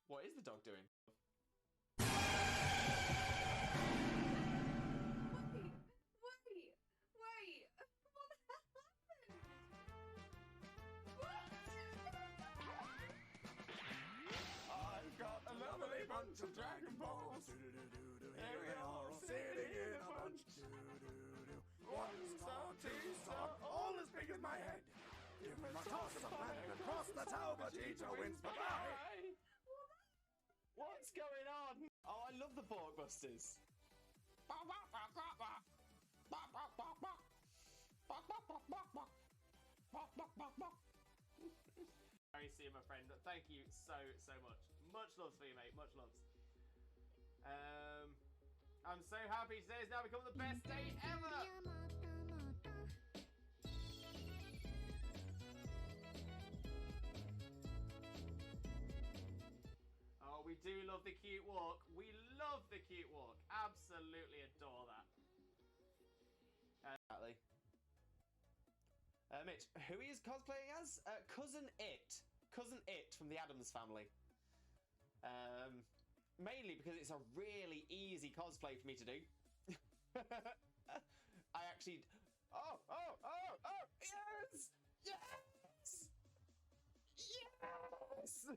What is the dog doing? Wait! What the hell happened? I've got a lovely bunch of Dragon Balls. Here we are, all sitting in a bunch. 1 star, 2 star, all as big as my head. Give me my toss of planet and cross the tower, Vegeta wins. Bye-bye. What's going on? Oh, I love the Borkbusters. Very see you, my friend. Thank you so much. Much love for you, mate. Much love. I'm so happy today has now become the best day ever. Oh, we do love the cute walk. We love the cute walk. Absolutely adore that. Exactly. Mitch, who he is cosplaying as? Cousin It. Cousin It from the Addams Family. Mainly because it's a really easy cosplay for me to do. I actually... Oh! Yes! Yes! Yes!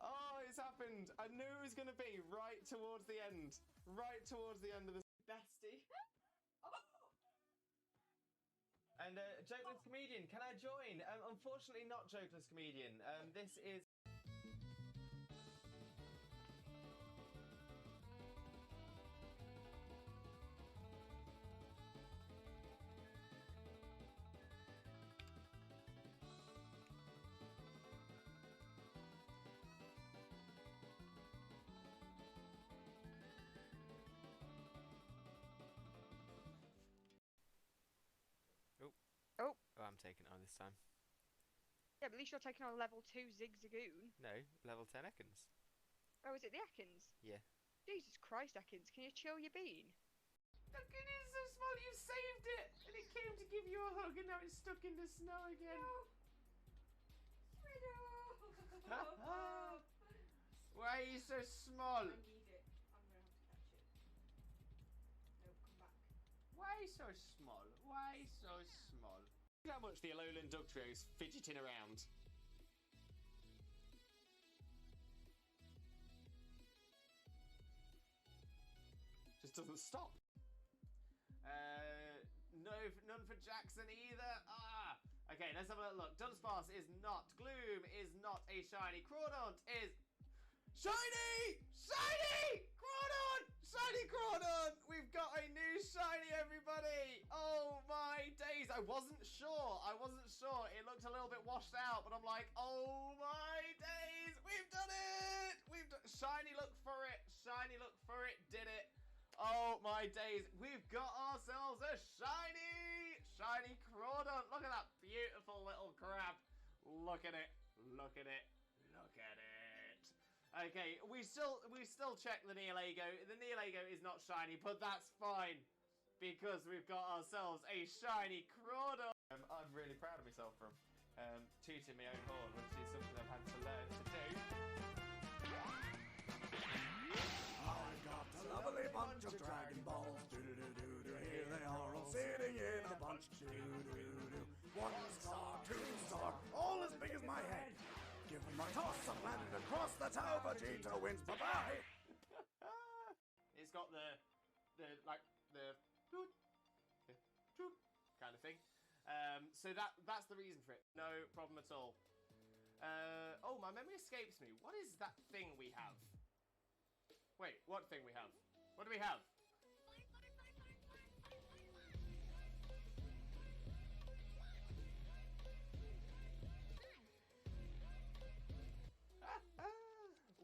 Oh, it's happened. I knew it was going to be right towards the end. Right towards the end of the... Bestie. And Jokeless Comedian, can I join? Unfortunately not Jokeless Comedian. This is... Oh, I'm taking it on this time. Yeah, but at least you're taking on level 2 Zigzagoon. No, level 10 Ekans. Oh, is it the Ekans? Yeah. Jesus Christ, Ekans, can you chill your bean? Look, it is so small, you saved it! And it came to give you a hug and now it's stuck in the snow again. No. Why are you so small? I need it. I'm gonna have to catch it. No, come back. Why so small? Why so small? Look how much the Alolan Dog Trio is fidgeting around. Just doesn't stop. No, none for Jackson either. Ah. Okay, let's have a look. Dunsparce is not. Gloom is not a shiny. Crawdaunt is shiny! Shiny! Crawdaunt! Shiny Crawdaunt! We've got a new shiny, everybody! Oh my days! I wasn't sure. It looked a little bit washed out, but I'm like, oh my days! We've done it! We've done shiny. Look for it. Shiny. Look for it. Did it? Oh my days! We've got ourselves a shiny Crawdaunt. Look at that beautiful little crab. Look at it. Look at it. Look at it. Okay, we still check the Neolago. The Neolago is not shiny, but that's fine because we've got ourselves a shiny Crawdaunt. I'm really proud of myself for tooting my own horn, which is something I've had to learn to do. I've got a lovely bunch of Dragon Balls. Do-do-do-do-do. Here they are all sitting in a bunch. Do-do-do-do. 1 star, 2 star, all as big as my head. Give them a toss, a planet across the tower, Vegeta wins. Bye-bye. It's got the kind of thing. So that's the reason for it. No problem at all. Oh, my memory escapes me. What is that thing we have? Wait, what thing we have? What do we have?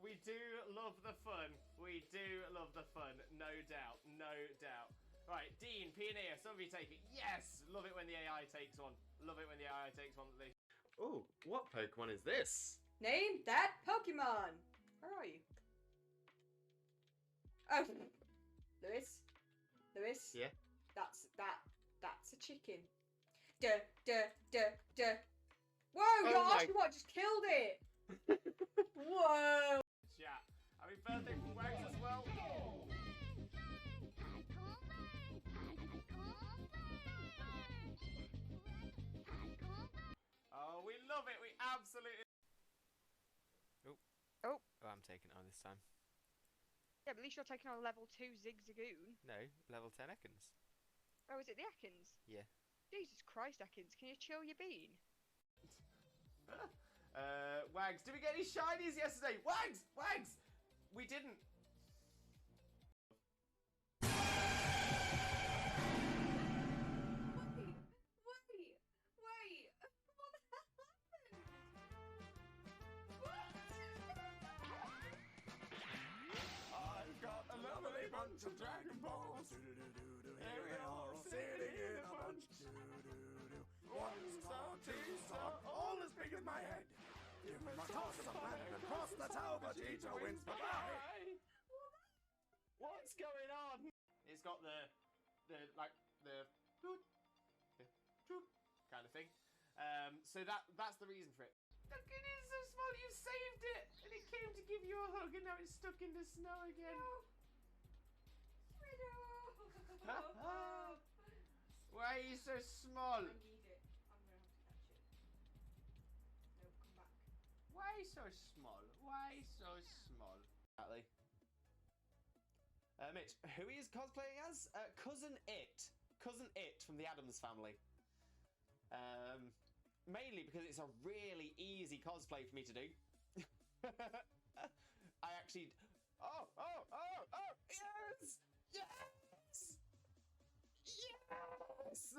We do love the fun. We do love the fun. No doubt. No doubt. Right, Dean, Pioneer, some of you take it. Yes! Love it when the AI takes one. Love it when the AI takes one. Oh, what Pokemon is this? Name that Pokemon. Where are you? Oh, Lewis. Yeah. That's a chicken. Duh. Whoa, your Oh my- Oshawott just killed it! Whoa! Chat. Happy birthday from Wags as well. Oh, we love it. We absolutely. Oh. Oh. Oh, I'm taking it on this time. Yeah, but at least you're taking on level 2 Zigzagoon. No, level 10 Ekans. Oh, is it the Ekans? Yeah. Jesus Christ, Ekans, can you chill your bean? Wags, did we get any shinies yesterday? Wags! Wags! We didn't. Wait! What the hell happened? I've got a lovely bunch of Dragon Balls. Do-do-do-do-do. Here they are all sitting in a bunch. Do-do-do-do. 1 star, 2 star, all as big as my head. Give me my toss of planet across, that's how Vegeta wins. Bye-bye. What's going on? It's got the kind of thing. So that's the reason for it. Look, it is so small. You saved it, and it came to give you a hug, and now it's stuck in the snow again. Why are you so small? I need it. I'm gonna have to catch it. No, come back. Why so small? Why so small? Exactly. Mitch, who he is cosplaying as? Cousin It. Cousin It from the Addams Family. Mainly because it's a really easy cosplay for me to do. I actually... Oh! Yes! Yes! Yes!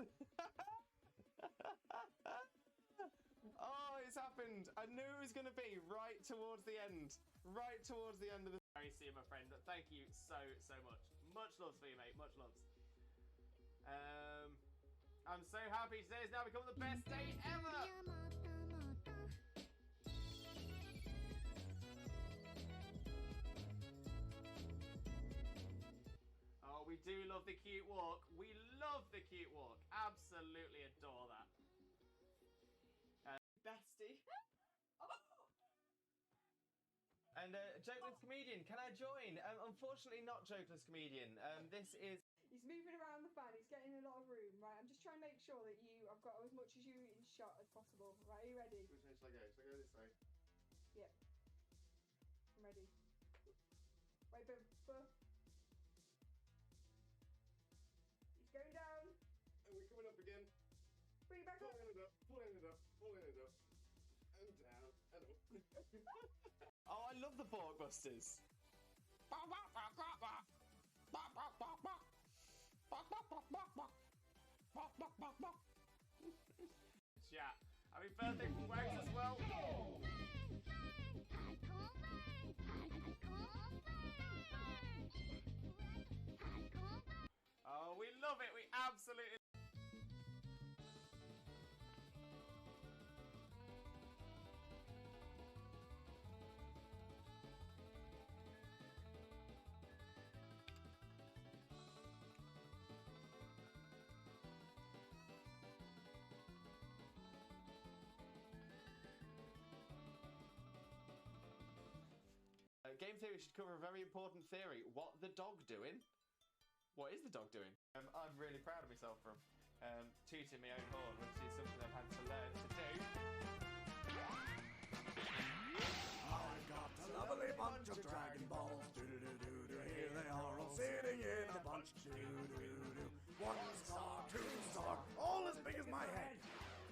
Oh, it's happened. I knew it was going to be right towards the end. Right towards the end of the... Very soon, my friend. Thank you so much. Much love for you, mate. Much love. I'm so happy today has now become the best day ever. Oh, we do love the cute walk. We love the cute walk. Absolutely adore that. Bestie. And Jokeless Comedian, can I join? Unfortunately not Jokeless Comedian. This is... He's moving around the fan. He's getting a lot of room, right? I'm just trying to make sure that I've got as much as you in shot as possible. Right, are you ready? Which way should I go? Should I go this way? Yep. I'm ready. Wait, but... He's going down. And we're coming up again. Bring it back up. Pulling it up, pulling it up, pulling it up. And down, and up. Oh, I love the Borkbusters. Chat. Happy birthday from Wags as well. Oh, we love it. We absolutely... Game theory should cover a very important theory. What the dog doing? What is the dog doing? I'm really proud of myself from tooting my own horn, which is something I've had to learn to do. I've got a lovely bunch of Dragon Balls. Do-do-do-do-do. Here they are all sitting in a bunch. Do-do-do-do. 1 star, 2 star, all as big as my head.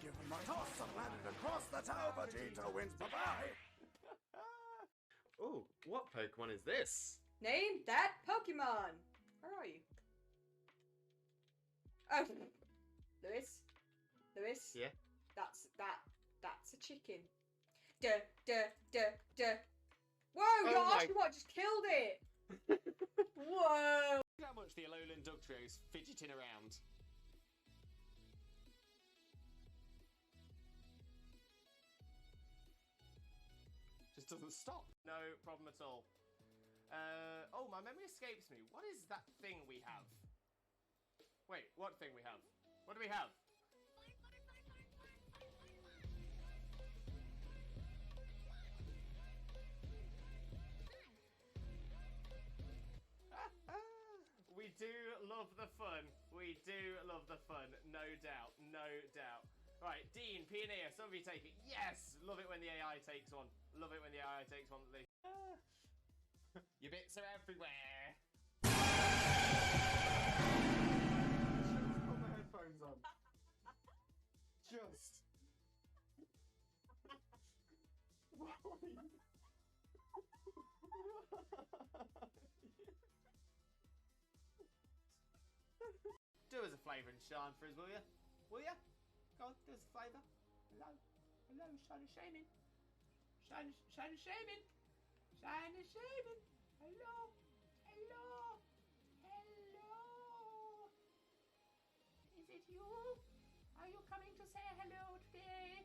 Give me my toss of planet across, that's how Vegeta wins. Bye-bye. Oh, what Pokemon is this? Name that Pokemon. Where are you? Oh, Lewis. Yeah. That's a chicken. Whoa, your Oshawott just killed it. Whoa. Look how much the Alolan Dugtrio's fidgeting around. Just doesn't stop. No problem at all. Oh, my memory escapes me. What is that thing we have? Wait, what thing we have? What do we have? love the fun. We do love the fun. No doubt. No doubt. Right, Dean, Pioneer, some of you take it. Yes! Love it when the AI takes one. Love it when the AI takes one. Your bits are everywhere. Just put my headphones on. Just. Do us a flavour and shine for us, will ya? Will ya? Go on, do us a flavour. Hello. Hello, Shaymin. Shaymin. Shaymin. Shaymin. Shaymin. Hello. Hello. Hello. Is it you? Are you coming to say hello today?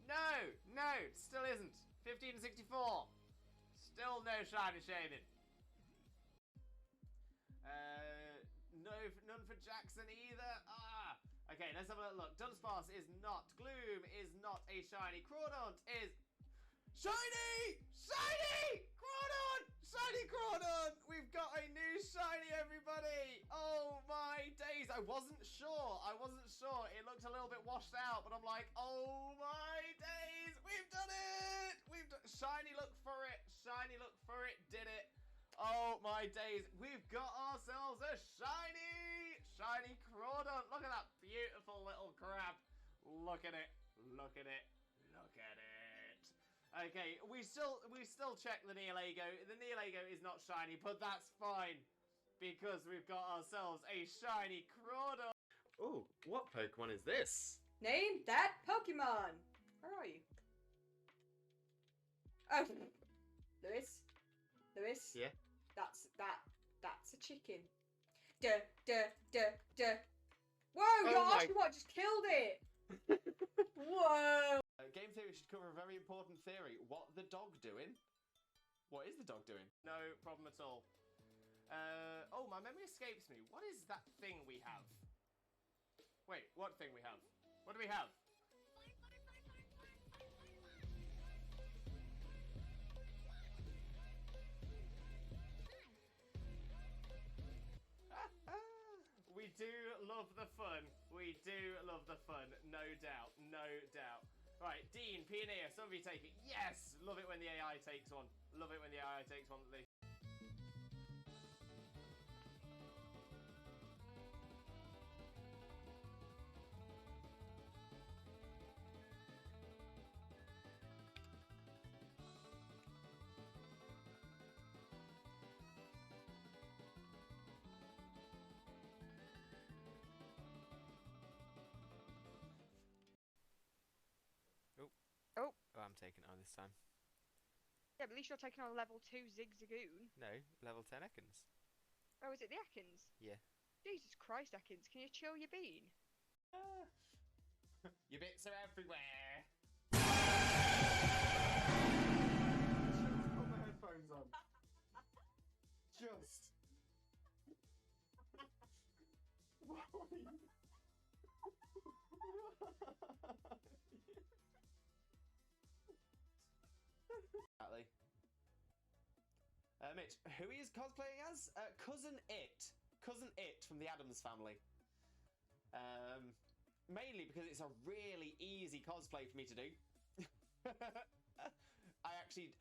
No, no, still isn't. 1564. Still no Shaymin. Shaymin. None for Jackson either. Ah. Okay, let's have a look. Dunsparce is not. Gloom is not a shiny. Crawdaunt is shiny! Shiny! Crawdaunt! Shiny Crawdaunt! We've got a new shiny, everybody! Oh my days. I wasn't sure. It looked a little bit washed out, but I'm like, oh my days. We've done it! Shiny look for it. Shiny look for it. Did it. Oh my days, we've got ourselves a shiny Crawdaunt. Look at that beautiful little crab. Look at it. Look at it. Look at it. Okay, we still check the Neolago. The Neolago is not shiny, but that's fine because we've got ourselves a shiny Crawdaunt. Oh, what Pokemon is this? Name that Pokemon. Where are you? Oh, Lewis. Yeah. That's a chicken. Whoa, Oh your my- Oshawott just killed it. Whoa. Game theory should cover a very important theory. What the dog doing? What is the dog doing? No problem at all. Oh, my memory escapes me. What is that thing we have? Wait, what thing we have? What do we have? We do love the fun. We do love the fun. No doubt. No doubt. Right, Dean, Pioneer, some of you take it. Yes! Love it when the AI takes one. Love it when the AI takes one. Oh. Oh, I'm taking it on this time. Yeah, but at least you're taking on level 2 Zigzagoon. No, level 10 Ekans. Oh, is it the Ekans? Yeah. Jesus Christ, Ekans, can you chill your bean? Your bits are everywhere. Just put my headphones on. Just. Exactly. Mitch, who he is cosplaying as? Cousin It. Cousin It from the Addams Family. Mainly because it's a really easy cosplay for me to do. I actually...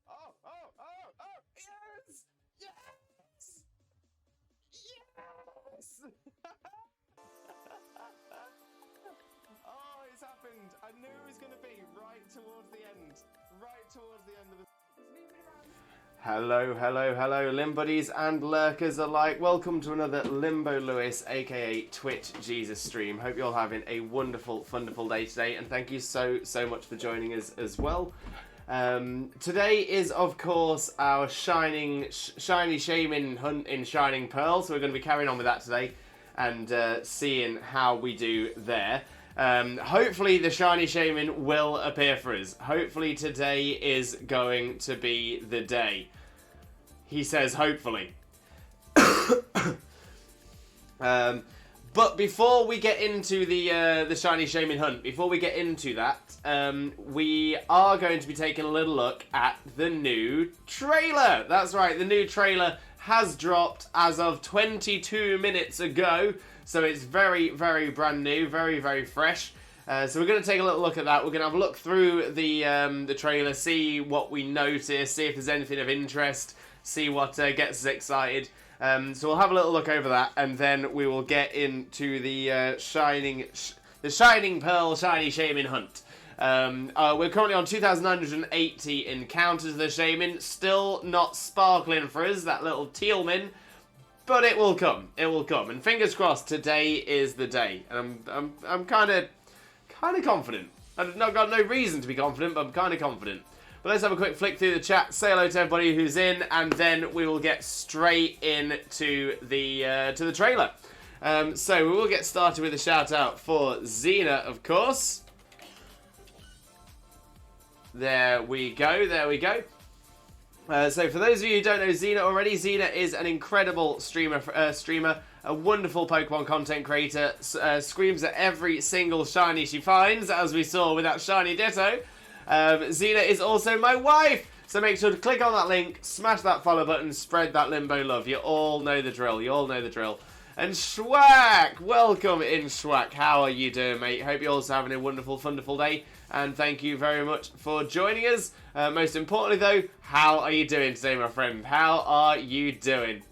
Oh! Yes! Yes! Yes! Oh, it's happened. I knew it was going to be right towards the end. Right towards the end of the... Hello, Limb Buddies and Lurkers alike. Welcome to another Limbo Lewis, aka Twitch Jesus stream. Hope you're all having a wonderful, wonderful day today, and thank you so much for joining us as well. Today is, of course, our shiny Shaymin Hunt in Shining Pearl, so we're going to be carrying on with that today and seeing how we do there. Hopefully the shiny Shaymin will appear for us. Hopefully today is going to be the day. He says hopefully. But before we get into the shiny Shaymin hunt, before we get into that, we are going to be taking a little look at the new trailer. That's right, the new trailer has dropped as of 22 minutes ago. So it's very, very brand new, very, very fresh. So we're going to take a little look at that. We're going to have a look through the trailer, see what we notice, see if there's anything of interest, see what gets us excited. So we'll have a little look over that, and then we will get into the Shining Pearl Shiny Shaymin Hunt. We're currently on 2,980 encounters of the Shaymin. Still not sparkling for us, that little tealmin. But it will come. It will come. And fingers crossed, today is the day. And I'm kind of confident. I've not got no reason to be confident, but I'm kind of confident. But let's have a quick flick through the chat, say hello to everybody who's in, and then we will get straight into the to the trailer. So we will get started with a shout out for Xena, of course. There we go, there we go. So for those of you who don't know Xena already, Xena is an incredible streamer, a wonderful Pokemon content creator, screams at every single shiny she finds, as we saw with that shiny Ditto. Xena is also my wife, so make sure to click on that link, smash that follow button, spread that limbo love. You all know the drill, you all know the drill. And Schwack, welcome in Schwack, how are you doing, mate? Hope you're also having a wonderful, wonderful day, and thank you very much for joining us. Most importantly though, how are you doing today, my friend? How are you doing?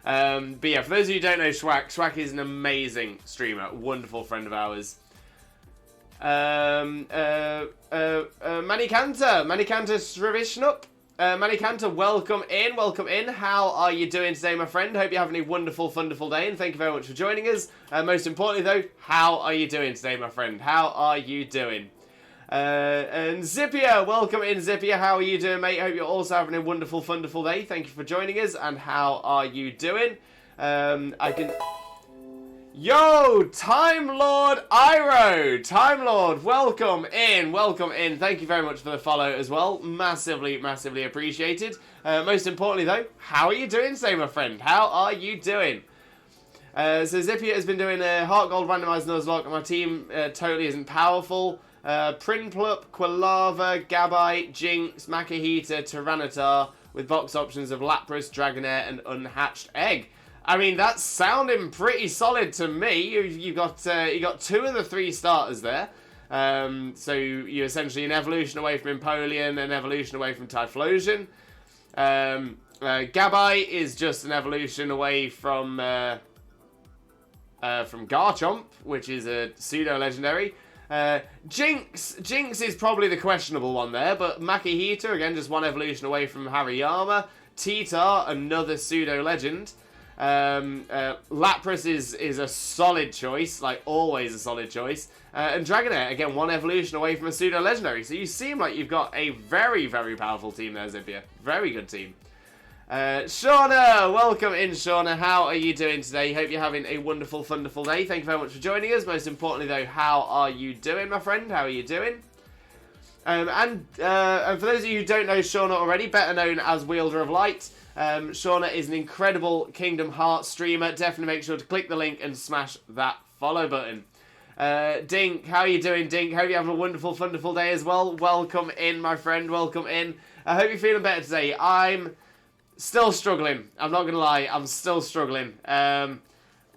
But yeah, for those of you who don't know Schwack, Schwack is an amazing streamer, wonderful friend of ours. Manikanta Sravishnup. Manikanta, welcome in. How are you doing today, my friend? Hope you're having a wonderful, wonderful day, and thank you very much for joining us. Most importantly, though, how are you doing today, my friend? How are you doing? And Zippia, welcome in, Zippia. How are you doing, mate? Hope you're also having a wonderful, wonderful day. Thank you for joining us, and how are you doing? Yo, Time Lord Iro! Time Lord, welcome in, welcome in. Thank you very much for the follow as well. Massively, massively appreciated. Most importantly though, how are you doing today, my friend? How are you doing? So Zippia has been doing a Heart Gold randomized Nuzlocke, and my team totally isn't powerful. Prinplup, Quilava, Gabite, Jinx, Makahita, Tyranitar, with box options of Lapras, Dragonair, and Unhatched Egg. I mean, that's sounding pretty solid to me. You got 2 of the 3 starters there. So you're essentially an evolution away from Empoleon, an evolution away from Typhlosion. Gabite is just an evolution away from Garchomp, which is a pseudo-legendary. Jinx is probably the questionable one there, but Makihita, again, just one evolution away from Hariyama. Titar, another pseudo-legend. Lapras is a solid choice, like always a solid choice. And Dragonair, again, one evolution away from a pseudo-legendary. So you seem like you've got a very, very powerful team there, Zippia. Very good team. Shauna, welcome in, Shauna. How are you doing today? Hope you're having a wonderful, wonderful day. Thank you very much for joining us. Most importantly, though, how are you doing, my friend? How are you doing? And for those of you who don't know Shauna already, better known as Wielder of Light, Shauna is an incredible Kingdom Hearts streamer. Definitely make sure to click the link and smash that follow button. Dink, how are you doing, Dink? Hope you have a wonderful, wonderful day as well. Welcome in, my friend. Welcome in. I hope you're feeling better today. I'm still struggling. I'm not going to lie. I'm still struggling.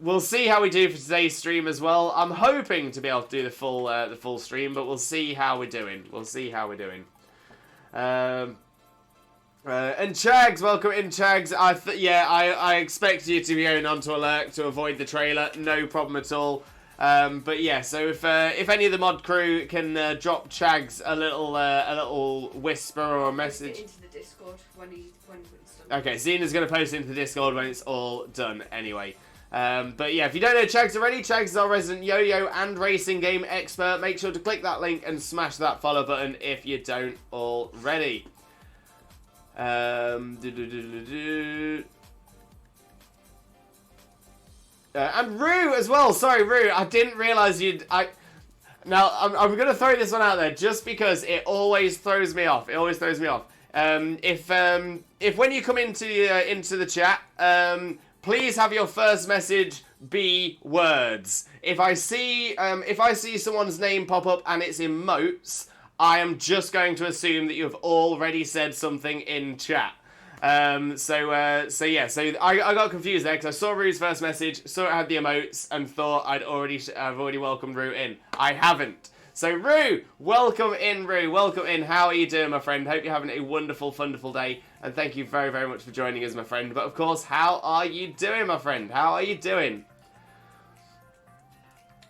We'll see how we do for today's stream as well. I'm hoping to be able to do the full stream, but we'll see how we're doing. We'll see how we're doing. And Chags, welcome in, Chags. I expect you to be going on to alert to avoid the trailer. No problem at all. But yeah, so if any of the mod crew can drop Chags a little whisper or a message. Into the Discord when it's done. Okay, Xena's going to post it into the Discord when it's all done anyway. But yeah, if you don't know Chags already, Chags is our resident yo-yo and racing game expert. Make sure to click that link and smash that follow button if you don't already. And Rue as well. Sorry, Rue. I didn't realise you'd. Now I'm gonna throw this one out there just because it always throws me off. It always throws me off. If when you come into the chat, please have your first message be words. If I see someone's name pop up and it's emotes, I am just going to assume that you have already said something in chat. So I got confused there because I saw Rue's first message, saw it had the emotes, and thought I've already welcomed Rue in. I haven't. So Rue, welcome in, Rue. Welcome in. How are you doing, my friend? Hope you're having a wonderful, wonderful day, and thank you very, very much for joining us, my friend. But of course, how are you doing, my friend? How are you doing?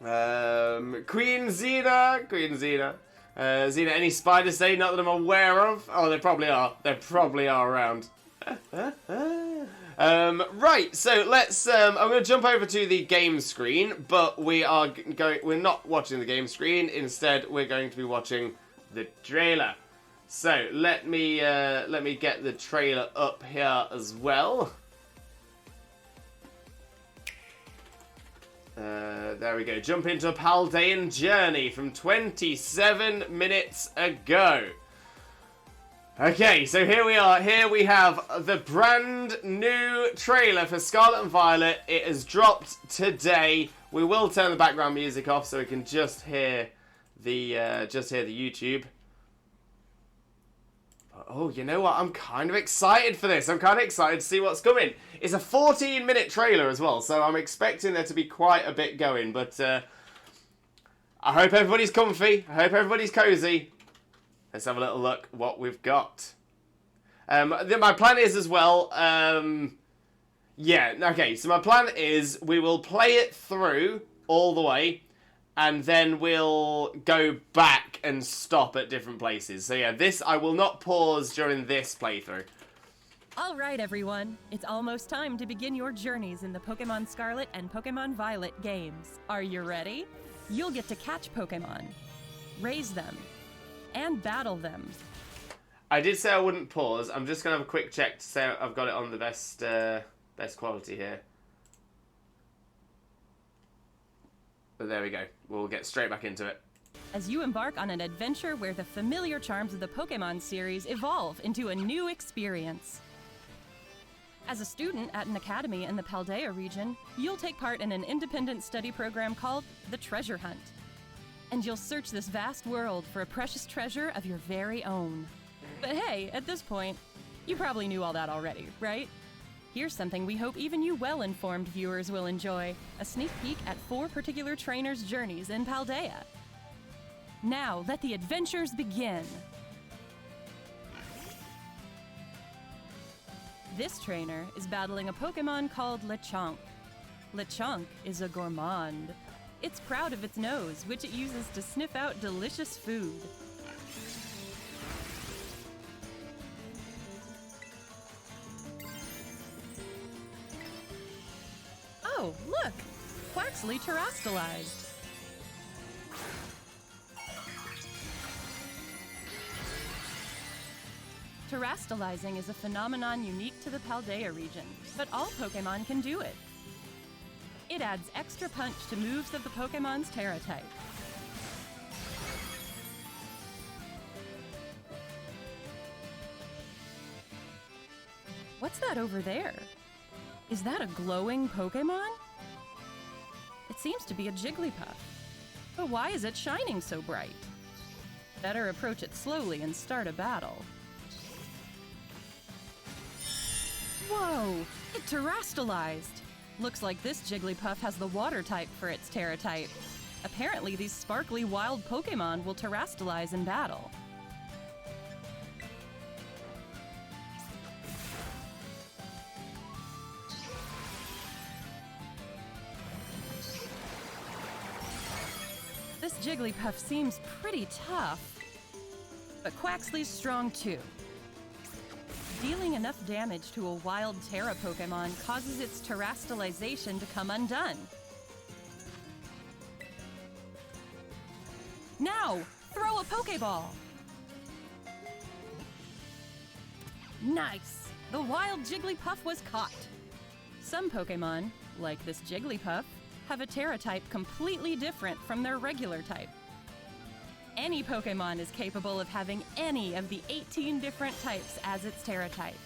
Queen Xena. Xena, any spiders today? Not that I'm aware of. Oh, they probably are. They probably are around. Right, so let's. I'm going to jump over to the game screen, but we're not watching the game screen. Instead, we're going to be watching the trailer. So let me get the trailer up here as well. There we go. Jump into a Paldean journey from 27 minutes ago. Okay, so here we are. Here we have the brand new trailer for Scarlet and Violet. It has dropped today. We will turn the background music off so we can just hear the YouTube. Oh, you know what? I'm kind of excited for this. I'm kind of excited to see what's coming. It's a 14-minute trailer as well, so I'm expecting there to be quite a bit going. But I hope everybody's comfy. I hope everybody's cozy. Let's have a little look what we've got. My plan is as well... okay, so my plan is we will play it through all the way, and then we'll go back and stop at different places. So yeah, I will not pause during this playthrough. All right, everyone. It's almost time to begin your journeys in the Pokemon Scarlet and Pokemon Violet games. Are you ready? You'll get to catch Pokemon, raise them, and battle them. I did say I wouldn't pause. I'm just going to have a quick check to say I've got it on the best quality here. But there we go. We'll get straight back into it. As you embark on an adventure where the familiar charms of the Pokemon series evolve into a new experience. As a student at an academy in the Paldea region, you'll take part in an independent study program called the Treasure Hunt. And you'll search this vast world for a precious treasure of your very own. But hey, at this point, you probably knew all that already, right? Here's something we hope even you well-informed viewers will enjoy. A sneak peek at 4 particular trainers' journeys in Paldea. Now, let the adventures begin! This trainer is battling a Pokemon called Lechonk. Lechonk is a gourmand. It's proud of its nose, which it uses to sniff out delicious food. Oh, look! Quaxly terastallized. Terastallizing is a phenomenon unique to the Paldea region, but all Pokemon can do it. It adds extra punch to moves of the Pokemon's Terra type. What's that over there? Is that a glowing Pokemon? It seems to be a Jigglypuff. But why is it shining so bright? Better approach it slowly and start a battle. Whoa! It terastallized! Looks like this Jigglypuff has the water type for its Terra type. Apparently these sparkly wild Pokemon will terastallize in battle. This Jigglypuff seems pretty tough, but Quaxly's strong too. Dealing enough damage to a wild Terra Pokemon causes its terastallization to come undone. Now, throw a Pokeball! Nice! The wild Jigglypuff was caught! Some Pokemon, like this Jigglypuff, have a Terra type completely different from their regular type. Any Pokemon is capable of having any of the 18 different types as its Terra type.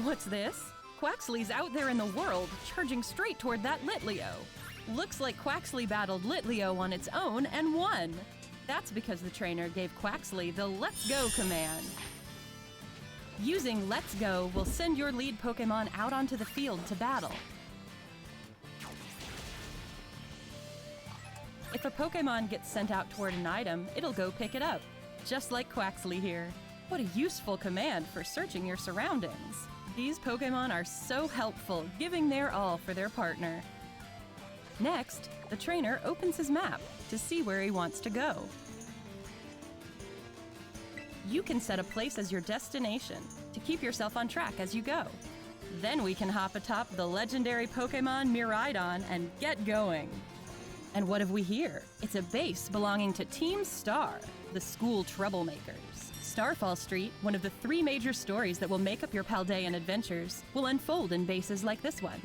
What's this? Quaxly's out there in the world, charging straight toward that Litleo. Looks like Quaxly battled Litleo on its own and won. That's because the trainer gave Quaxley the Let's Go command. Using Let's Go will send your lead Pokemon out onto the field to battle. If a Pokemon gets sent out toward an item, it'll go pick it up, just like Quaxley here. What a useful command for searching your surroundings. These Pokemon are so helpful, giving their all for their partner. Next, the trainer opens his map to see where he wants to go. You can set a place as your destination to keep yourself on track as you go. Then we can hop atop the legendary Pokemon Miraidon and get going. And what have we here? It's a base belonging to Team Star, the school troublemakers. Starfall Street, one of the 3 major stories that will make up your Paldean adventures, will unfold in bases like this one.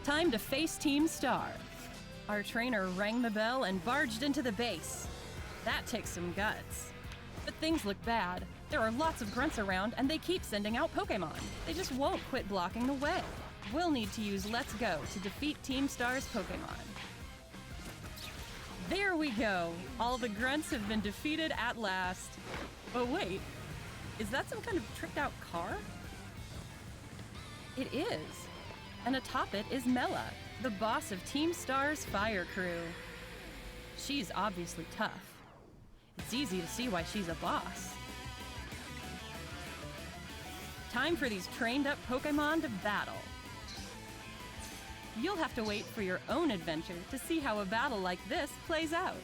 Time to face Team Star. Our trainer rang the bell and barged into the base. That takes some guts. But things look bad. There are lots of grunts around and they keep sending out Pokemon. They just won't quit blocking the way. We'll need to use Let's Go to defeat Team Star's Pokemon. There we go! All the grunts have been defeated at last. Oh wait, is that some kind of tricked out car? It is. And atop it is Mela, the boss of Team Star's fire crew. She's obviously tough. It's easy to see why she's a boss. Time for these trained up Pokemon to battle. You'll have to wait for your own adventure to see how a battle like this plays out.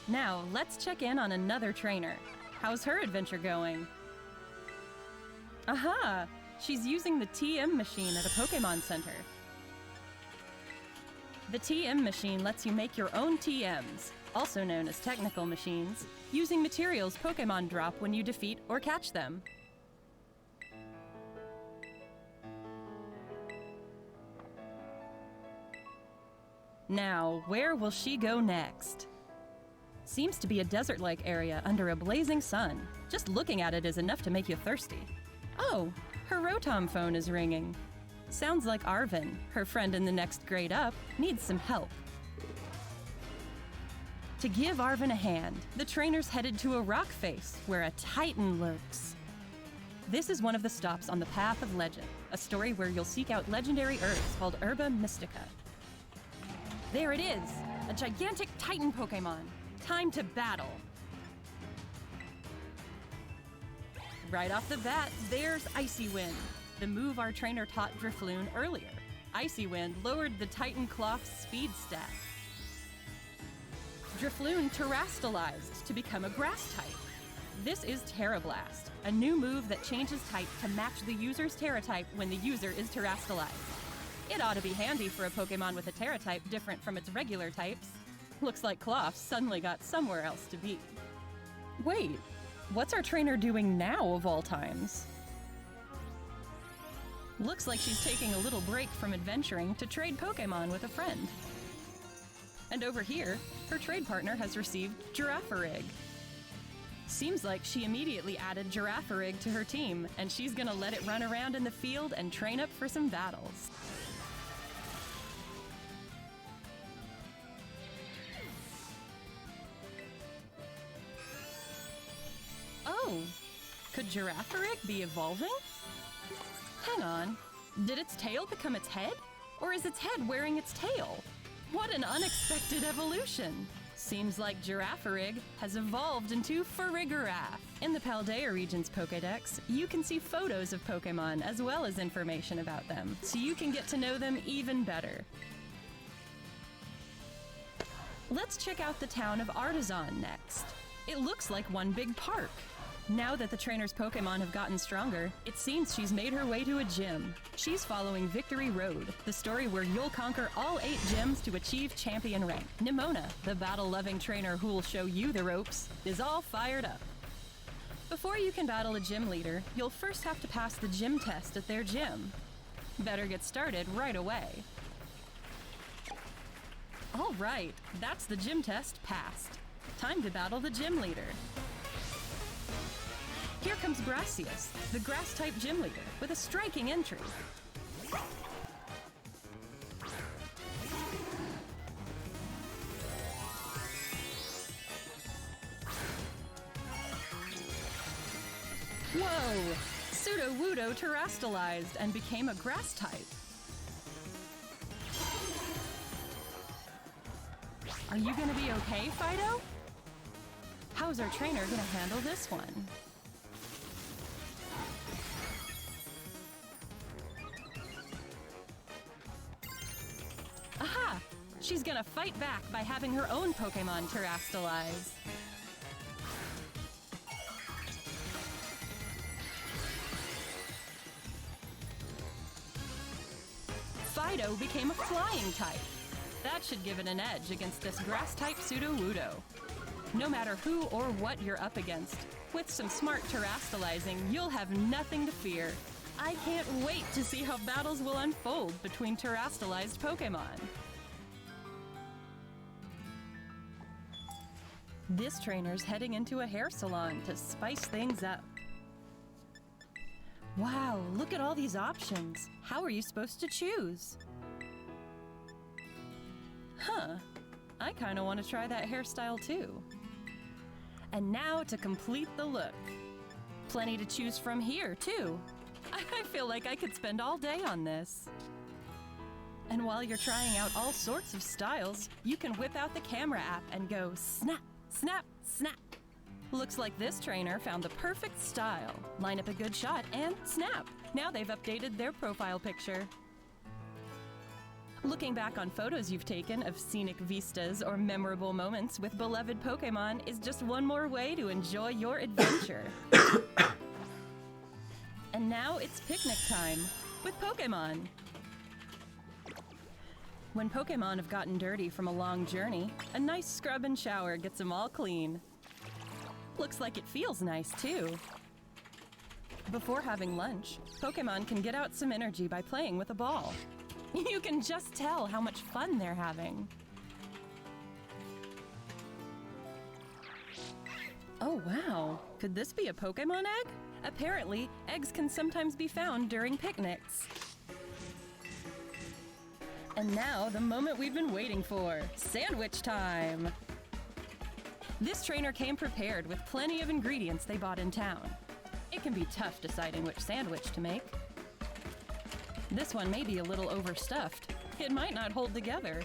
Now, let's check in on another trainer. How's her adventure going? Aha! She's using the TM machine at a Pokemon Center. The TM machine lets you make your own TMs, also known as technical machines, using materials Pokemon drop when you defeat or catch them. Now, where will she go next? Seems to be a desert-like area under a blazing sun. Just looking at it is enough to make you thirsty. Oh, her Rotom phone is ringing. Sounds like Arvin, her friend in the next grade up, needs some help. To give Arvin a hand, the trainer's headed to a rock face where a Titan lurks. This is one of the stops on the Path of Legend, a story where you'll seek out legendary herbs called Herba Mystica. There it is! A gigantic Titan Pokemon! Time to battle! Right off the bat, there's Icy Wind, the move our trainer taught Drifloon earlier. Icy Wind lowered the Titan Cloth's speed stat. Drifloon terastallized to become a grass type. This is Terra Blast, a new move that changes type to match the user's Terra type when the user is terastallized. It ought to be handy for a Pokemon with a Terra type different from its regular types. Looks like Cloth suddenly got somewhere else to be. Wait, what's our trainer doing now of all times? Looks like she's taking a little break from adventuring to trade Pokemon with a friend. And over here, her trade partner has received Girafarig. Seems like she immediately added Girafarig to her team, and she's gonna let it run around in the field and train up for some battles. Oh, could Girafarig be evolving? Hang on, did its tail become its head? Or is its head wearing its tail? What an unexpected evolution! Seems like Girafarig has evolved into Farigiraf. In the Paldea region's Pokédex, you can see photos of Pokémon as well as information about them, so you can get to know them even better. Let's check out the town of Artisan next. It looks like one big park. Now that the trainer's Pokemon have gotten stronger, it seems she's made her way to a gym. She's following Victory Road, the story where you'll conquer all 8 gyms to achieve champion rank. Nimona, the battle-loving trainer who'll show you the ropes, is all fired up. Before you can battle a gym leader, you'll first have to pass the gym test at their gym. Better get started right away. All right, that's the gym test passed. Time to battle the gym leader. Here comes Gracias, the grass-type gym leader, with a striking entry. Whoa! Sudowoodo terastallized and became a grass type. Are you gonna be okay, Fido? How's our trainer gonna handle this one? Aha! She's gonna fight back by having her own Pokemon terastallize. Fido became a flying type. That should give it an edge against this grass-type Sudowoodo. No matter who or what you're up against, with some smart terastallizing, you'll have nothing to fear. I can't wait to see how battles will unfold between terastallized Pokemon. This trainer's heading into a hair salon to spice things up. Wow, look at all these options. How are you supposed to choose? Huh, I kind of want to try that hairstyle too. And now to complete the look. Plenty to choose from here too. I feel like I could spend all day on this. And while you're trying out all sorts of styles, you can whip out the camera app and go snap, snap, snap. Looks like this trainer found the perfect style. Line up a good shot and snap. Now they've updated their profile picture. Looking back on photos you've taken of scenic vistas or memorable moments with beloved Pokemon is just one more way to enjoy your adventure. And now it's picnic time with Pokemon. When Pokemon have gotten dirty from a long journey, a nice scrub and shower gets them all clean. Looks like it feels nice too. Before having lunch, Pokemon can get out some energy by playing with a ball. You can just tell how much fun they're having. Oh wow, could this be a Pokemon egg? Apparently, eggs can sometimes be found during picnics. And now, the moment we've been waiting for, sandwich time! This trainer came prepared with plenty of ingredients they bought in town. It can be tough deciding which sandwich to make. This one may be a little overstuffed. It might not hold together.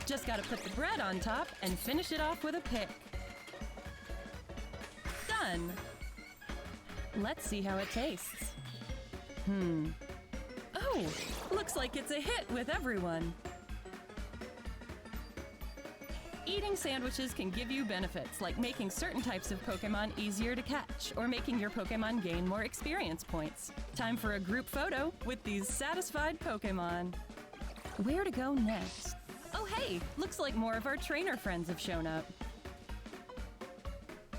Just gotta put the bread on top and finish it off with a pick. Done! Let's see how it tastes. Oh, looks like it's a hit with everyone. Eating sandwiches can give you benefits like making certain types of Pokemon easier to catch or making your Pokemon gain more experience points. Time for a group photo with these satisfied Pokemon. Where to go next? Oh hey, looks like more of our trainer friends have shown up.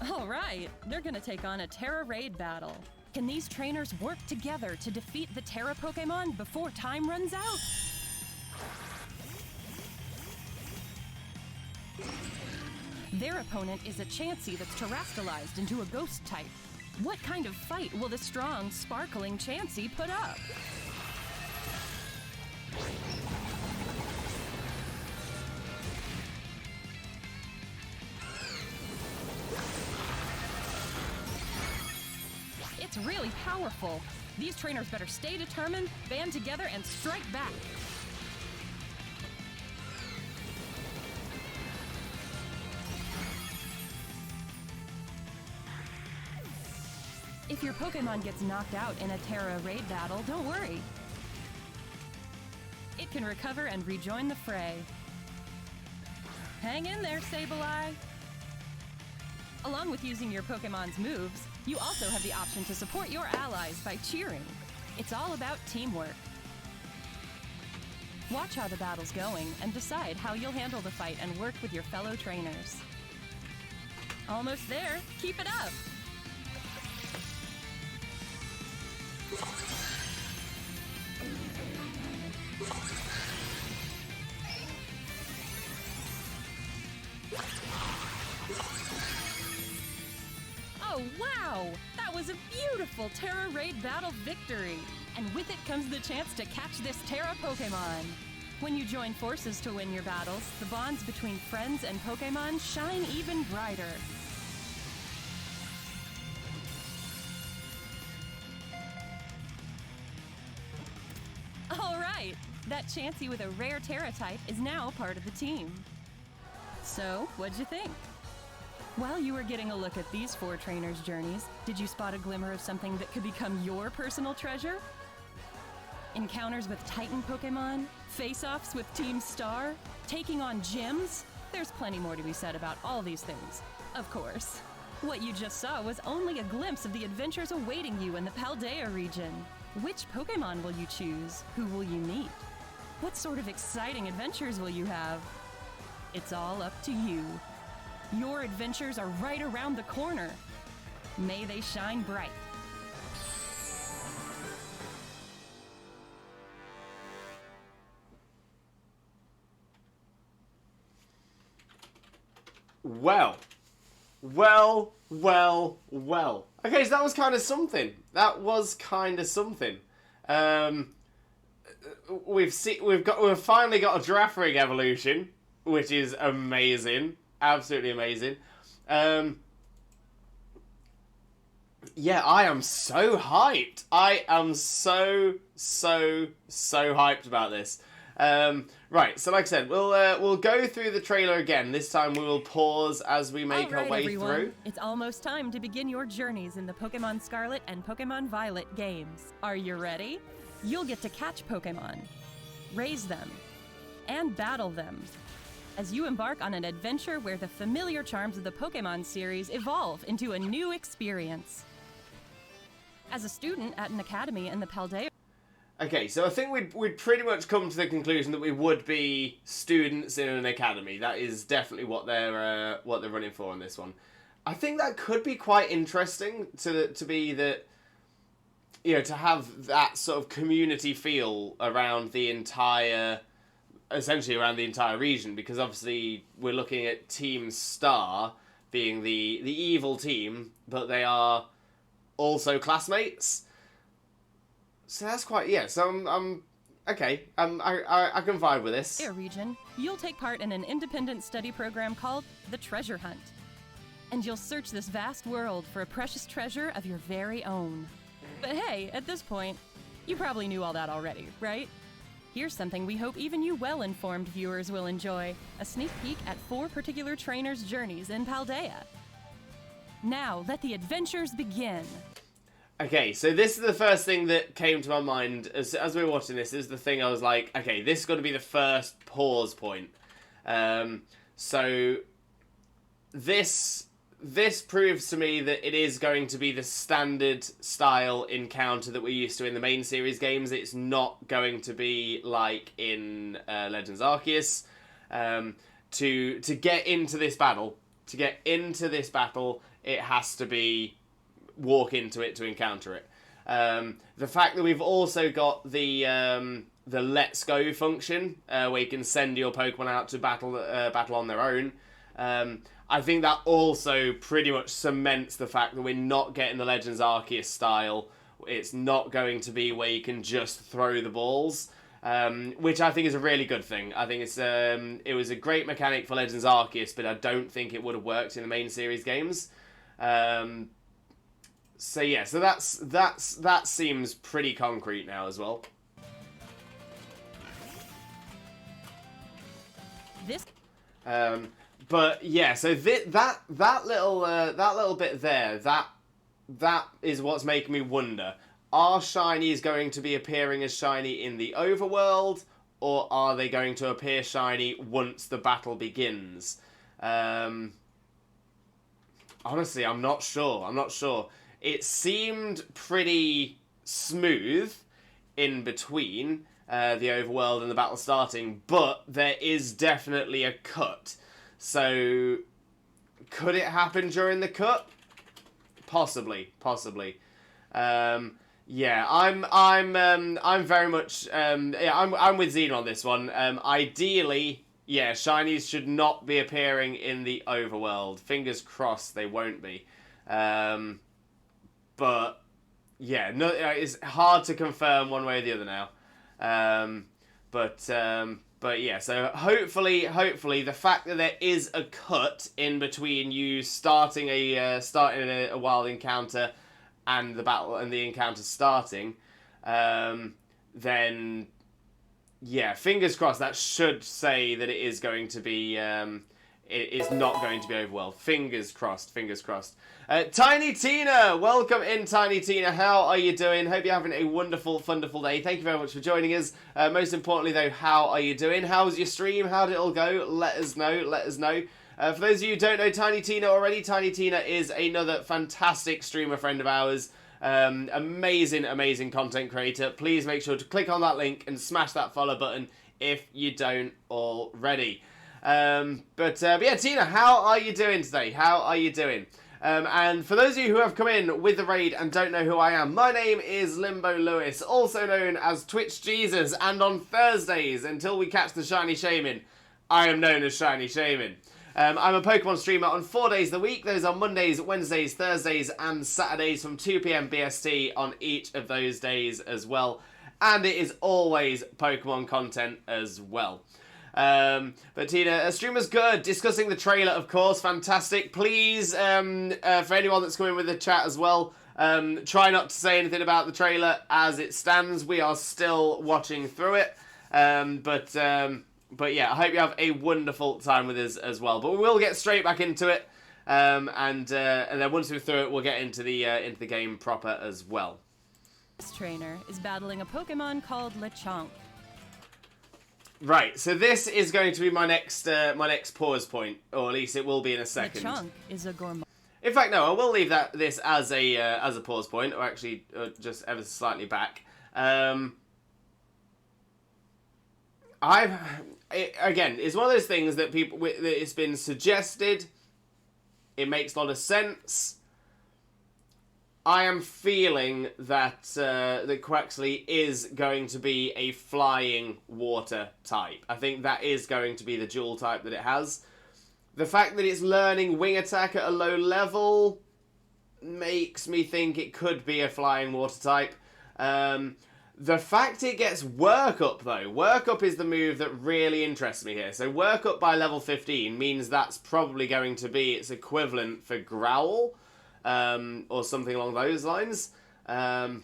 All right, they're gonna take on a Terra Raid battle. Can these trainers work together to defeat the Terra Pokemon before time runs out? Their opponent is a Chansey that's terastallized into a ghost type. What kind of fight will the strong, sparkling Chansey put up? It's really powerful. These trainers better stay determined, band together, and strike back. If your Pokemon gets knocked out in a Terra Raid battle, don't worry. It can recover and rejoin the fray. Hang in there, Sableye! Along with using your Pokemon's moves, you also have the option to support your allies by cheering. It's all about teamwork. Watch how the battle's going and decide how you'll handle the fight and work with your fellow trainers. Almost there. Keep it up! Oh wow! That was a beautiful Terra Raid battle victory! And with it comes the chance to catch this Terra Pokemon. When you join forces to win your battles, the bonds between friends and Pokémon shine even brighter. All right, that Chansey with a rare Terra type is now part of the team. So, what'd you think? While you were getting a look at these 4 trainers' journeys, did you spot a glimmer of something that could become your personal treasure? Encounters with Titan Pokémon? Face-offs with Team Star? Taking on gyms? There's plenty more to be said about all these things, of course. What you just saw was only a glimpse of the adventures awaiting you in the Paldea region. Which Pokémon will you choose? Who will you meet? What sort of exciting adventures will you have? It's all up to you. Your adventures are right around the corner. May they shine bright. Well. Okay, so that was kind of something. We've finally got a Giraffing evolution, which is amazing, absolutely amazing. Yeah, I am so hyped. I am so hyped about this. Right, so like I said, we'll go through the trailer again. This time we will pause as we make our way through. It's almost time to begin your journeys in the Pokemon Scarlet and Pokemon Violet games. Are you ready? You'll get to catch Pokemon, raise them, and battle them, as you embark on an adventure where the familiar charms of the Pokemon series evolve into a new experience. As a student at an academy in the Paldea... Okay, so I think we'd pretty much come to the conclusion that we would be students in an academy. That is definitely what they're running for in this one. I think that could be quite interesting to be that, you know, to have that sort of community feel around the entire, essentially around the entire region, because obviously we're looking at Team Star being the evil team, but they are also classmates. So that's quite, yeah, so I'm okay, I can vibe with this. Region, you'll take part in an independent study program called the Treasure Hunt. And you'll search this vast world for a precious treasure of your very own. But hey, at this point, you probably knew all that already, right? Here's something we hope even you well-informed viewers will enjoy. A sneak peek at 4 particular trainers' journeys in Paldea. Now, let the adventures begin. Okay, so this is the first thing that came to my mind as we were watching this. This is the thing I was like, okay, this is going to be the first pause point. So this proves to me that it is going to be the standard style encounter that we're used to in the main series games. It's not going to be like in Legends Arceus. To get into this battle, it has to be walk into it to encounter it. The fact that we've also got the Let's Go function, where you can send your Pokemon out to battle on their own, I think that also pretty much cements the fact that we're not getting the Legends Arceus style. It's not going to be where you can just throw the balls, which I think is a really good thing. I think it was a great mechanic for Legends Arceus, but I don't think it would have worked in the main series games. So yeah, so that seems pretty concrete now as well. But yeah, so that little bit there, that is what's making me wonder: are shinies going to be appearing as shiny in the overworld, or are they going to appear shiny once the battle begins? Honestly, I'm not sure. It seemed pretty smooth in between the overworld and the battle starting, but there is definitely a cut. So, could it happen during the cut? Possibly. Yeah, I'm very much I'm with Xenon on this one. Ideally, yeah, shinies should not be appearing in the overworld. Fingers crossed they won't be. But yeah, no, it's hard to confirm one way or the other now. But But yeah, so hopefully the fact that there is a cut in between you starting a wild encounter and the battle and the encounter starting, then yeah, fingers crossed. That should say that it is going to be it is not going to be overwhelmed. Fingers crossed. Fingers crossed. Tiny Tina, welcome in, Tiny Tina. How are you doing? Hope you're having a wonderful, wonderful day. Thank you very much for joining us. Most importantly, though, how are you doing? How was your stream? How did it all go? Let us know. Let us know. For those of you who don't know Tiny Tina already, Tiny Tina is another fantastic streamer friend of ours. Amazing, amazing content creator. Please make sure to click on that link and smash that follow button if you don't already. But yeah, Tina, how are you doing today? How are you doing? And for those of you who have come in with the raid and don't know who I am, my name is Limbo Lewis, also known as Twitch Jesus, and on Thursdays, until we catch the Shiny Shaymin, I am known as Shiny Shaymin. I'm a Pokemon streamer on 4 days a week. Those are Mondays, Wednesdays, Thursdays, and Saturdays from 2 PM BST on each of those days as well. And it is always Pokemon content as well. But Tina, a streamer's good. Discussing the trailer, of course, fantastic. Please, for anyone that's coming with the chat as well, try not to say anything about the trailer as it stands. We are still watching through it. But yeah, I hope you have a wonderful time with us as well. But we will get straight back into it, and then once we're through it, we'll get into the game proper as well. This trainer is battling a Pokemon called Lechonk. Right, so this is going to be my next pause point, or at least it will be in a second. Lechonk is a gourmand. In fact, no, I will leave this as a pause point, or actually just ever so slightly back. Again, it's one of those things that that it's been suggested. It makes a lot of sense. I am feeling that that Quaxley is going to be a flying water type. I think that is going to be the dual type that it has. The fact that it's learning wing attack at a low level makes me think it could be a flying water type. The fact it gets Work Up, though. Work Up is the move that really interests me here. So Work Up by level 15 means that's probably going to be its equivalent for Growl. Or something along those lines. Work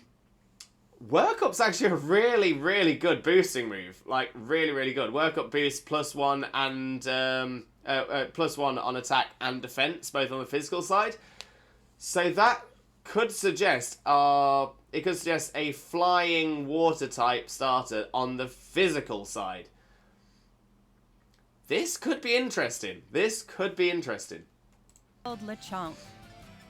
Up's actually a really, really good boosting move. Like, really, really good. Work Up boosts +1 and +1 on attack and defense, both on the physical side. So that could suggest a flying water type starter on the physical side. This could be interesting. Called Lechonk.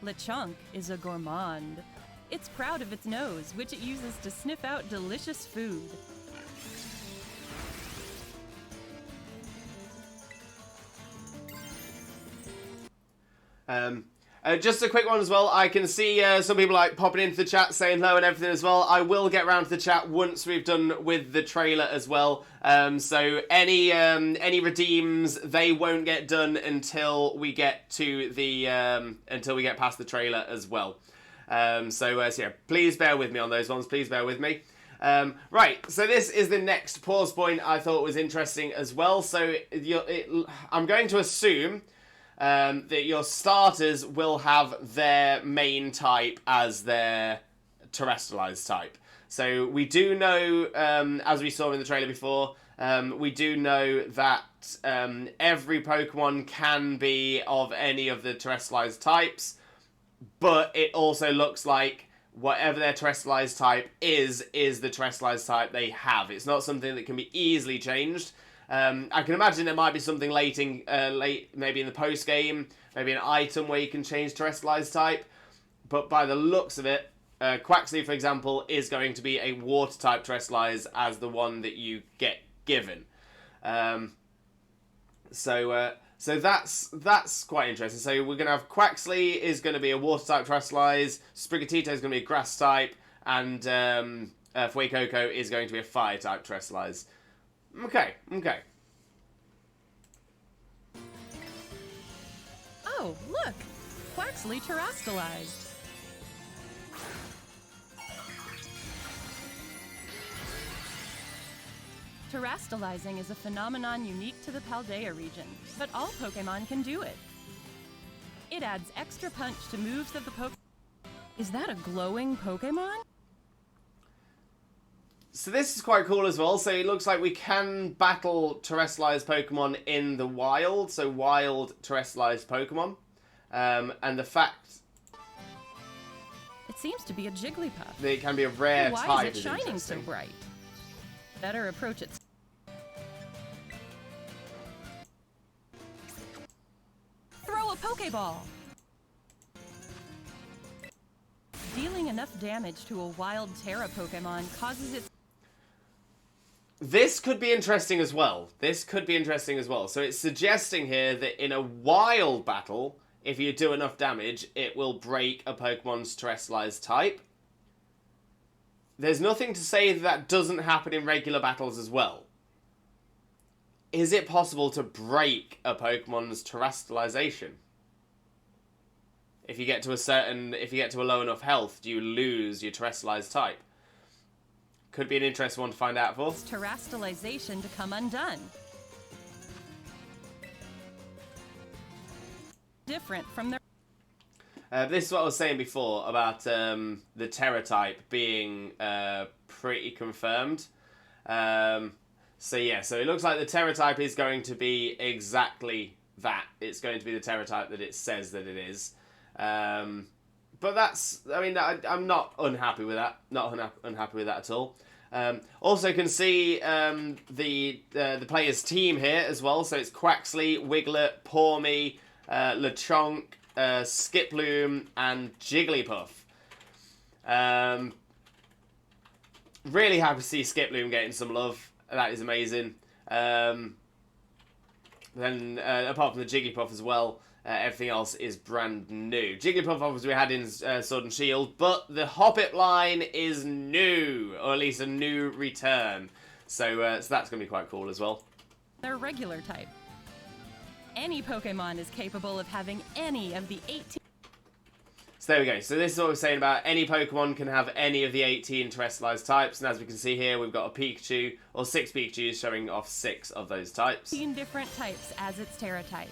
Lechonk is a gourmand. It's proud of its nose, which it uses to sniff out delicious food. Just a quick one as well. I can see some people like popping into the chat saying hello and everything as well. I will get around to the chat once we've done with the trailer as well. So any redeems, they won't get done until we get to the until we get past the trailer as well. So yeah, please bear with me on those ones. Please bear with me. Right, so this is the next pause point I thought was interesting as well. So I'm going to assume that your starters will have their main type as their terrestrialized type. So we do know, as we saw in the trailer before, we do know that every Pokemon can be of any of the terrestrialized types, but it also looks like whatever their terrestrialized type is the terrestrialized type they have. It's not something that can be easily changed. I can imagine there might be something late, maybe in the post game, maybe an item where you can change terrestrialized type. But by the looks of it, Quaxley, for example, is going to be a water type terrestrialized as the one that you get given. So that's quite interesting. So we're going to have Quaxley is going to be a water type terrestrialized, Sprigatito is going to be a grass type, and Fuecoco is going to be a fire type terrestrialized. Okay. Oh, look! Quaxley terrestrialized. Terastallizing is a phenomenon unique to the Paldea region, but all Pokemon can do it. It adds extra punch to moves of the Pokemon. Is that a glowing Pokemon? So this is quite cool as well. So it looks like we can battle terrestrialized Pokemon in the wild. So wild terrestrialized Pokemon. And the fact... It seems to be a Jigglypuff. It can be a rare Why type. is it shining so bright? Better approach it. Throw a Pokeball! Dealing enough damage to a wild Terra Pokemon causes it... This could be interesting as well. So it's suggesting here that in a wild battle, if you do enough damage, it will break a Pokemon's terrestrialized type. There's nothing to say that doesn't happen in regular battles as well. Is it possible to break a Pokemon's terrestrialization? If you get to a low enough health, do you lose your terrestrialized type? Could be an interesting one to find out for. Terrestrialization to come undone. Different from their... This is what I was saying before about the Terra type being pretty confirmed. So yeah, so it looks like the Terra type is going to be exactly that. It's going to be the Terra type that it says that it is. But that's, I mean, I'm not unhappy with that. Not unhappy with that at all. Also can see the player's team here as well. So it's Quaxly, Wiglet, Pawmi, Lechonk, Skiploom, and Jigglypuff. Really happy to see Skiploom getting some love. That is amazing. Then apart from the Jigglypuff as well, everything else is brand new. Jigglypuff obviously we had in Sword and Shield, but the Hoppip line is new, or at least a new return. So that's going to be quite cool as well. Their regular type. Any Pokemon is capable of having any of the 18... So there we go. So this is what we're saying about any Pokemon can have any of the 18 terrestrialized types. And as we can see here, we've got a Pikachu, or 6 Pikachus, showing off 6 of those types. 18 different types as its Terra type.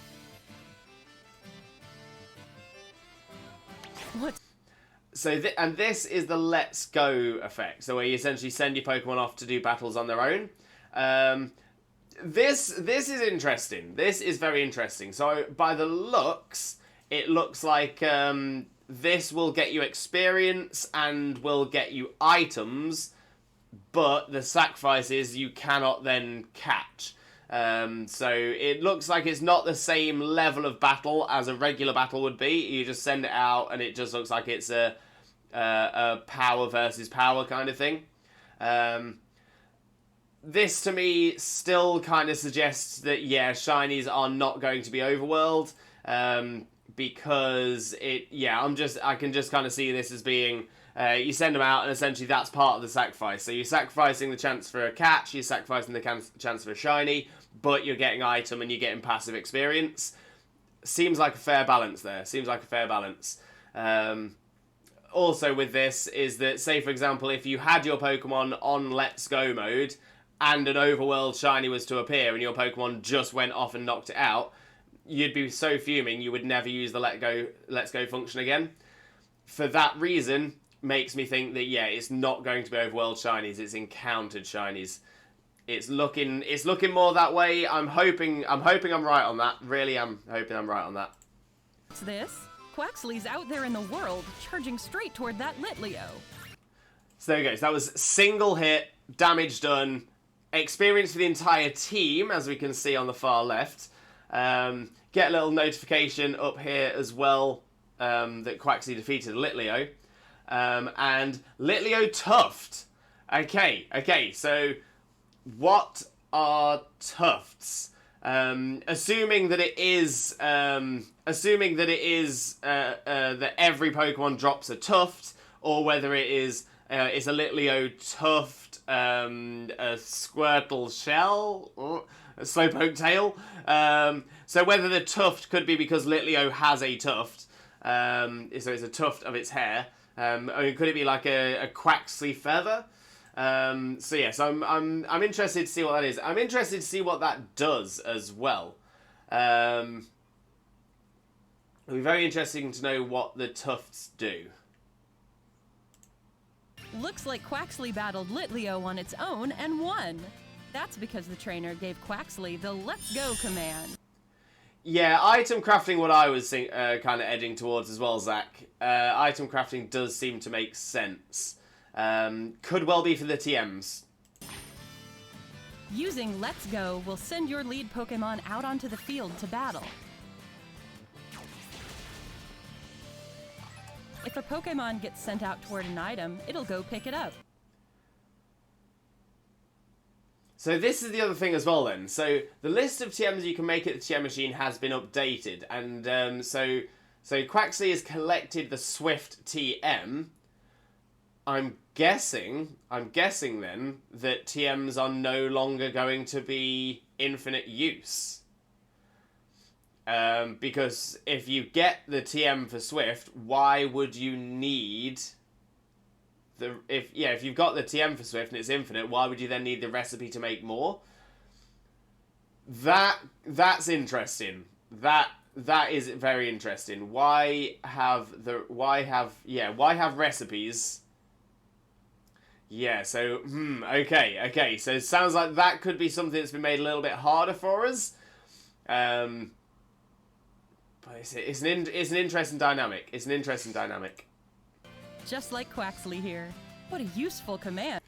What? So and this is the Let's Go effect. So where you essentially send your Pokemon off to do battles on their own. This is interesting. This is very interesting. So by the looks, it looks like this will get you experience and will get you items, but the sacrifice is you cannot then catch. So it looks like it's not the same level of battle as a regular battle would be. You just send it out and it just looks like it's a power versus power kind of thing. This to me still kind of suggests that, yeah, shinies are not going to be overworld, because I can just kind of see this as being, you send them out and essentially that's part of the sacrifice. So you're sacrificing the chance for a catch, you're sacrificing the chance for a shiny, but you're getting item and you're getting passive experience. Seems like a fair balance there. Also with this is that, say for example, if you had your Pokemon on Let's Go mode and an overworld shiny was to appear and your Pokemon just went off and knocked it out, you'd be so fuming you would never use the Let's Go function again. For that reason, makes me think that, yeah, it's not going to be overworld shinies, it's encountered shinies. It's looking more that way. I'm hoping I'm right on that. Really, I'm hoping I'm right on that. What's this? Quaxly's out there in the world, charging straight toward that Litleo. So there we go. So that was single hit, damage done, experience for the entire team, as we can see on the far left. Get a little notification up here as well that Quaxly defeated Litleo. And Litleo Tuft. Okay, so what are Tufts? Assuming that it is that every Pokemon drops a Tuft, or whether it is it's a Litleo Tuft, a Squirtle Shell, or a Slowpoke Tail. So whether the Tuft could be because Litleo has a Tuft, so it's a tuft of its hair. I mean, could it be like a Quaxly Feather? So yes, I'm interested to see what that is. I'm interested to see what that does as well. It'll be very interesting to know what the tufts do. Looks like Quaxley battled Litleo on its own and won. That's because the trainer gave Quaxley the Let's Go command. Yeah, item crafting, what I was kind of edging towards as well, Zach. Item crafting does seem to make sense. Could well be for the TMs. Using Let's Go will send your lead Pokemon out onto the field to battle. If a Pokemon gets sent out toward an item, it'll go pick it up. So this is the other thing as well then. So the list of TMs you can make at the TM machine has been updated. And so Quaxley has collected the Swift TM. I'm guessing then that TMs are no longer going to be infinite use. Because if you get the TM for Swift, why would you need if you've got the TM for Swift and it's infinite, why would you then need the recipe to make more? That's interesting. That is very interesting. Why have recipes? Yeah, so okay. So it sounds like that could be something that's been made a little bit harder for us. But it's an interesting dynamic. It's an interesting dynamic. Just like Quaxley here. What a useful command.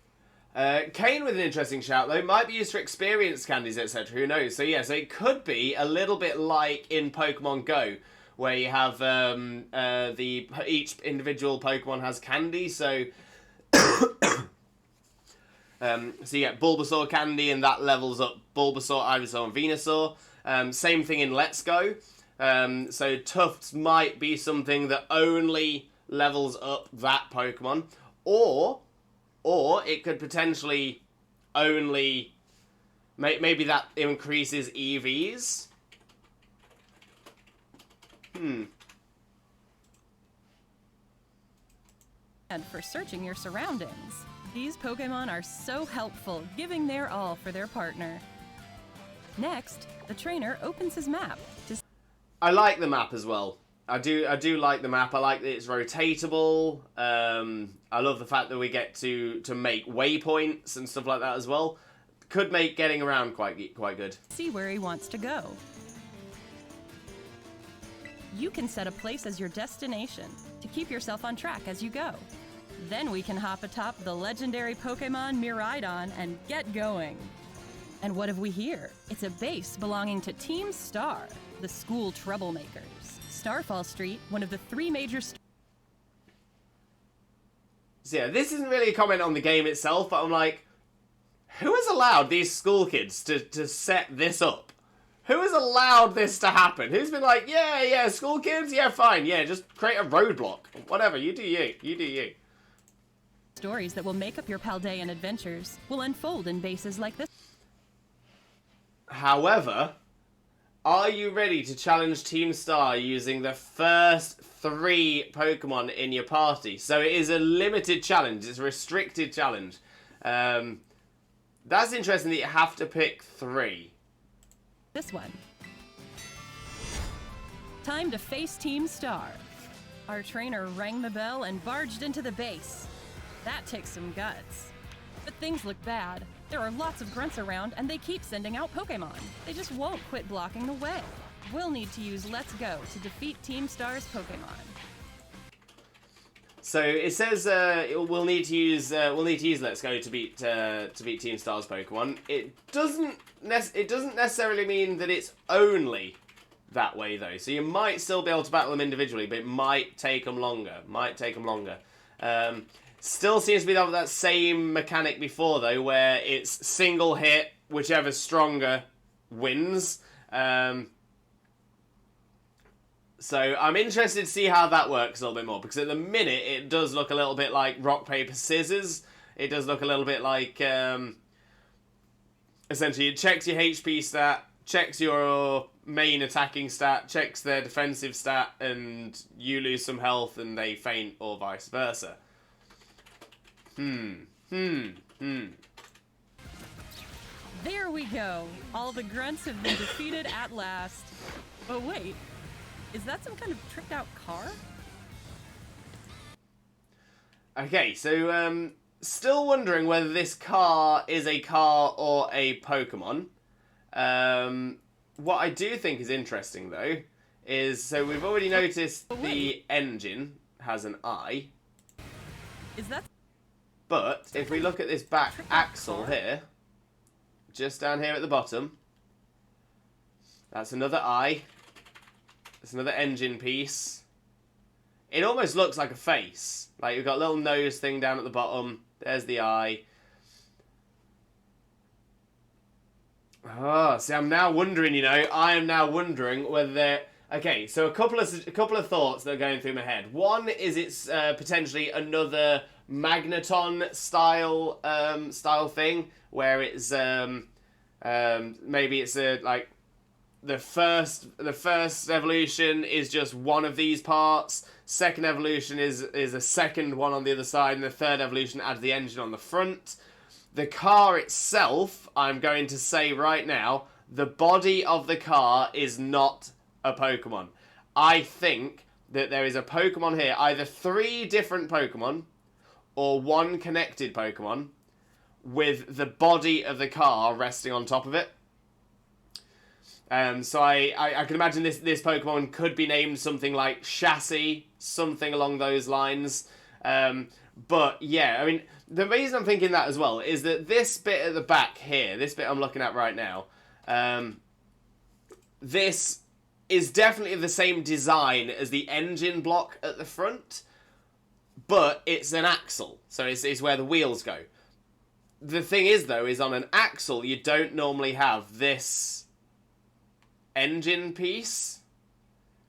Kane with an interesting shout, though. Might be used for experience candies, etc. Who knows? So yeah, so it could be a little bit like in Pokemon Go, where you have each individual Pokemon has candy. So so you get Bulbasaur candy, and that levels up Bulbasaur, Ivysaur, and Venusaur. Same thing in Let's Go. So Tufts might be something that only levels up that Pokemon, or it could potentially only maybe that increases EVs. And for searching your surroundings. These Pokemon are so helpful, giving their all for their partner. Next, the trainer opens his map to... I like the map as well. I do like the map. I like that it's rotatable. I love the fact that we get to make waypoints and stuff like that as well. Could make getting around quite good. See where he wants to go. You can set a place as your destination to keep yourself on track as you go. Then we can hop atop the legendary Pokemon Miraidon and get going. And what have we here? It's a base belonging to Team Star, the school troublemakers. Starfall Street, one of the 3 major... So yeah, this isn't really a comment on the game itself, but I'm like, who has allowed these school kids to set this up? Who has allowed this to happen? Who's been like, yeah, school kids, yeah, fine, yeah, just create a roadblock. Whatever, you do you. Stories that will make up your Paldean adventures will unfold in bases like this. However, are you ready to challenge Team Star using the first 3 Pokemon in your party? So it is a limited challenge. It's a restricted challenge. That's interesting that you have to pick 3. This one. Time to face Team Star. Our trainer rang the bell and barged into the base. That takes some guts. But things look bad. There are lots of grunts around, and they keep sending out Pokemon. They just won't quit blocking the way. We'll need to use Let's Go to defeat Team Star's Pokemon. So it says we'll need to use Let's Go to beat Team Star's Pokemon. It doesn't necessarily mean that it's only that way though. So you might still be able to battle them individually, but it might take them longer. Still seems to be that same mechanic before, though, where it's single hit, whichever's stronger wins. So I'm interested to see how that works a little bit more, because at the minute it does look a little bit like rock, paper, scissors. It does look a little bit like, essentially it checks your HP stat, checks your main attacking stat, checks their defensive stat, and you lose some health and they faint, or vice versa. There we go. All the grunts have been defeated at last. Oh wait, is that some kind of tricked out car? Okay, so still wondering whether this car is a car or a Pokemon. What I do think is interesting though is, so we've already noticed the engine has an eye. Is that? But if we look at this back axle here, just down here at the bottom, that's another eye. That's another engine piece. It almost looks like a face. Like, you've got a little nose thing down at the bottom. There's the eye. Oh, see, I'm now wondering, you know, I am now wondering whether they're... Okay, so a couple of thoughts that are going through my head. One is it's potentially another Magneton style thing, where it's maybe it's like the first evolution is just one of these parts. Second evolution is a second one on the other side, and the third evolution adds the engine on the front. The car itself, I'm going to say right now, the body of the car is not a Pokemon. I think that there is a Pokemon here, either 3 different Pokemon or 1 connected Pokemon with the body of the car resting on top of it. So I can imagine this Pokemon could be named something like Chassis, something along those lines. But yeah, I mean, the reason I'm thinking that as well is that this bit at the back here, this bit I'm looking at right now, this is definitely the same design as the engine block at the front, but it's an axle, so it's where the wheels go. The thing is, though, is on an axle, you don't normally have this engine piece,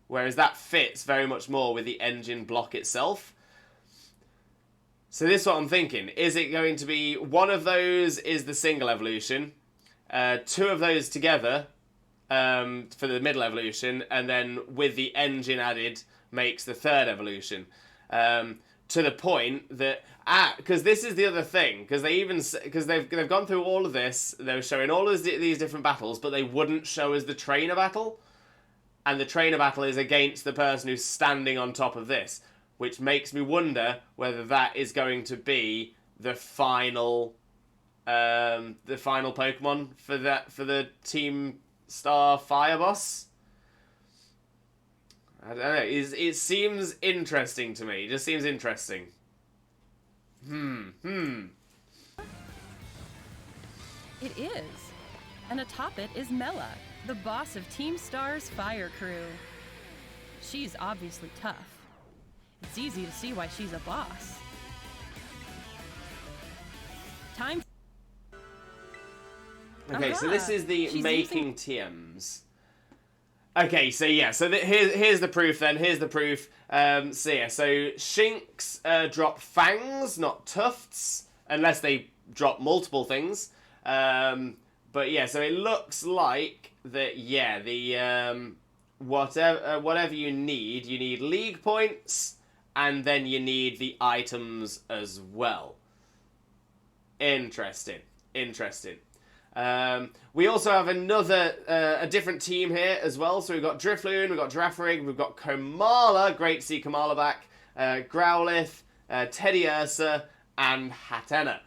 whereas that fits very much more with the engine block itself. So this is what I'm thinking. Is it going to be one of those is the single evolution, 2 of those together for the middle evolution, and then with the engine added makes the third evolution. To the point that, because this is the other thing, because they've gone through all of this, they were showing all of these different battles, but they wouldn't show us the trainer battle, and the trainer battle is against the person who's standing on top of this, which makes me wonder whether that is going to be the final Pokemon for the Team Star Fire Boss. I don't know. It seems interesting to me. It just seems interesting. It is. And atop it is Mela, the boss of Team Star's fire crew. She's obviously tough. It's easy to see why she's a boss. Time. Okay, so this is the making TMs. Okay, so yeah, so here's the proof then. Here's the proof. So yeah, so Shinx drop fangs, not tufts, unless they drop multiple things. But yeah, so it looks like that. Yeah, the whatever you need league points, and then you need the items as well. Interesting. We also have a different team here as well. So we've got Drifloon, we've got Girafarig, we've got Komala, great to see Komala back, Growlithe, Teddiursa, and Hatenna.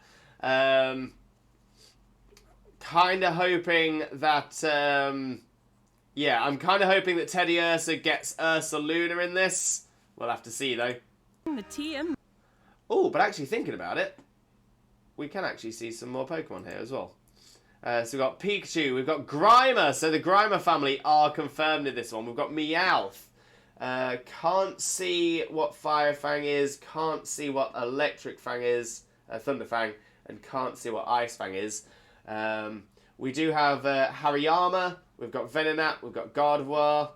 Kind of hoping that, I'm kind of hoping that Teddiursa gets Ursaluna in this. We'll have to see, though. The TM. Oh, but actually thinking about it, we can actually see some more Pokemon here as well. So we've got Pikachu, we've got Grimer. So the Grimer family are confirmed in this one. We've got Meowth. Can't see what Fire Fang is. Can't see what Electric Fang is. Thunder Fang. And can't see what Ice Fang is. We do have Hariyama. We've got Venonat. We've got Gardevoir.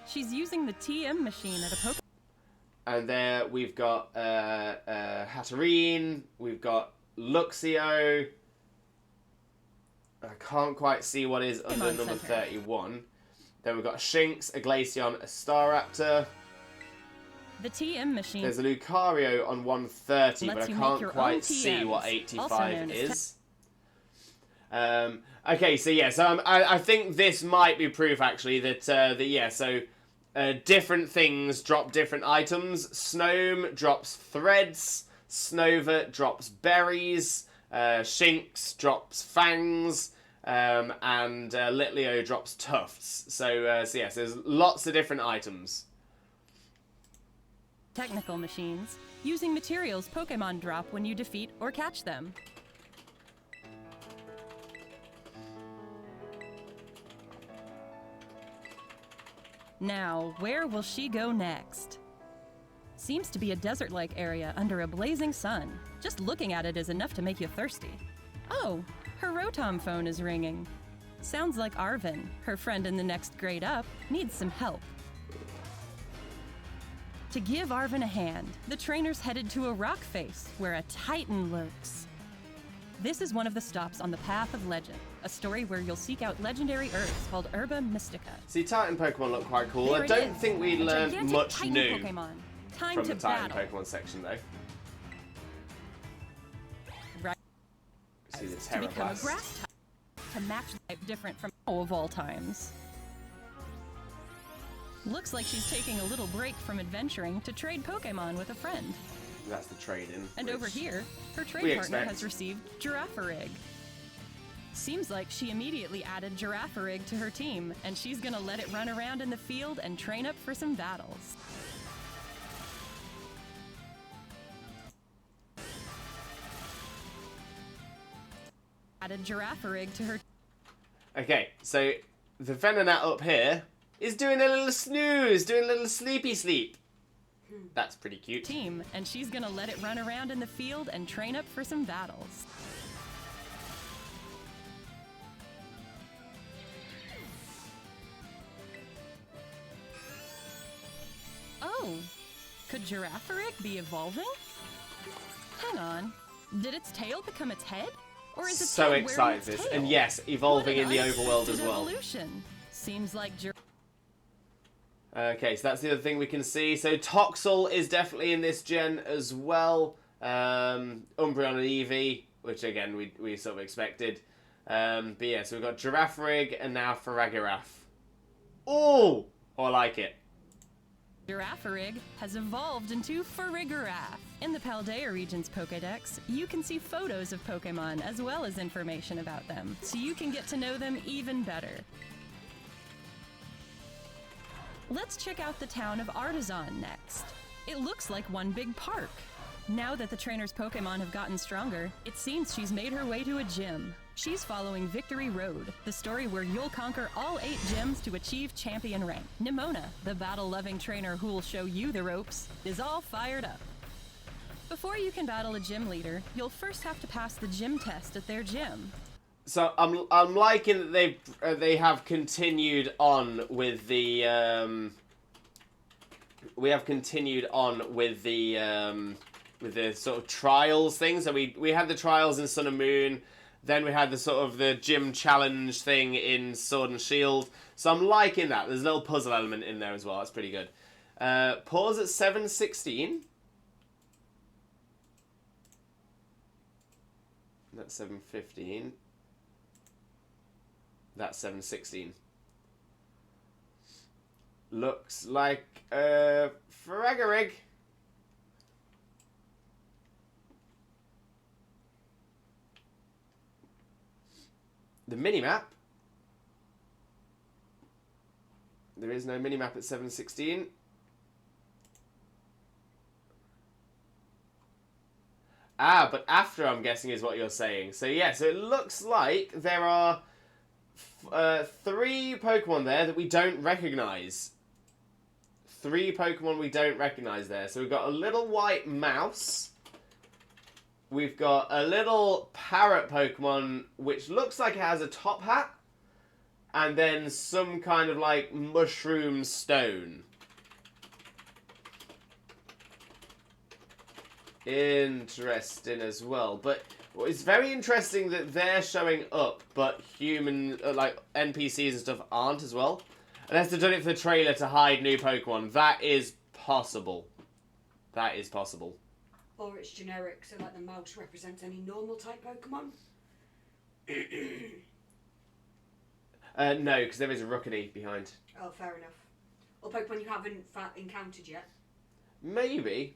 She's using the TM machine at a Pokemon. And there we've got Hatterene. We've got Luxio. I can't quite see what is under number 31. Then we've got a Shinx, a Glaceon, a Staraptor. The TM machine. There's a Lucario on 130, but I Lets you make can't your quite own see what TMs, also 85 known as is. Okay, so yeah, so I think this might be proof actually that different things drop different items. Snome drops threads, Snova drops berries, Shinx drops fangs, and Litleo drops tufts. So yes, there's lots of different items. Technical machines, using materials Pokemon drop when you defeat or catch them. Now, where will she go next? Seems to be a desert-like area under a blazing sun. Just looking at it is enough to make you thirsty. Oh, her Rotom phone is ringing. Sounds like Arvin, her friend in the next grade up, needs some help. To give Arvin a hand, the trainer's headed to a rock face where a Titan lurks. This is one of the stops on the Path of Legend, a story where you'll seek out legendary herbs called Herba Mystica. See, Titan Pokemon look quite cool. There I it don't is, think we a learned gigantic much Titan new Pokemon. Time from to the Titan battle. Pokemon section, though. Right. See the To become a Terrablast. grass type, to match type different from of all times. Looks like she's taking a little break from adventuring to trade Pokemon with a friend. That's the trade-in. And which over here, her we trade partner expect. has received Girafarig. Seems like she immediately added Girafarig to her team, and she's gonna let it run around in the field and train up for some battles. Added Girafarig to her Okay, so the Venonat up here is doing a little snooze, doing a little sleepy sleep. That's pretty cute. team, and she's gonna let it run around in the field and train up for some battles. Oh, could Girafarig be evolving? Hang on, did its tail become its head? Or is its So head wearing excited its this. tail? And yes, evolving What in an the overworld as unexpected well. Evolution. Seems like Okay, so that's the other thing we can see. So Toxel is definitely in this gen as well. Umbreon and Eevee, which again we sort of expected. But yeah, so we've got Girafarig and now Faragiraf. Oh, I like it. Girafarig has evolved into Farigiraf. In the Paldea region's Pokédex, you can see photos of Pokémon as well as information about them, so you can get to know them even better. Let's check out the town of Artisan next. It looks like one big park. Now that the trainer's Pokémon have gotten stronger, it seems she's made her way to a gym. She's following Victory Road, the story where you'll conquer all 8 gyms to achieve champion rank. Nimona, the battle-loving trainer who'll show you the ropes, is all fired up. Before you can battle a gym leader, you'll first have to pass the gym test at their gym. So I'm liking that they have continued on with the with the sort of trials thing. So we had the trials in Sun and Moon, then we had the sort of the gym challenge thing in Sword and Shield. So I'm liking that. There's a little puzzle element in there as well. That's pretty good. Pause at 7:16. That's 7:15. That's 7:16. Looks like Faragiraf. The minimap. There is no minimap at 7:16. Ah, but after, I'm guessing, is what you're saying. So yeah, so it looks like there are 3 Pokemon there that we don't recognize. 3 Pokemon we don't recognize there. So we've got a little white mouse. We've got a little parrot Pokemon, which looks like it has a top hat. And then some kind of like mushroom stone. Interesting as well. But it's very interesting that they're showing up, but human, like NPCs and stuff aren't as well. Unless they've done it for the trailer to hide new Pokemon. That is possible. That is possible. Or it's generic, so like the mouse represents any normal type Pokemon. No, because there is a Rookity behind. Oh, fair enough. Or Pokemon you haven't encountered yet. Maybe.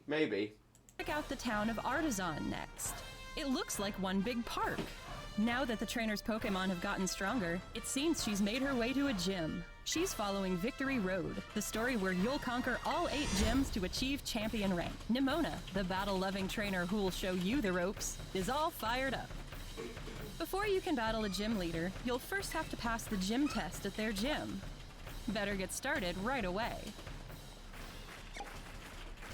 Check out the town of Artisan next. It looks like one big park. Now that the trainer's Pokemon have gotten stronger, it seems she's made her way to a gym. She's following Victory Road, the story where you'll conquer all 8 gyms to achieve champion rank. Nimona, the battle-loving trainer who'll show you the ropes, is all fired up. Before you can battle a gym leader, you'll first have to pass the gym test at their gym. Better get started right away.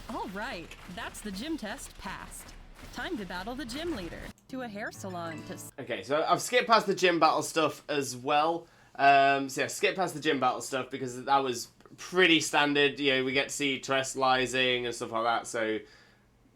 All right, that's the gym test passed. Time to battle the gym leader. To a hair salon to... Okay, so I've skipped past the gym battle stuff as well. So yeah, skip past the gym battle stuff because that was pretty standard. You know, we get to see Terrestrializing and stuff like that, so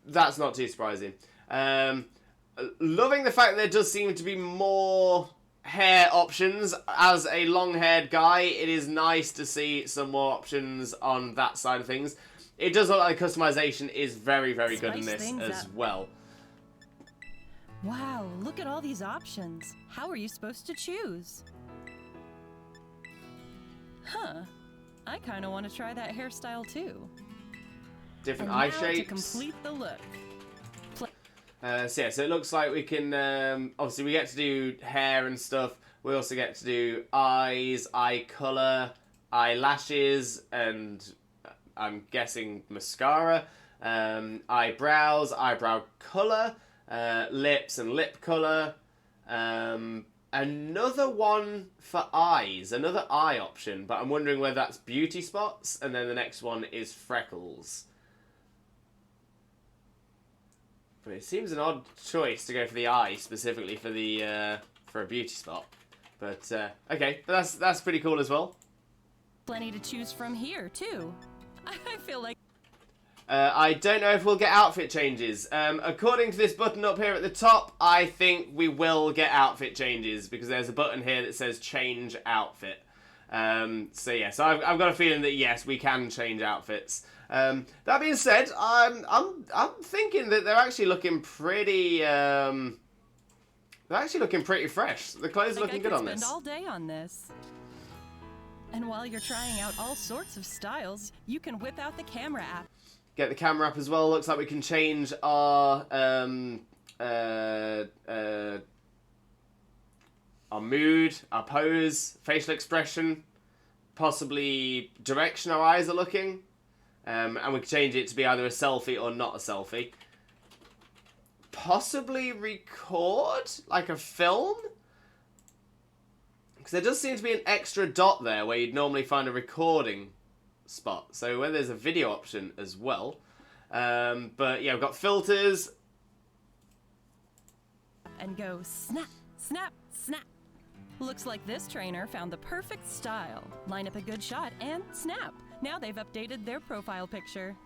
that's not too surprising. Loving the fact that there does seem to be more hair options. As a long-haired guy, it is nice to see some more options on that side of things. It does look like customization is very, very good in this as well. Wow, look at all these options. How are you supposed to choose? Huh. I kind of want to try that hairstyle too. Different And eye now shapes. to complete the look. So yeah, so it looks like we can, obviously we get to do hair and stuff. We also get to do eyes, eye colour, eyelashes, and I'm guessing mascara, eyebrows, eyebrow colour, lips and lip colour, another one for eyes, another eye option, but I'm wondering whether that's beauty spots, and then the next one is freckles. But it seems an odd choice to go for the eye specifically for the for a beauty spot. But okay, but that's pretty cool as well. Plenty to choose from here too. I feel like I don't know if we'll get outfit changes. According to this button up here at the top, I think we will get outfit changes because there's a button here that says change outfit. So yeah, so I've got a feeling that yes, we can change outfits. That being said, I'm thinking that they're actually looking pretty. They're actually looking pretty fresh. The clothes are looking good on this. Spend all day on this. And while you're trying out all sorts of styles, you can whip out the camera app. Get the camera up as well. Looks like we can change our mood, our pose, facial expression, possibly direction our eyes are looking. And we can change it to be either a selfie or not a selfie. Possibly record, like a film? Because there does seem to be an extra dot there where you'd normally find a recording spot. So where there's a video option as well. But yeah, we've got filters. And go snap, snap, snap. Looks like this trainer found the perfect style. Line up a good shot and snap. Now they've updated their profile picture.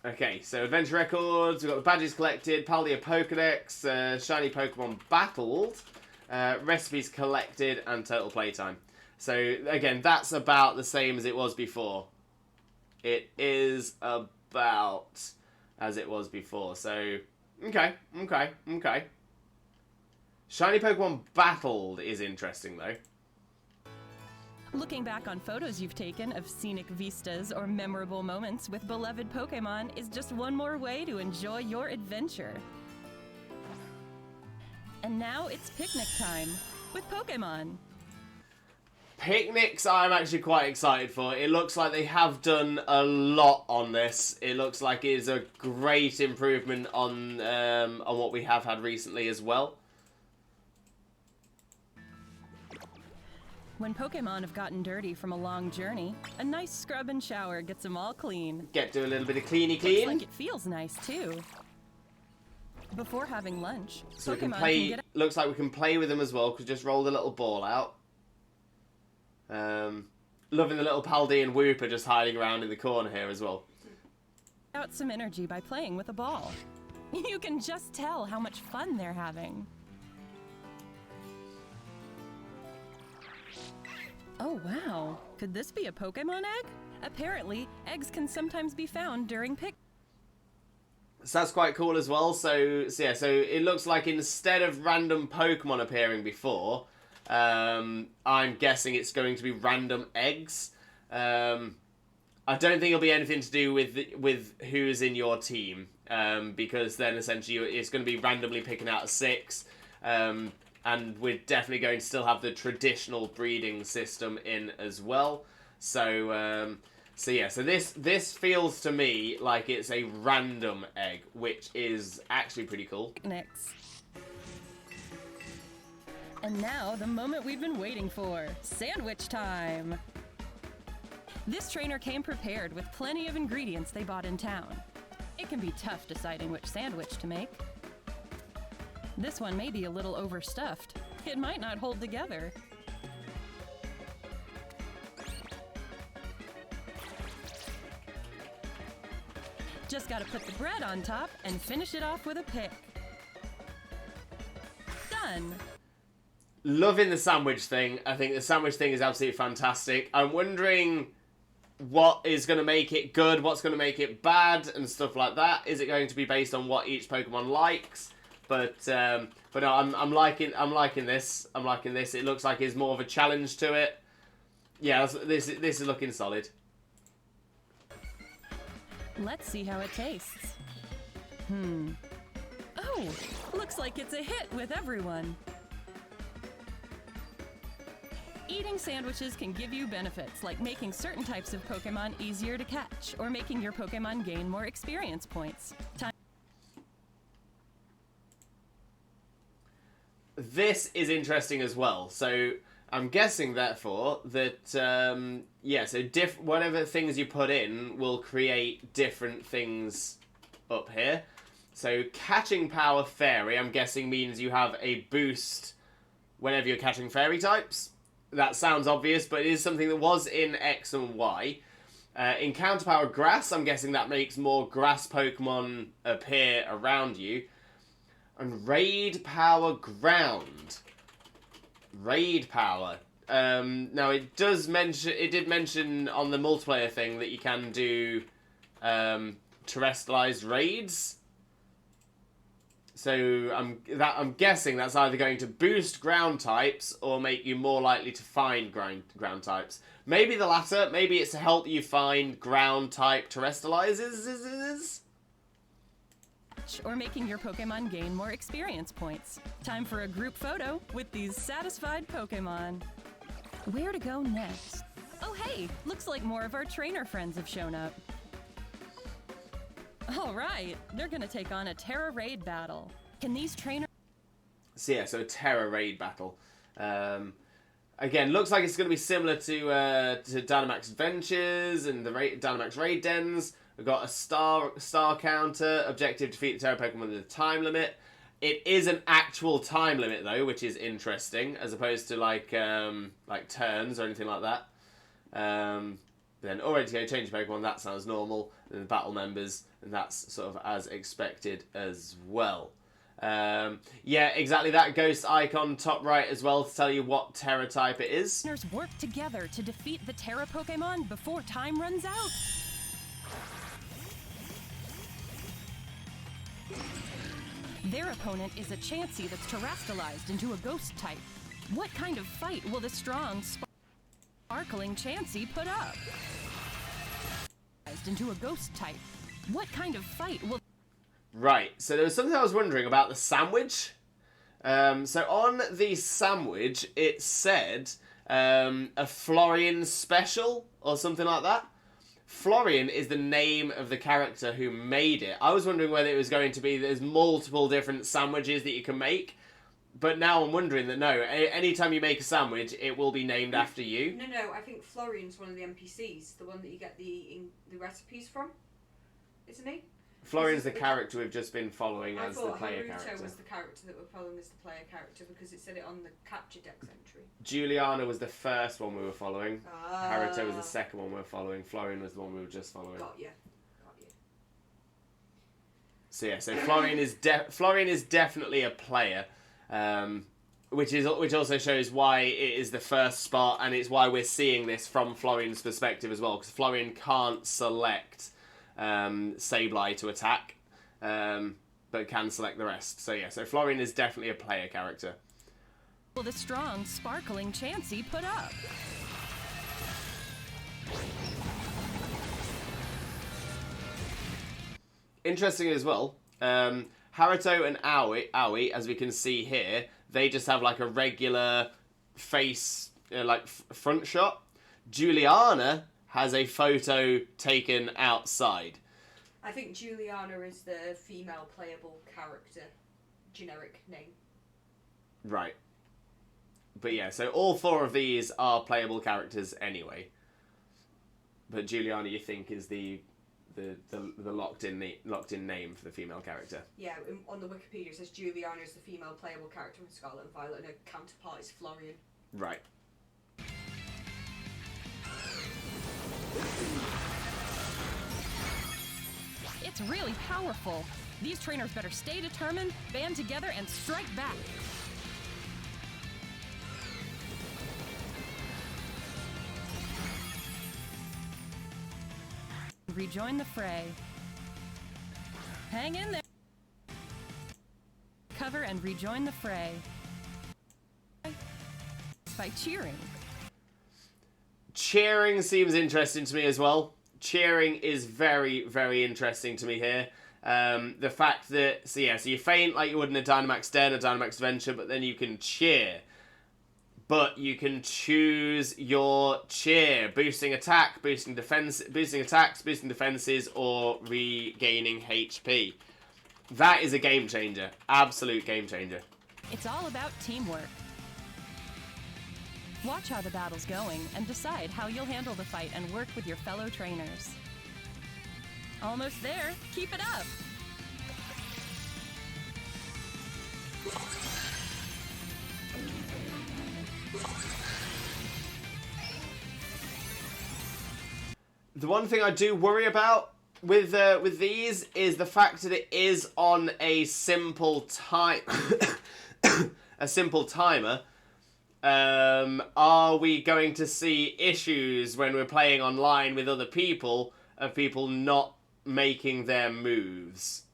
Okay, so adventure records, we've got the badges collected, Paldea Pokedex, shiny Pokemon battled, recipes collected, and total playtime. So again, that's about the same as it was before. It is about as it was before. So okay. Shiny Pokemon battled is interesting though. Looking back on photos you've taken of scenic vistas or memorable moments with beloved Pokemon is just one more way to enjoy your adventure. And now it's picnic time with Pokemon. Picnics I'm actually quite excited for. It looks like they have done a lot on this. It looks like it is a great improvement on what we have had recently as well. When Pokemon have gotten dirty from a long journey, a nice scrub and shower gets them all clean. Get to a little bit of cleany Looks clean. like it feels nice too. Before having lunch, So we Pokemon can play. can get Looks like we can play with them as well. Because just roll the little ball out. Loving the little Paldean Wooper just hiding around in the corner here as well. out some energy by playing with a ball. You can just tell how much fun they're having. Oh wow, could this be a Pokemon egg? Apparently, eggs can sometimes be found during pick. So that's quite cool as well. So it looks like instead of random Pokemon appearing before, I'm guessing it's going to be random eggs. I don't think it'll be anything to do with who's in your team, because then essentially it's going to be randomly picking out a 6, and we're definitely going to still have the traditional breeding system in as well. So this feels to me like it's a random egg, which is actually pretty cool. Next. And now, the moment we've been waiting for. Sandwich time! This trainer came prepared with plenty of ingredients they bought in town. It can be tough deciding which sandwich to make. This one may be a little overstuffed. It might not hold together. Just gotta put the bread on top and finish it off with a pick. Done! Loving the sandwich thing. I think the sandwich thing is absolutely fantastic. I'm wondering what is going to make it good, what's going to make it bad, and stuff like that. Is it going to be based on what each Pokemon likes? But no, I'm liking this. I'm liking this. It looks like it's more of a challenge to it. Yeah, this is looking solid. Let's see how it tastes. Oh, looks like it's a hit with everyone. Eating sandwiches can give you benefits, like making certain types of Pokemon easier to catch, or making your Pokemon gain more experience points. This is interesting as well. So I'm guessing, therefore, that whatever things you put in will create different things up here. So catching power fairy, I'm guessing, means you have a boost whenever you're catching fairy types. That sounds obvious, but it is something that was in X and Y. In Counter Power Grass, I'm guessing that makes more grass Pokemon appear around you. And Raid Power Ground. Raid Power. Now, it did mention on the multiplayer thing that you can do terrestrialized raids. So I'm guessing that's either going to boost ground types or make you more likely to find ground types. Maybe the latter. Maybe it's to help you find ground type terrestrializers. Or making your Pokemon gain more experience points. Time for a group photo with these satisfied Pokemon. Where to go next? Oh hey, looks like more of our trainer friends have shown up. All right, they're gonna take on a Terra Raid battle. Can these trainers... So Terra Raid battle. Again, looks like it's going to be similar to Dynamax Adventures and the Dynamax Raid Dens. We've got a star counter, objective defeat the Terra Pokemon with a time limit. It is an actual time limit though, which is interesting, as opposed to like turns or anything like that. Then already to go change your Pokemon, that sounds normal. And the battle members, and that's sort of as expected as well. Yeah, exactly, that ghost icon top right as well to tell you what Terra type it is. Trainers work together to defeat the Terra Pokemon before time runs out. Their opponent is a Chansey that's terrestrialized into a ghost type. What kind of fight will the strong, sparkling Chansey put up? Into a ghost type. What kind of fight will... Right, so there was something I was wondering about the sandwich. So on the sandwich, it said a Florian special or something like that. Florian is the name of the character who made it. I was wondering whether it was going to be there's multiple different sandwiches that you can make. But now I'm wondering that no, anytime you make a sandwich, it will be named after you. No, I think Florian's one of the NPCs, the one that you get the recipes from, isn't he? Florian's the character we've just been following as the player character. I thought Haruto was the character that we're following as the player character because it said it on the capture dex entry. Juliana was the first one we were following. Haruto was the second one we were following. Florian was the one we were just following. Got you. So yeah, so Florian is definitely a player. which also shows why it is the first spot, and it's why we're seeing this from Florian's perspective as well, because Florian can't select Sableye to attack, but can select the rest. So yeah, so Florian is definitely a player character. Will the strong, sparkling Chansey put up? Interesting as well, Haruto and Aoi, as we can see here, they just have like a regular face, front shot. Juliana has a photo taken outside. I think Juliana is the female playable character, generic name. Right. But yeah, so all 4 of these are playable characters anyway. But Juliana, you think, is the locked in name for the female character. Yeah, on the Wikipedia it says Juliana is the female playable character in Scarlet and Violet, and her counterpart is Florian. Right. It's really powerful. These trainers better stay determined, band together, and strike back. Rejoin the fray. Hang in there. Cover and rejoin the fray by cheering. Cheering seems interesting to me as well. Cheering is very, very interesting to me here. The fact that, so you feint like you would in a Dynamax Den, a Dynamax Adventure, but then you can cheer. But you can choose your cheer, boosting attack, boosting defense, boosting attacks, boosting defenses, or regaining HP. That is a game changer. Absolute game changer. It's all about teamwork. Watch how the battle's going and decide how you'll handle the fight and work with your fellow trainers. Almost there. Keep it up. The one thing I do worry about with these is the fact that it is on a simple time, a simple timer. Are we going to see issues when we're playing online with other people of people not making their moves?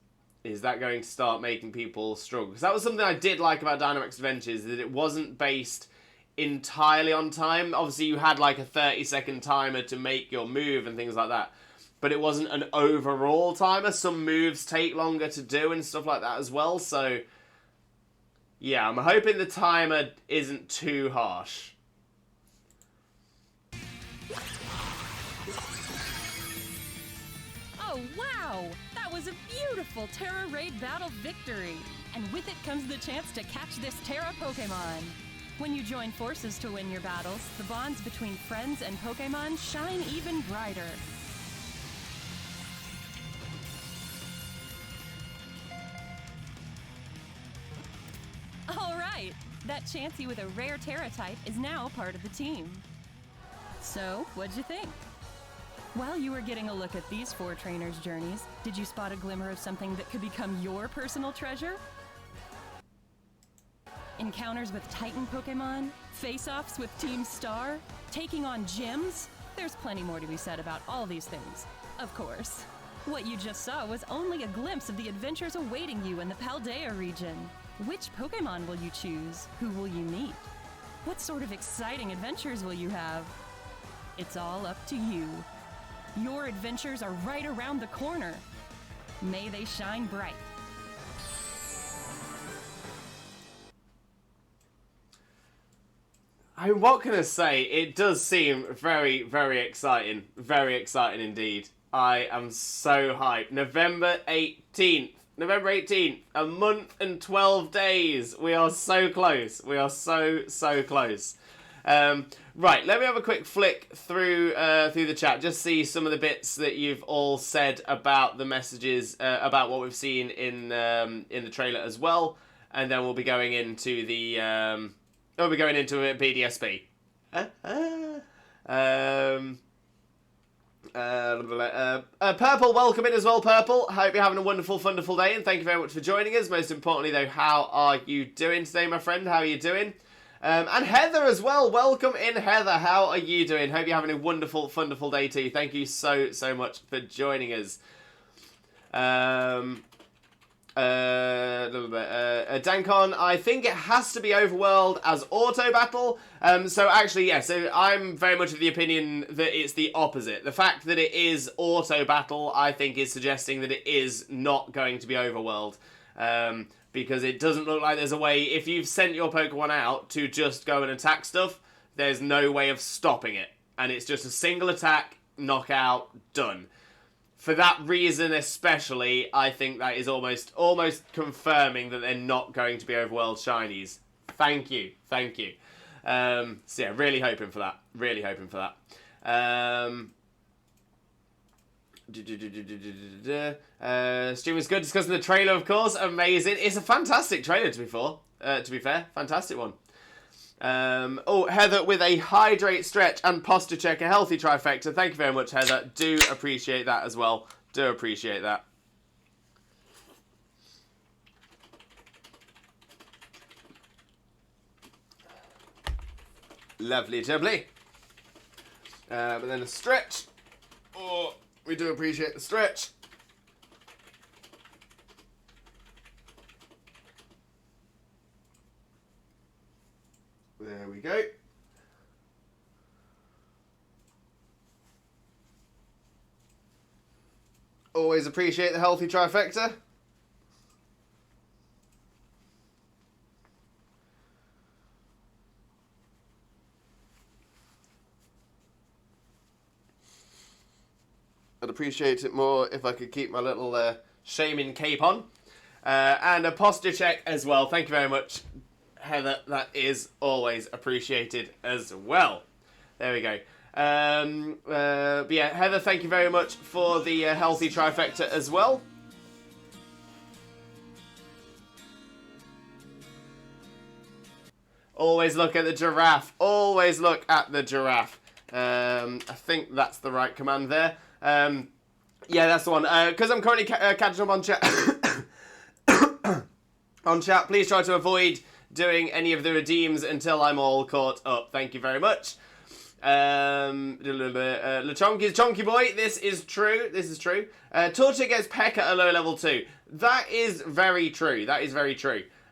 Is that going to start making people struggle? Because that was something I did like about Dynamax Adventures, that it wasn't based entirely on time. Obviously you had like a 30-second timer to make your move and things like that, but it wasn't an overall timer. Some moves take longer to do and stuff like that as well, so yeah, I'm hoping the timer isn't too harsh. Oh wow! That was a beautiful Terra Raid battle victory! And with it comes the chance to catch this Terra Pokemon! When you join forces to win your battles, the bonds between friends and Pokemon shine even brighter. Alright, that Chansey with a rare Terra type is now part of the team. So, what'd you think? While you were getting a look at these 4 trainers' journeys, did you spot a glimmer of something that could become your personal treasure? Encounters with Titan Pokemon? Face-offs with Team Star? Taking on gyms? There's plenty more to be said about all these things, of course. What you just saw was only a glimpse of the adventures awaiting you in the Paldea region. Which Pokemon will you choose? Who will you meet? What sort of exciting adventures will you have? It's all up to you. Your adventures are right around the corner. May they shine bright. What can I say? It does seem very, very exciting. Very exciting indeed. I am so hyped. November 18th. November 18th. A month and 12 days. We are so close. We are so, so close. Right, let me have a quick flick through the chat. Just see some of the bits that you've all said about the messages, about what we've seen in the trailer as well. And then we'll be going into the... we'll be going into a BDSP. Purple, welcome in as well, Purple. Hope you're having a wonderful, wonderful day, and thank you very much for joining us. Most importantly, though, how are you doing today, my friend? How are you doing? And Heather as well. Welcome in, Heather. How are you doing? Hope you're having a wonderful, wonderful day too. Thank you so, so much for joining us. Dankon, I think it has to be overworld as auto battle. So actually, yeah, so I'm very much of the opinion that it's the opposite. The fact that it is auto battle, I think, is suggesting that it is not going to be overworld. Because it doesn't look like there's a way, if you've sent your Pokemon out to just go and attack stuff, there's no way of stopping it. And it's just a single attack, knockout, done. For that reason especially, I think that is almost confirming that they're not going to be overworld shinies. Thank you. So yeah, really hoping for that. Stream was good, discussing the trailer, of course. Amazing. It's a fantastic trailer, to be fair. Fantastic one. Heather with a hydrate, stretch, and posture check, a healthy trifecta. Thank you very much, Heather. Do appreciate that as well. Do appreciate that. Lovely jubbly. But then a stretch. Oh, we do appreciate the stretch. There we go. Always appreciate the healthy trifecta. I'd appreciate it more if I could keep my little Shaymin cape on. And a posture check as well. Thank you very much, Heather. That is always appreciated as well. There we go. But yeah, Heather, thank you very much for the healthy trifecta as well. Always look at the giraffe. Always look at the giraffe. I think that's the right command there. Yeah, that's the one. Because I'm currently catching up on chat. On chat, please try to avoid doing any of the redeems until I'm all caught up. Thank you very much. LeChonky is Chonky Boy. This is true. Torchic gets Peck at a low level 2. That is very true.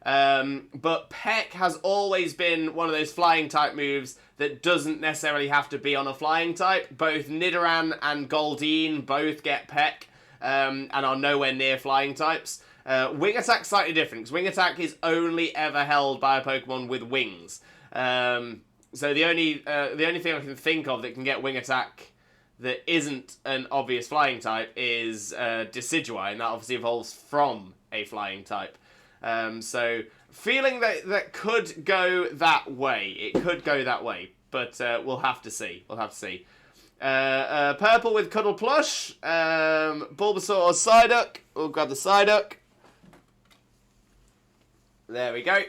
But Peck has always been one of those flying type moves that doesn't necessarily have to be on a flying type. Both Nidoran and Goldeen both get Peck and are nowhere near flying types. Wing Attack's slightly different, because Wing Attack is only ever held by a Pokemon with wings. So the only thing I can think of that can get Wing Attack that isn't an obvious flying type is Decidueye, and that obviously evolves from a flying type. So feeling that could go that way. It could go that way, but we'll have to see. Purple with Cuddle Plush, Bulbasaur or Psyduck. We'll grab the Psyduck. There we go.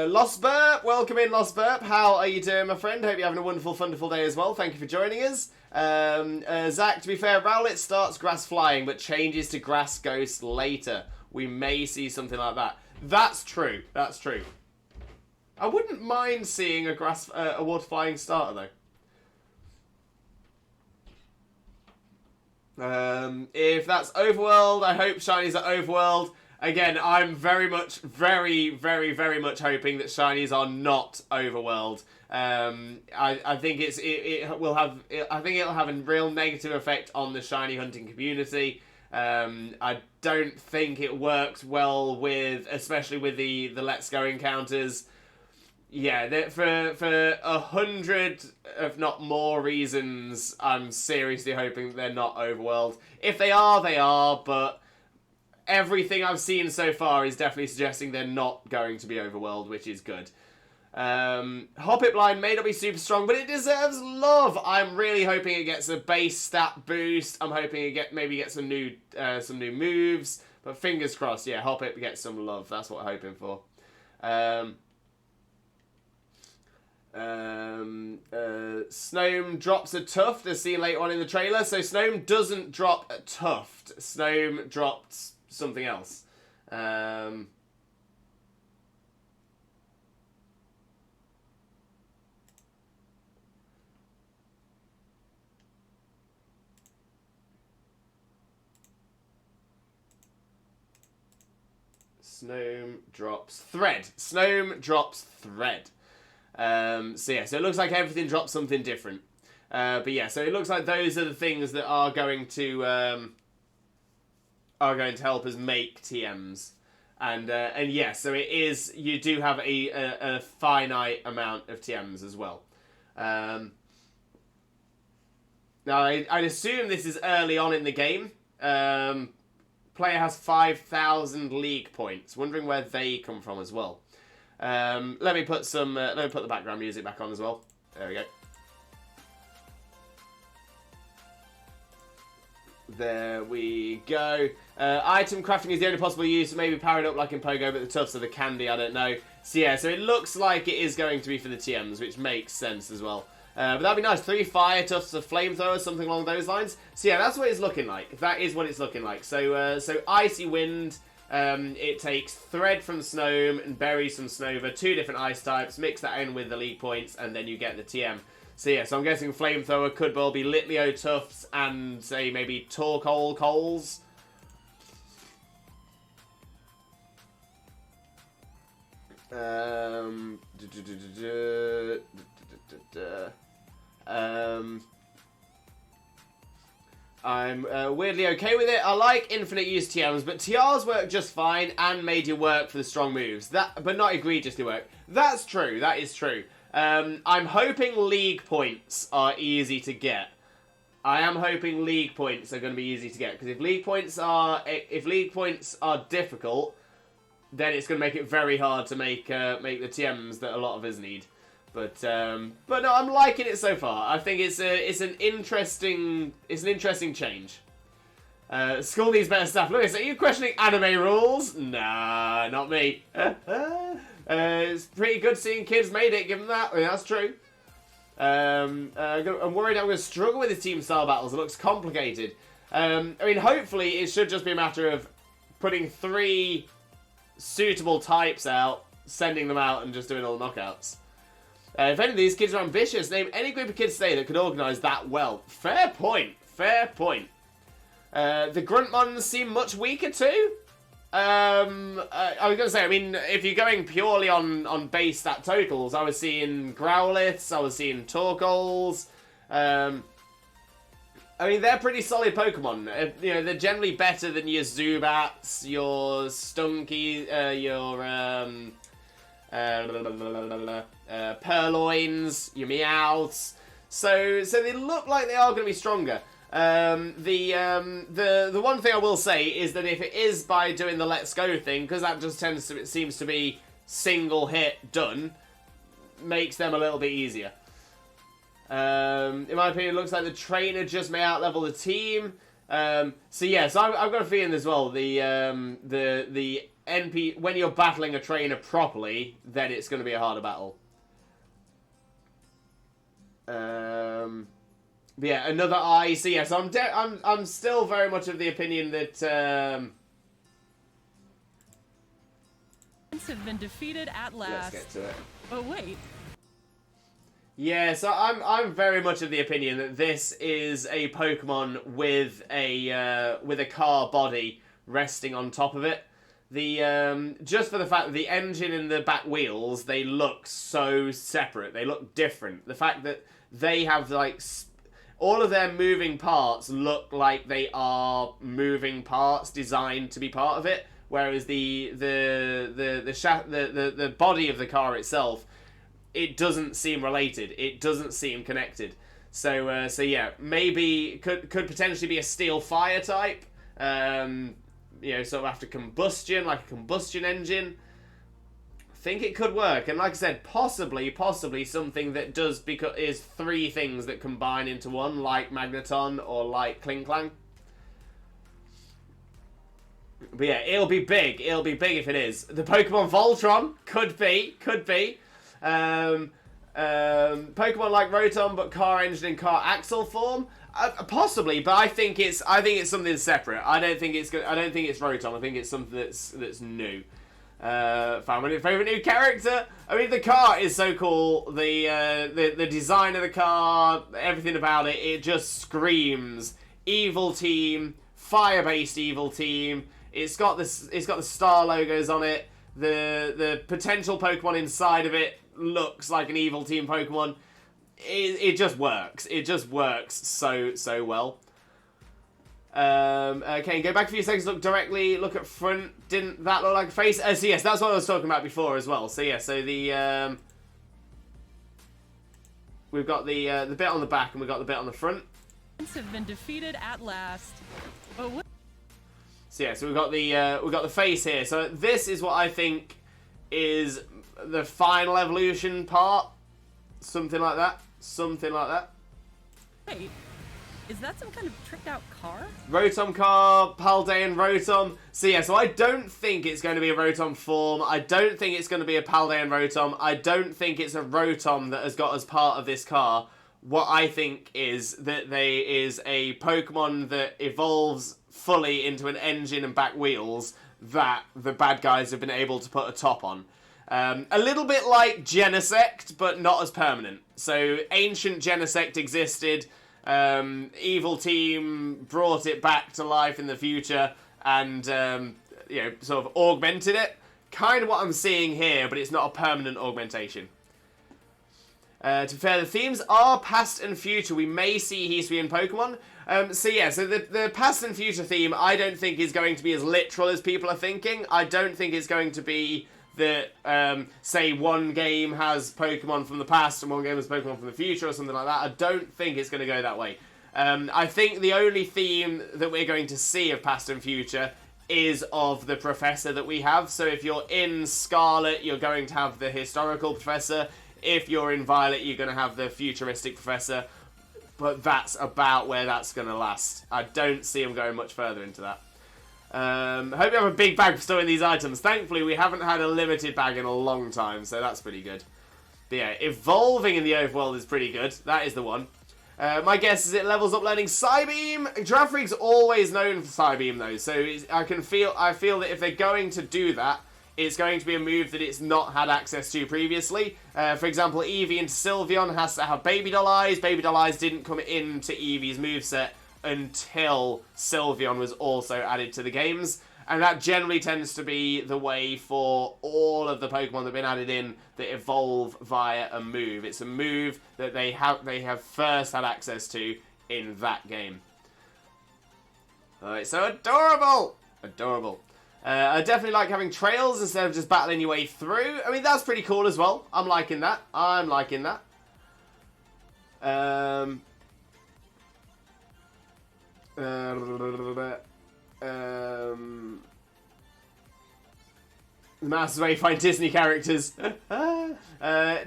Lost Burp, welcome in, Lost Burp. How are you doing, my friend? Hope you're having a wonderful, wonderful day as well. Thank you for joining us. Zach, to be fair, Rowlet starts Grass Flying, but changes to Grass Ghost later. We may see something like that. That's true. I wouldn't mind seeing a Water Flying starter, though. If that's Overworld, I hope shinies are Overworld. Again, I'm very much hoping that shinies are not Overworld. I think it'll have a real negative effect on the shiny hunting community. I don't think it works well especially with the Let's Go encounters. Yeah, for 100, if not more reasons, I'm seriously hoping that they're not Overworld. If they are, they are, but everything I've seen so far is definitely suggesting they're not going to be Overworld, which is good. Hoppip line may not be super strong, but it deserves love. I'm really hoping it gets a base stat boost. I'm hoping it maybe gets some new moves, but fingers crossed. Yeah, Hoppip gets some love. That's what I'm hoping for. Snome drops a tuft, as seen later on in the trailer. So Snome doesn't drop a tuft. Snome dropped something else. Snome drops thread. Snome drops thread. So yeah, so it looks like everything drops something different. But yeah, so it looks like those are the things that are going to help us make TMs. And yeah, so it is. You do have a finite amount of TMs as well. Now I'd assume this is early on in the game. Player has 5,000 league points. Wondering where they come from as well. Let me put the background music back on as well. There we go. There we go. Item crafting is the only possible use. Maybe power it up like in Pogo, but the tufts are the candy. I don't know. So yeah, so it looks like it is going to be for the TMs, which makes sense as well. But that'd be nice. 3 fire tufts, a flamethrower, something along those lines. So yeah, that's what it's looking like. That is what it's looking like. So icy wind. It takes thread from Snome and berries from Snova, 2 different ice types. Mix that in with the league points, and then you get the TM. So yeah, so I'm guessing flamethrower could well be Litleo tufts and say maybe Torkoal coals. I'm weirdly okay with it. I like infinite use TMs, but TRs work just fine and made you work for the strong moves. But not egregiously work. That's true. That is true. I'm hoping league points are easy to get. I am hoping league points are going to be easy to get, because if league points are difficult, then it's going to make it very hard to make the TMs that a lot of us need. But no, I'm liking it so far. I think it's an interesting change. School needs better stuff. Lewis, are you questioning anime rules? Nah, not me. It's pretty good seeing kids made it, given that. I mean, that's true. I'm worried I'm going to struggle with the team style battles. It looks complicated. I mean, hopefully it should just be a matter of putting 3 suitable types out, sending them out, and just doing all the knockouts. If any of these kids are ambitious, name any group of kids today that could organise that well. Fair point. Fair point. The Gruntmons seem much weaker too. I was going to say, I mean, if you're going purely on base stat totals, I was seeing Growliths, I was seeing Torkoals. I mean, they're pretty solid Pokemon. You know, they're generally better than your Zubats, your Stunky, your Purloins, your Meowths. So they look like they are going to be stronger. The one thing I will say is that if it is by doing the Let's Go thing, because that just seems to be single hit done, makes them a little bit easier. In my opinion, it looks like the trainer just may outlevel the team. So I've got a feeling as well. The NP, when you're battling a trainer properly, then it's going to be a harder battle. But yeah, another eye. So yes, I'm still very much of the opinion that have been defeated at last. Let's get to it. Oh wait. Yeah, so I'm very much of the opinion that this is a Pokemon with a car body resting on top of it. The just for the fact that the engine and the back wheels, they look so separate. They look different. The fact that they have like all of their moving parts look like they are moving parts designed to be part of it, whereas the body of the car itself, it doesn't seem related. It doesn't seem connected. So yeah, maybe could potentially be a steel fire type. You know, sort of after combustion, like a combustion engine. I think it could work, and like I said, possibly something that does is 3 things that combine into one, like Magneton or like Klinklang. But yeah, it'll be big. It'll be big if it is. The Pokemon Voltron could be. Pokemon like Rotom, but car engine and car axle form. Possibly, but I think it's something separate. I don't think it's Rotom. I think it's something that's new. Found my favorite new character. I mean, the car is so cool. The design of the car, everything about it, it just screams evil team, fire-based evil team. It's got the star logos on it. The potential Pokemon inside of it looks like an evil team Pokemon. It just works. It just works so well. Okay, go back a few seconds, look directly, look at front. Didn't that look like a face? So yes, that's what I was talking about before as well. So yeah, so the we've got the bit on the back and we've got the bit on the front. Have been defeated at last. But what? So yeah, so we've got the face here. So this is what I think is the final evolution part. Something like that. Something like that. Wait, is that some kind of tricked out car? Rotom car, Paldean Rotom. So yeah, so I don't think it's going to be a Rotom form. I don't think it's going to be a Paldean Rotom. I don't think it's a Rotom that has got as part of this car. What I think is that they is a Pokemon that evolves fully into an engine and back wheels that the bad guys have been able to put a top on. A little bit like Genesect, but not as permanent. So ancient Genesect existed. Evil Team brought it back to life in the future and sort of augmented it. Kind of what I'm seeing here, but it's not a permanent augmentation. To be fair, the themes are past and future. We may see history in Pokemon. So the past and future theme I don't think is going to be as literal as people are thinking. I don't think it's going to be that, say, one game has Pokemon from the past and one game has Pokemon from the future or something like that. I don't think it's going to go that way. I think the only theme that we're going to see of past and future is of the professor that we have. So if you're in Scarlet, you're going to have the historical professor. If you're in Violet, you're going to have the futuristic professor. But that's about where that's going to last. I don't see them going much further into that. Hope you have a big bag for storing these items. Thankfully, we haven't had a limited bag in a long time, so that's pretty good. But yeah, evolving in the overworld is pretty good. That is the one. My guess is it levels up learning Psybeam. Giraffreak's always known for Psybeam, though, so I feel that if they're going to do that, it's going to be a move that it's not had access to previously. For example, Eevee into Sylveon has to have Baby Doll Eyes. Baby Doll Eyes didn't come into Eevee's moveset until Sylveon was also added to the games. And that generally tends to be the way for all of the Pokemon that have been added in that evolve via a move. It's a move that they have first had access to in that game. Alright, so adorable! Adorable. I definitely like having trails instead of just battling your way through. I mean, that's pretty cool as well. I'm liking that. I'm liking that. The master's way to find Disney characters.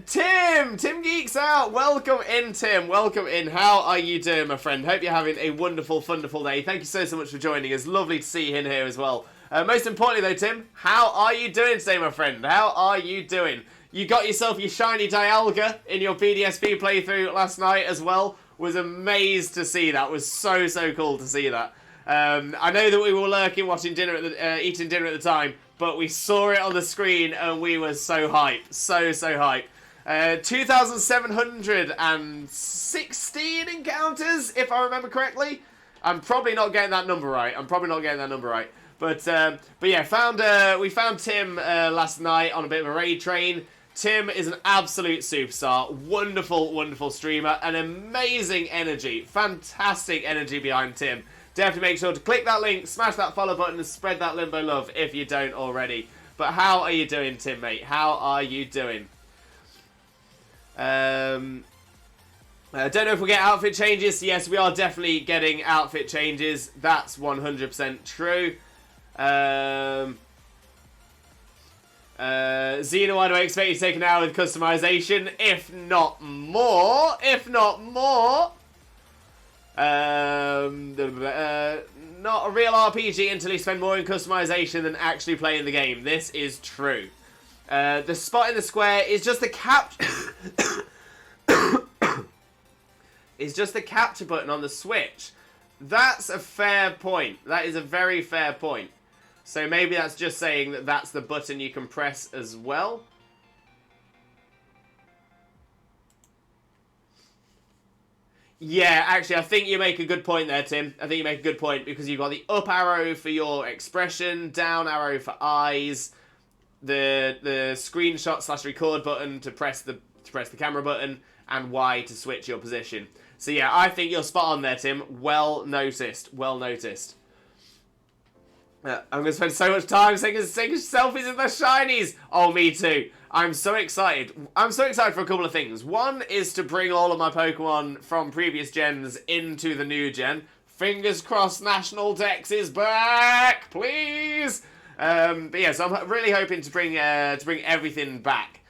Tim Geeks Out. Welcome in, Tim. Welcome in. How are you doing, my friend? Hope you're having a wonderful, wonderful day. Thank you so much for joining us. Lovely to see you in here as well. Most importantly, though, Tim, how are you doing today, my friend? How are you doing? You got yourself your shiny Dialga in your BDSP playthrough last night as well. Was amazed to see that. Was so cool to see that. I know that we were lurking, watching dinner eating dinner at the time, but we saw it on the screen and we were so hyped, so hyped. 2,716 encounters, if I remember correctly. I'm probably not getting that number right. But yeah, we found Tim last night on a bit of a raid train. Tim is an absolute superstar, wonderful streamer, and amazing energy, fantastic energy behind Tim. Definitely make sure to click that link, smash that follow button, and spread that Limbo love if you don't already. But how are you doing, Tim, mate? How are you doing? I don't know if we'll get outfit changes. Yes, we are definitely getting outfit changes. That's 100% true. Xena, why do I expect you to take an hour with customization? If not more. Not a real RPG until you spend more in customization than actually playing the game. This is true. The spot in the square is just the is just the capture button on the Switch. That's a fair point. That is a very fair point. So maybe that's just saying that that's the button you can press as well. Yeah, actually, I think you make a good point there, Tim. I think you make a good point, because you've got the up arrow for your expression, down arrow for eyes, the screenshot / record button to press the camera button, and Y to switch your position. So yeah, I think you're spot on there, Tim. Well noticed. Well noticed. I'm going to spend so much time taking selfies of the shinies. Oh, me too. I'm so excited. I'm so excited for a couple of things. One is to bring all of my Pokemon from previous gens into the new gen. Fingers crossed National Dex is back, please. But yeah, so I'm really hoping to bring everything back.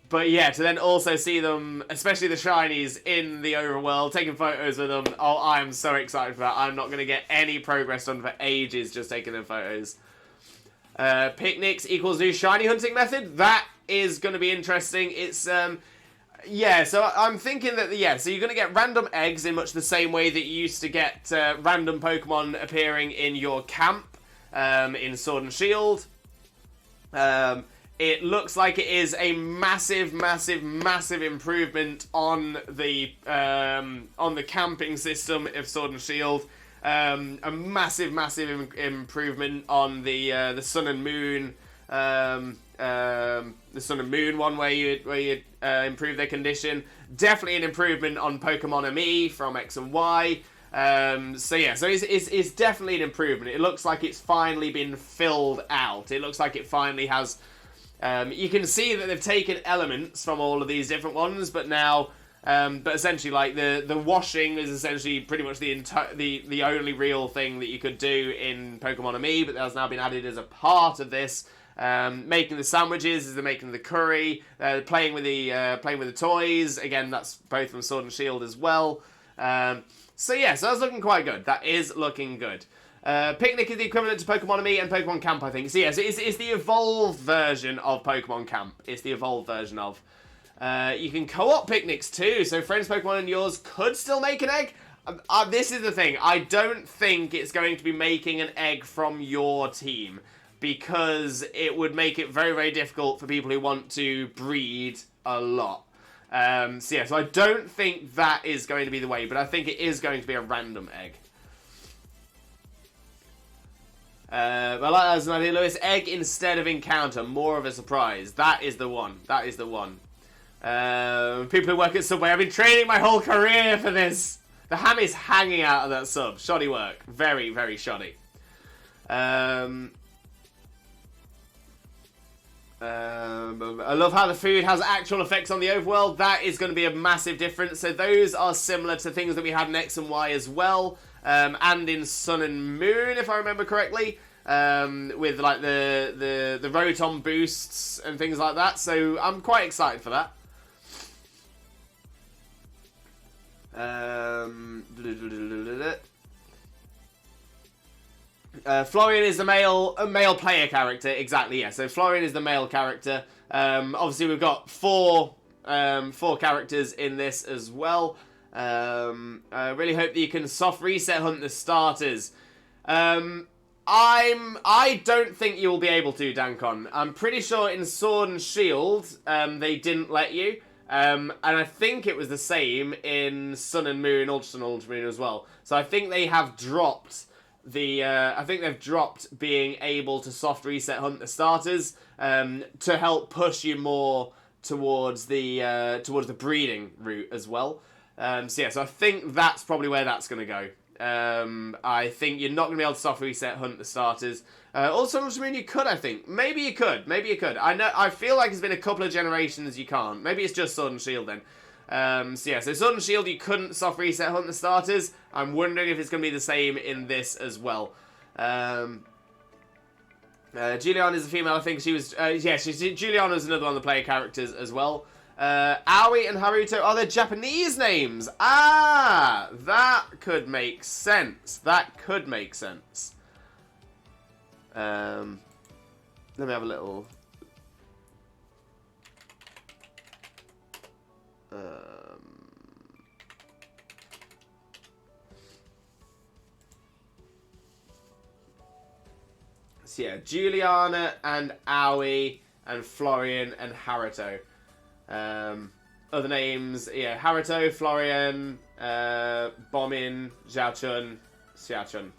But yeah, to then also see them, especially the shinies, in the overworld, taking photos with them. Oh, I'm so excited for that. I'm not going to get any progress done for ages just taking them photos. Picnics equals new shiny hunting method. That is going to be interesting. It's, yeah, so I'm thinking that, yeah, so you're going to get random eggs in much the same way that you used to get random Pokemon appearing in your camp in Sword and Shield. It looks like it is a massive, massive, massive improvement on the camping system of Sword and Shield. A massive, massive improvement on the Sun and Moon, the Sun and Moon one where you improve their condition. Definitely an improvement on Pokemon ME from X and Y. So yeah, so it's definitely an improvement. It looks like it's finally been filled out. It looks like it finally has. You can see that they've taken elements from all of these different ones, but now, but essentially, like the washing is essentially pretty much the only real thing that you could do in Pokemon ME, but that has now been added as a part of this. Making the sandwiches is making the curry, playing with the toys. Again, that's both from Sword and Shield as well. So yeah, so that's looking quite good. That is looking good. Picnic is the equivalent to Pokemon ME and Pokemon Camp, I think. So yeah, so it's the evolved version of Pokemon Camp. It's the evolved version of. You can co-op picnics too, so friends Pokemon and yours could still make an egg. This is the thing, I don't think it's going to be making an egg from your team, because it would make it very, very difficult for people who want to breed a lot. So yeah, so I don't think that is going to be the way, but I think it is going to be a random egg. But like that as an idea, Lewis. Egg instead of encounter, more of a surprise. That is the one. That is the one. People who work at Subway, I've been training my whole career for this. The ham is hanging out of that sub. Shoddy work. Very, very shoddy. I love how the food has actual effects on the overworld. That is going to be a massive difference. So those are similar to things that we had in X and Y as well. And in Sun and Moon, if I remember correctly, with like the Rotom boosts and things like that. So I'm quite excited for that. Florian is the male player character, exactly. Yeah. So Florian is the male character. Obviously, we've got four characters in this as well. I really hope that you can soft reset hunt the starters. I don't think you will be able to, Dankon. I'm pretty sure in Sword and Shield, they didn't let you. And I think it was the same in Sun and Moon, Ultra Sun, Ultra Moon as well. So I think they have dropped I think they've dropped being able to soft reset hunt the starters, to help push you more towards the breeding route as well. So yeah, so I think that's probably where that's going to go. I think you're not going to be able to soft reset hunt the starters. Also, I mean, you could, I think. Maybe you could. I feel like it's been a couple of generations you can't. Maybe it's just Sword and Shield then. So yeah, so Sword and Shield, you couldn't soft reset hunt the starters. I'm wondering if it's going to be the same in this as well. Juliana is a female, I think she was, Juliana is another one of the player characters as well. Aoi and Haruto are their Japanese names. Ah, that could make sense. Let me have a little. So yeah, Juliana and Aoi and Florian and Haruto. Other names, yeah, Haruto, Florian, Bomin, Xiaochun, Xiaochun.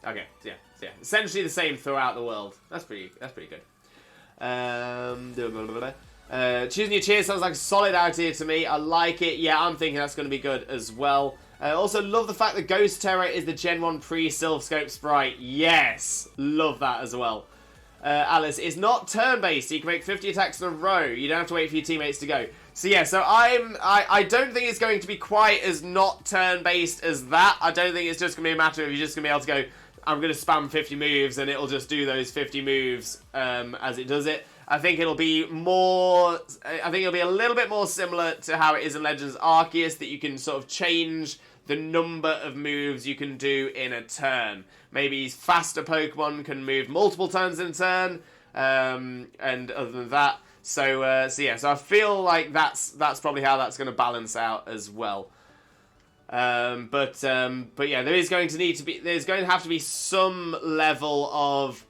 Okay, yeah. Essentially the same throughout the world. That's pretty good. Choosing your cheer sounds like a solid idea to me. I like it. Yeah, I'm thinking that's going to be good as well. I also love the fact that Ghost Terror is the Gen 1 pre-Silph Scope sprite. Yes! Love that as well. Alice, it's not turn-based. You can make 50 attacks in a row. You don't have to wait for your teammates to go. So yeah, so I don't think it's going to be quite as not turn-based as that. I don't think it's just going to be a matter of you're just going to be able to go, I'm going to spam 50 moves and it'll just do those 50 moves as it does it. I think it'll be more, I think it'll be a little bit more similar to how it is in Legends Arceus, that you can sort of change the number of moves you can do in a turn. Maybe faster Pokemon can move multiple turns in a turn, and other than that. So yeah, so I feel like that's probably how that's going to balance out as well. But yeah, there's going to have to be some level of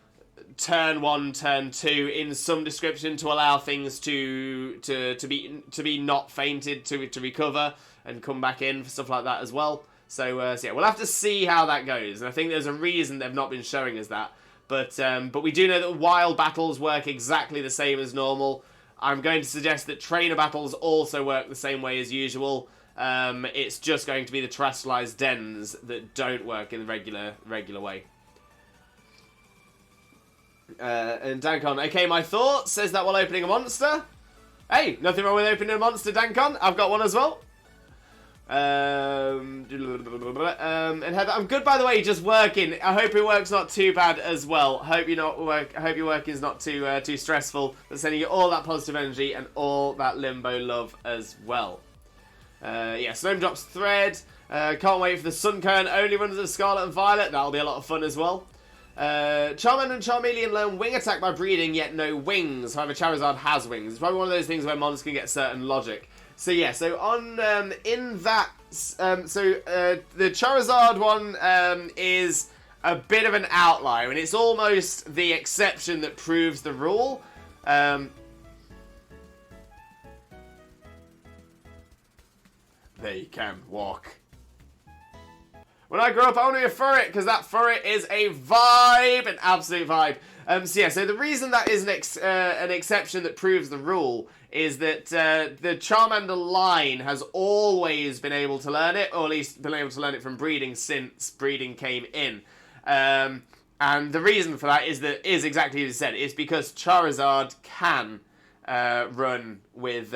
turn 1, turn 2 in some description to allow things to be not fainted, to recover and come back in for stuff like that as well. So yeah, we'll have to see how that goes. And I think there's a reason they've not been showing us that. But we do know that wild battles work exactly the same as normal. I'm going to suggest that trainer battles also work the same way as usual. It's just going to be the terrestrialized dens that don't work in the regular way. And Dankon, okay, my thoughts says that while opening a monster. Hey, nothing wrong with opening a monster, Dankon. I've got one as well. And Heather, I'm good by the way, just working. I hope your work's not too bad as well. Hope your work is not too stressful. But sending you all that positive energy and all that limbo love as well. Yeah, Snowdrop's thread. Can't wait for the Sunkern only runs of Scarlet and Violet. That'll be a lot of fun as well. Charmander and Charmeleon learn wing attack by breeding, yet no wings. However, Charizard has wings. It's probably one of those things where mons can get certain logic. So yeah, so on in that, the Charizard one is a bit of an outlier, and it's almost the exception that proves the rule. They can walk. When I grow up, I want to be a furret, because that furret is a vibe, an absolute vibe. So yeah, so the reason that is an exception that proves the rule is that the Charmander line has always been able to learn it, or at least been able to learn it from breeding since breeding came in. And the reason for that is exactly as you said. It's because Charizard can run with...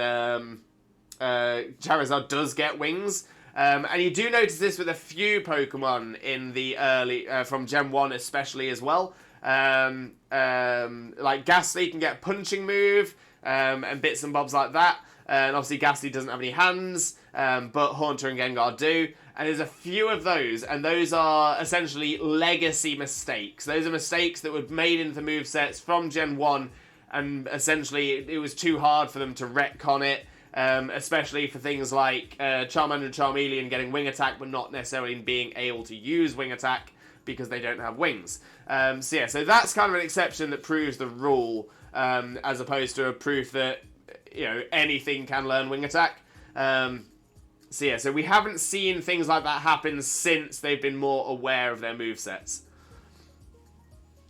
Charizard does get wings. And you do notice this with a few Pokemon in the early... from Gen 1 especially as well. Like Ghastly can get punching move, and bits and bobs like that. And obviously Ghastly doesn't have any hands, but Haunter and Gengar do. And there's a few of those, and those are essentially legacy mistakes. Those are mistakes that were made into the movesets from Gen 1, and essentially it was too hard for them to retcon it, especially for things like Charmander and Charmeleon getting wing attack, but not necessarily being able to use wing attack because they don't have wings. So yeah, so that's kind of an exception that proves the rule, as opposed to a proof that, you know, anything can learn wing attack. So yeah, so we haven't seen things like that happen since they've been more aware of their movesets.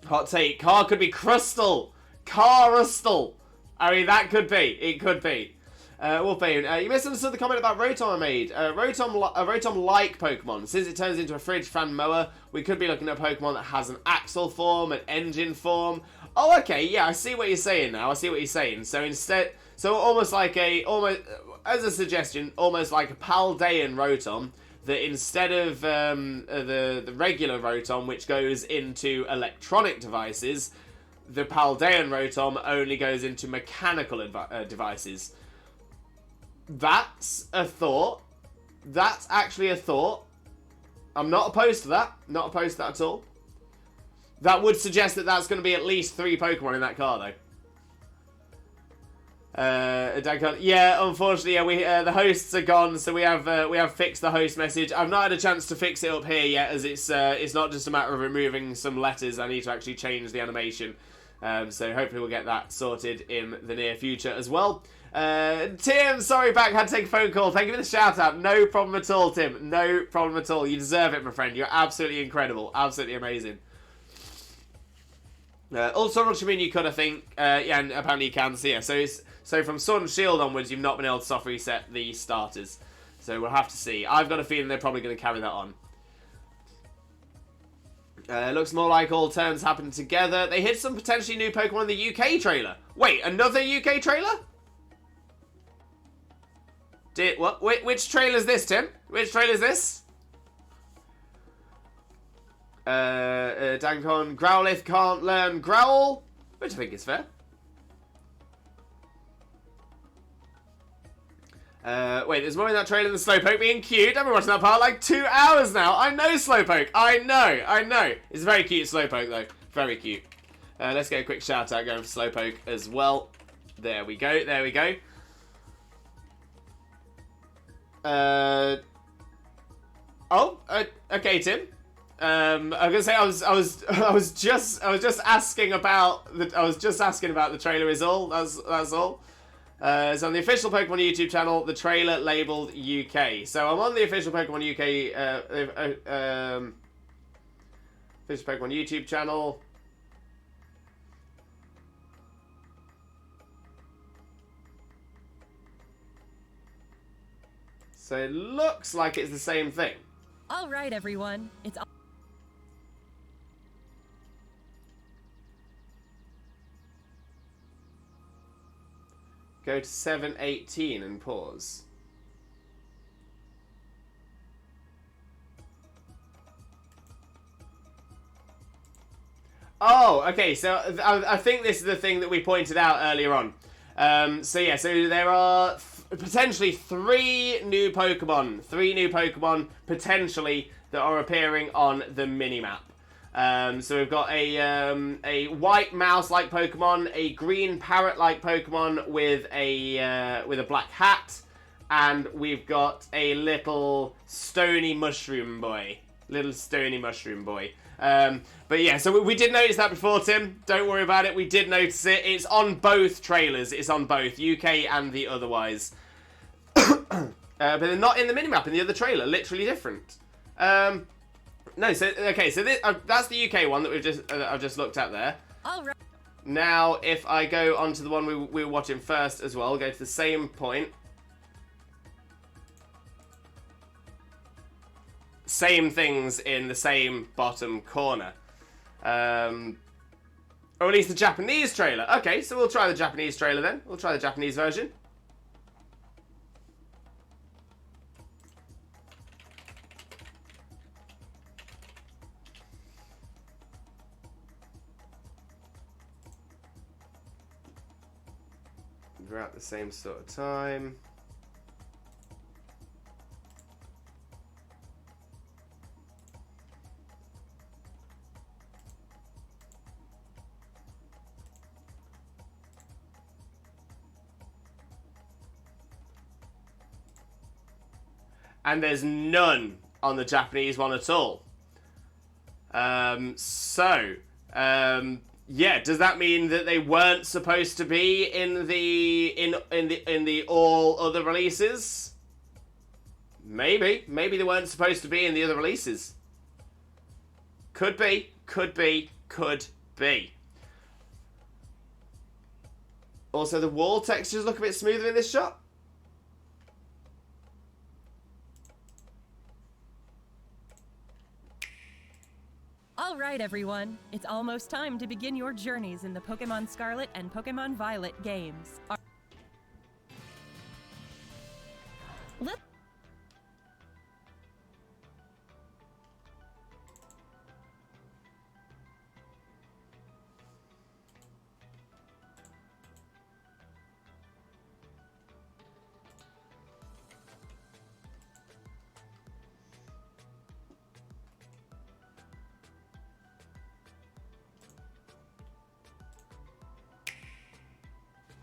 Hot take, Car could be Crustle! Car-rustle! I mean, that could be. It could be. Wolfbane, you misunderstood the comment about Rotom I made. Rotom-like Pokemon. Since it turns into a fridge fan mower, we could be looking at a Pokemon that has an Axle form, an Engine form. Oh, okay, yeah, I see what you're saying now. I see what you're saying. So instead... So almost like as a suggestion, almost like a Paldean Rotom, that instead of the regular Rotom, which goes into electronic devices, the Paldean Rotom only goes into mechanical devices. That's a thought. That's actually a thought. I'm not opposed to that. Not opposed to that at all. That would suggest that that's going to be at least 3 Pokemon in that car, though. Yeah, unfortunately, yeah, we the hosts are gone, so we have fixed the host message. I've not had a chance to fix it up here yet, as it's not just a matter of removing some letters. I need to actually change the animation. So hopefully we'll get that sorted in the near future as well. Tim, sorry back, had to take a phone call. Thank you for the shout out. No problem at all, Tim. No problem at all. You deserve it, my friend. You're absolutely incredible. Absolutely amazing. Also, what you mean you could, I think. Yeah, and apparently you can. So yeah, so from Sword and Shield onwards, you've not been able to soft reset the starters. So we'll have to see. I've got a feeling they're probably going to carry that on. Looks more like all turns happened together. They hid some potentially new Pokemon in the UK trailer. Wait, another UK trailer? What? Which trailer is this, Tim? Which trailer is this? Dankon, Growlithe can't learn Growl, which I think is fair. Wait, there's more in that trailer than Slowpoke being cute. I've been watching that part like 2 hours now. I know Slowpoke. I know. It's a very cute Slowpoke, though. Very cute. Let's get a quick shout out going for Slowpoke as well. There we go. Okay, Tim. I was gonna say I was just asking about the trailer is all. That's all. So on the official Pokemon YouTube channel, the trailer labeled UK. So I'm on the official Pokemon UK official Pokemon YouTube channel. So it looks like it's the same thing. All right, everyone. It's Go to 7:18 and pause. Oh, okay. So I think this is the thing that we pointed out earlier on. So there are potentially three new Pokemon potentially that are appearing on the minimap. So we've got a white mouse-like Pokemon, a green parrot-like Pokemon with a black hat, and we've got a little stony mushroom boy. But yeah, so we did notice that before, Tim. Don't worry about it. We did notice it. It's on both trailers. It's on both UK and the otherwise. But they're not in the minimap in the other trailer. Literally different. No, so okay, so that's the UK one that I've just looked at there. all right. Now, if I go onto the one we were watching first as well, go to the same point. Same things in the same bottom corner. Or at least the Japanese trailer. Okay, so we'll try the Japanese trailer then. We'll try the Japanese version. At the same sort of time. And there's none on the Japanese one at all. Yeah, does that mean that they weren't supposed to be in the all other releases? Maybe they weren't supposed to be in the other releases. Could be. Also, the wall textures look a bit smoother in this shot. All right, everyone. It's almost time to begin your journeys in the Pokemon Scarlet and Pokemon Violet games. Let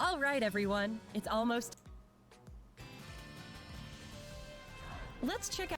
All right, everyone. It's almost... Let's check out...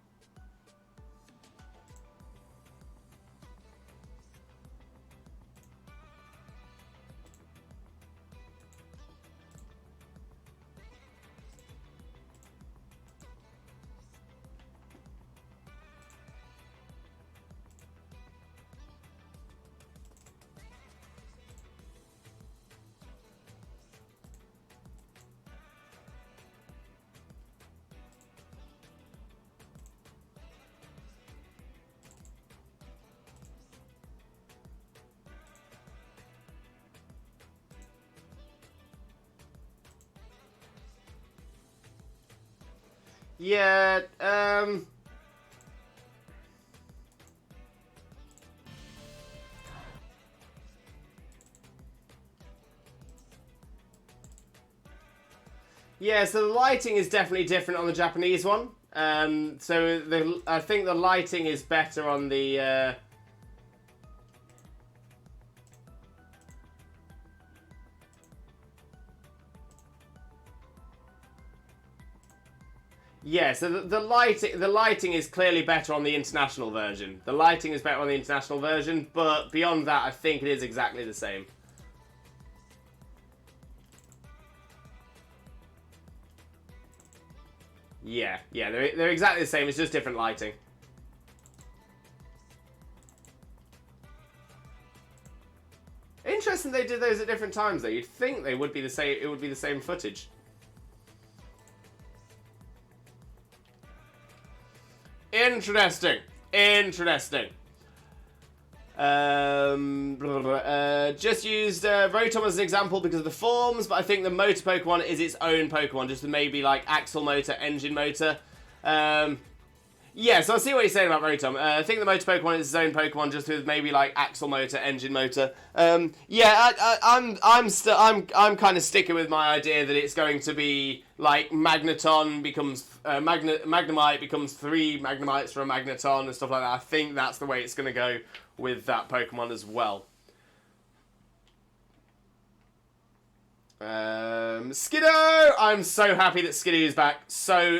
Yeah, yeah, so the lighting is definitely different on the Japanese one. So I think the lighting is better on the... Yeah, so the lighting is clearly better on the international version. The lighting is better on the international version, but beyond that, I think it is exactly the same. Yeah, they're exactly the same. It's just different lighting. Interesting they did those at different times though. You'd think they would be the same. It would be the same footage. Interesting. Just used Rotom as an example because of the forms, but I think the motor Pokemon is its own Pokemon, just with maybe like axle motor, engine motor. Yeah, so I see what you're saying about Rotom. I think the motor Pokemon is its own Pokemon, just with maybe like axle motor, engine motor. Yeah, I'm kind of sticking with my idea that it's going to be like Magneton becomes Magnemite becomes 3 Magnemites for a Magneton and stuff like that. I think that's the way it's going to go with that Pokemon as well. Skiddo! I'm so happy that Skiddo's back. So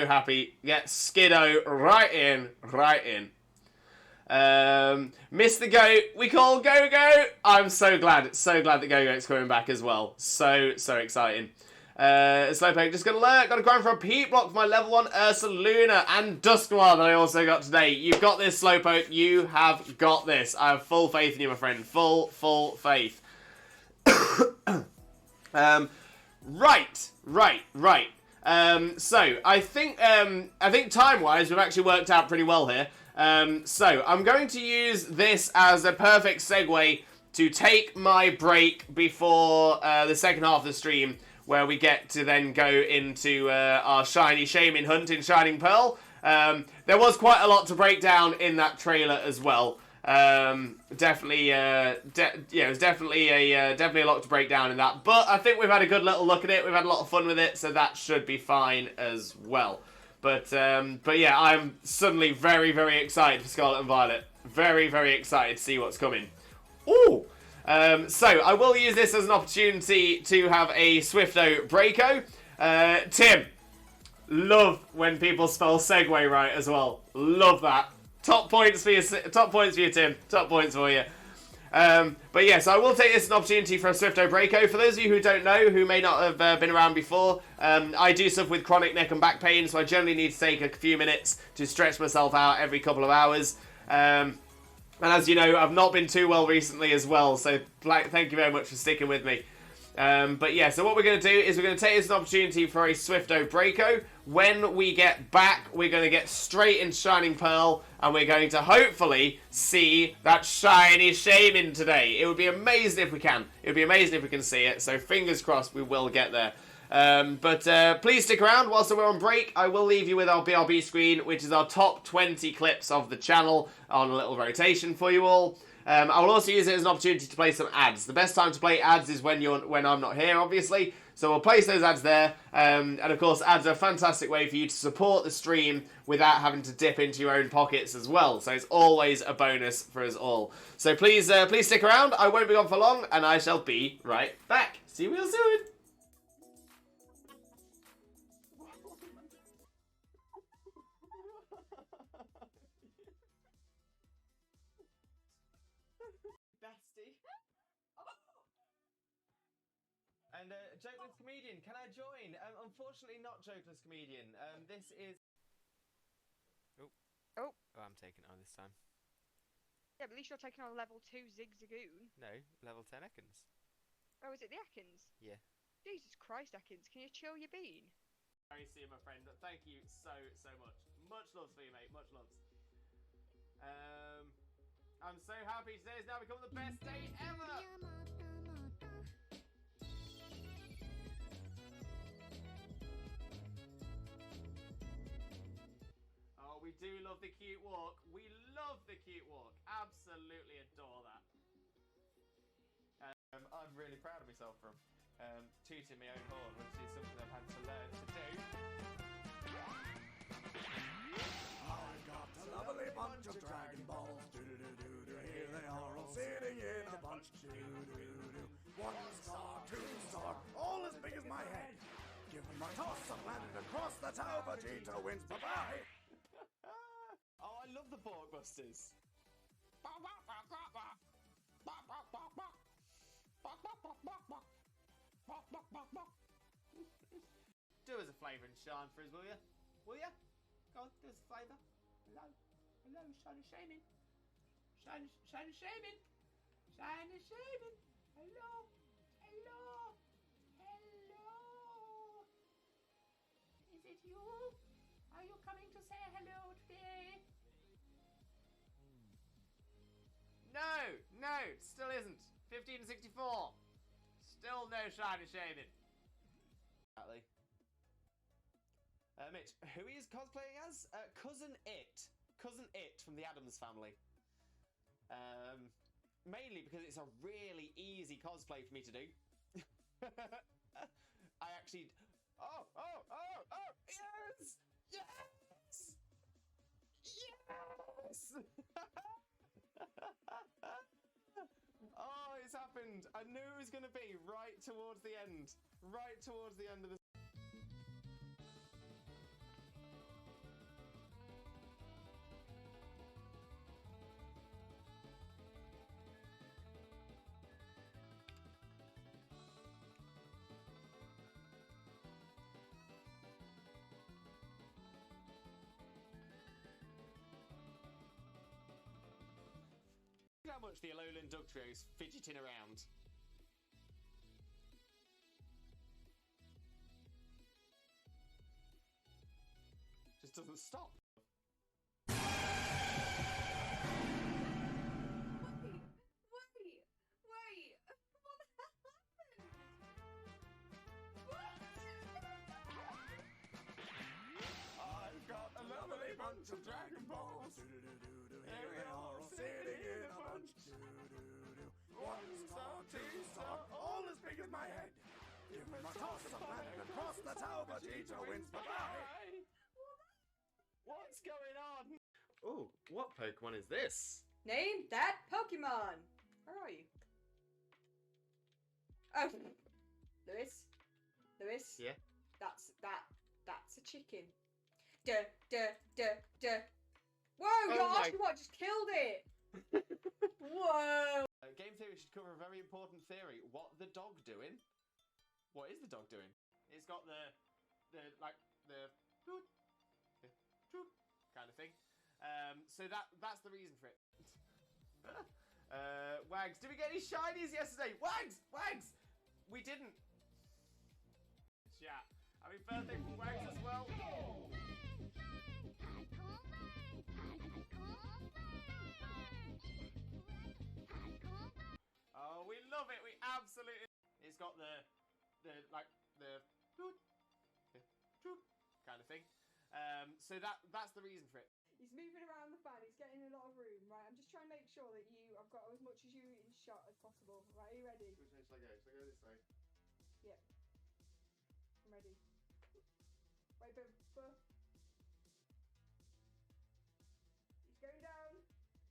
happy. Get Skiddo right in. Miss the goat. We call Go-Go. I'm so glad that Go-Go's coming back as well. So exciting. Slowpoke just gonna lurk. Gotta grind for a Peat Block for my level 1 Ursaluna and Dusknoir that I also got today. You've got this, Slowpoke. You have got this. I have full faith in you, my friend. Full faith. Right. So I think time-wise we've actually worked out pretty well here. So I'm going to use this as a perfect segue to take my break before the second half of the stream, where we get to then go into our shiny Shaymin Hunting Shining Pearl. There was quite a lot to break down in that trailer as well. Definitely a lot to break down in that. But I think we've had a good little look at it. We've had a lot of fun with it, so that should be fine as well. But yeah, I'm suddenly very, very excited for Scarlet and Violet. Very, very excited to see what's coming. Ooh! So I will use this as an opportunity to have a Swifto Breako. Tim, love when people spell segue right as well. Love that. Top points for you, Tim. Top points for you. But yes, I will take this as an opportunity for a Swifto Breako. For those of you who don't know, who may not have been around before, I do suffer with chronic neck and back pain, so I generally need to take a few minutes to stretch myself out every couple of hours. And as you know, I've not been too well recently as well, so thank you very much for sticking with me. But yeah, so what we're going to do is we're going to take this as an opportunity for a Swifto Breako. When we get back, we're going to get straight into Shining Pearl, and we're going to hopefully see that shiny Shaymin today. It would be amazing if we can. It would be amazing if we can see it, so fingers crossed we will get there. But please stick around whilst we're on break. I will leave you with our BRB screen, which is our top 20 clips of the channel on a little rotation for you all. I will also use it as an opportunity to play some ads. The best time to play ads is when I'm not here, obviously. So we'll place those ads there. And of course, ads are a fantastic way for you to support the stream without having to dip into your own pockets as well. So it's always a bonus for us all. So please stick around. I won't be gone for long, and I shall be right back. See you real soon. Bestie. And Jokeless Comedian, can I join? Unfortunately not Jokeless Comedian. This is... Oh, I'm taking it on this time. yeah, but at least you're taking on level 2 Zigzagoon. No, level 10 Ekans. Oh, is it the Ekans? Yeah. Jesus Christ, Ekans, can you chill your bean? Very see you, my friend. Thank you so much. Much loves for you, mate. Much loves. I'm so happy today has now become the best day ever. Oh, we do love the cute walk. We love the cute walk. Absolutely adore that. I'm really proud of myself from tooting my own horn, which is something I've had to learn to do. I've got a lovely bunch of Dragon Balls. Do-do-do-do-do. Here they are all sitting in a bunch. Do-do-do-do. 1 star, 2 star, all as big as my head. Give them a toss, I landed across the tower. Vegeta wins. Bye-bye. Oh, I love the Borkbusters. Do us a flavour and shine for us, will ya? Will ya? Go on, do us a flavour. Hello, hello, Shaymin, Shaymin. Shaymin, Shaymin. Shaymin, Shaymin. Hello, hello, hello. Is it you? Are you coming to say hello today? No, still isn't. 1564. Still no Shaymin, Shaymin. Exactly. Mitch, who he is cosplaying as? Cousin It. Cousin It from the Addams Family. Mainly because it's a really easy cosplay for me to do. I actually... Oh! Yes! Yes! Yes! Oh, it's happened. I knew it was going to be right towards the end. Right towards the end of the... How much the Alolan Dugtrio's fidgeting around. Just doesn't stop. Wait! What the hell happened? What? I've got a lovely bunch of Dragon Balls. Do-do-do-do-do. Here they are all sitting in a bunch. Do-do-do-do. 1 star, 2 star, all as big as my head. Give them a toss, I landed across the tower. Vegeta wins. Bye-bye. What's going on? Oh, what Pokemon is this? Name that Pokemon! Where are you? Oh! Lewis? Yeah? That's a chicken. Whoa, you're my- asking what just killed it! Whoa! Game theory should cover a very important theory. What the dog doing? What is the dog doing? It's got the toot kind of thing. So that's the reason for it. Wags, did we get any shinies yesterday? Wags! We didn't. Yeah. Happy birthday from Wags as well. Oh, we love it. We absolutely. It's got the toot kind of thing. So that's the reason for it. He's moving around the fan. He's getting a lot of room, right? I'm just trying to make sure that I've got as much as you in shot as possible. Right, are you ready? Which way should I go? Should I go this way? Yeah. I'm ready. Wait, but he's going down.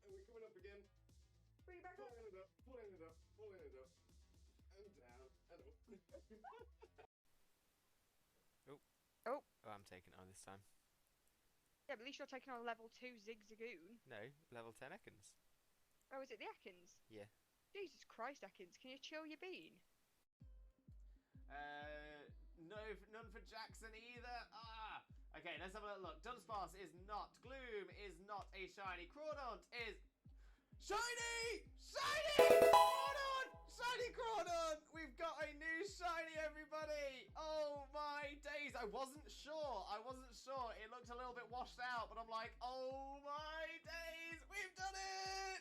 And we're coming up again. Bring it back up. Pulling it up, pulling it up, pulling it up. And down, and up. Oh. Oh, I'm taking it on this time. Yeah, but at least you're taking on level 2 Zigzagoon. No, level 10 Ekans. Oh, is it the Ekans? Yeah. Jesus Christ, Ekans, can you chill your bean? No, none for Jackson either. Ah! Okay, let's have a look. Dunsparce is not. Gloom is not a shiny. Crawdaunt is... Shiny! Shiny! Crawdaunt! Shiny Crawdaunt! We've got a new shiny, everybody! Oh my days. I wasn't sure. It looked a little bit washed out, but I'm like, oh my days! We've done it!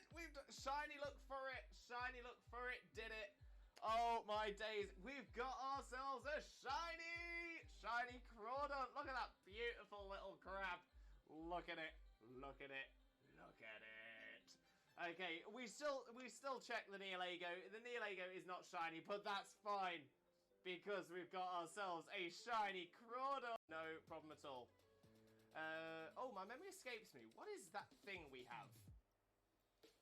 Shiny, look for it. Shiny, look for it. Did it. Oh my days. We've got ourselves a shiny Crawdaunt. Look at that beautiful little crab. Look at it. Look at it. Look at it. Okay, we still check the Neolago. The Neolago is not shiny, but that's fine. Because we've got ourselves a shiny Crawdaunt. No problem at all. Oh, my memory escapes me. What is that thing we have?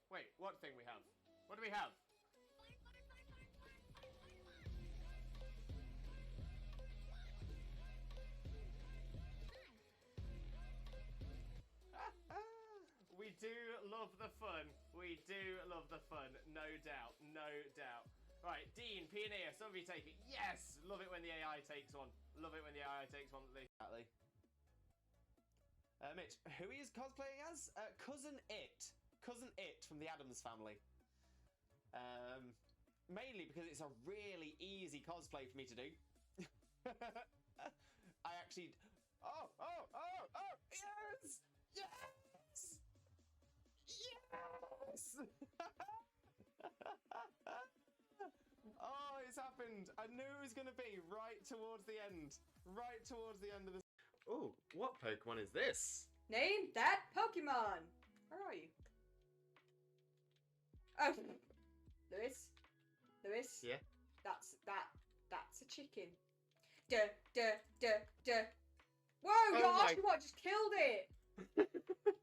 Wait, what thing we have? What do we have? We do love the fun. We do love the fun. No doubt. No doubt. Right, Dean, Pioneer, some of you take it. Yes! Love it when the AI takes one. Love it when the AI takes one. Exactly. Mitch, who he is cosplaying as? Cousin It. Cousin It from the Addams Family. Mainly because it's a really easy cosplay for me to do. I actually... Oh! Yes! Yes! Yes! Oh, it's happened. I knew it was going to be right towards the end. Right towards the end of the... Oh, what Pokemon is this? Name that Pokemon. Where are you? Oh, Lewis. Yeah. That's a chicken. Whoa! Your Oshawott just killed it.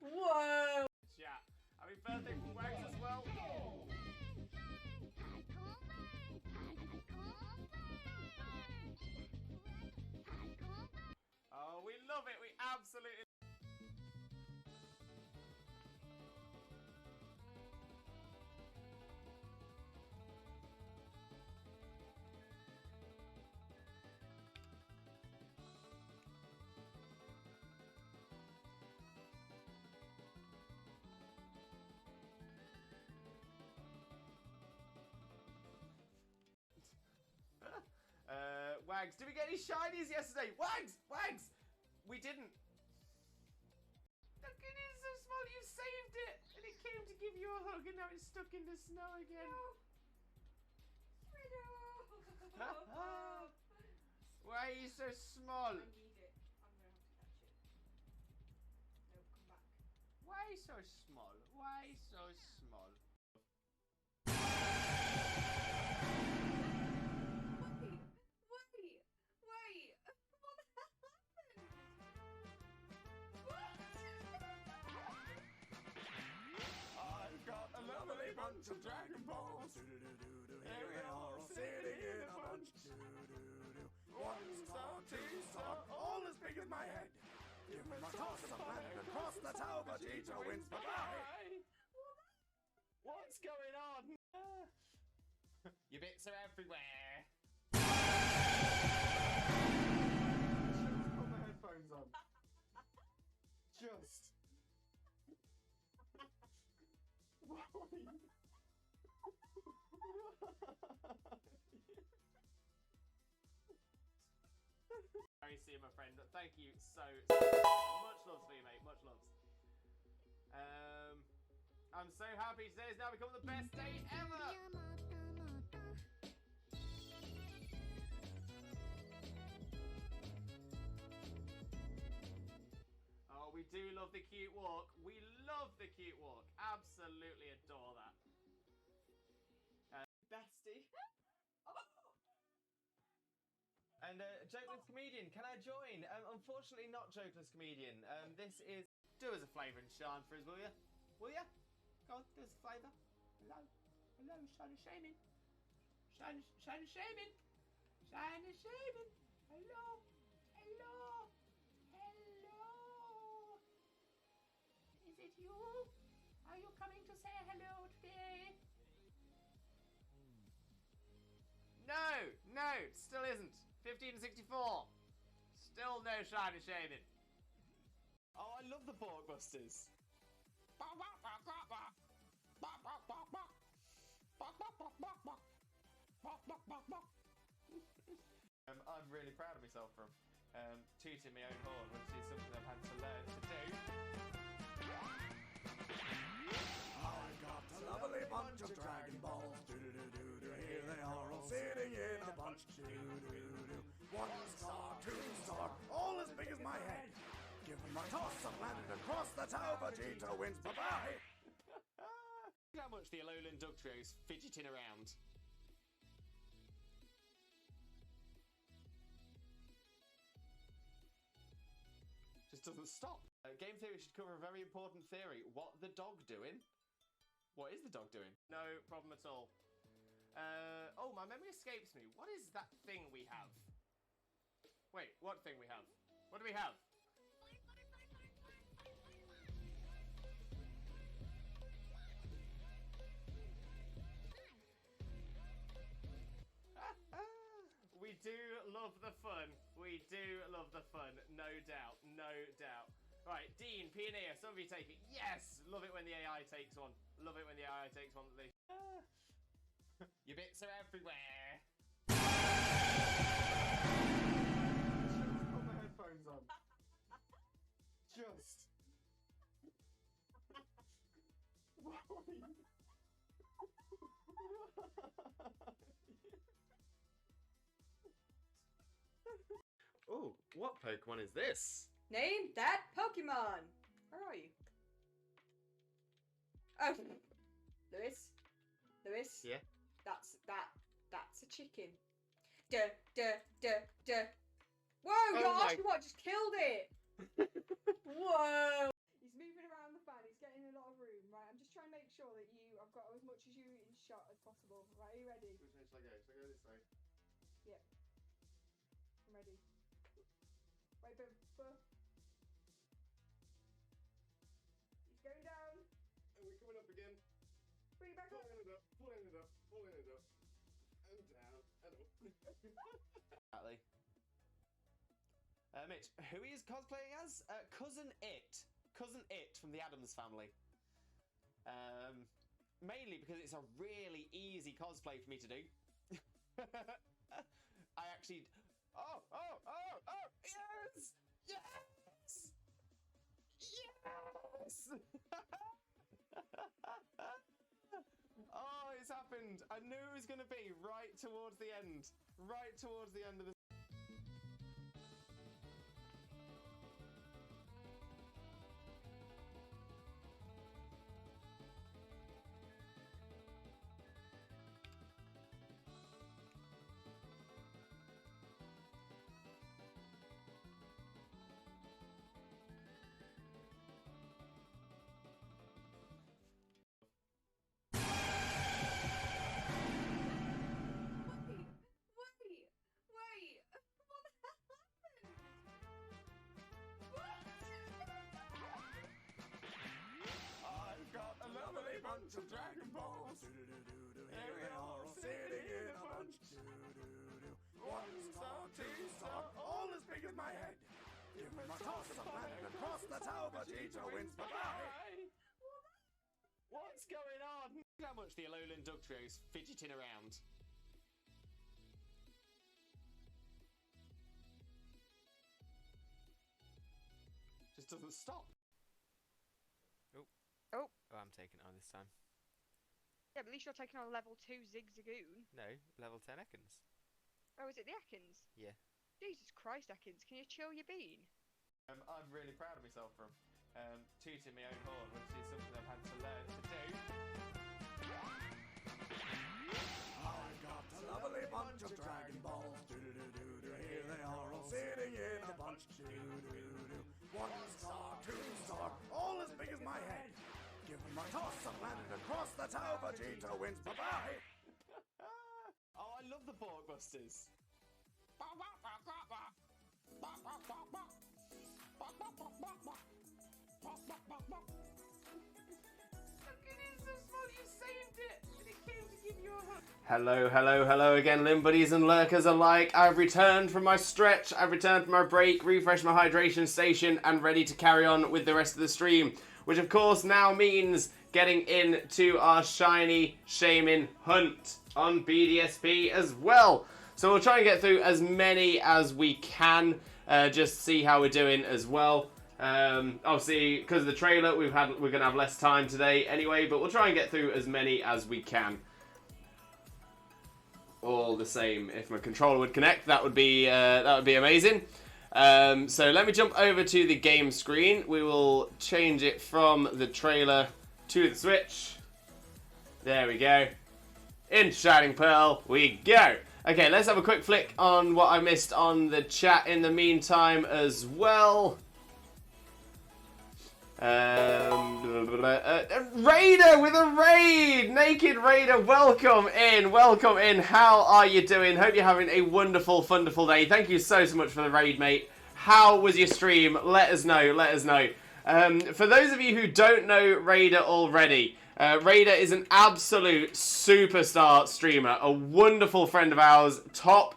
Whoa! Chat. Happy birthday from Wags as well. Oh, we love it. We absolutely... Wags, did we get any shinies yesterday? Wags! We didn't. Look, it is so small. You saved it, and it came to give you a hug, and now it's stuck in the snow again. Why are you so small? I need it. I'm gonna have to catch it. No, come back. Why so small? Why so small? Wait! What the hell happened? I've got a lovely bunch of Dragon Balls. Here they are all sitting in a bunch. 1 star, 2 star, all as big as my head. Give me my toss of planet across the tower, Vegeta wins. Bye-bye. What's going on? Your bits are everywhere. Just put my headphones on. Just. Very see you, my friend. Thank you so much loves for you, mate. Much loves. I'm so happy today has now become the best day ever. love the cute walk. We love the cute walk. Absolutely adore that. Bestie. And Jokeless Comedian, can I join? Unfortunately not Jokeless Comedian. This is... Do us a flavour and shine for us, will you? Will you? Go on, do us a flavour. Hello. Hello, Shaymin. Shaymin. Shaymin. Shaymin. Shaymin. Hello. Hello. Hello. Is it you? Are you coming to say hello today? No, still isn't. 1564. Still no Shaymin Shaymin. Oh, I love the Borkbusters. I'm really proud of myself from tooting my own horn, which is something I've had to learn to do. I got a lovely bunch of Dragon Balls. Do-do-do-do-do. Here they are all sitting in a bunch. Do-do-do-do. 1 star, 2 star, all as big as my head. Give them a toss, I've landed across the tower. Vegeta wins. Bye-bye. Look how much the Alolan Dug Trio's fidgeting around. Just doesn't stop. Game theory should cover a very important theory. What the dog doing? What is the dog doing? No problem at all. Oh, my memory escapes me. What is that thing we have? Wait, what thing we have? What do we have? We do love the fun. We do love the fun. No doubt. No doubt. Right, Dean, Pioneer, some of you take it. Yes! Love it when the AI takes one. Love it when the AI takes one that they... Your bits are everywhere. Just put my headphones on. Just. Oh, what Pokemon is this? Name that Pokemon. Where are you? Oh, Lewis. Yeah. That's a chicken. Duh. Whoa! Oh You're my- asking what just killed it. Whoa! He's moving around the fan. He's getting a lot of room. Right, I'm just trying to make sure that I've got as much as you in shot as possible. Right, are you ready? Which way should I go? Should I go this way? Yep. I'm ready. Wait, but he's going down. And we're coming up again. Bring it back up. Pulling it up. And down. And up. Exactly. Mitch, who he is cosplaying as? Cousin It. Cousin It from the Addams Family. Mainly because it's a really easy cosplay for me to do. I actually... Oh! Yes! Yes! Yes! Oh, it's happened. I knew it was going to be right towards the end. Right towards the end of the... Wait! What the hell happened? What? I've got a lovely bunch of Dragon Balls. Do-do-do-do-do. Here they are all sitting in a bunch. Do-do-do-do. 1 star, 2 star, all as big as my head. Give them a toss, I've landed across the tower. Vegeta wins. Bye-bye. What's going on? Look how much the Alolan Dug Trio's fidgeting around. Just doesn't stop. Oh. Oh, I'm taking it on this time. Yeah, but at least you're taking on level 2 Zigzagoon. No, level 10 Ekans. Oh, is it the Ekans? Yeah. Jesus Christ, Ekans, can you chill your bean? I'm really proud of myself from tooting my own horn, which is something I've had to learn to do. I've got a lovely bunch of Dragon Balls. Do-do-do-do-do. Here they are all sitting in a bunch. Do-do-do-do. 1 star, 2 star, all as big as my head. Give them a toss, I've landed across the tower. Vegeta wins. Bye-bye. Oh, I love the Porkbusters. Hello, hello, hello again, Limb Buddies and Lurkers alike. I've returned from my stretch, I've returned from my break, refreshed my hydration station, and ready to carry on with the rest of the stream. Which, of course, now means getting into our shiny Shaymin Hunt on BDSP as well. So we'll try and get through as many as we can, just see how we're doing as well. Obviously, because of the trailer, we're going to have less time today anyway, but we'll try and get through as many as we can. All the same, if my controller would connect, that would be amazing. So let me jump over to the game screen. We will change it from the trailer to the Switch. There we go. In Shining Pearl we go. Okay, let's have a quick flick on what I missed on the chat in the meantime as well. Raider with a raid! Naked Raider, welcome in, welcome in. How are you doing? Hope you're having a wonderful, wonderful day. Thank you so much for the raid, mate. How was your stream? Let us know, let us know. For those of you who don't know Raider already, Raider is an absolute superstar streamer, a wonderful friend of ours, top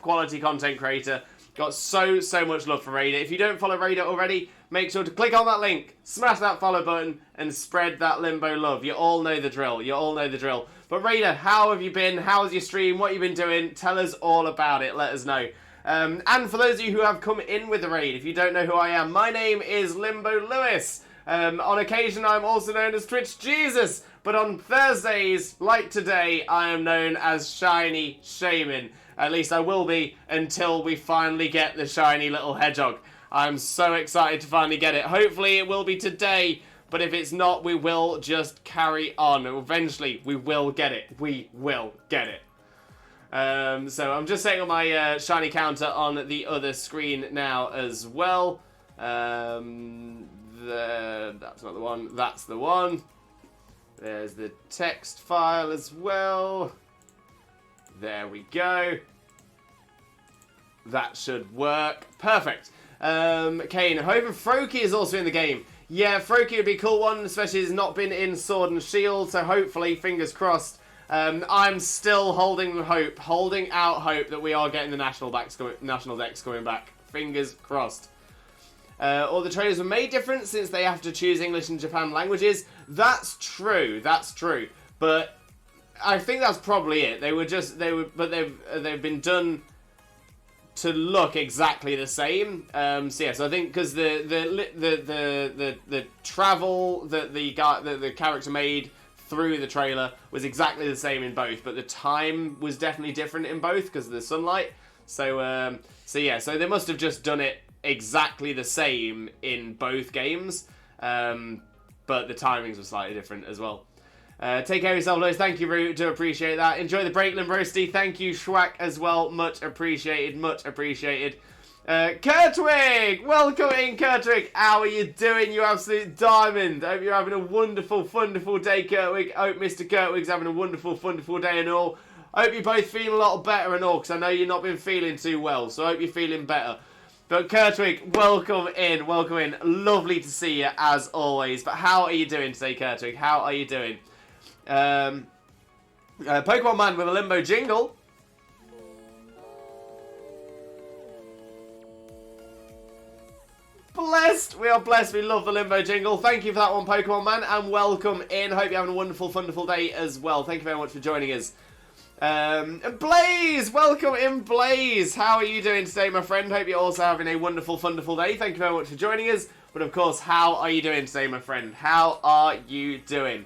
quality content creator. Got so much love for Raider. If you don't follow Raider already, make sure to click on that link, smash that follow button, and spread that Limbo love. You all know the drill. You all know the drill. But Raider, how have you been? How's your stream? What have you been doing? Tell us all about it. Let us know. And for those of you who have come in with the raid, if you don't know who I am, my name is Limbo Lewis. On occasion, I'm also known as Twitch Jesus. But on Thursdays, like today, I am known as Shiny Shaymin. At least I will be until we finally get the shiny little hedgehog. I'm so excited to finally get it. Hopefully it will be today, but if it's not, we will just carry on. Eventually, we will get it. We will get it. So I'm just setting on my shiny counter on the other screen now as well. That's not the one. That's the one. There's the text file as well. There we go. That should work. Perfect. Kane, hoping Froakie is also in the game. Yeah, Froakie would be a cool one, especially he's not been in Sword and Shield, so hopefully, fingers crossed. I'm still holding out hope that we are getting the national decks coming back. Fingers crossed. All the trailers were made different since they have to choose English and Japan languages. That's true. But I think that's probably it. They've been done to look exactly the same. So I think because the travel that the character made through the trailer was exactly the same in both, but the time was definitely different in both because of the sunlight. So they must have just done it exactly the same in both games, but the timings were slightly different as well. Take care of yourself, Lois. Thank you, Root. Do appreciate that. Enjoy the break, Limbrosti. Thank you, Schwack, as well. Much appreciated. Much appreciated. Kurtwig! Welcome in, Kurtwig. How are you doing, you absolute diamond? I hope you're having a wonderful, wonderful day, Kurtwig. I hope Mr. Kurtwig's having a wonderful, wonderful day and all. I hope you both feel a lot better and all, because I know you've not been feeling too well, so I hope you're feeling better. But Kurtwig, welcome in, welcome in. Lovely to see you, as always. But how are you doing today, Kurtwig? How are you doing? Pokemon Man with a Limbo jingle. Blessed! We are blessed. We love the Limbo jingle. Thank you for that one, Pokemon Man, and welcome in. Hope you're having a wonderful, wonderful day as well. Thank you very much for joining us. And Blaze! Welcome in, Blaze! How are you doing today, my friend? Hope you're also having a wonderful, wonderful day. Thank you very much for joining us. But of course, how are you doing today, my friend? How are you doing?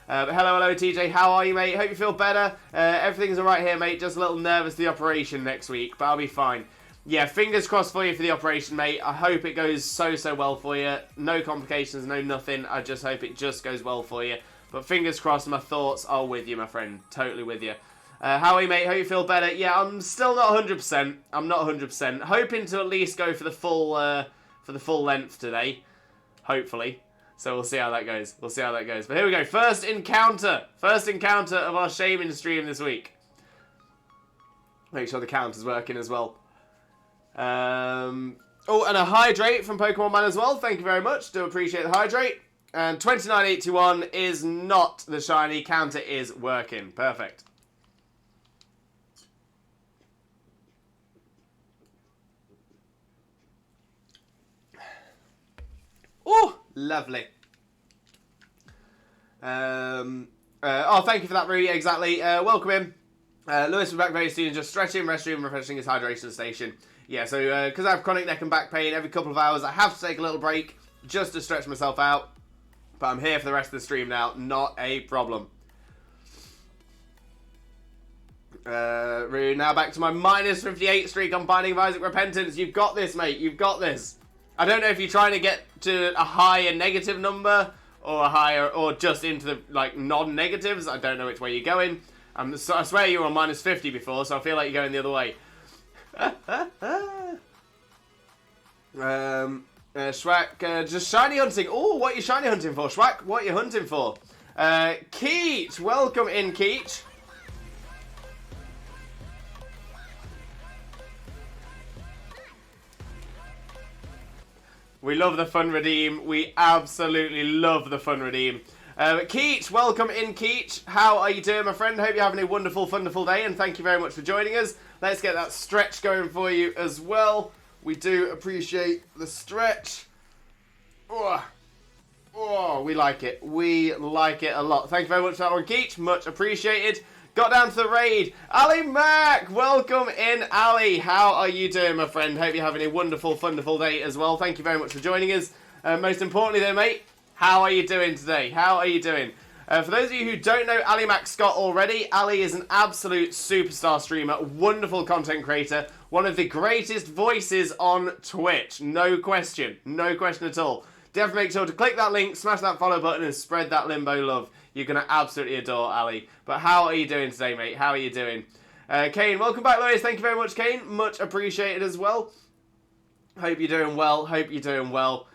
Hello, TJ. How are you, mate? Hope you feel better. Everything's alright here, mate. Just a little nervous for the operation next week, but I'll be fine. Yeah, fingers crossed for you for the operation, mate. I hope it goes so well for you. No complications, no nothing. I just hope it just goes well for you. But fingers crossed, my thoughts are with you, my friend. Totally with you. How are you, mate? Hope you feel better. Yeah, I'm still not 100%. I'm not 100%. Hoping to at least go for the full length today. Hopefully. So we'll see how that goes. We'll see how that goes. But here we go. First encounter. First encounter of our Shaymin stream this week. Make sure the counter's working as well. Oh, and a hydrate from Pokemon Man as well. Thank you very much. Do appreciate the hydrate. And 2981 is not the shiny. Counter is working. Perfect. Oh, lovely. Oh, thank you for that, Rui. Exactly. Welcome in. Lewis, we're back very soon. Just stretching, restroom, refreshing his hydration station. Yeah, so because I have chronic neck and back pain every couple of hours, I have to take a little break just to stretch myself out. But I'm here for the rest of the stream now. Not a problem. Rui, now back to my minus 58 streak on Binding of Isaac Repentance. You've got this, mate. You've got this. I don't know if you're trying to get to a higher negative number or a higher, or just into the like non-negatives. I don't know which way you're going. So I swear you were on minus 50 before, so I feel like you're going the other way. Schwack, just shiny hunting. Oh, what are you shiny hunting for, Schwack? What are you hunting for? Keach, welcome in, Keach. We love the fun redeem. We absolutely love the fun redeem. Keach, welcome in, Keach. How are you doing, my friend? Hope you're having a wonderful, wonderful day, and thank you very much for joining us. Let's get that stretch going for you as well. We do appreciate the stretch. Oh, we like it. We like it a lot. Thank you very much for that one, Keach. Much appreciated. Got down to the raid. Ali Mac, welcome in, Ali. How are you doing, my friend? Hope you're having a wonderful, wonderful day as well. Thank you very much for joining us. Most importantly, though, mate, how are you doing today? How are you doing? For those of you who don't know Ali Mac Scott already, Ali is an absolute superstar streamer, wonderful content creator, one of the greatest voices on Twitch. No question at all. Definitely make sure to click that link, smash that follow button, and spread that limbo love. You're going to absolutely adore Ali. But how are you doing today, mate? How are you doing? Kane, welcome back, Lewis. Thank you very much, Kane. Much appreciated as well. Hope you're doing well. Hope you're doing well.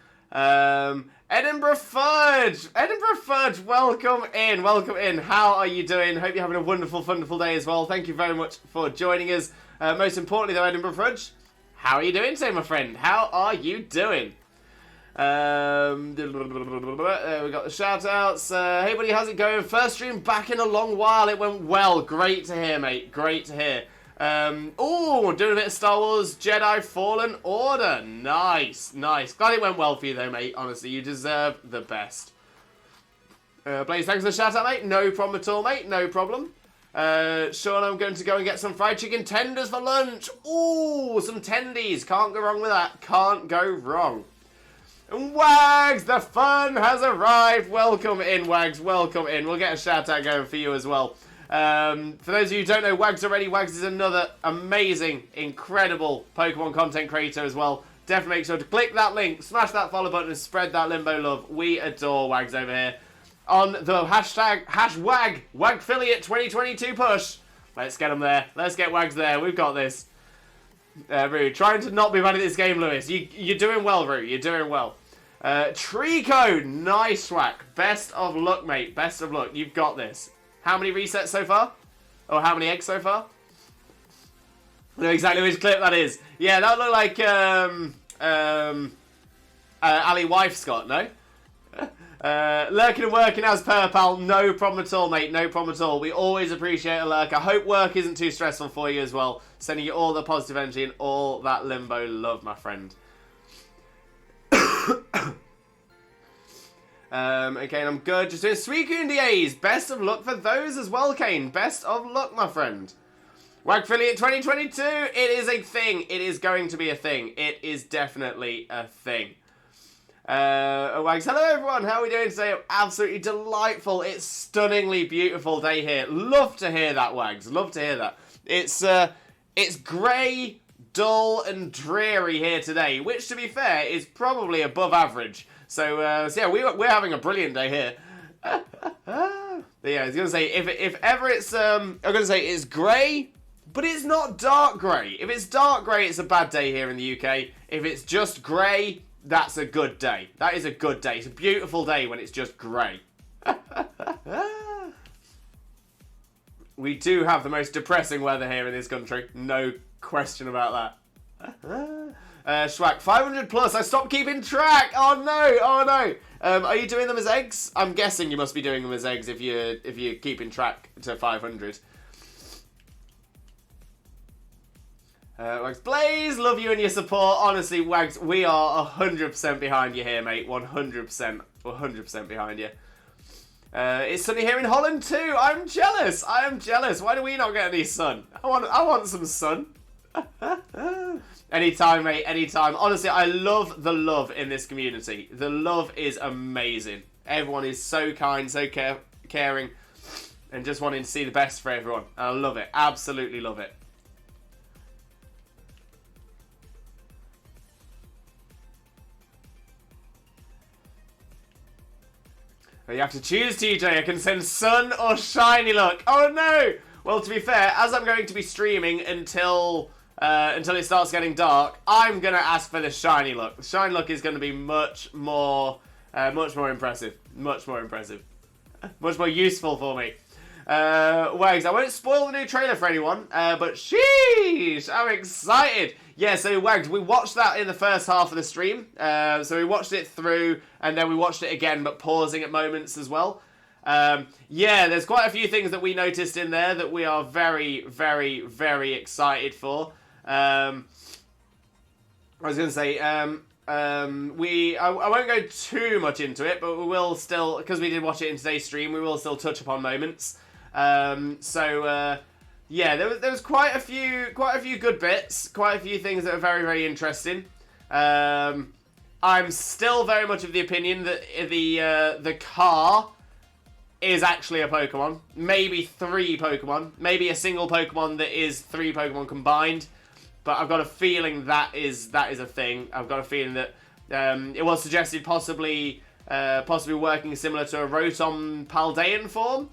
Edinburgh Fudge! Edinburgh Fudge, welcome in, welcome in. How are you doing? Hope you're having a wonderful, wonderful day as well. Thank you very much for joining us. Most importantly though, Edinburgh Fudge, how are you doing today, my friend? How are you doing? We got the shout outs. Hey buddy, how's it going? First stream back in a long while. It went well. Great to hear, mate. Great to hear. Oh, doing a bit of Star Wars Jedi Fallen Order. Nice, nice. Glad it went well for you though, mate. Honestly, you deserve the best. Blaze, thanks for the shout out, mate. No problem at all, mate. No problem. Sean, I'm going to go and get some fried chicken tenders for lunch. Ooh, some tendies. Can't go wrong with that. Can't go wrong. And Wags, the fun has arrived. Welcome in, Wags. Welcome in. We'll get a shout out going for you as well. For those of you who don't know Wags already, Wags is another amazing, incredible Pokemon content creator as well. Definitely make sure to click that link, smash that follow button, and spread that limbo love. We adore Wags over here. On the hashtag, #WagAffiliate 2022 push. Let's get them there. Let's get Wags there. We've got this. Rue, trying to not be bad at this game, Lewis. You're doing well, Rue. You're doing well. Trico, nice Swag. Best of luck, mate. Best of luck. You've got this. How many resets so far? Or how many eggs so far? I know exactly which clip that is. Yeah, that looked like Ali Wife Scott, no? Lurking and working as per, pal. No problem at all, mate. No problem at all. We always appreciate a lurk. I hope work isn't too stressful for you as well. Sending you all the positive energy and all that limbo love, my friend. Okay, I'm good. Just doing Suicune DAs. Best of luck for those as well, Kane. Best of luck, my friend. WagAffiliate 2022. It is a thing. It is going to be a thing. It is definitely a thing. Wags, hello everyone. How are we doing today? Absolutely delightful. It's stunningly beautiful day here. Love to hear that, Wags. Love to hear that. It's grey, dull and dreary here today, which, to be fair, is probably above average. So yeah, we're having a brilliant day here. But yeah, I was gonna say if ever it's I'm gonna say it's grey, but it's not dark grey. If it's dark grey, it's a bad day here in the UK. If it's just grey, that's a good day. That is a good day. It's a beautiful day when it's just grey. We do have the most depressing weather here in this country. No question about that. Schwack, 500 plus. I stopped keeping track. Oh no, oh no. Are you doing them as eggs? I'm guessing you must be doing them as eggs if you're keeping track to 500. Wags, Blaze, love you and your support. Honestly, Wags, we are 100% behind you here, mate. 100% behind you. It's sunny here in Holland too. I'm jealous. I am jealous. Why do we not get any sun? I want some sun. Anytime, mate. Anytime. Honestly, I love the love in this community. The love is amazing. Everyone is so kind, so caring, and just wanting to see the best for everyone. And I love it. Absolutely love it. You have to choose, TJ. I can send sun or shiny look. Oh no! Well, to be fair, as I'm going to be streaming until it starts getting dark, I'm gonna ask for the shiny look. The shiny look is going to be much more impressive. Much more impressive. Much more useful for me. Wags, I won't spoil the new trailer for anyone, but sheesh, I'm excited. Yeah, so Wags, we watched that in the first half of the stream. So we watched it through, and then we watched it again, but pausing at moments as well. Yeah, there's quite a few things that we noticed in there that we are very, very, very excited for. I was going to say, I won't go too much into it, but we will still, because we did watch it in today's stream, we will still touch upon moments. Yeah, there was quite a few good bits, quite a few things that are very, very interesting. I'm still very much of the opinion that the car is actually a Pokemon. Maybe 3 Pokemon. Maybe a single Pokemon that is 3 Pokemon combined. But I've got a feeling that is a thing. I've got a feeling that it was suggested possibly working similar to a Rotom Paldean form.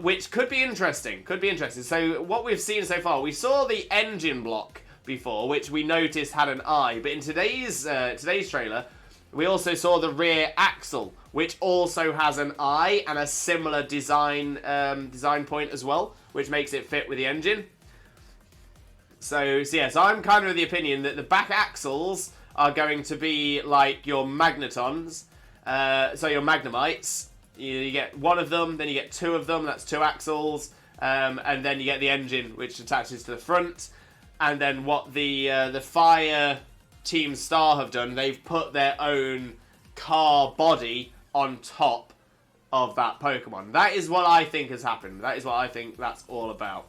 Which could be interesting. So what we've seen so far, we saw the engine block before, which we noticed had an eye. But in today's trailer, we also saw the rear axle, which also has an eye and a similar design point as well, which makes it fit with the engine. So I'm kind of the opinion that the back axles are going to be like your Magnetons, so your Magnemites. You get 1 of them, then you get 2 of them, that's 2 axles, and then you get the engine, which attaches to the front. And then what the Fire Team Star have done, they've put their own car body on top of that Pokemon. That is what I think has happened. That is what I think that's all about.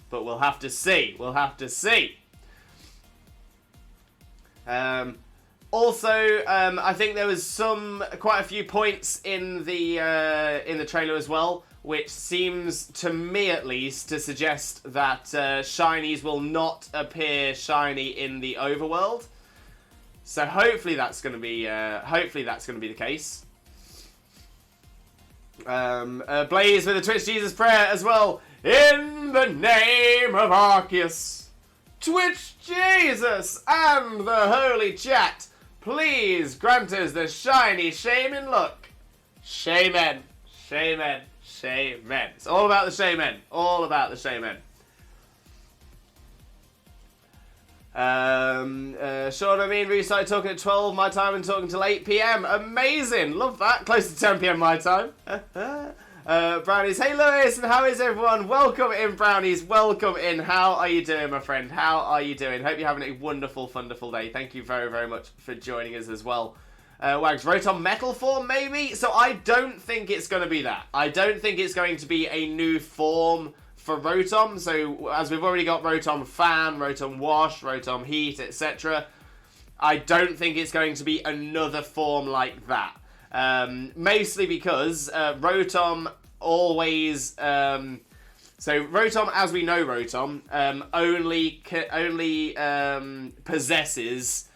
But we'll have to see. Also, I think there was quite a few points in the trailer as well, which seems to me at least to suggest that shinies will not appear shiny in the overworld. So hopefully that's going to be the case. Blaze with a Twitch Jesus prayer as well. In the name of Arceus, Twitch Jesus, and the Holy Chat, please grant us the shiny Shaymin look. Shaymin. It's all about the Shaymin. Sean, we started talking at 12 my time and talking till 8 PM. Amazing. Love that. Close to 10 PM my time. Brownies. Hey, Lewis, and how is everyone? Welcome in, Brownies. Welcome in. How are you doing, my friend? How are you doing? Hope you're having a wonderful, wonderful day. Thank you very, very much for joining us as well. Wags, Rotom Metal form, maybe? So I don't think it's going to be that. I don't think it's going to be a new form for Rotom. So as we've already got Rotom Fan, Rotom Wash, Rotom Heat, etc., I don't think it's going to be another form like that. Mostly because Rotom always So Rotom, as we know Rotom, only possesses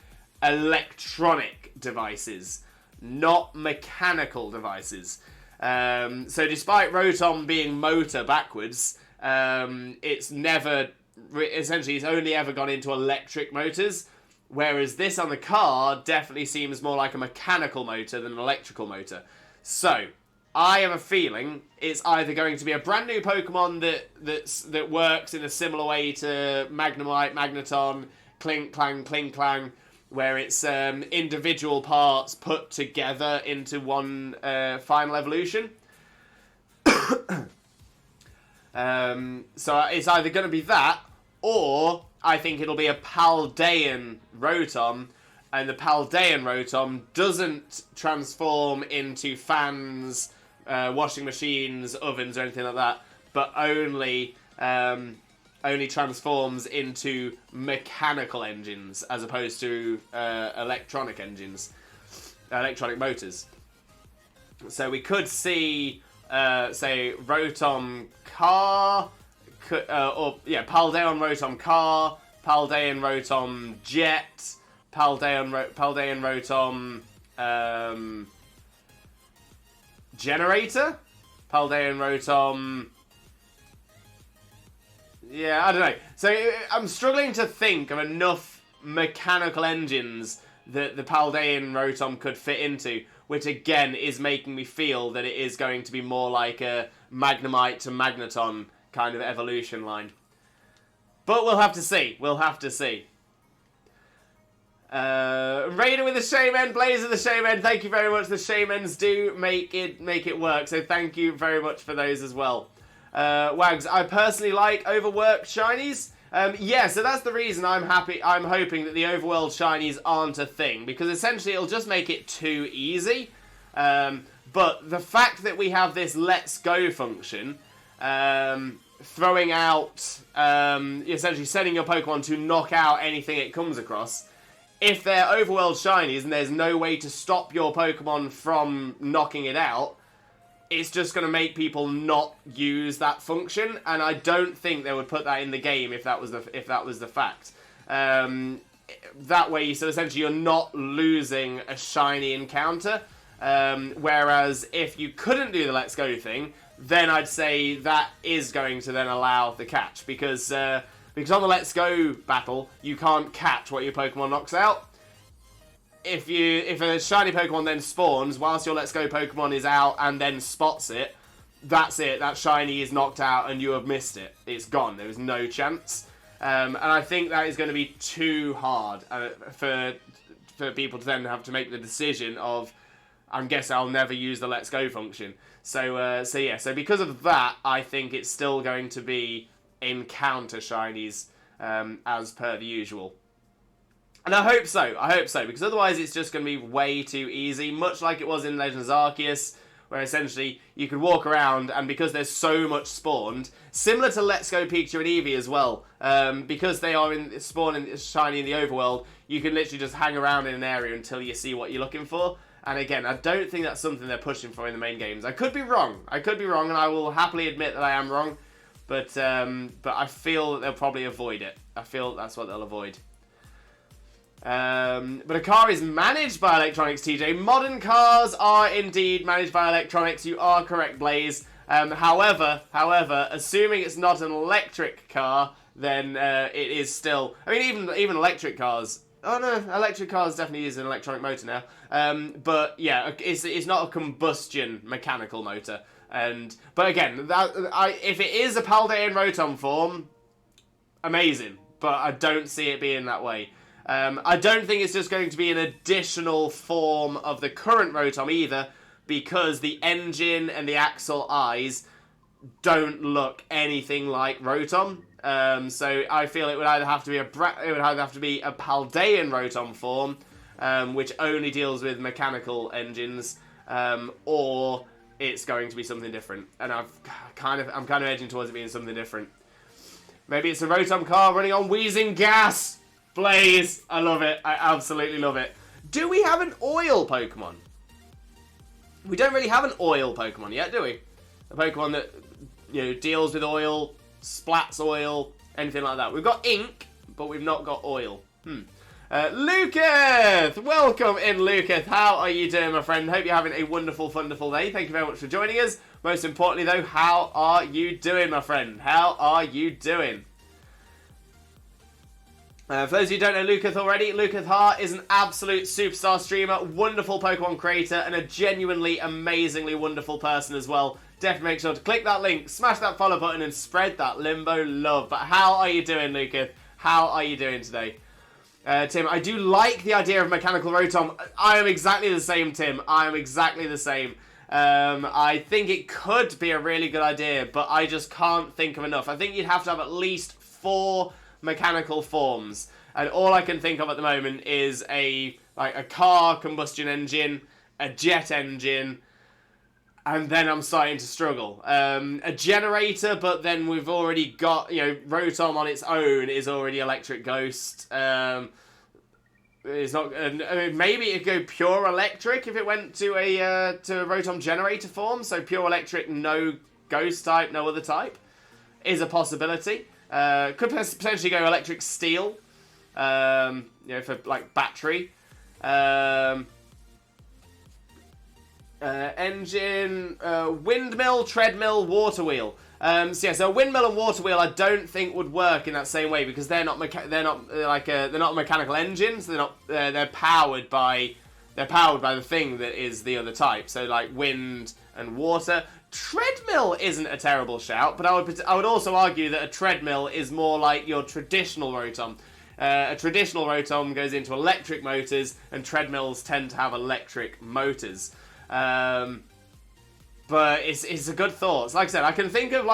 electronic devices, not mechanical devices. So despite Rotom being motor backwards, it's only ever gone into electric motors, whereas this on the car definitely seems more like a mechanical motor than an electrical motor. So I have a feeling it's either going to be a brand new Pokemon that works in a similar way to Magnemite, Magneton, Clink Clang, where it's individual parts put together into one final evolution. So it's either going to be that, or I think it'll be a Paldean Rotom, and the Paldean Rotom doesn't transform into fans, washing machines, ovens, or anything like that, but only transforms into mechanical engines as opposed to electronic motors. So we could see, say, Rotom Car, Paldean Rotom Car, Paldean Rotom Jet, Paldean Rotom Generator, Paldean Rotom. Yeah, I don't know. So I'm struggling to think of enough mechanical engines that the Paldean Rotom could fit into, which again is making me feel that it is going to be more like a Magnemite to Magneton kind of evolution line. But we'll have to see. Raider with the Shaymin, Blazer the Shaymin, thank you very much. The Shaymins do make it work, so thank you very much for those as well. Wags, I personally like overworked shinies. Yeah, so that's the reason I'm hoping that the overworld shinies aren't a thing, because essentially it'll just make it too easy. But the fact that we have this Let's Go function, throwing out, essentially setting your Pokemon to knock out anything it comes across, if they're overworld shinies and there's no way to stop your Pokemon from knocking it out, it's just going to make people not use that function, and I don't think they would put that in the game if that was the fact. That way, so essentially you're not losing a shiny encounter, whereas if you couldn't do the Let's Go thing, then I'd say that is going to then allow the catch, because on the Let's Go battle, you can't catch what your Pokemon knocks out. If a shiny Pokemon then spawns whilst your Let's Go Pokemon is out and then spots it, that's it. That shiny is knocked out and you have missed it. It's gone. There is no chance. And I think that is going to be too hard for people to then have to make the decision of, I guess I'll never use the Let's Go function. So because of that, I think it's still going to be encounter shinies as per the usual. And I hope so, because otherwise it's just going to be way too easy, much like it was in Legends Arceus, where essentially you could walk around, and because there's so much spawned, similar to Let's Go Pikachu and Eevee as well, because they are spawning shiny in the overworld, you can literally just hang around in an area until you see what you're looking for. And again, I don't think that's something they're pushing for in the main games. I could be wrong, and I will happily admit that I am wrong, but I feel that they'll probably avoid it. I feel that's what they'll avoid. But a car is managed by electronics, TJ. Modern cars are indeed managed by electronics. You are correct, Blaze. However, assuming it's not an electric car, then it is still. I mean, even electric cars. Oh no, electric cars definitely use an electronic motor now. But yeah, it's not a combustion mechanical motor. But again, if it is a Paldean Rotom form, amazing. But I don't see it being that way. I don't think it's just going to be an additional form of the current Rotom either, because the engine and the axle eyes don't look anything like Rotom. So I feel it would either have to be a Paldean Rotom form, which only deals with mechanical engines, or it's going to be something different. And I'm kind of edging towards it being something different. Maybe it's a Rotom car running on wheezing gas. Blaze, I love it. I absolutely love it. Do we have an oil Pokemon? We don't really have an oil Pokemon yet, do we? A Pokemon that deals with oil, splats oil, anything like that. We've got ink, but we've not got oil. Lucas! Welcome in, Lucas. How are you doing, my friend? Hope you're having a wonderful, wonderful day. Thank you very much for joining us. Most importantly, though, how are you doing, my friend? How are you doing? For those of you who don't know Lucas already, Lucas Hart is an absolute superstar streamer, wonderful Pokemon creator, and a genuinely, amazingly wonderful person as well. Definitely make sure to click that link, smash that follow button, and spread that Limbo love. But how are you doing, Lucas? How are you doing today? Tim, I do like the idea of mechanical Rotom. I am exactly the same, Tim. I am exactly the same. I think it could be a really good idea, but I just can't think of enough. I think you'd have to have at least 4 mechanical forms, and all I can think of at the moment is a car combustion engine, a jet engine, and then I'm starting to struggle. A generator, but then we've already got, Rotom on its own is already Electric Ghost. It's not. I mean, maybe it'd go pure electric if it went to a Rotom generator form. So pure electric, no ghost type, no other type, is a possibility. Could potentially go electric steel, for like battery. Engine, windmill, treadmill, water wheel. So windmill and water wheel I don't think would work in that same way because they're not mechanical engines. They're powered by the thing that is the other type. So like wind and water. Treadmill isn't a terrible shout, but I would also argue that a treadmill is more like your traditional Rotom. A traditional Rotom goes into electric motors, and treadmills tend to have electric motors. But it's a good thought. So like I said, I can think of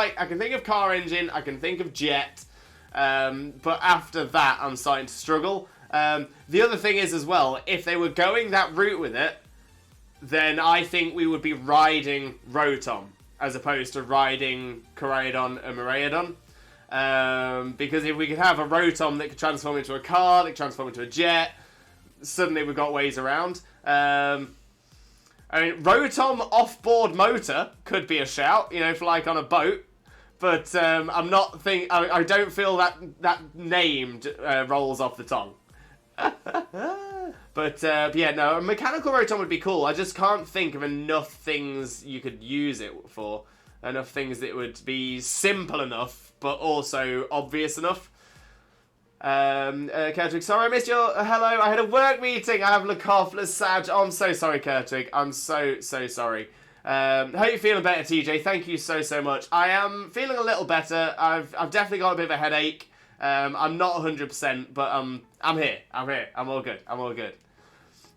car engine, I can think of jet, but after that I'm starting to struggle. The other thing is as well, if they were going that route with it, then I think we would be riding Rotom as opposed to riding Koraidon and Miraidon. Because if we could have a Rotom that could transform into a car, that could transform into a jet, suddenly we've got ways around. Rotom off-board motor could be a shout, for like on a boat. But I don't feel that named rolls off the tongue. But yeah, no, a mechanical Rotom would be cool. I just can't think of enough things you could use it for. Enough things that would be simple enough, but also obvious enough. Kurtwig, sorry I missed your hello. I had a work meeting. I have cough, Sag. Oh, I'm so sorry, Kurtwig. I'm so sorry. Hope you're feeling better, TJ. Thank you so much. I am feeling a little better. I've definitely got a bit of a headache. I'm not 100%, but I'm here. I'm all good.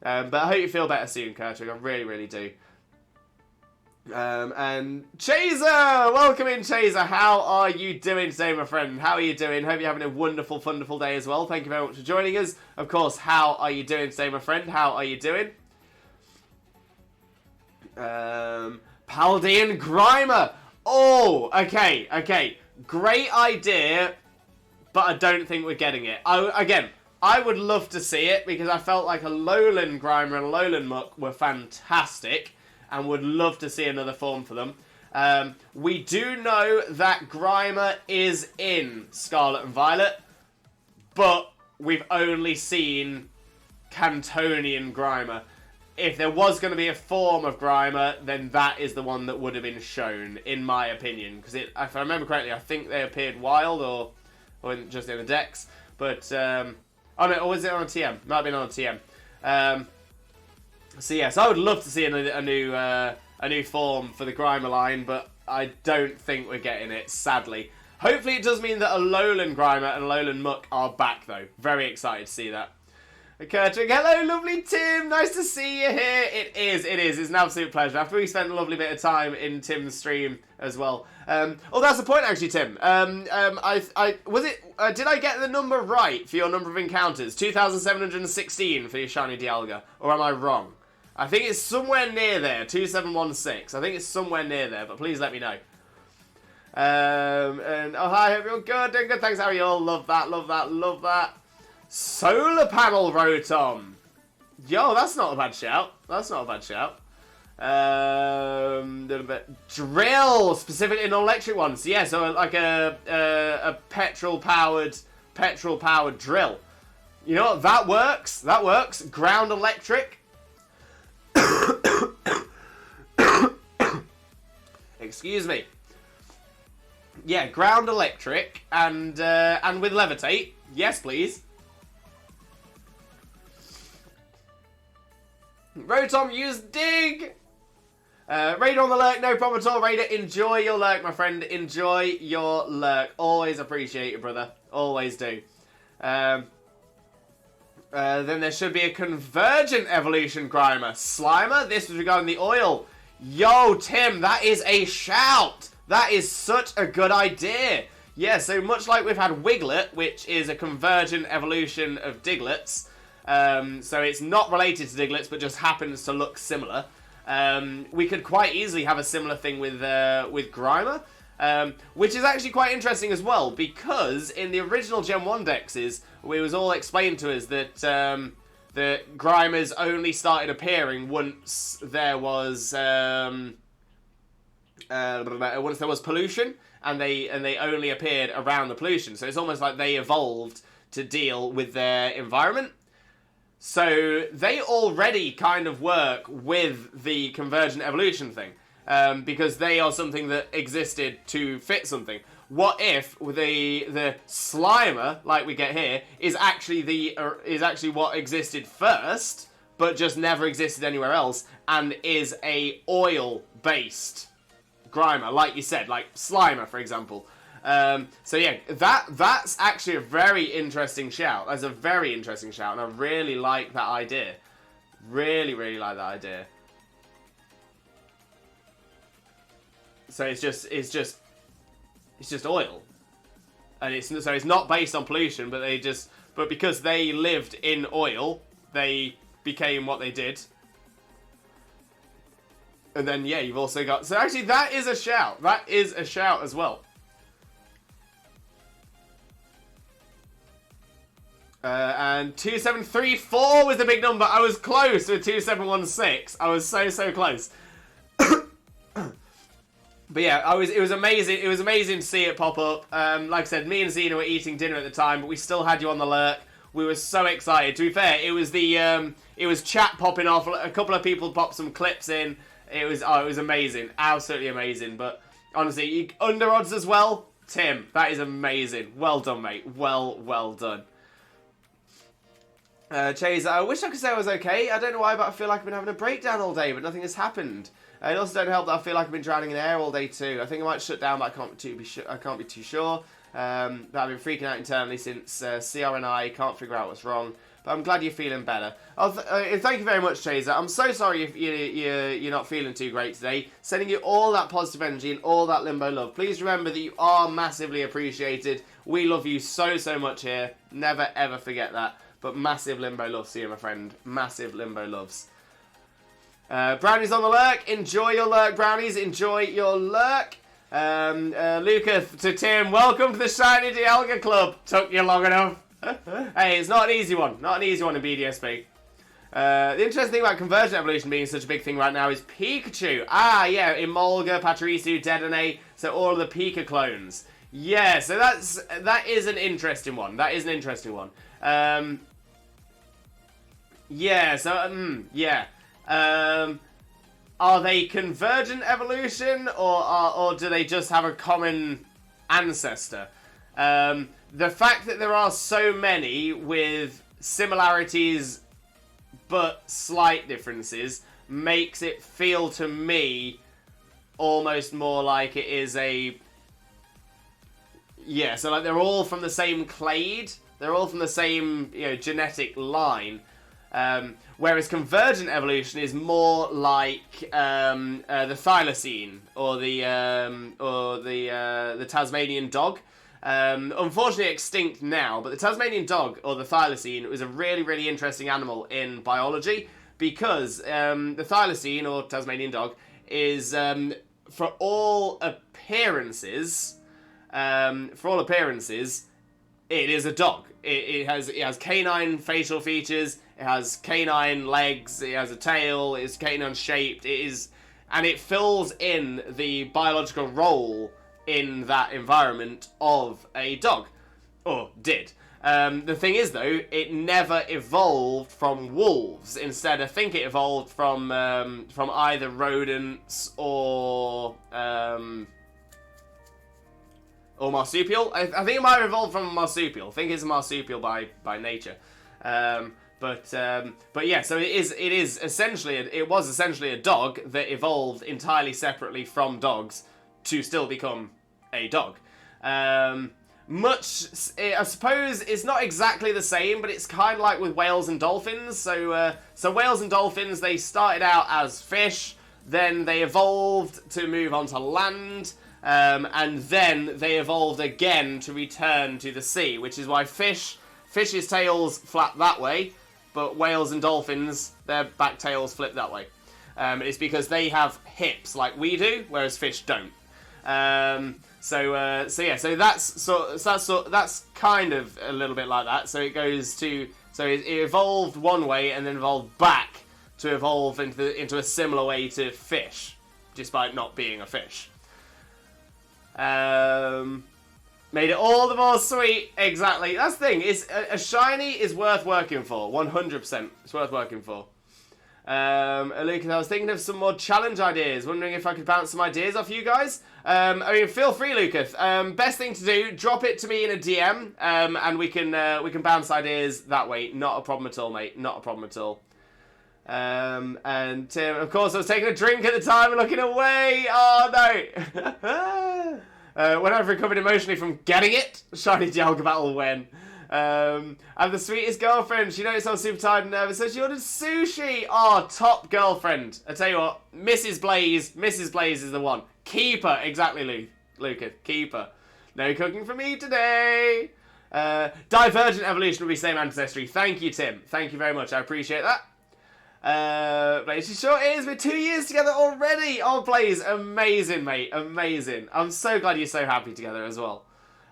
But I hope you feel better soon, Kurtwig. I really do. And Chaser! Welcome in, Chaser. How are you doing today, my friend? How are you doing? Hope you're having a wonderful, wonderful day as well. Thank you very much for joining us. Of course, how are you doing today, my friend? How are you doing? Paldean Grimer. Oh, okay. Great idea, but I don't think we're getting it. I would love to see it because I felt like a Lowland Grimer and a Lowland Muck were fantastic. And would love to see another form for them. We do know that Grimer is in Scarlet and Violet, but we've only seen Cantonian Grimer. If there was going to be a form of Grimer, then that is the one that would have been shown, in my opinion. Because if I remember correctly, I think they appeared wild or just in the decks. But, or was it on a TM? Might have been on a TM. So yes, I would love to see a new form for the Grimer line, but I don't think we're getting it, sadly. Hopefully it does mean that a Lowland Grimer and a Lowland Muck are back, though. Very excited to see that. Kurtwig, hello, lovely Tim. Nice to see you here. It is. It's an absolute pleasure. After we spent a lovely bit of time in Tim's stream as well. That's the point, actually, Tim. Did I get the number right for your number of encounters? 2,716 for your shiny Dialga, or am I wrong? I think it's somewhere near there, 2716. I think it's somewhere near there, but please let me know. And oh hi, hope you're good, doing good. Thanks, how are you all? Love that. Solar panel Rotom. Yo, that's not a bad shout. Drill, specifically an electric one. So yeah, so like a petrol powered drill. You know what? That works. That works. Ground electric. Excuse me. Yeah, ground electric and with levitate. Yes, please. Rotom, use dig. Raider on the lurk, no problem at all. Raider, enjoy your lurk, my friend. Enjoy your lurk. Always appreciate it, brother. Always do. Then there should be a convergent evolution Grimer. Slimer, this was regarding the oil. Yo, Tim, that is a shout. That is such a good idea. Yeah, so much like we've had Wiglet, which is a convergent evolution of Digletts. So it's not related to Digletts, but just happens to look similar. We could quite easily have a similar thing with Grimer, which is actually quite interesting as well, because in the original Gen 1 dexes, it was all explained to us that the Grimers only started appearing once there was pollution, and they only appeared around the pollution. So it's almost like they evolved to deal with their environment. So they already kind of work with the convergent evolution thing, because they are something that existed to fit something. What if the Slimer, like we get here, is actually what existed first, but just never existed anywhere else, and is a oil-based Grimer, like you said, like Slimer, for example. So yeah, that's actually a very interesting shout. That's a very interesting shout, and I really like that idea. Really, really like that idea. So it's just oil, and it's not based on pollution, but because they lived in oil, they became what they did. And then yeah, you've also got, so actually that is a shout. That is a shout as well. And 2734 was the big number. I was close with 2716. I was so close. But yeah, it was amazing. It was amazing to see it pop up. Like I said, me and Xena were eating dinner at the time, but we still had you on the lurk. We were so excited. To be fair, it was chat popping off. A couple of people popped some clips in. It was amazing, absolutely amazing. But honestly, under odds as well, Tim. That is amazing. Well done, mate. Well done. Chase, I wish I could say I was okay. I don't know why, but I feel like I've been having a breakdown all day, but nothing has happened. It also don't help that I feel like I've been drowning in air all day too. I think I might shut down, but I can't be too sure. But I've been freaking out internally since CR and I can't figure out what's wrong. But I'm glad you're feeling better. Thank you very much, Chaser. I'm so sorry if you're not feeling too great today. Sending you all that positive energy and all that Limbo love. Please remember that you are massively appreciated. We love you so much here. Never ever forget that. But massive Limbo loves to you, my friend. Massive Limbo loves. Brownies on the lurk. Enjoy your lurk, Brownies. Enjoy your lurk. Lucas to Tim. Welcome to the Shiny Dialga Club. Took you long enough. Hey, it's not an easy one. Not an easy one in BDSP. The interesting thing about convergent evolution being such a big thing right now is Pikachu. Ah, yeah. Emolga, Pachirisu, Dedenne. So all of the Pika clones. Yeah, so that is an interesting one. That is an interesting one. Yeah, so, yeah. Are they convergent evolution, or do they just have a common ancestor? The fact that there are so many with similarities but slight differences makes it feel to me almost more like it is a... Yeah, so like they're all from the same clade. They're all from the same, genetic line. Whereas convergent evolution is more like the thylacine or the Tasmanian dog. Unfortunately extinct now, but the Tasmanian dog or the thylacine was a really, really interesting animal in biology because the thylacine or Tasmanian dog is, for all appearances, it is a dog. It has canine facial features. It has canine legs. It has a tail. It's canine shaped. And it fills in the biological role in that environment of a dog, or did. The thing is, though, it never evolved from wolves. Instead, I think it evolved from either rodents or marsupial. I think it might have evolved from a marsupial. I think it's a marsupial by nature. But yeah, so it was essentially a dog that evolved entirely separately from dogs to still become a dog. I suppose it's not exactly the same, but it's kind of like with whales and dolphins. So whales and dolphins, they started out as fish, then they evolved to move onto land, and then they evolved again to return to the sea, which is why fish's tails flap that way, but whales and dolphins, their back tails flip that way. It's because they have hips like we do, whereas fish don't. So that's kind of a little bit like that. So it evolved one way and then evolved back to evolve into a similar way to fish, despite not being a fish. Made it all the more sweet. Exactly. That's the thing. A shiny is worth working for. 100%. It's worth working for. Lucas, I was thinking of some more challenge ideas. Wondering if I could bounce some ideas off you guys. Feel free, Lucas. Best thing to do, drop it to me in a DM, and we can bounce ideas that way. Not a problem at all, mate. Not a problem at all. And Tim, of course, I was taking a drink at the time and looking away. Oh no. When I've recovered emotionally from getting it, shiny Dialga battle when. I'm the sweetest girlfriend. She noticed I was super tired and nervous, so she ordered sushi. Oh, top girlfriend. I tell you what, Mrs. Blaze is the one. Keep her, exactly, Lucas. Keep her. No cooking for me today. Divergent evolution will be same ancestry. Thank you, Tim. Thank you very much. I appreciate that. Blaze, she sure is. We're 2 years together already. Oh, Blaze, amazing, mate. Amazing. I'm so glad you're so happy together as well.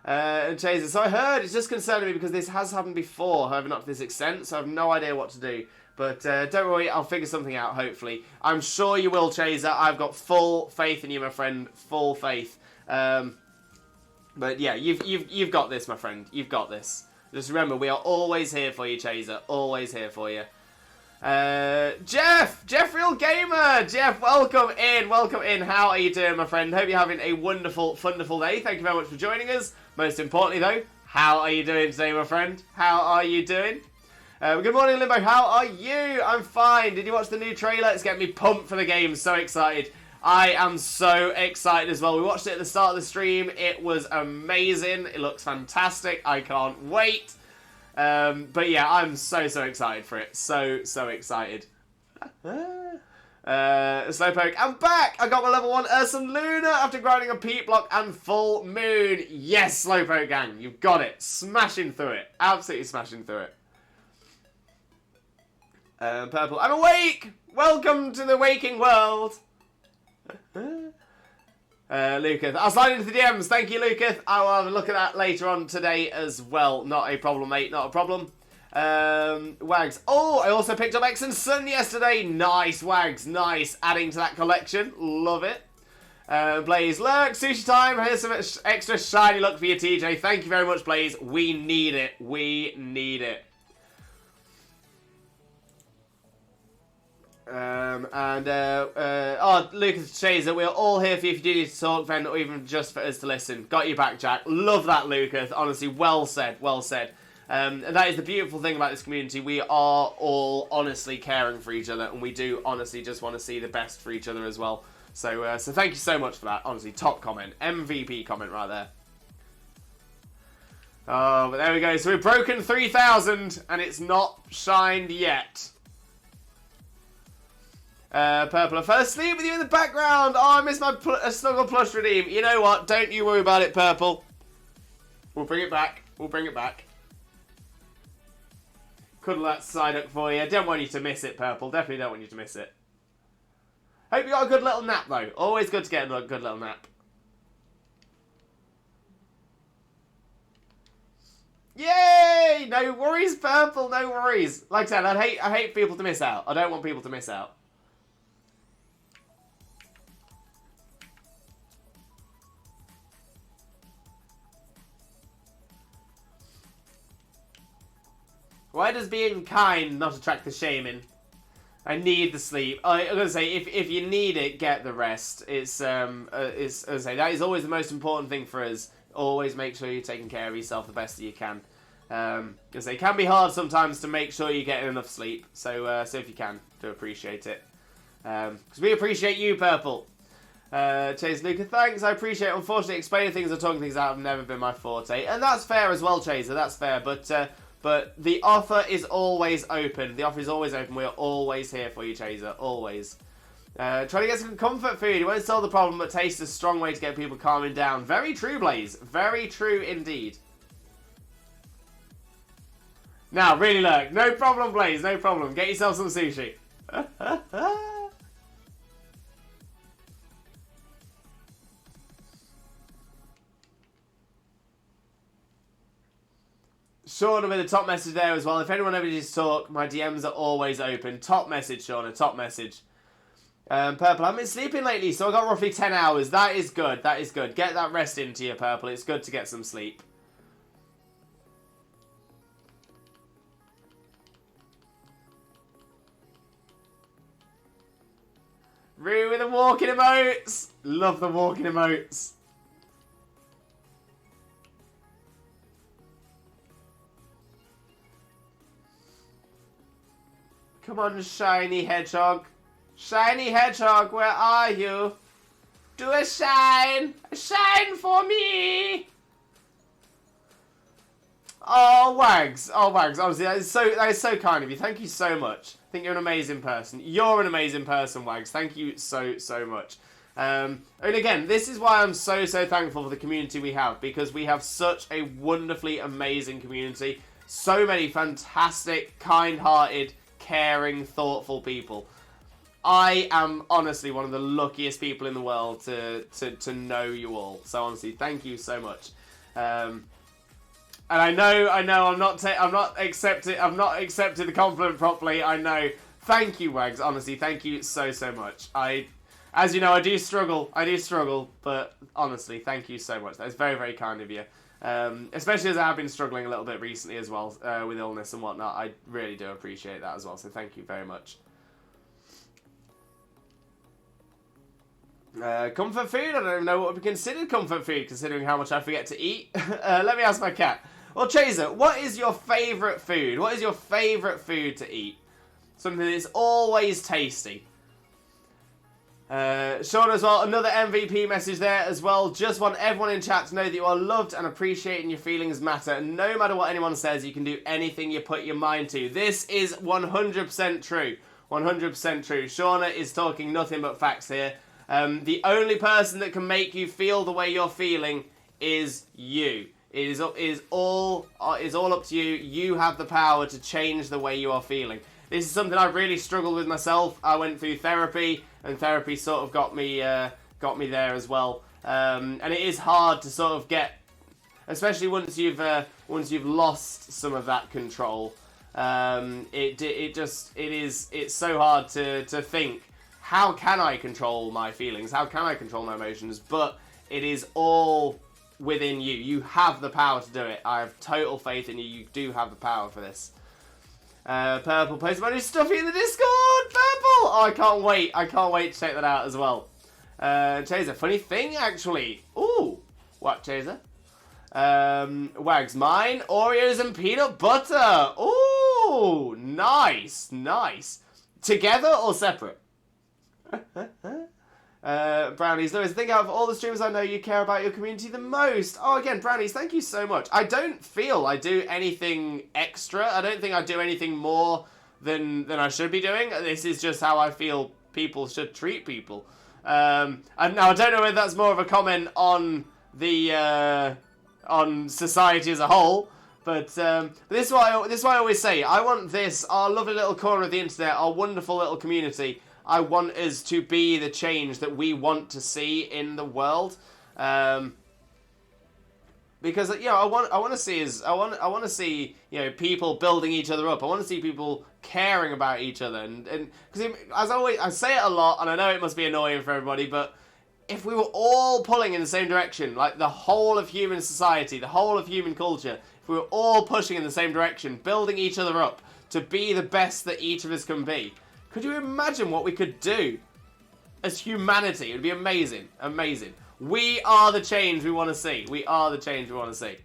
And Chaser, so I heard, it's just concerning me because this has happened before, however not to this extent, so I have no idea what to do. But don't worry, I'll figure something out, hopefully. I'm sure you will, Chaser. I've got full faith in you, my friend. Full faith. But yeah, you've got this, my friend. You've got this. Just remember, we are always here for you, Chaser. Always here for you. Jeff, Real Gamer, Jeff, welcome in, how are you doing, my friend? Hope you're having a wonderful, wonderful day. Thank you very much for joining us. Most importantly, though, how are you doing today, my friend? How are you doing? Good morning, Limbo, how are you? I'm fine. Did you watch the new trailer? It's getting me pumped for the game, so excited. I am so excited as well. We watched it at the start of the stream. It was amazing. It looks fantastic. I can't wait. But yeah, I'm so excited for it. So excited. Slowpoke, I'm back! I got my level 1 Ursan Luna after grinding a Peat Block and Full Moon. Yes, Slowpoke gang, you've got it. Smashing through it. Absolutely smashing through it. Purple, I'm awake! Welcome to the waking world. Lucas, I'll slide into the DMs. Thank you, Lucas. I will have a look at that later on today as well. Not a problem, mate. Not a problem. Wags. Oh, I also picked up X and Sun yesterday. Nice, Wags. Nice. Adding to that collection. Love it. Blaze, look, sushi time. Here's some extra shiny luck for you, TJ. Thank you very much, Blaze. We need it. We need it. Lucas Chaser, we're all here for you if you do need to talk, then, or even just for us to listen. Got your back, Jack. Love that, Lucas. Honestly, well said, well said. And that is the beautiful thing about this community. We are all honestly caring for each other, and we do honestly just want to see the best for each other as well. So thank you so much for that. Honestly, top comment. MVP comment right there. Oh, but there we go. So we've broken 3,000, and it's not shined yet. Purple, I fell asleep with you in the background. Oh, I missed my Snuggle Plush redeem. You know what? Don't you worry about it, Purple. We'll bring it back. We'll bring it back. Cuddle that side up for you. Don't want you to miss it, Purple. Definitely don't want you to miss it. Hope you got a good little nap, though. Always good to get a good little nap. Yay! No worries, Purple. No worries. Like I said, I hate people to miss out. I don't want people to miss out. Why does being kind not attract the Shaymin? I need the sleep. I'm gonna say if you need it, get the rest. It's as I say, that is always the most important thing for us. Always make sure you're taking care of yourself the best that you can. Because it can be hard sometimes to make sure you're getting enough sleep. So if you can, do appreciate it. Because we appreciate you, Purple. Chase Luca, thanks. I appreciate it. Unfortunately, explaining things or talking things out have never been my forte, and that's fair as well, Chaser. That's fair, but the offer is always open. The offer is always open. We are always here for you, Chaser. Always. Trying to get some comfort food. It won't solve the problem, but taste is a strong way to get people calming down. Very true, Blaze. Very true indeed. Now, really look. No problem, Blaze. No problem. Get yourself some sushi. Shauna with a top message there as well. If anyone ever needs to talk, my DMs are always open. Top message, Shauna. Top message. Purple, I've been sleeping lately, so I got roughly 10 hours. That is good. That is good. Get that rest into you, Purple. It's good to get some sleep. Rue with the walking emotes. Love the walking emotes. Come on, shiny hedgehog. Shiny hedgehog, where are you? Do a shine! A shine for me! Oh, Wags. Oh, Wags. Honestly, that is so kind of you. Thank you so much. I think you're an amazing person. You're an amazing person, Wags. Thank you so much. And again, this is why I'm so thankful for the community we have, because we have such a wonderfully amazing community. So many fantastic, kind-hearted, caring, thoughtful people. I am honestly one of the luckiest people in the world to know you all. So honestly, thank you so much. And I know I've not accepted the compliment properly. I know. Thank you, Wags. Honestly, thank you so much. As you know, I do struggle, but honestly, thank you so much. That's very kind of you. Especially as I have been struggling a little bit recently as well, with illness and whatnot. I really do appreciate that as well, so thank you very much. Comfort food? I don't even know what would be considered comfort food, considering how much I forget to eat. Let me ask my cat. Well, Chaser, what is your favourite food? What is your favourite food to eat? Something that's always tasty. Sean as well, another MVP message there as well. Just want everyone in chat to know that you are loved and appreciated and your feelings matter. And no matter what anyone says, you can do anything you put your mind to. This is 100% true. 100% true. Shauna is talking nothing but facts here. The only person that can make you feel the way you're feeling is you. It is all up to you. You have the power to change the way you are feeling. This is something I really struggled with myself. I went through therapy, and therapy sort of got me there as well. And it is hard to sort of get, especially once you've lost some of that control. It's so hard to think, how can I control my feelings? How can I control my emotions? But it is all within you. You have the power to do it. I have total faith in you. You do have the power for this. Purple, post my new stuffy in the Discord! Purple! Oh, I can't wait. I can't wait to check that out as well. Chaser, funny thing, actually. Ooh. What, Chaser? Wags, mine, Oreos and peanut butter. Ooh, nice, nice. Together or separate? Brownies, Lewis, I think out of all the streamers I know, you care about your community the most. Oh, again, Brownies, thank you so much. I don't feel I do anything extra. I don't think I do anything more than I should be doing. This is just how I feel people should treat people. And now I don't know whether that's more of a comment on the on society as a whole, but this is why I always say, I want this, our lovely little corner of the internet, our wonderful little community. I want us to be the change that we want to see in the world. Because I want to see people building each other up. I want to see people caring about each other, and because as always I say it a lot, and I know it must be annoying for everybody, but if we were all pulling in the same direction, like the whole of human society, the whole of human culture, if we were all pushing in the same direction, building each other up to be the best that each of us can be, could you imagine what we could do as humanity? It would be amazing, amazing. We are the change we want to see. We are the change we want to see.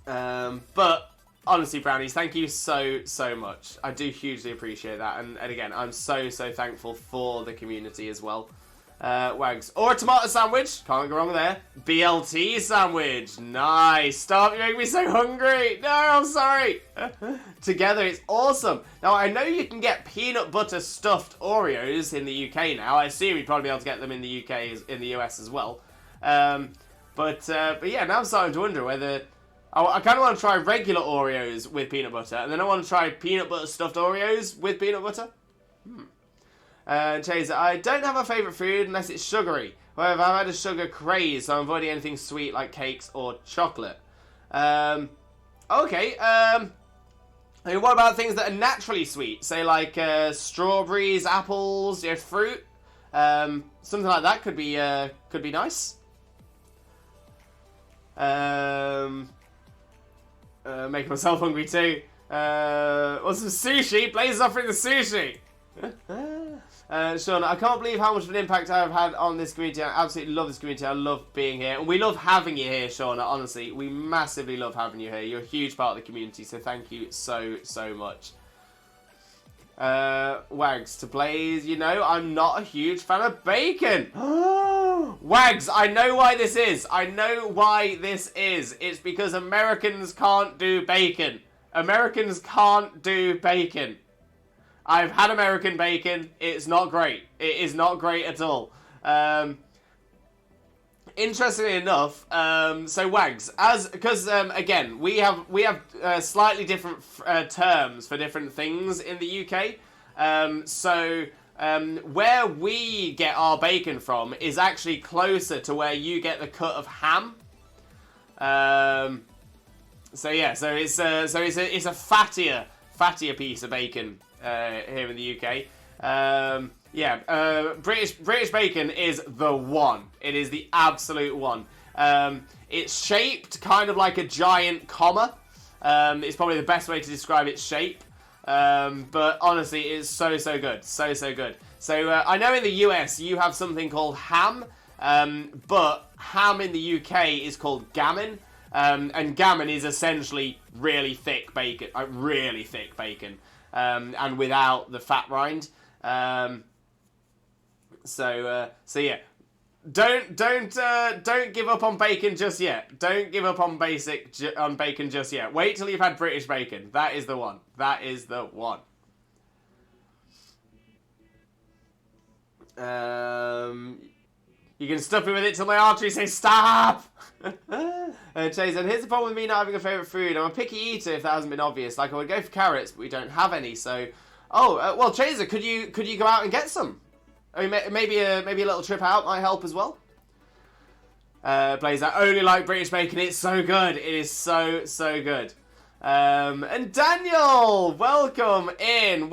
But honestly, Brownies, thank you so much. I do hugely appreciate that, and again, I'm so thankful for the community as well. Wags. Or a tomato sandwich. Can't go wrong there. BLT sandwich. Nice. Stop, you make me so hungry. No, I'm sorry. Together, it's awesome. Now, I know you can get peanut butter stuffed Oreos in the UK now. I assume you'd probably be able to get them in the UK, in the US as well. But yeah, now I'm starting to wonder whether... I kind of want to try regular Oreos with peanut butter, and then I want to try peanut butter stuffed Oreos with peanut butter. Chaser, I don't have a favourite food unless it's sugary. However, I've had a sugar craze, so I'm avoiding anything sweet like cakes or chocolate. Okay. I mean, what about things that are naturally sweet? Say like strawberries, apples, fruit. Something like that could be nice. Making myself hungry too. What's some sushi? Blaze is offering the sushi. Sean, I can't believe how much of an impact I have had on this community. I absolutely love this community. I love being here. And we love having you here, Shauna. Honestly, we massively love having you here. You're a huge part of the community, so thank you so much. Wags, to Blaze, I'm not a huge fan of bacon. Wags, I know why this is. I know why this is. It's because Americans can't do bacon. Americans can't do bacon. I've had American bacon. It's not great. It is not great at all. Interestingly enough, so Wags, because again, we have slightly different terms for different things in the UK. Where we get our bacon from is actually closer to where you get the cut of ham. So it's a fattier piece of bacon here in the UK. British bacon is the one. It is the absolute one. It's shaped kind of like a giant comma. It's probably the best way to describe its shape. But honestly, it's so good. So good. So I know in the US you have something called ham, but ham in the UK is called gammon. And gammon is essentially really thick bacon. And without the fat rind. So yeah, don't give up on bacon just yet. Don't give up on bacon just yet. Wait till you've had British bacon. That is the one. That is the one. You can stuff me with it till my arteries say stop. Chase, and here's the problem with me not having a favourite food. I'm a picky eater if that hasn't been obvious. Like I would go for carrots, but we don't have any. So, well, Chaser, could you go out and get some? I mean, maybe a little trip out might help as well. Blaze, I only like British bacon. It's so good. It is so good. And Daniel, welcome in.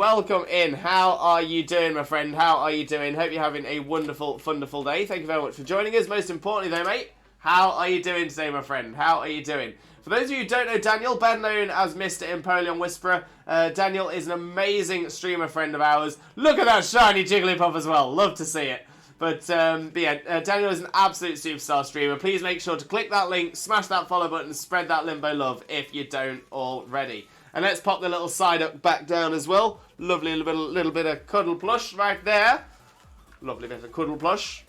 How are you doing, my friend? How are you doing? Hope you're having a wonderful day. Thank you very much for joining us. Most importantly, though, mate, how are you doing today, my friend? How are you doing? For those of you who don't know Daniel, better known as Mr. Empoleon Whisperer, Daniel is an amazing streamer friend of ours. Look at that shiny Jigglypuff as well. Love to see it. But yeah, Daniel is an absolute superstar streamer. Please make sure to click that link, smash that follow button, spread that limbo love if you don't already. And let's pop the little side up back down as well. Lovely little bit of cuddle plush right there. Lovely bit of cuddle plush.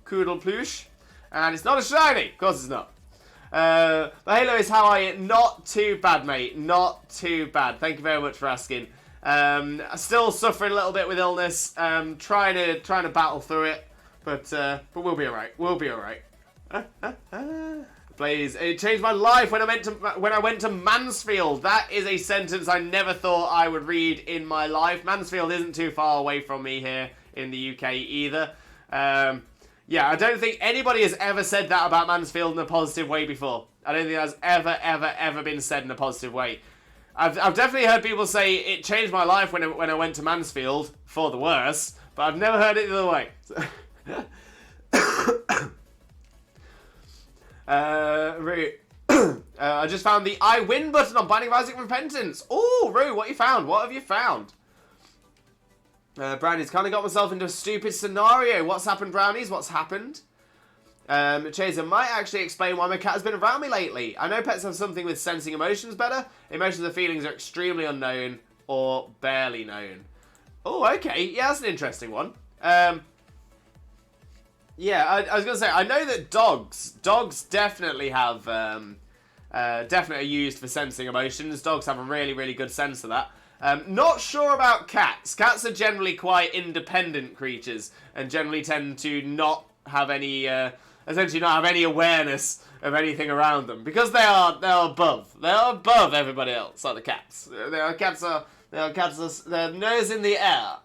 Cuddle plush. And it's not a shiny. Of course it's not. But hey Lewis, how are you? Not too bad, mate. Not too bad. Thank you very much for asking. Still suffering a little bit with illness. Trying to battle through it. But we'll be alright. We'll be alright. Please, it changed my life when I went to Mansfield. That is a sentence I never thought I would read in my life. Mansfield isn't too far away from me here in the UK either. Yeah, I don't think anybody has ever said that about Mansfield in a positive way before. I don't think that's ever been said in a positive way. I've definitely heard people say it changed my life when I went to Mansfield for the worse, but I've never heard it the other way. I just found the I win button on Binding of Isaac Repentance. Oh, Rue, what you found? What have you found? Brownies, kind of got myself into a stupid scenario. What's happened, Brownies? What's happened? Chaser might actually explain why my cat has been around me lately. I know pets have something with sensing emotions better. Emotions and feelings are extremely unknown or barely known. Oh, okay. Yeah, that's an interesting one. Yeah, I was going to say, I know that dogs definitely have, definitely are used for sensing emotions. Dogs have a really, really good sense of that. Not sure about cats. Cats are generally quite independent creatures and generally tend to not have any, essentially not have any awareness of anything around them because they're above everybody else, like the cats. Their nose in the air.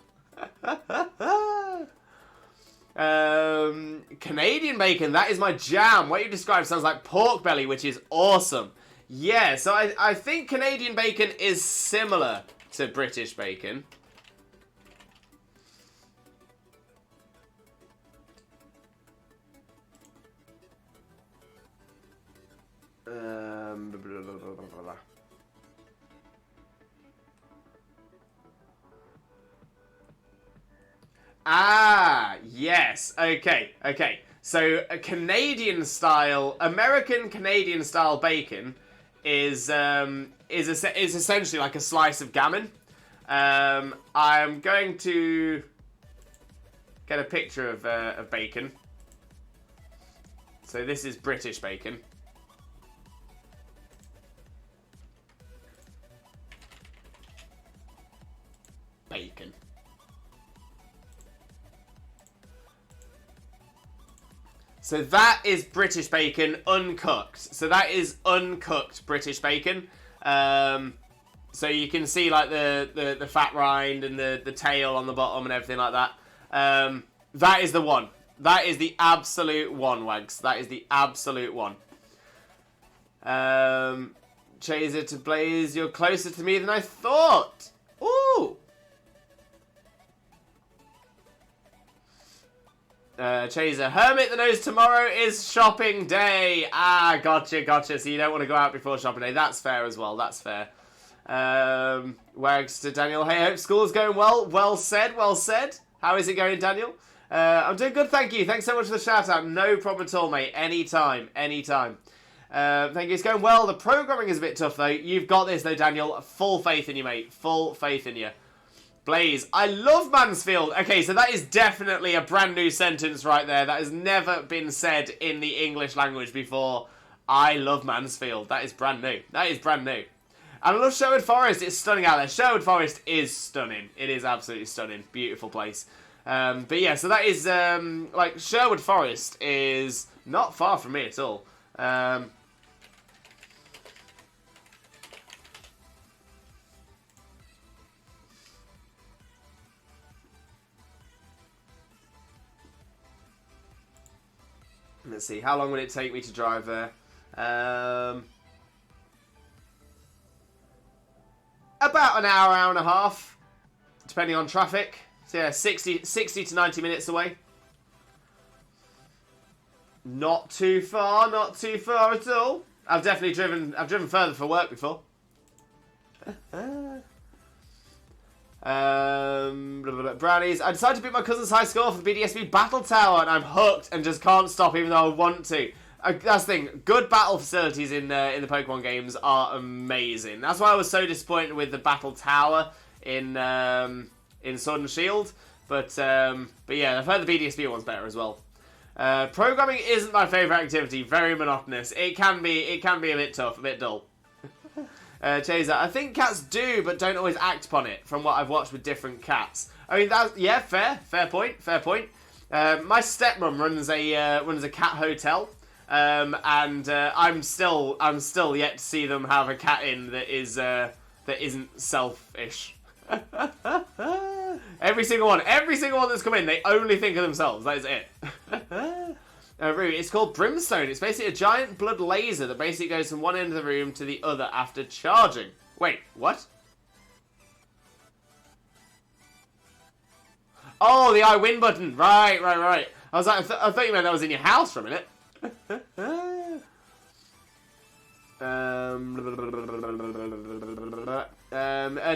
Canadian bacon, that is my jam. What you described sounds like pork belly, which is awesome. Yeah, so I think Canadian bacon is similar to British bacon. Ah, yes. Okay. So a American Canadian style bacon is essentially like a slice of gammon. I'm going to get a picture of bacon. So this is British bacon. Bacon. So that is British bacon uncooked. So that is uncooked British bacon. So you can see like the fat rind and the tail on the bottom and everything like that. That is the one. That is the absolute one, Wags. That is the absolute one. Chaser to Blaze, you're closer to me than I thought. Ooh. Chaser, Hermit that knows tomorrow is shopping day. Ah, gotcha. So you don't want to go out before shopping day. That's fair as well. That's fair. Wags to Daniel. Hey, hope school's going well. Well said. How is it going, Daniel? I'm doing good, thank you. Thanks so much for the shout out. No problem at all, mate. Anytime. Thank you. It's going well. The programming is a bit tough, though. You've got this, though, Daniel. Full faith in you, mate. Full faith in you. Blaze, I love Mansfield. Okay, so that is definitely a brand new sentence right there. That has never been said in the English language before. I love Mansfield. That is brand new. And I love Sherwood Forest. It's stunning out there. Sherwood Forest is stunning. It is absolutely stunning. Beautiful place. But yeah, so that is, like, Sherwood Forest is not far from me at all. Let's see, how long would it take me to drive there? About an hour and a half, depending on traffic. So yeah, 60 to 90 minutes away. Not too far at all. I've driven further for work before. Brownies, I decided to beat my cousin's high score for the BDSP Battle Tower, and I'm hooked and just can't stop even though I want to. That's the thing. Good battle facilities in the Pokemon games are amazing. That's why I was so disappointed with the Battle Tower in Sword and Shield. But yeah, I've heard the BDSP one's better as well. Programming isn't my favourite activity. Very monotonous. It can be a bit tough, a bit dull. Chaser, I think cats do, but don't always act upon it. From what I've watched with different cats. I mean, yeah, fair point. My stepmom runs a cat hotel, and I'm still yet to see them have a cat in that isn't selfish. Every single one that's come in, they only think of themselves. That is it. It's called Brimstone. It's basically a giant blood laser that basically goes from one end of the room to the other after charging. Wait, what? Oh, the I win button. Right. I was like, I thought you meant that was in your house for a minute.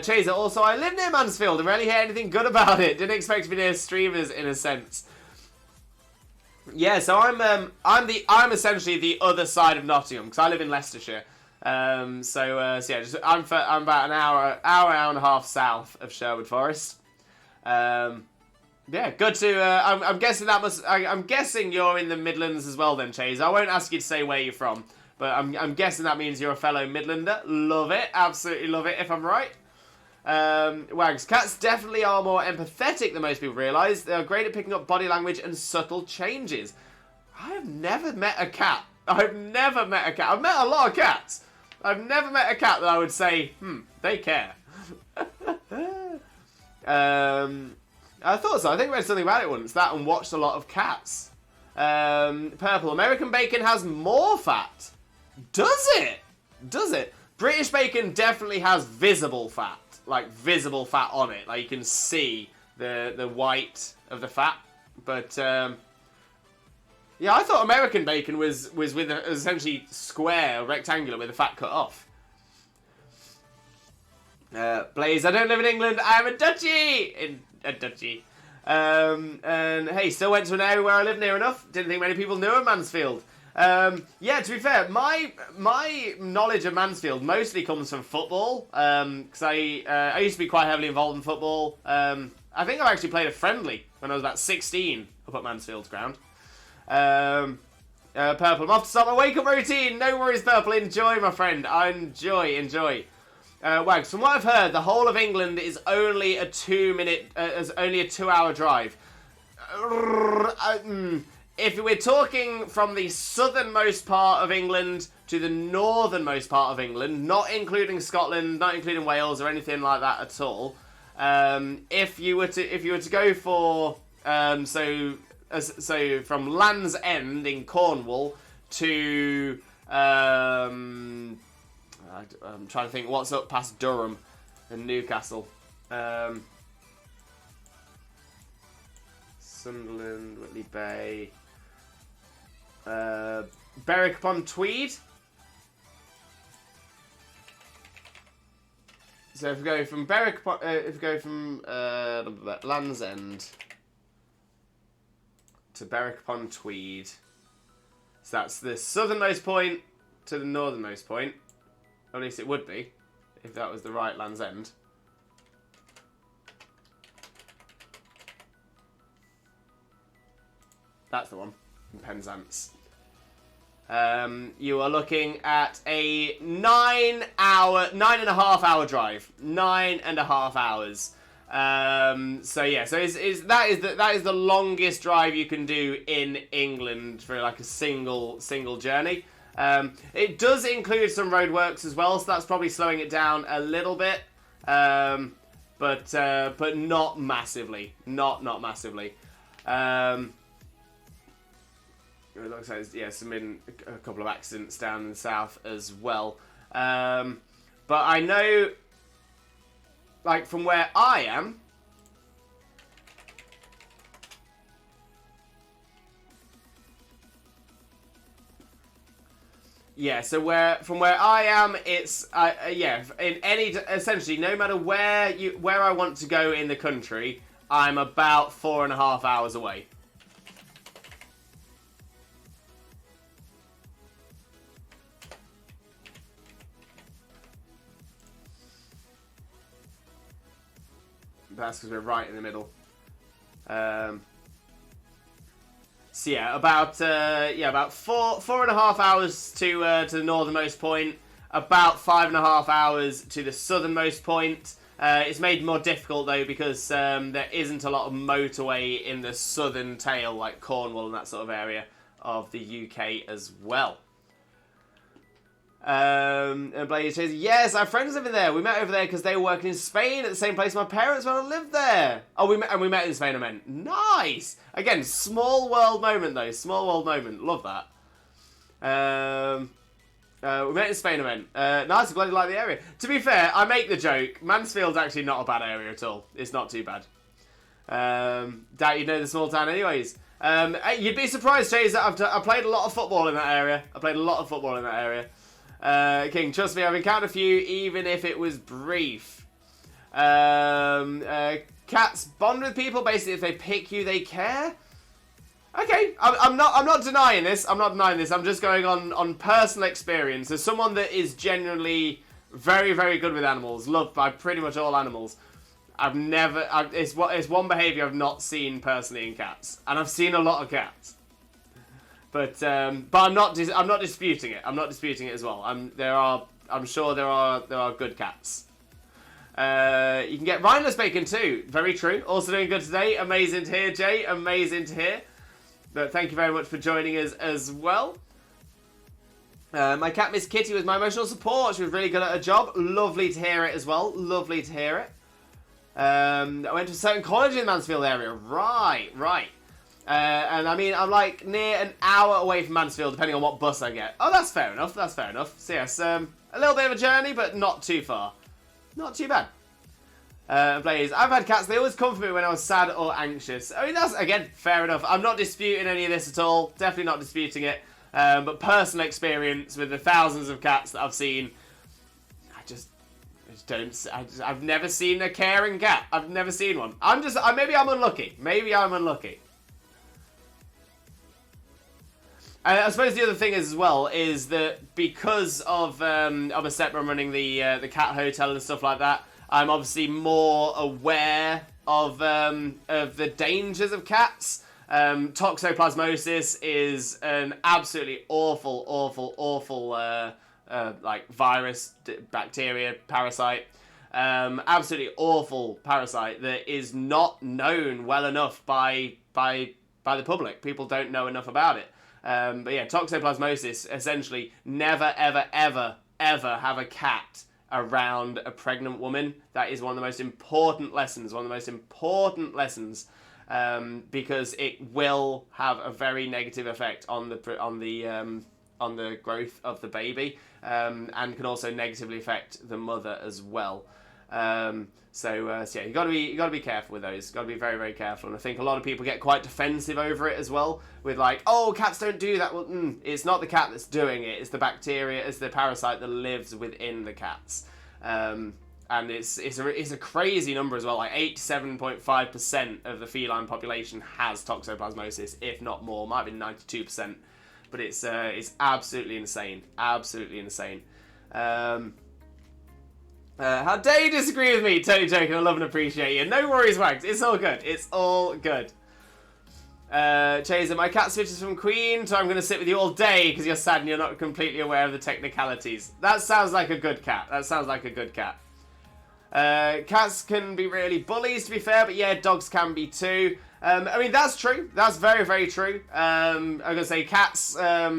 Chaser, also, I live near Mansfield and rarely hear anything good about it. Didn't expect to be near streamers in a sense. Yeah, so I'm essentially the other side of Nottingham because I live in Leicestershire. I'm about an hour and a half south of Sherwood Forest. Yeah, good to. I'm guessing I'm guessing you're in the Midlands as well, then, Chase. I won't ask you to say where you're from, but I'm guessing that means you're a fellow Midlander. Love it, absolutely love it. If I'm right. Wags, cats definitely are more empathetic than most people realise. They are great at picking up body language and subtle changes. I have never met a cat. I've met a lot of cats. I've never met a cat that I would say, they care. I thought so. I think I read something about it once. That and watched a lot of cats. Purple. American bacon has more fat. Does it? British bacon definitely has visible fat. Like, visible fat on it. Like, you can see the white of the fat. But, yeah, I thought American bacon was with essentially square or rectangular with the fat cut off. Blaze, I don't live in England. I'm a duchy! A duchy. And, hey, still went to an area where I live near enough. Didn't think many people knew of Mansfield. Yeah, to be fair, my knowledge of Mansfield mostly comes from football, because I used to be quite heavily involved in football. I think I actually played a friendly when I was about 16 up at Mansfield's ground. Purple, I'm off to start my wake-up routine. No worries, Purple. Enjoy, my friend. Enjoy. Wags, from what I've heard, the whole of England is only a 2-hour drive. If we're talking from the southernmost part of England to the northernmost part of England, not including Scotland, not including Wales or anything like that at all, if you were to go for so from Land's End in Cornwall to I'm trying to think what's up past Durham and Newcastle. Sunderland, Whitley Bay, Berwick upon Tweed. So if we go from Land's End to Berwick upon Tweed, so that's the southernmost point to the northernmost point. Or at least it would be, if that was the right Land's End. That's the one, in Penzance. You are looking at a 9.5 hour drive. 9.5 hours. So yeah, so that is the longest drive you can do in England for like a single journey. It does include some roadworks as well, so that's probably slowing it down a little bit, but not massively. Not massively. It looks like there's been a couple of accidents down in the south as well. But I know, like from where I am. Yeah, so from where I am, it's essentially no matter where I want to go in the country, I'm about 4.5 hours away. That's because we're right in the middle. So yeah, about 4.5 hours to the northernmost point, about 5.5 hours to the southernmost point. It's made more difficult though because there isn't a lot of motorway in the southern tail like Cornwall and that sort of area of the UK as well. And Blaze says, yes, our friends live in there. We met over there because they were working in Spain at the same place my parents when I lived there. Oh, we met in Spain, I meant. Nice! Again, small world moment, though. Small world moment. Love that. We met in Spain, I meant. Nice, I'm glad you like the area. To be fair, I make the joke. Mansfield's actually not a bad area at all. It's not too bad. Doubt you know the small town anyways. You'd be surprised, Chase, that I played a lot of football in that area. King, trust me, I've encountered a few, even if it was brief. Cats bond with people. Basically, if they pick you, they care. Okay, I'm not denying this. I'm just going on personal experience. As someone that is genuinely very, very good with animals, loved by pretty much all animals, it's one behaviour I've not seen personally in cats, and I've seen a lot of cats. But I'm not disputing it. I'm not disputing it as well. I'm sure there are good cats. You can get rhineless bacon too. Very true. Also doing good today. Amazing to hear, Jay. Amazing to hear. But thank you very much for joining us as well. My cat Miss Kitty was my emotional support. She was really good at her job. Lovely to hear it as well. Lovely to hear it. I went to a certain college in the Mansfield area. Right. And I mean, I'm like near an hour away from Mansfield, depending on what bus I get. Oh, that's fair enough. So yes, a little bit of a journey, but not too far. Not too bad. Blaze, I've had cats. They always comfort me when I was sad or anxious. I mean, that's, again, fair enough. I'm not disputing any of this at all. Definitely not disputing it. But personal experience with the thousands of cats that I've seen, I've never seen a caring cat. I've never seen one. Maybe I'm unlucky. I suppose the other thing is as well is that because of a separate running the cat hotel and stuff like that, I'm obviously more aware of the dangers of cats. Toxoplasmosis is an absolutely awful like virus, bacteria, parasite. Absolutely awful parasite that is not known well enough by the public. People don't know enough about it. But yeah, toxoplasmosis, essentially never, ever have a cat around a pregnant woman. That is one of the most important lessons, because it will have a very negative effect on the growth of the baby, and can also negatively affect the mother as well. So yeah, you gotta be careful with those. Gotta be very, very careful. And I think a lot of people get quite defensive over it as well, with like, oh, cats don't do that. Well, it's not the cat that's doing it. It's the bacteria, it's the parasite that lives within the cats. And it's a crazy number as well. Like 87.5% of the feline population has toxoplasmosis, if not more. Might be 92%, but it's absolutely insane. How dare you disagree with me? Totally joking. I love and appreciate you. No worries, Wags. It's all good. Chaser, my cat switches from Queen, so I'm going to sit with you all day because you're sad and you're not completely aware of the technicalities. That sounds like a good cat. Cats can be really bullies, to be fair, but yeah, dogs can be too. I mean, that's true. That's very, very true. I'm going to say cats are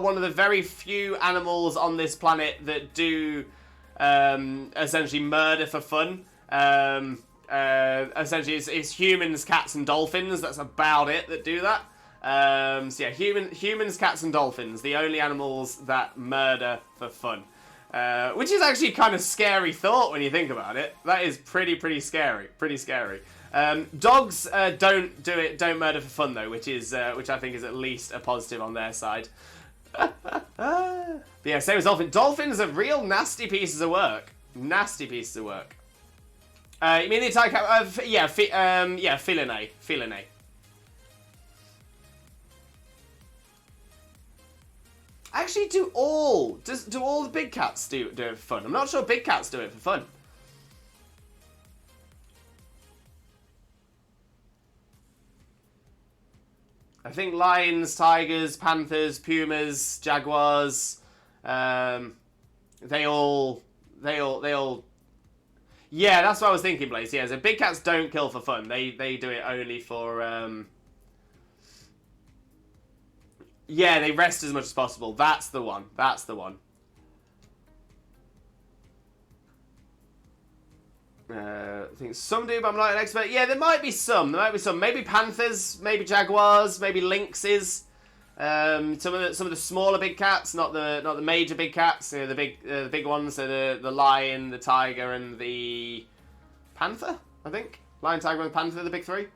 one of the very few animals on this planet that do essentially murder for fun. Essentially, it's humans, cats, and dolphins. That's about it that do that. So yeah, humans, cats, and dolphins, the only animals that murder for fun. Which is actually kind of scary thought when you think about it. That is pretty scary. Dogs don't murder for fun though, which I think is at least a positive on their side. But yeah, same as dolphins. Dolphins are real nasty pieces of work. You mean the entire cat? Feline. Actually, do all the big cats do it for fun? I'm not sure big cats do it for fun. I think lions, tigers, panthers, pumas, jaguars, they all. Yeah, that's what I was thinking, Blaze. Yeah, so big cats don't kill for fun. They do it only for Yeah, they rest as much as possible. That's the one. That's the one. I think some do, but I'm not an expert. Yeah, there might be some. There might be some. Maybe panthers, maybe jaguars, maybe lynxes. Some of the smaller big cats, not the major big cats. You know, the big ones. So the lion, the tiger, and the panther. I think lion, tiger, and the panther. The big three.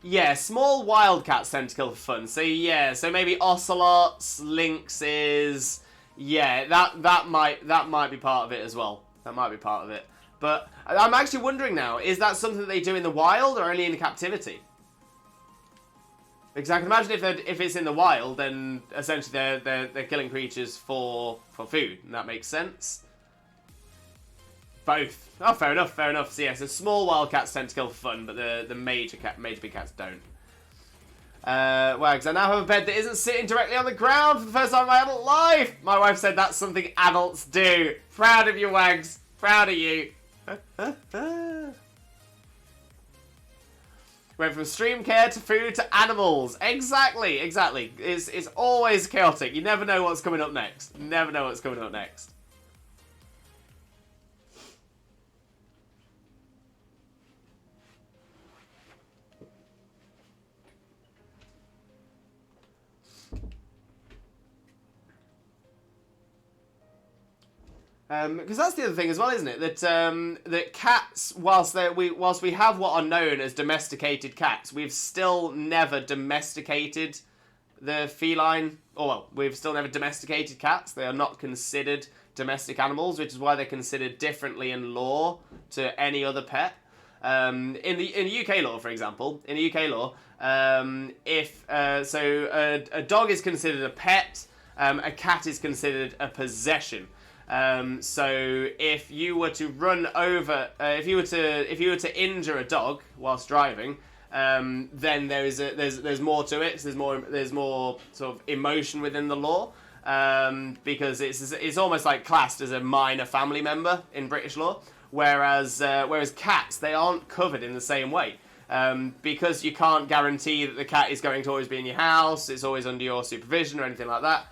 Yeah, small wild cats tend to kill for fun. So yeah, so maybe ocelots, lynxes. Yeah, that might be part of it as well. That might be part of it. But I'm actually wondering now, is that something that they do in the wild or only in captivity? Because I can imagine if it's in the wild, then essentially they're killing creatures for food, and that makes sense. Both. Oh, fair enough, fair enough. So yeah, so small wild cats tend to kill for fun, but the major big cats don't. Wags, I now have a bed that isn't sitting directly on the ground for the first time in my adult life. My wife said that's something adults do. Proud of you, Wags. Proud of you. Went from stream care to food to animals. Exactly, exactly. It's always chaotic. You never know what's coming up next. Never know what's coming up next. Because that's the other thing as well, isn't it? That cats, whilst we have what are known as domesticated cats, we've still never domesticated the feline. Or well, we've still never domesticated cats. They are not considered domestic animals, which is why they're considered differently in law to any other pet. In the UK law, for example, a dog is considered a pet, a cat is considered a possession. So if you were to run over, if you were to injure a dog whilst driving, then there's more to it. So there's more sort of emotion within the law, because it's almost like classed as a minor family member in British law. Whereas cats, they aren't covered in the same way. Because you can't guarantee that the cat is going to always be in your house, it's always under your supervision or anything like that.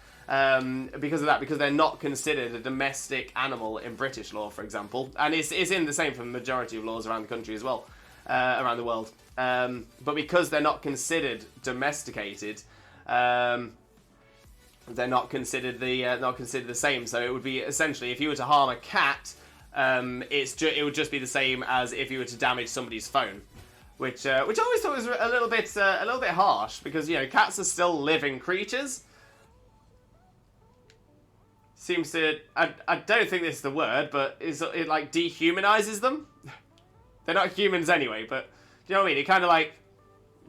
Because they're not considered a domestic animal in British law, for example, and it's in the same for the majority of laws around the country as well, around the world. But because they're not considered domesticated, they're not considered the same. So it would be essentially, if you were to harm a cat, it would just be the same as if you were to damage somebody's phone, which I always thought was a little bit harsh, because cats are still living creatures. Seems to, I don't think this is the word, but it like dehumanizes them. They're not humans anyway, but do you know what I mean? It kind of like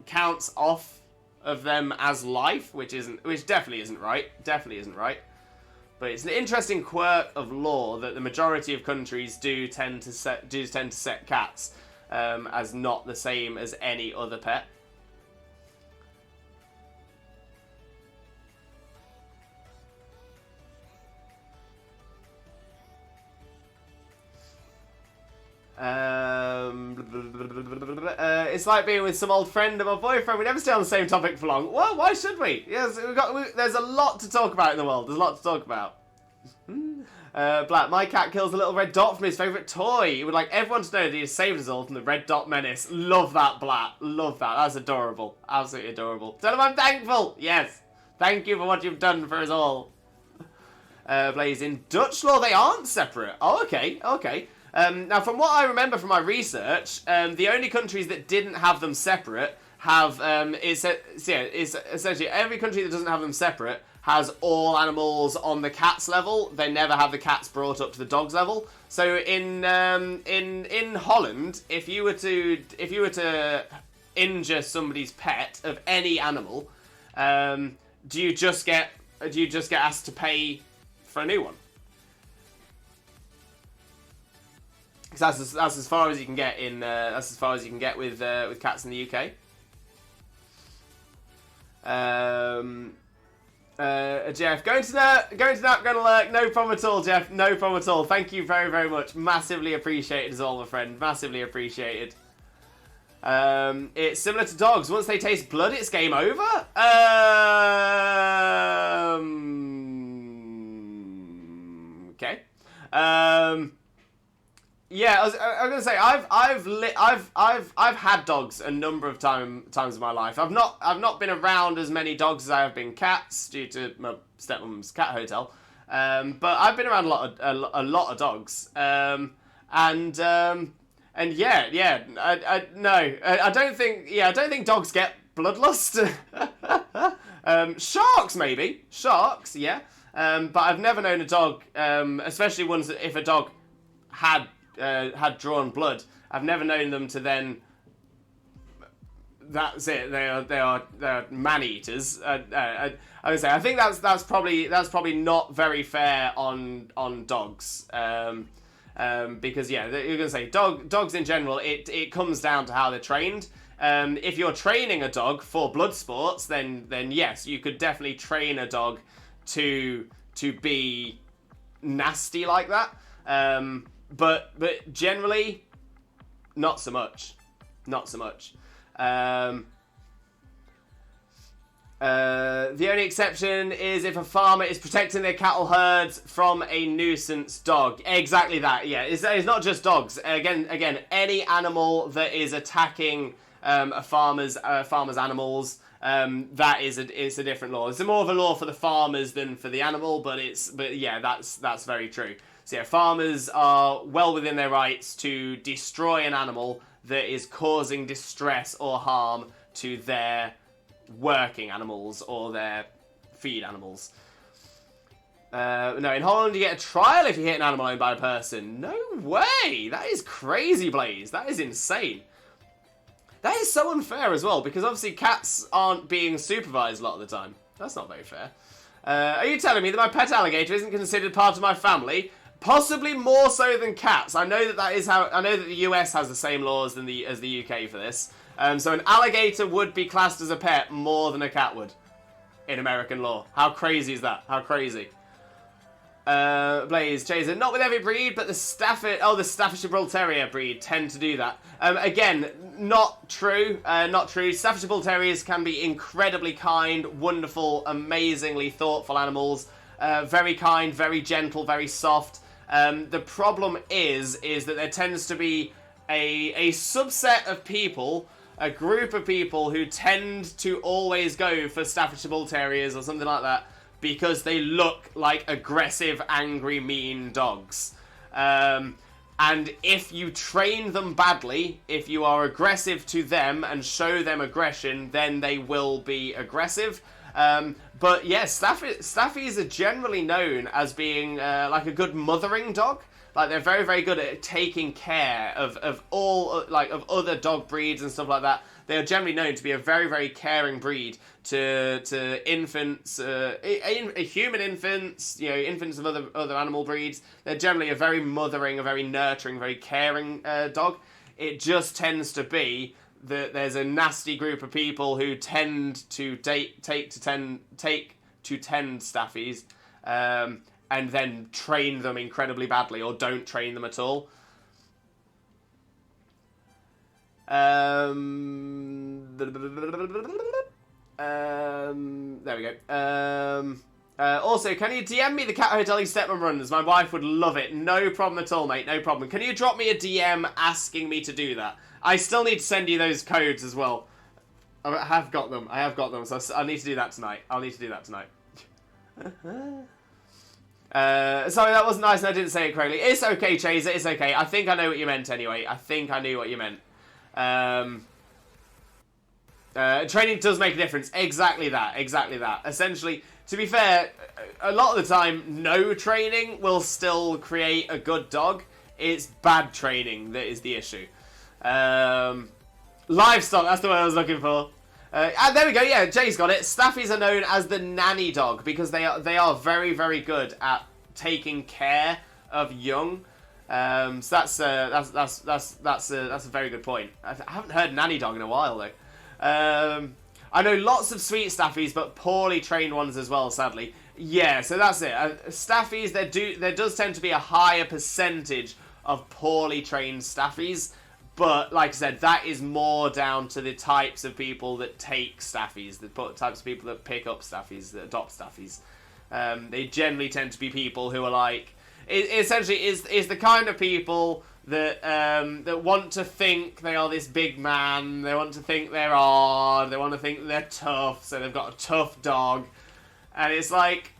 counts off of them as life, which definitely isn't right. Definitely isn't right. But it's an interesting quirk of law that the majority of countries do tend to set cats as not the same as any other pet. It's like being with some old friend of my boyfriend. We never stay on the same topic for long. Well, why should we? Yes, there's a lot to talk about in the world. There's a lot to talk about. Black, my cat kills a little red dot from his favourite toy. He would like everyone to know that he has saved us all from the red dot menace. Love that, Black. Love that. That's adorable. Absolutely adorable. Tell him I'm thankful. Yes. Thank you for what you've done for us all. Blaze, in Dutch law, they aren't separate. Oh, okay. Okay. Now, from what I remember from my research, the only countries that didn't have them separate have is essentially every country that doesn't have them separate has all animals on the cats level. They never have the cats brought up to the dogs level. So in Holland, if you were to injure somebody's pet of any animal, do you just get asked to pay for a new one? Because that's as far as you can get with cats in the UK. Jeff, going to nap, going to lurk. No problem at all, Jeff. No problem at all. Thank you very, very much. Massively appreciated as well, my friend. Massively appreciated. It's similar to dogs. Once they taste blood, it's game over. Okay. Yeah, I was gonna say I've had dogs a number of times in my life. I've not been around as many dogs as I have been cats due to my stepmom's cat hotel. But I've been around a lot of dogs. And yeah, I don't think dogs get bloodlust. Sharks maybe, yeah. But I've never known a dog, especially ones that if a dog had drawn blood, I've never known them to then. That's it. They are man eaters. I would say I think that's probably not very fair on dogs. Because yeah, you're gonna say dogs in general. It comes down to how they're trained. If you're training a dog for blood sports, then yes, you could definitely train a dog to be nasty like that. But generally, not so much. The only exception is if a farmer is protecting their cattle herds from a nuisance dog. Exactly that. Yeah, it's not just dogs. Again, any animal that is attacking a farmer's animals. That is a different law. It's more of a law for the farmers than for the animal, but yeah, that's very true. So yeah, farmers are well within their rights to destroy an animal that is causing distress or harm to their working animals or their feed animals. No, in Holland you get a trial if you hit an animal owned by a person. No way! That is crazy, Blaze. That is insane. That is so unfair as well, because obviously cats aren't being supervised a lot of the time. That's not very fair. Are you telling me that my pet alligator isn't considered part of my family? Possibly more so than cats. I know that is how. I know that the US has the same laws as the UK for this. So an alligator would be classed as a pet more than a cat would in American law. How crazy is that? How crazy? Blaze Chaser, not with every breed, but the Staffordshire Bull Terrier breed tend to do that. Again, not true. Not true. Staffordshire Bull Terriers can be incredibly kind, wonderful, amazingly thoughtful animals. Very kind, very gentle, very soft. The problem is that there tends to be a subset of people, a group of people who tend to always go for Staffordshire Bull Terriers or something like that because they look like aggressive, angry, mean dogs. And if you train them badly, if you are aggressive to them and show them aggression, then they will be aggressive. But yes, Staffies are generally known as being like a good mothering dog. Like they're very, very good at taking care of all of other dog breeds and stuff like that. They are generally known to be a very, very caring breed to infants, human infants, infants of other animal breeds. They're generally a very mothering, a very nurturing, very caring dog. It just tends to be that there's a nasty group of people who tend to take to tend Staffies, and then train them incredibly badly, or don't train them at all. There we go. Also, can you DM me the cat hotel you stepmom runs? My wife would love it. No problem at all, mate. No problem. Can you drop me a DM asking me to do that? I still need to send you those codes as well. I have got them. So I need to do that tonight. Sorry, that wasn't nice and I didn't say it correctly. It's okay, Chaser. It's okay. I think I know what you meant anyway. I think I knew what you meant. Training does make a difference. Exactly that. Essentially, to be fair, a lot of the time, no training will still create a good dog. It's bad training that is the issue. Livestock, that's the word I was looking for. And there we go, yeah, Jay's got it. Staffies are known as the nanny dog because they are very, very good at taking care of young. So that's a very good point. I haven't heard nanny dog in a while though. I know lots of sweet staffies, but poorly trained ones as well, sadly. Yeah, so that's it. Staffies, there does tend to be a higher percentage of poorly trained staffies, but like I said, that is more down to the types of people that take staffies, the types of people that pick up staffies, that adopt staffies. They generally tend to be people who are like, essentially is the kind of people that that want to think they are this big man, they want to think they're odd, they want to think they're tough, so they've got a tough dog, and it's like,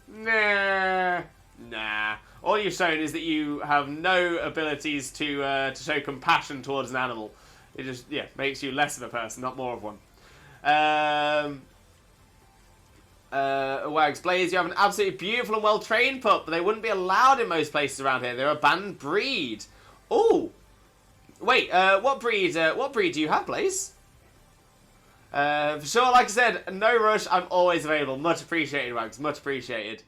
nah. All you've shown is that you have no abilities to show compassion towards an animal. It just, makes you less of a person, not more of one. Wags Blaze, you have an absolutely beautiful and well-trained pup, but they wouldn't be allowed in most places around here. They're a banned breed. Oh, wait, what breed do you have, Blaze? For sure, like I said, no rush, I'm always available. Much appreciated, Wags, much appreciated.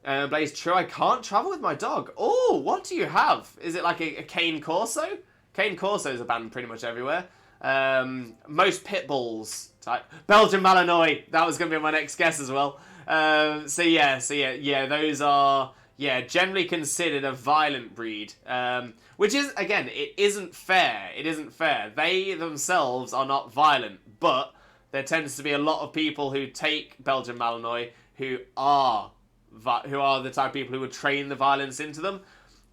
Blaze, true, I can't travel with my dog. Oh, what do you have? Is it like a cane corso? Cane corsos are banned pretty much everywhere. Most pit bulls type. Belgian Malinois, that was going to be my next guess as well. So yeah, those are, generally considered a violent breed. Which is, again, it isn't fair. It isn't fair. They themselves are not violent, but there tends to be a lot of people who take Belgian Malinois who are the type of people who would train the violence into them.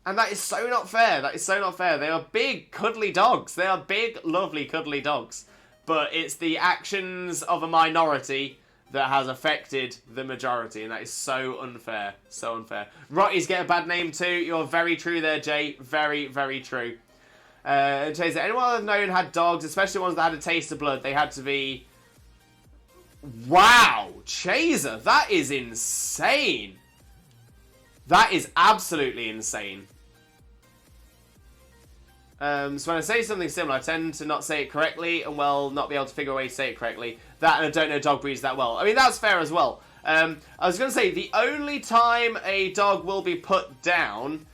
And that is so not fair. That is so not fair. They are big, cuddly dogs. They are big, lovely, cuddly dogs. But it's the actions of a minority that has affected the majority. And that is so unfair. So unfair. Rotties get a bad name too. You're very true there, Jay. Very, very true. Chaser, anyone I've known had dogs, especially ones that had a taste of blood, they had to be... Wow! Chaser, that is insane. That is absolutely insane. So when I say something similar, I tend to not say it correctly and, well, not be able to figure a way to say it correctly. That, and I don't know dog breeds that well. I mean, that's fair as well. I was going to say, the only time a dog will be put down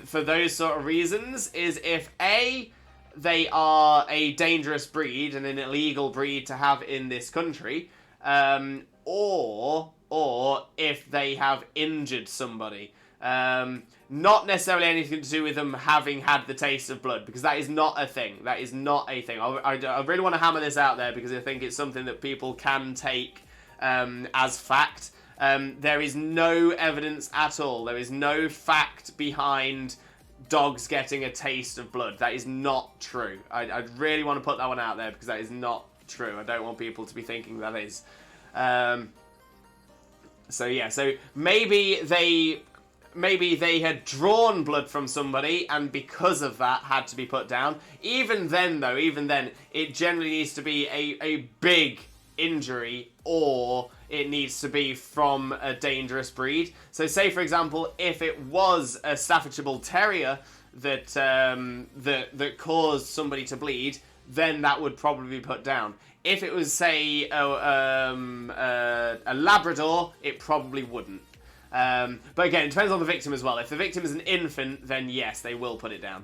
for those sort of reasons is if, A, they are a dangerous breed and an illegal breed to have in this country, or if they have injured somebody. Not necessarily anything to do with them having had the taste of blood, because that is not a thing. That is not a thing. I really want to hammer this out there because I think it's something that people can take as fact. There is no evidence at all. There is no fact behind dogs getting a taste of blood. That is not true. I really want to put that one out there because that is not true. I don't want people to be thinking that is. So maybe they had drawn blood from somebody and because of that had to be put down. Even then, it generally needs to be a big injury or it needs to be from a dangerous breed. So say, for example, if it was a Staffordshire Bull Terrier that caused somebody to bleed, then that would probably be put down. If it was, say, a Labrador, it probably wouldn't. But again, it depends on the victim as well. If the victim is an infant, then yes, they will put it down.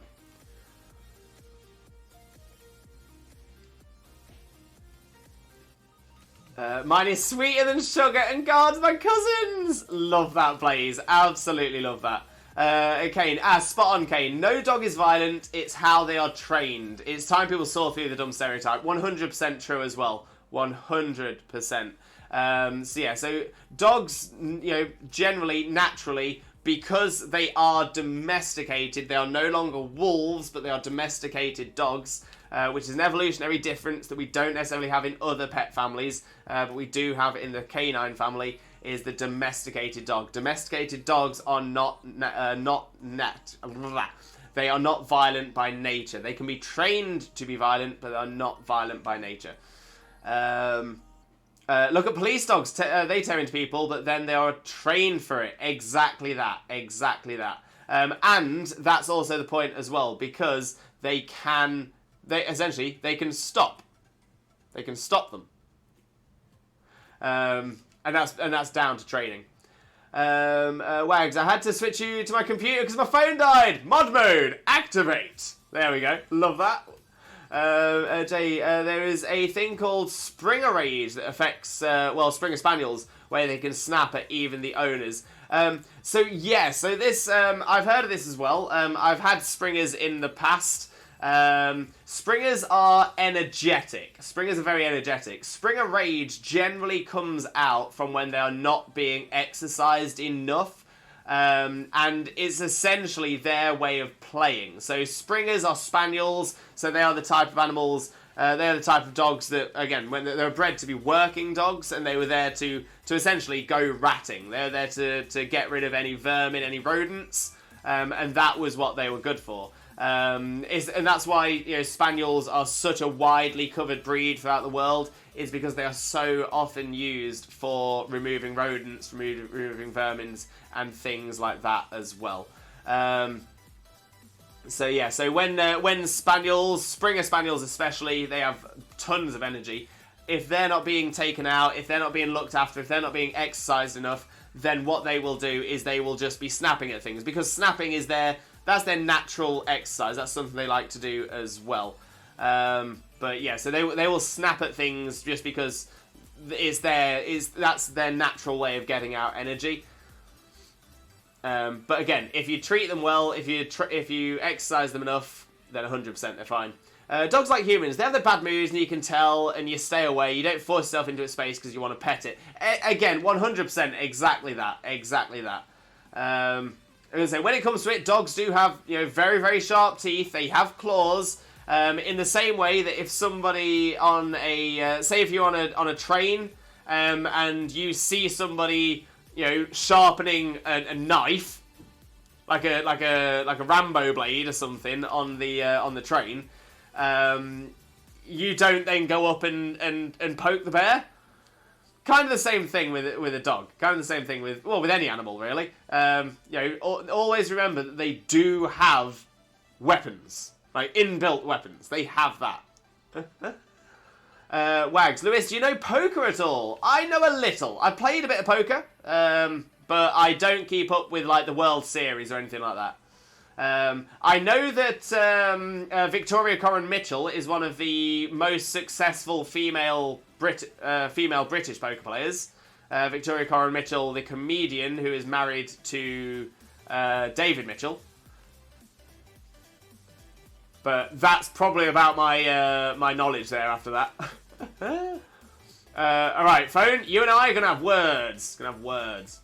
Mine is sweeter than sugar and guards my cousins. Love that, Blaze. Absolutely love that. Kane, spot on, Kane. No dog is violent. It's how they are trained. It's time people saw through the dumb stereotype. 100% true as well. 100%. So dogs, generally, naturally, because they are domesticated, they are no longer wolves, but they are domesticated dogs, which is an evolutionary difference that we don't necessarily have in other pet families, but we do have in the canine family, is the domesticated dog. Domesticated dogs are they are not violent by nature. They can be trained to be violent, but they are not violent by nature. Look at police dogs. They tear into people, but then they are trained for it. Exactly that. And that's also the point as well, because they can stop. They can stop them. And that's down to training. Wags, I had to switch you to my computer because my phone died. Mod mode, activate. There we go. Love that. Jay, there is a thing called Springer Rage that affects, Springer Spaniels, where they can snap at even the owners. So this, I've heard of this as well. I've had Springers in the past. Springers are energetic. Springers are very energetic. Springer Rage generally comes out from when they are not being exercised enough. And it's essentially their way of playing. So Springers are spaniels, so they are the type of animals, they are the type of dogs that, again, when they were bred to be working dogs, and they were there to essentially go ratting. They're there to get rid of any vermin, any rodents, and that was what they were good for. And that's why spaniels are such a widely covered breed throughout the world, is because they are so often used for removing rodents, removing vermins, and things like that as well. So when spaniels, Springer Spaniels especially, they have tons of energy. If they're not being taken out, if they're not being looked after, if they're not being exercised enough, then what they will do is they will just be snapping at things, because snapping is that's their natural exercise. That's something they like to do as well. But yeah, so they will snap at things just because that's their natural way of getting out energy. But again, if you treat them well, if you exercise them enough, then 100% they're fine. Dogs like humans, they have their bad moods, and you can tell, and you stay away. You don't force yourself into a space because you want to pet it. Again, 100% exactly that. I'm gonna say, when it comes to it, dogs do have very, very sharp teeth. They have claws. In the same way that if somebody on a say if you're on a train and you see somebody sharpening a knife like a Rambo blade or something on the train, you don't then go up and poke the bear. Kind of the same thing with a dog. Kind of the same thing with any animal, really. Always remember that they do have weapons, like inbuilt weapons. They have that. Wags, Lewis, do you know poker at all? I know a little. I played a bit of poker, but I don't keep up with like the World Series or anything like that. I know that Victoria Coren Mitchell is one of the most successful female British poker players. Victoria Coren Mitchell, the comedian who is married to David Mitchell. But that's probably about my knowledge there after that. Alright, phone, you and I are going to have words.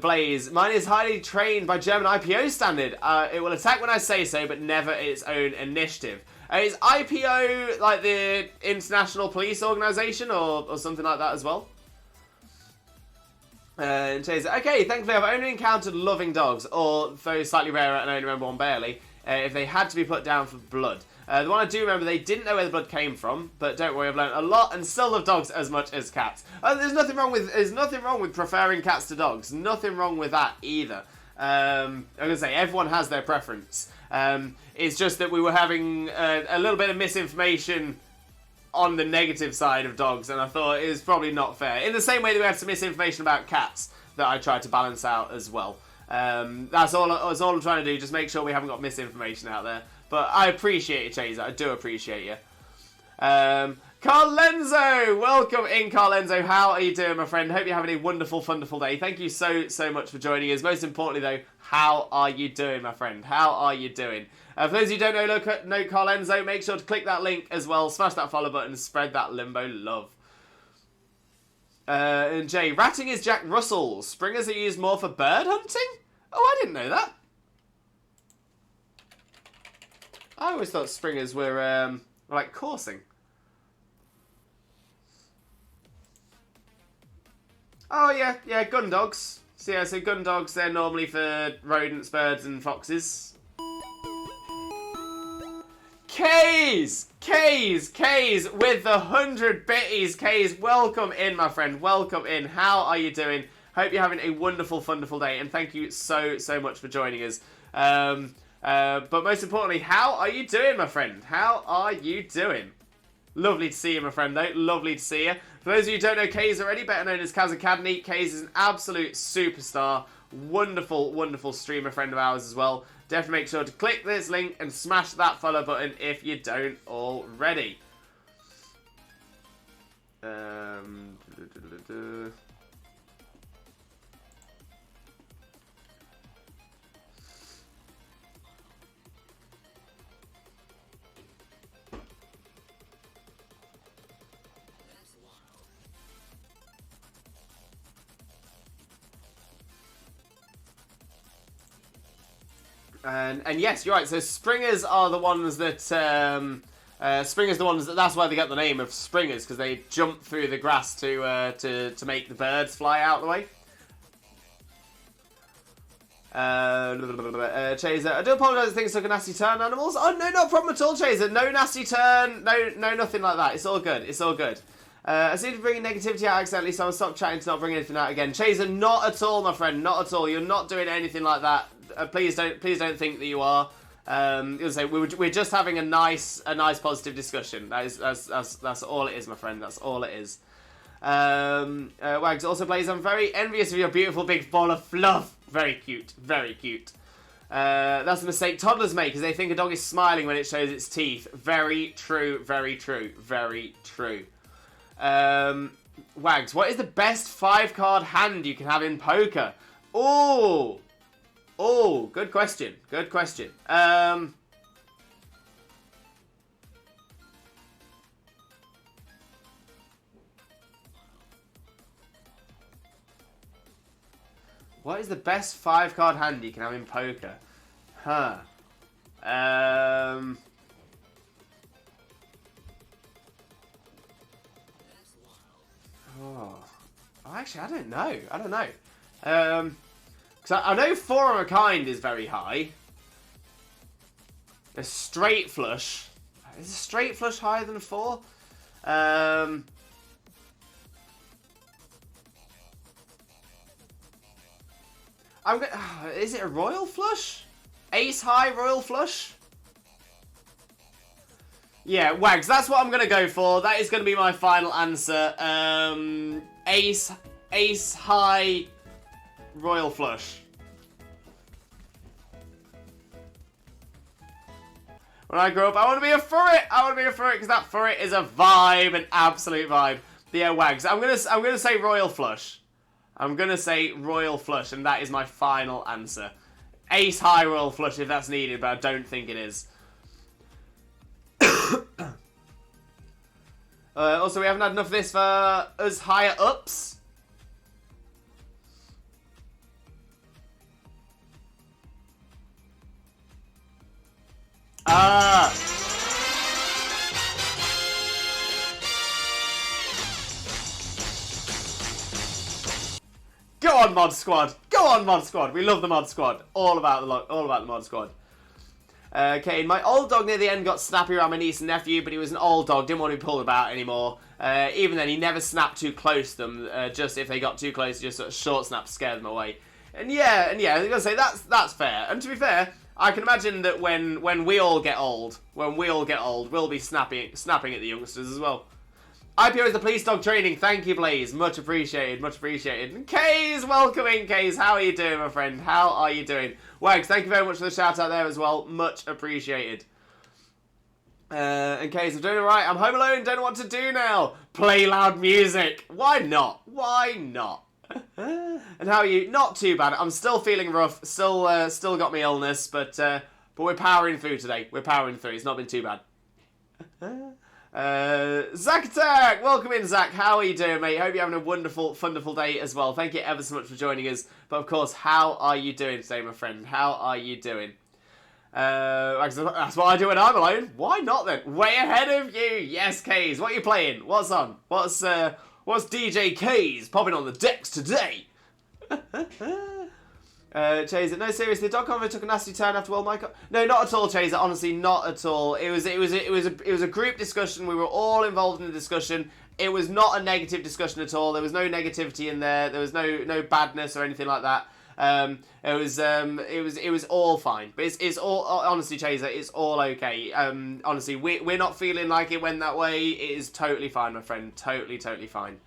Blaze, mine is highly trained by German IPO standard. It will attack when I say so, but never its own initiative. Is IPO like the International Police Organisation or something like that as well? And says, okay, thankfully I've only encountered loving dogs, or those slightly rarer and I only remember one barely, if they had to be put down for blood. The one I do remember, they didn't know where the blood came from, but don't worry, I've learned a lot and still love dogs as much as cats. There's nothing wrong with preferring cats to dogs. Nothing wrong with that either. I'm gonna say everyone has their preference. It's just that we were having a little bit of misinformation on the negative side of dogs, and I thought it was probably not fair. In the same way that we had some misinformation about cats that I tried to balance out as well. That's all I'm trying to do, just make sure we haven't got misinformation out there. But I appreciate you, Chaser. I do appreciate you. Carl Lenzo! Welcome in, Carl Lenzo. How are you doing, my friend? Hope you're having a wonderful, wonderful day. Thank you so much for joining us. Most importantly, though, how are you doing, my friend? How are you doing? For those of you who don't know Carl Lenzo, make sure to click that link as well. Smash that follow button and spread that limbo love. And Jay, ratting is Jack Russell. Springers are used more for bird hunting? Oh, I didn't know that. I always thought springers were like coursing. Oh yeah, gun dogs. So gun dogs, they're normally for rodents, birds, and foxes. Kays with the 100 bitties. Kays, welcome in, my friend. Welcome in. How are you doing? Hope you're having a wonderful, wonderful day, and thank you so much for joining us. But most importantly, how are you doing, my friend? How are you doing? Lovely to see you, my friend, though. Lovely to see you. For those of you who don't know Kays already, better known as Kaz Academy, Kays is an absolute superstar. Wonderful, wonderful streamer friend of ours as well. definitely make sure to click this link and smash that follow button if you don't already. And yes, you're right. So springers are the ones that that's why they get the name of springers, because they jump through the grass to make the birds fly out the way. Chaser, I do apologise if things took a nasty turn, animals. Oh no, not a problem at all, Chaser. No nasty turn, no nothing like that. It's all good. It's all good. I seem to be bringing negativity out accidentally, so I'll stop chatting to not bring anything out again. Chaser, not at all, my friend, not at all. You're not doing anything like that. Please don't think that you are. We're just having a nice positive discussion. That's all it is, my friend. That's all it is. Wags also plays. I'm very envious of your beautiful big ball of fluff. Very cute, very cute. That's a mistake toddlers make because they think a dog is smiling when it shows its teeth. Very true, very true, very true. Wags, what is the best 5-card hand you can have in poker? Oh, good question. Good question. What is the best 5-card hand you can have in poker? Huh. Oh. Actually, I don't know. I don't know. Because I know 4 of a kind is very high. A straight flush. Is a straight flush higher than 4? Is it a royal flush? Ace high royal flush? Yeah, Wags, that's what I'm going to go for. That is going to be my final answer. Ace high royal flush. When I grow up, I want to be a furret. I want to be a furret because that furret is a vibe, an absolute vibe. But yeah, Wags, I'm gonna say royal flush. I'm gonna say royal flush, and that is my final answer. Ace high royal flush if that's needed, but I don't think it is. Also, we haven't had enough of this for us higher ups. Go on, Mod Squad. Go on, Mod Squad. We love the Mod Squad. All about the Mod Squad. Okay, my old dog near the end got snappy around my niece and nephew, but he was an old dog, didn't want to be pulled about anymore. Even then, he never snapped too close to them. Just if they got too close, just sort of short snap to scare them away. And yeah, I was gonna say that's fair. And to be fair, I can imagine that when we all get old, we'll be snapping at the youngsters as well. IPO is the police dog training. Thank you, Blaze. Much appreciated. Much appreciated. And Kays, welcome in, Kays. How are you doing, my friend? How are you doing? Wags, thank you very much for the shout out there as well. Much appreciated. And Kays, I'm doing alright. I'm home alone. Don't know what to do now. Play loud music. Why not? Why not? And how are you? Not too bad. I'm still feeling rough. Still got my illness, but we're powering through today. We're powering through. It's not been too bad. Zach Attack! Welcome in, Zach. How are you doing, mate? Hope you're having a wonderful day as well. Thank you ever so much for joining us. But of course, how are you doing today, my friend? How are you doing? That's what I do when I'm alone. Why not then? Way ahead of you. Yes, Kays. What are you playing? What's on? What's DJ Kays popping on the decks today? Chaser, no, seriously, the dog convo took a nasty turn after World Mic. No, not at all, Chaser. Honestly, not at all. It was a group discussion. We were all involved in the discussion. It was not a negative discussion at all. There was no negativity in there. There was no badness or anything like that. It was all fine. But it's all honestly, Chaser. It's all okay. Honestly, we're not feeling like it went that way. It is totally fine, my friend. Totally fine.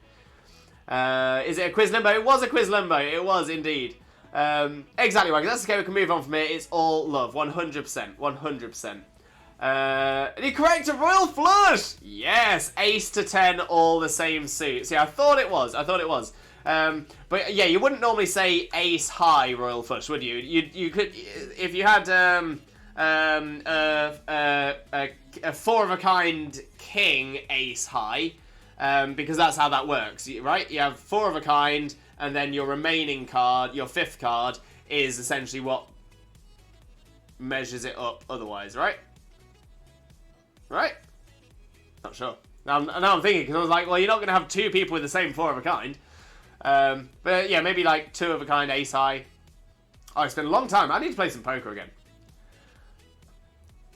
Is it a quiz limbo? It was a quiz limbo. It was indeed. Exactly right. That's okay. We can move on from here. It's all love. 100%. 100%. You're correct. A royal flush. Yes. Ace to 10, all the same suits. Yeah, I thought it was. But yeah, you wouldn't normally say ace high royal flush, would you? You could, if you had a 4 of a kind king ace high, because that's how that works, right? You have 4 of a kind, and then your remaining card, your 5th card, is essentially what measures it up otherwise, right? Right? Not sure. Now I'm thinking, because I was like, well, you're not going to have 2 people with the same 4 of a kind. But yeah, maybe like 2 of a kind ace high. Oh, it's been a long time. I need to play some poker again.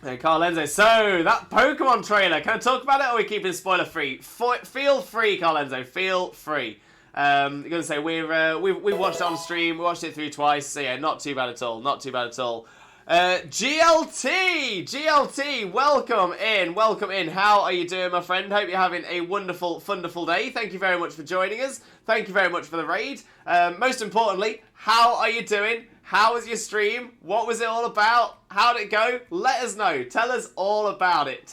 Hey, Carl Enzo. So, that Pokemon trailer, can I talk about it, or are we keeping spoiler free? Feel free, Carl Enzo. Feel free. I'm going to say, we watched it on stream. We watched it through twice. So yeah, not too bad at all. Not too bad at all. GLT, welcome in. How are you doing, my friend? Hope you're having a wonderful day. Thank you very much for joining us. Thank you very much for the raid. Most importantly, how are you doing? How was your stream? What was it all about? How did it go? Let us know. Tell us all about it.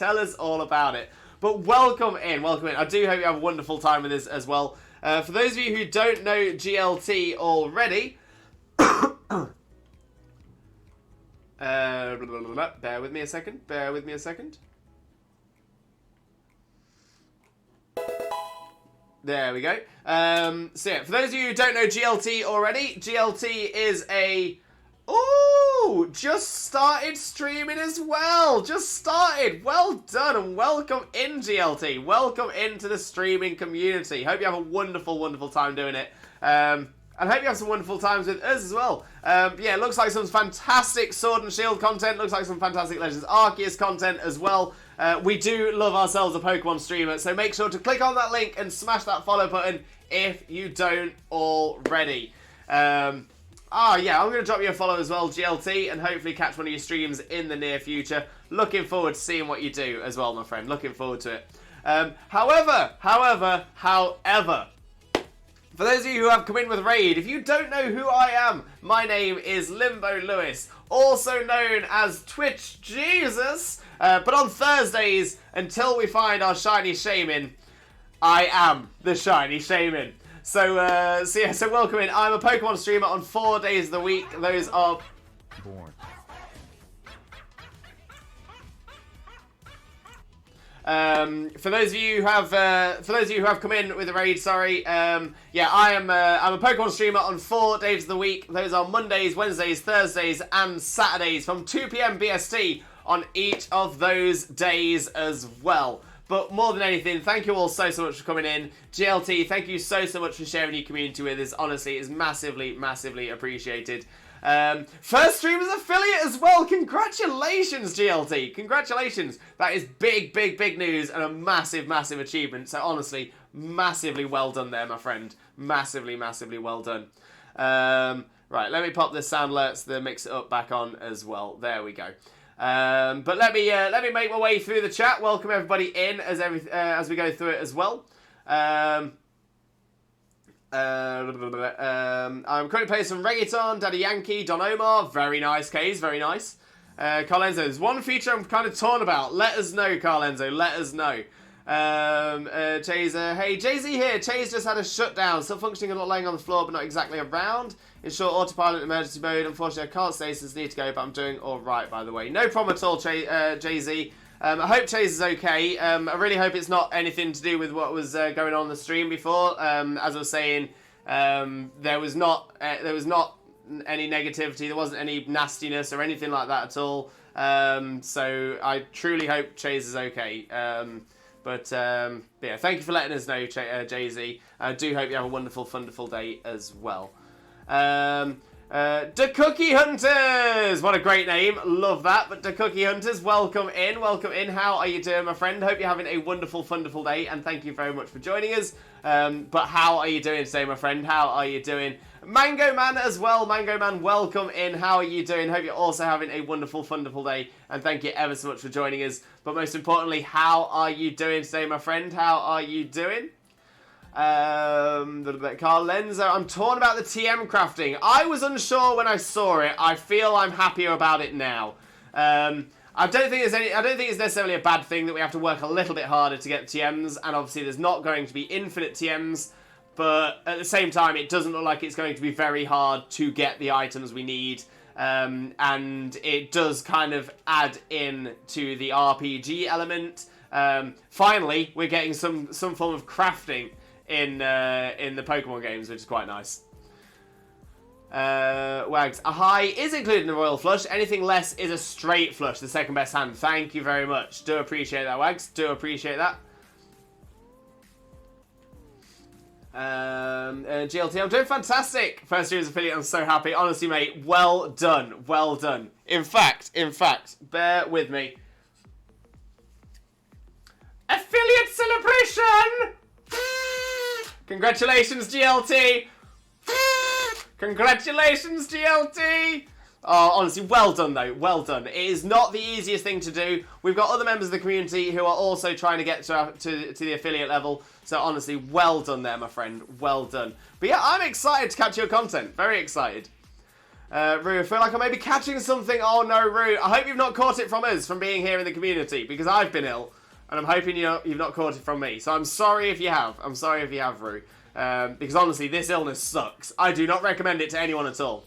But welcome in. I do hope you have a wonderful time with us as well. For those of you who don't know GLT already, bear with me a second. There we go. So yeah, for those of you who don't know GLT already, GLT is a... Ooh! Just started streaming as well! Just started! Well done and welcome in, GLT. Welcome into the streaming community. Hope you have a wonderful time doing it. And hope you have some wonderful times with us as well. Yeah, it looks like some fantastic Sword and Shield content. Looks like some fantastic Legends Arceus content as well. We do love ourselves a Pokemon streamer, so make sure to click on that link and smash that follow button if you don't already. Yeah, I'm going to drop you a follow as well, GLT, and hopefully catch one of your streams in the near future. Looking forward to seeing what you do as well, my friend. Looking forward to it. However, for those of you who have come in with Raid, if you don't know who I am, my name is Limbo Lewis, also known as Twitch Jesus. But on Thursdays, until we find our shiny Shaymin, I am the shiny Shaymin. So welcome in. I'm a Pokemon streamer on 4 days of the week. Those are... Born. For those of you who have come in with the raid, sorry. Yeah, I'm a Pokemon streamer on 4 days of the week. Those are Mondays, Wednesdays, Thursdays, and Saturdays from 2 PM BST on each of those days as well. But more than anything, thank you all so much for coming in. GLT, thank you so much for sharing your community with us. Honestly, it's massively appreciated. First stream as affiliate as well. Congratulations, GLT. Congratulations. That is big news and a massive achievement. So honestly, massively well done there, my friend. Massively well done. Right, let me pop the sound alerts, the mix it up back on as well. There we go. But let me make my way through the chat. Welcome everybody in as we go through it as well. I'm currently playing some reggaeton, Daddy Yankee, Don Omar. Very nice, Kays, very nice. Carl Enzo, there's one feature I'm kind of torn about. Let us know, Carl Enzo, let us know. Chaser, hey, Jay-Z here. Chase just had a shutdown, still functioning and not laying on the floor, but not exactly around. In short, autopilot emergency mode. Unfortunately, I can't stay since I need to go, but I'm doing all right, by the way. No problem at all, Jay-Z. I hope Chase is okay. I really hope it's not anything to do with what was going on the stream before. As I was saying, there was not any negativity. There wasn't any nastiness or anything like that at all. So I truly hope Chase is okay. Yeah, thank you for letting us know, Jay-Z. I do hope you have a wonderful day as well. The Cookie Hunters! What a great name. Love that. But the Cookie Hunters, welcome in. How are you doing, my friend? Hope you're having a wonderful day, and thank you very much for joining us. But how are you doing today, my friend? How are you doing? Mango Man as well. Mango Man, welcome in. How are you doing? Hope you're also having a wonderful day, and thank you ever so much for joining us. But most importantly, how are you doing today, my friend? How are you doing? Carl Lenzo, I'm torn about the TM crafting. I was unsure when I saw it. I feel I'm happier about it now. I don't think it's necessarily a bad thing that we have to work a little bit harder to get TMs, and obviously there's not going to be infinite TMs, but at the same time it doesn't look like it's going to be very hard to get the items we need, and it does kind of add in to the RPG element. Finally, we're getting some form of crafting in the Pokemon games, which is quite nice. Wags, a high is included in the Royal Flush. Anything less is a straight flush, the second best hand. Thank you very much. Do appreciate that, Wags. Do appreciate that. GLT, I'm doing fantastic. First year as affiliate, I'm so happy. Honestly, mate, well done. Well done. In fact, bear with me. Affiliate celebration! Congratulations, GLT! Congratulations, GLT! Oh, honestly, well done, though. Well done. It is not the easiest thing to do. We've got other members of the community who are also trying to get to the affiliate level. So, honestly, well done there, my friend. Well done. But yeah, I'm excited to catch your content. Very excited. Rue, I feel like I may be catching something. Oh, no, Rue. I hope you've not caught it from us, from being here in the community, because I've been ill. And I'm hoping you've not caught it from me. So I'm sorry if you have. I'm sorry if you have, Rue. Because honestly, this illness sucks. I do not recommend it to anyone at all.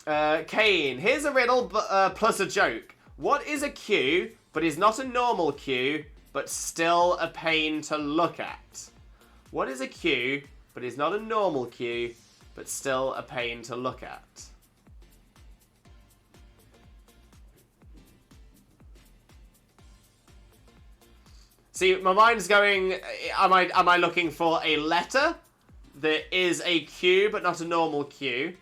Kane, here's a riddle plus a joke. What is a queue, but is not a normal queue, but still a pain to look at? What is a queue, but is not a normal queue, but still a pain to look at? See, my mind's going, am I looking for a letter that is a Q but not a normal Q?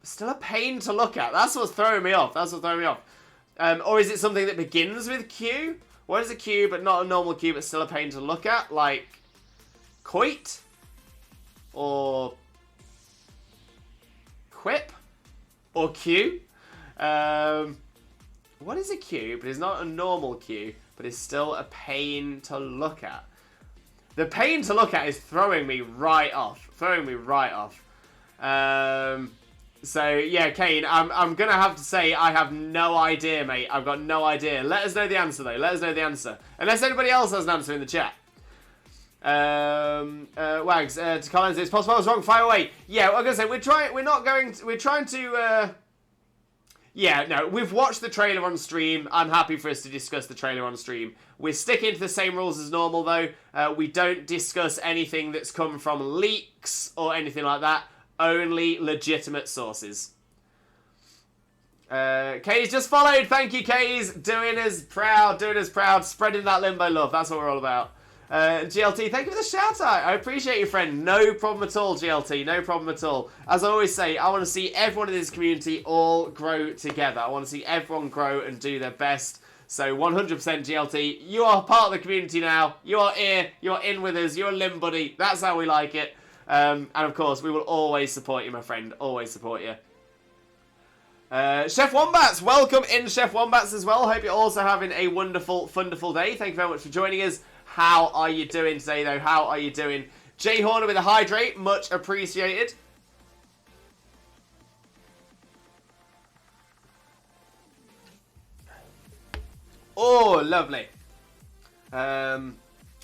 Still a pain to look at. That's what's throwing me off. Or is it something that begins with Q? What is a Q but not a normal Q but still a pain to look at? Like, quit? Or quip? Or Q? What is a Q but is not a normal Q? But it's still a pain to look at. The pain to look at is throwing me right off. So, yeah, Kane, I'm going to have to say I have no idea, mate. I've got no idea. Let us know the answer, though. Let us know the answer. Unless anybody else has an answer in the chat. Wags, to Collins, it's possible I was wrong. Fire away. Yeah, I'm going to say, we're trying to... Yeah, no, we've watched the trailer on stream. I'm happy for us to discuss the trailer on stream. We're sticking to the same rules as normal, though. We don't discuss anything that's come from leaks or anything like that. Only legitimate sources. Kay's just followed. Thank you, Kay's. Doing us proud. Spreading that limbo love. That's what we're all about. GLT, thank you for the shout out. I appreciate you, friend. No problem at all, GLT. No problem at all. As I always say, I want to see everyone in this community all grow together. I want to see everyone grow and do their best. So 100% GLT, you are part of the community now. You are here. You're in with us. You're a limb buddy. That's how we like it. And of course, we will always support you, my friend. Always support you. Chef Wombats, welcome in, Chef Wombats, as well. Hope you're also having a wonderful, wonderful day. Thank you very much for joining us. How are you doing today, though? How are you doing? Jay Horner with a hydrate, much appreciated. Oh, lovely. And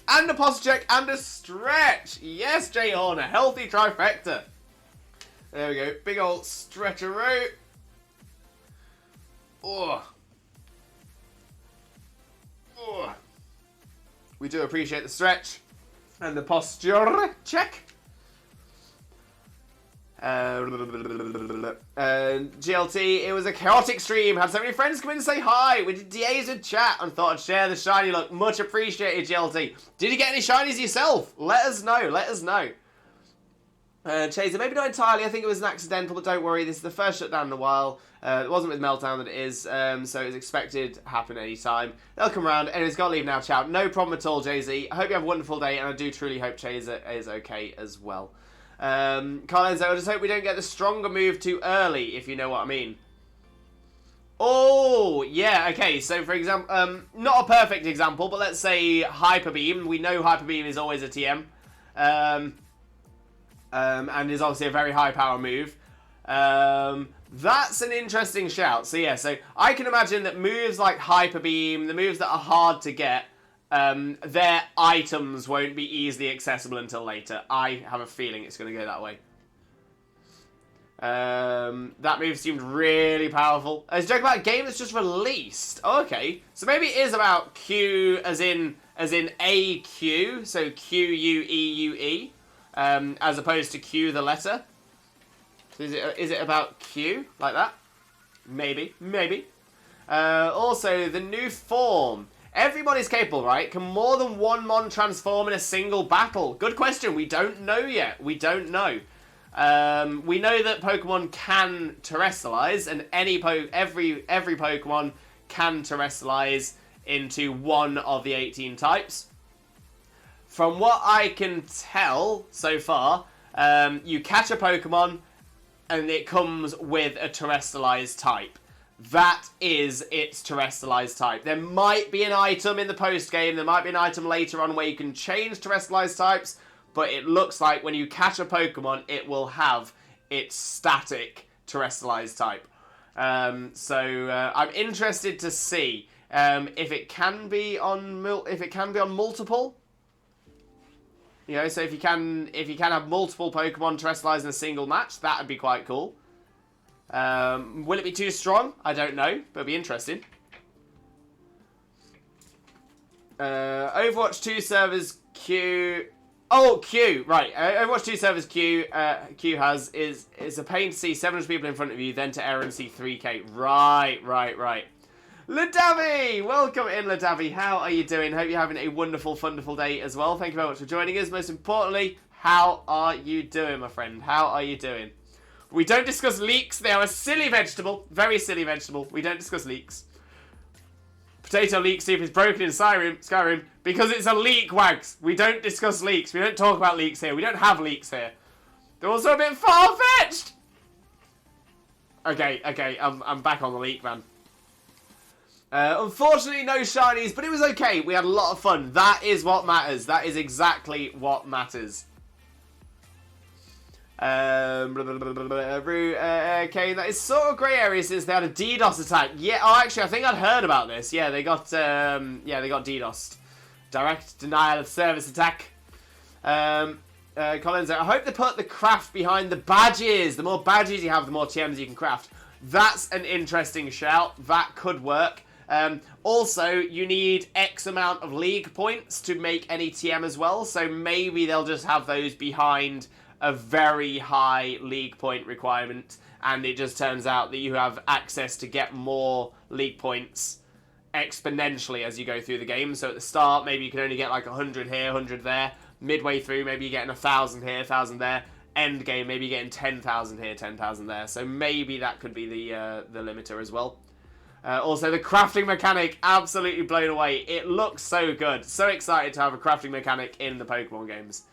a posture check and a stretch. Yes, Jay Horner, healthy trifecta. There we go, big old stretcheroo. Oh. Oh. We do appreciate the stretch and the posture check. GLT, it was a chaotic stream. Had so many friends come in and say hi. We did DAs in chat and thought I'd share the shiny look. Much appreciated, GLT. Did you get any shinies yourself? Let us know. Let us know. Chaser, maybe not entirely. I think it was an accidental, but don't worry. This is the first shutdown in a while. It wasn't with Meltdown that it is, so it's expected to happen any time. They'll come around. Anyways, gotta leave now, ciao. No problem at all, Jay-Z. I hope you have a wonderful day, and I do truly hope Chaser is okay as well. Carlenzo, I just hope we don't get the stronger move too early, if you know what I mean. Oh, yeah, okay. So, for example, not a perfect example, but let's say Hyper Beam. We know Hyper Beam is always a TM. And is obviously a very high power move. That's an interesting shout. So, yeah, so I can imagine that moves like Hyper Beam, the moves that are hard to get, their items won't be easily accessible until later. I have a feeling it's going to go that way. That move seemed really powerful. I was joking about a game that's just released. Oh, okay. So maybe it is about Q as in AQ, so Queue, as opposed to Q the letter. So is it about Q, like that? Maybe. Also, the new form. Everybody's capable, right? Can more than one mon transform in a single battle? Good question. We don't know yet. We don't know. We know that Pokemon can terrestrialize, and every Pokemon can terrestrialize into one of the 18 types. From what I can tell so far, you catch a Pokemon, and it comes with a terrestrialized type. That is its terrestrialized type. There might be an item in the post-game, there might be an item later on where you can change terrestrialized types, but it looks like when you catch a Pokemon, it will have its static terrestrialized type. So I'm interested to see if it can be on multiple. You know, so if you can have multiple Pokemon terrestrialized in a single match, that would be quite cool. Will it be too strong? I don't know, but it'll be interesting. Overwatch 2 servers Q. Oh, Q, right. Overwatch 2 servers Q is a pain to see 700 people in front of you, then to error and see 3k. Right. Ladavi! Welcome in, Ladavi. How are you doing? Hope you're having a wonderful, wonderful day as well. Thank you very much for joining us. Most importantly, how are you doing, my friend? How are you doing? We don't discuss leaks. They are a silly vegetable. Very silly vegetable. We don't discuss leaks. Potato leak soup is broken in Skyrim because it's a leak, Wags. We don't discuss leaks. We don't talk about leaks here. We don't have leaks here. They're also a bit far-fetched. Okay, I'm back on the leak, man. Unfortunately, no shinies, but it was okay. We had a lot of fun. That is what matters. That is exactly what matters. Okay, that is sort of grey area since they had a DDoS attack. Yeah, oh, actually, I think I'd heard about this. Yeah, they got DDoSed. Direct denial of service attack. Collins, I hope they put the craft behind the badges. The more badges you have, the more TMs you can craft. That's an interesting shout. That could work. Also, you need X amount of league points to make any TM as well. So maybe they'll just have those behind a very high league point requirement, and it just turns out that you have access to get more league points exponentially as you go through the game. So at the start, maybe you can only get like 100 here, 100 there. Midway through, maybe you're getting 1,000 here, 1,000 there. End game, maybe you're getting 10,000 here, 10,000 there. So maybe that could be the limiter as well. Also, the crafting mechanic, absolutely blown away. It looks so good. So excited to have a crafting mechanic in the Pokemon games.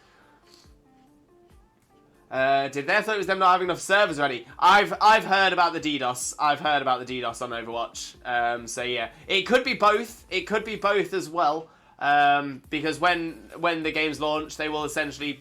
Did they thought it was them not having enough servers ready? I've heard about the DDoS. I've heard about the DDoS on Overwatch. So yeah, it could be both. It could be both as well. Because when the games launch, they will essentially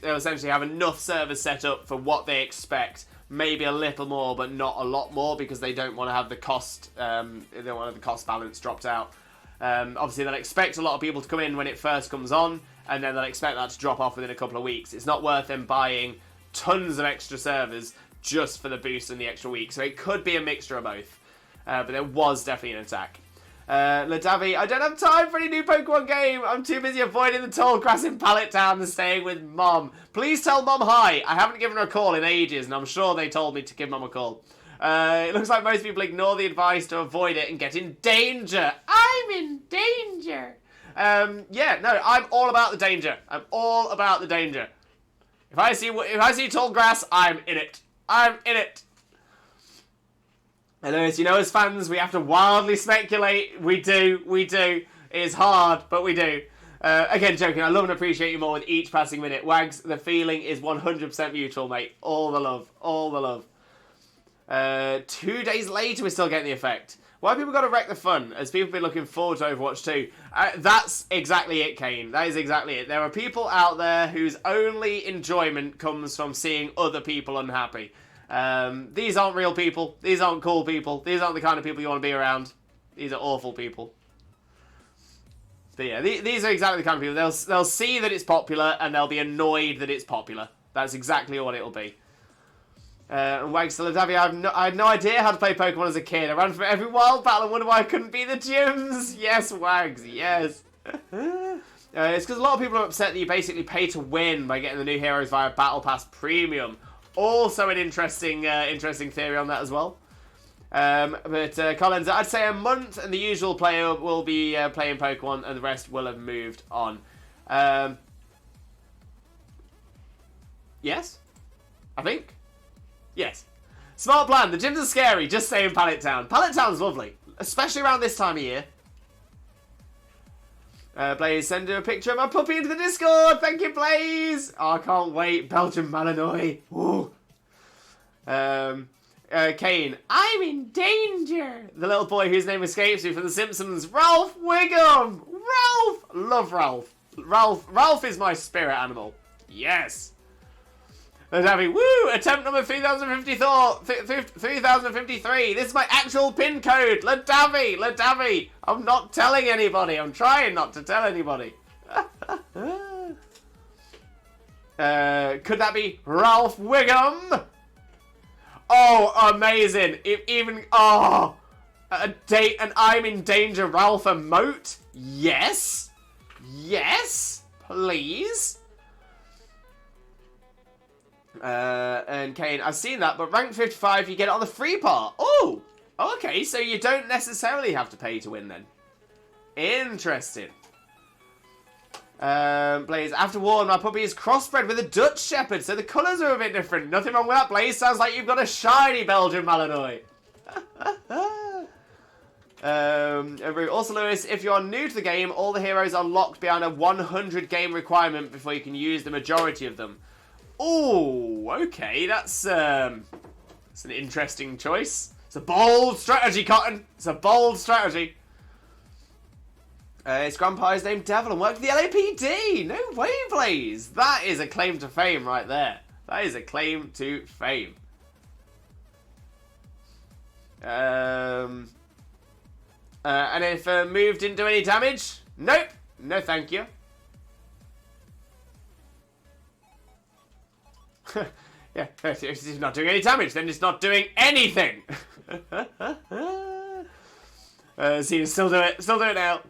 they'll essentially have enough servers set up for what they expect. Maybe a little more, but not a lot more, because they don't want to have the cost. They don't want to have the cost balance dropped out. Obviously, they'll expect a lot of people to come in when it first comes on, and then they'll expect that to drop off within a couple of weeks. It's not worth them buying tons of extra servers just for the boost and the extra week. So it could be a mixture of both. But there was definitely an attack. Ladavi, I don't have time for any new Pokemon game. I'm too busy avoiding the tall grass in Pallet Town and staying with Mom. Please tell Mom hi. I haven't given her a call in ages, and I'm sure they told me to give Mom a call. It looks like most people ignore the advice to avoid it and get in danger. I'm in danger. Yeah, no, I'm all about the danger. I'm all about the danger. If I see tall grass, I'm in it. I'm in it. And as you know, as fans, we have to wildly speculate. We do. It's hard, but we do. Again, joking. I love and appreciate you more with each passing minute. Wags, the feeling is 100% mutual, mate. All the love. All the love. 2 days later, we're still getting the effect. Why have people got to wreck the fun? As people have been looking forward to Overwatch 2. That's exactly it, Kane. That is exactly it. There are people out there whose only enjoyment comes from seeing other people unhappy. These aren't real people. These aren't cool people. These aren't the kind of people you want to be around. These are awful people. But yeah, these are exactly the kind of people. They'll see that it's popular and they'll be annoyed that it's popular. That's exactly what it'll be. And Wags to Ladavi, I had no idea how to play Pokemon as a kid. I ran from every wild battle and wondered why I couldn't beat the gyms. Yes, Wags, yes. It's because a lot of people are upset that you basically pay to win by getting the new heroes via Battle Pass Premium. Also an interesting theory on that as well. But Collins, I'd say a month and the usual player will be playing Pokemon and the rest will have moved on. Yes? I think? Yes. Smart plan. The gyms are scary. Just stay in Pallet Town. Pallet Town's lovely. Especially around this time of year. Blaze, send a picture of my puppy into the Discord. Thank you, Blaze. Oh, I can't wait. Belgian Malinois. Ooh. Kane, I'm in danger. The little boy whose name escapes me from The Simpsons. Ralph Wiggum. Ralph. Love Ralph. Ralph is my spirit animal. Yes. Ladavi, woo! Attempt number 3053. This is my actual pin code. Ladavi. I'm not telling anybody. I'm trying not to tell anybody. Could that be Ralph Wiggum? Oh, amazing. An I'm in danger Ralph emote? Yes. Yes, please. And Kane, I've seen that, but rank 55, you get it on the free part. Oh, okay, so you don't necessarily have to pay to win then. Interesting. Blaze, after war, my puppy is crossbred with a Dutch Shepherd, so the colours are a bit different. Nothing wrong with that, Blaze. Sounds like you've got a shiny Belgian Malinois. Also, Lewis, if you're new to the game, all the heroes are locked behind a 100 game requirement before you can use the majority of them. Oh, okay, that's an interesting choice. It's a bold strategy, Cotton. It's a bold strategy. His grandpa is named Devil and worked for the LAPD. No way, Blaze. That is a claim to fame right there. That is a claim to fame. And if move didn't do any damage? Nope. No, thank you. Yeah, if it's not doing any damage, then it's not doing anything. See, still do it now.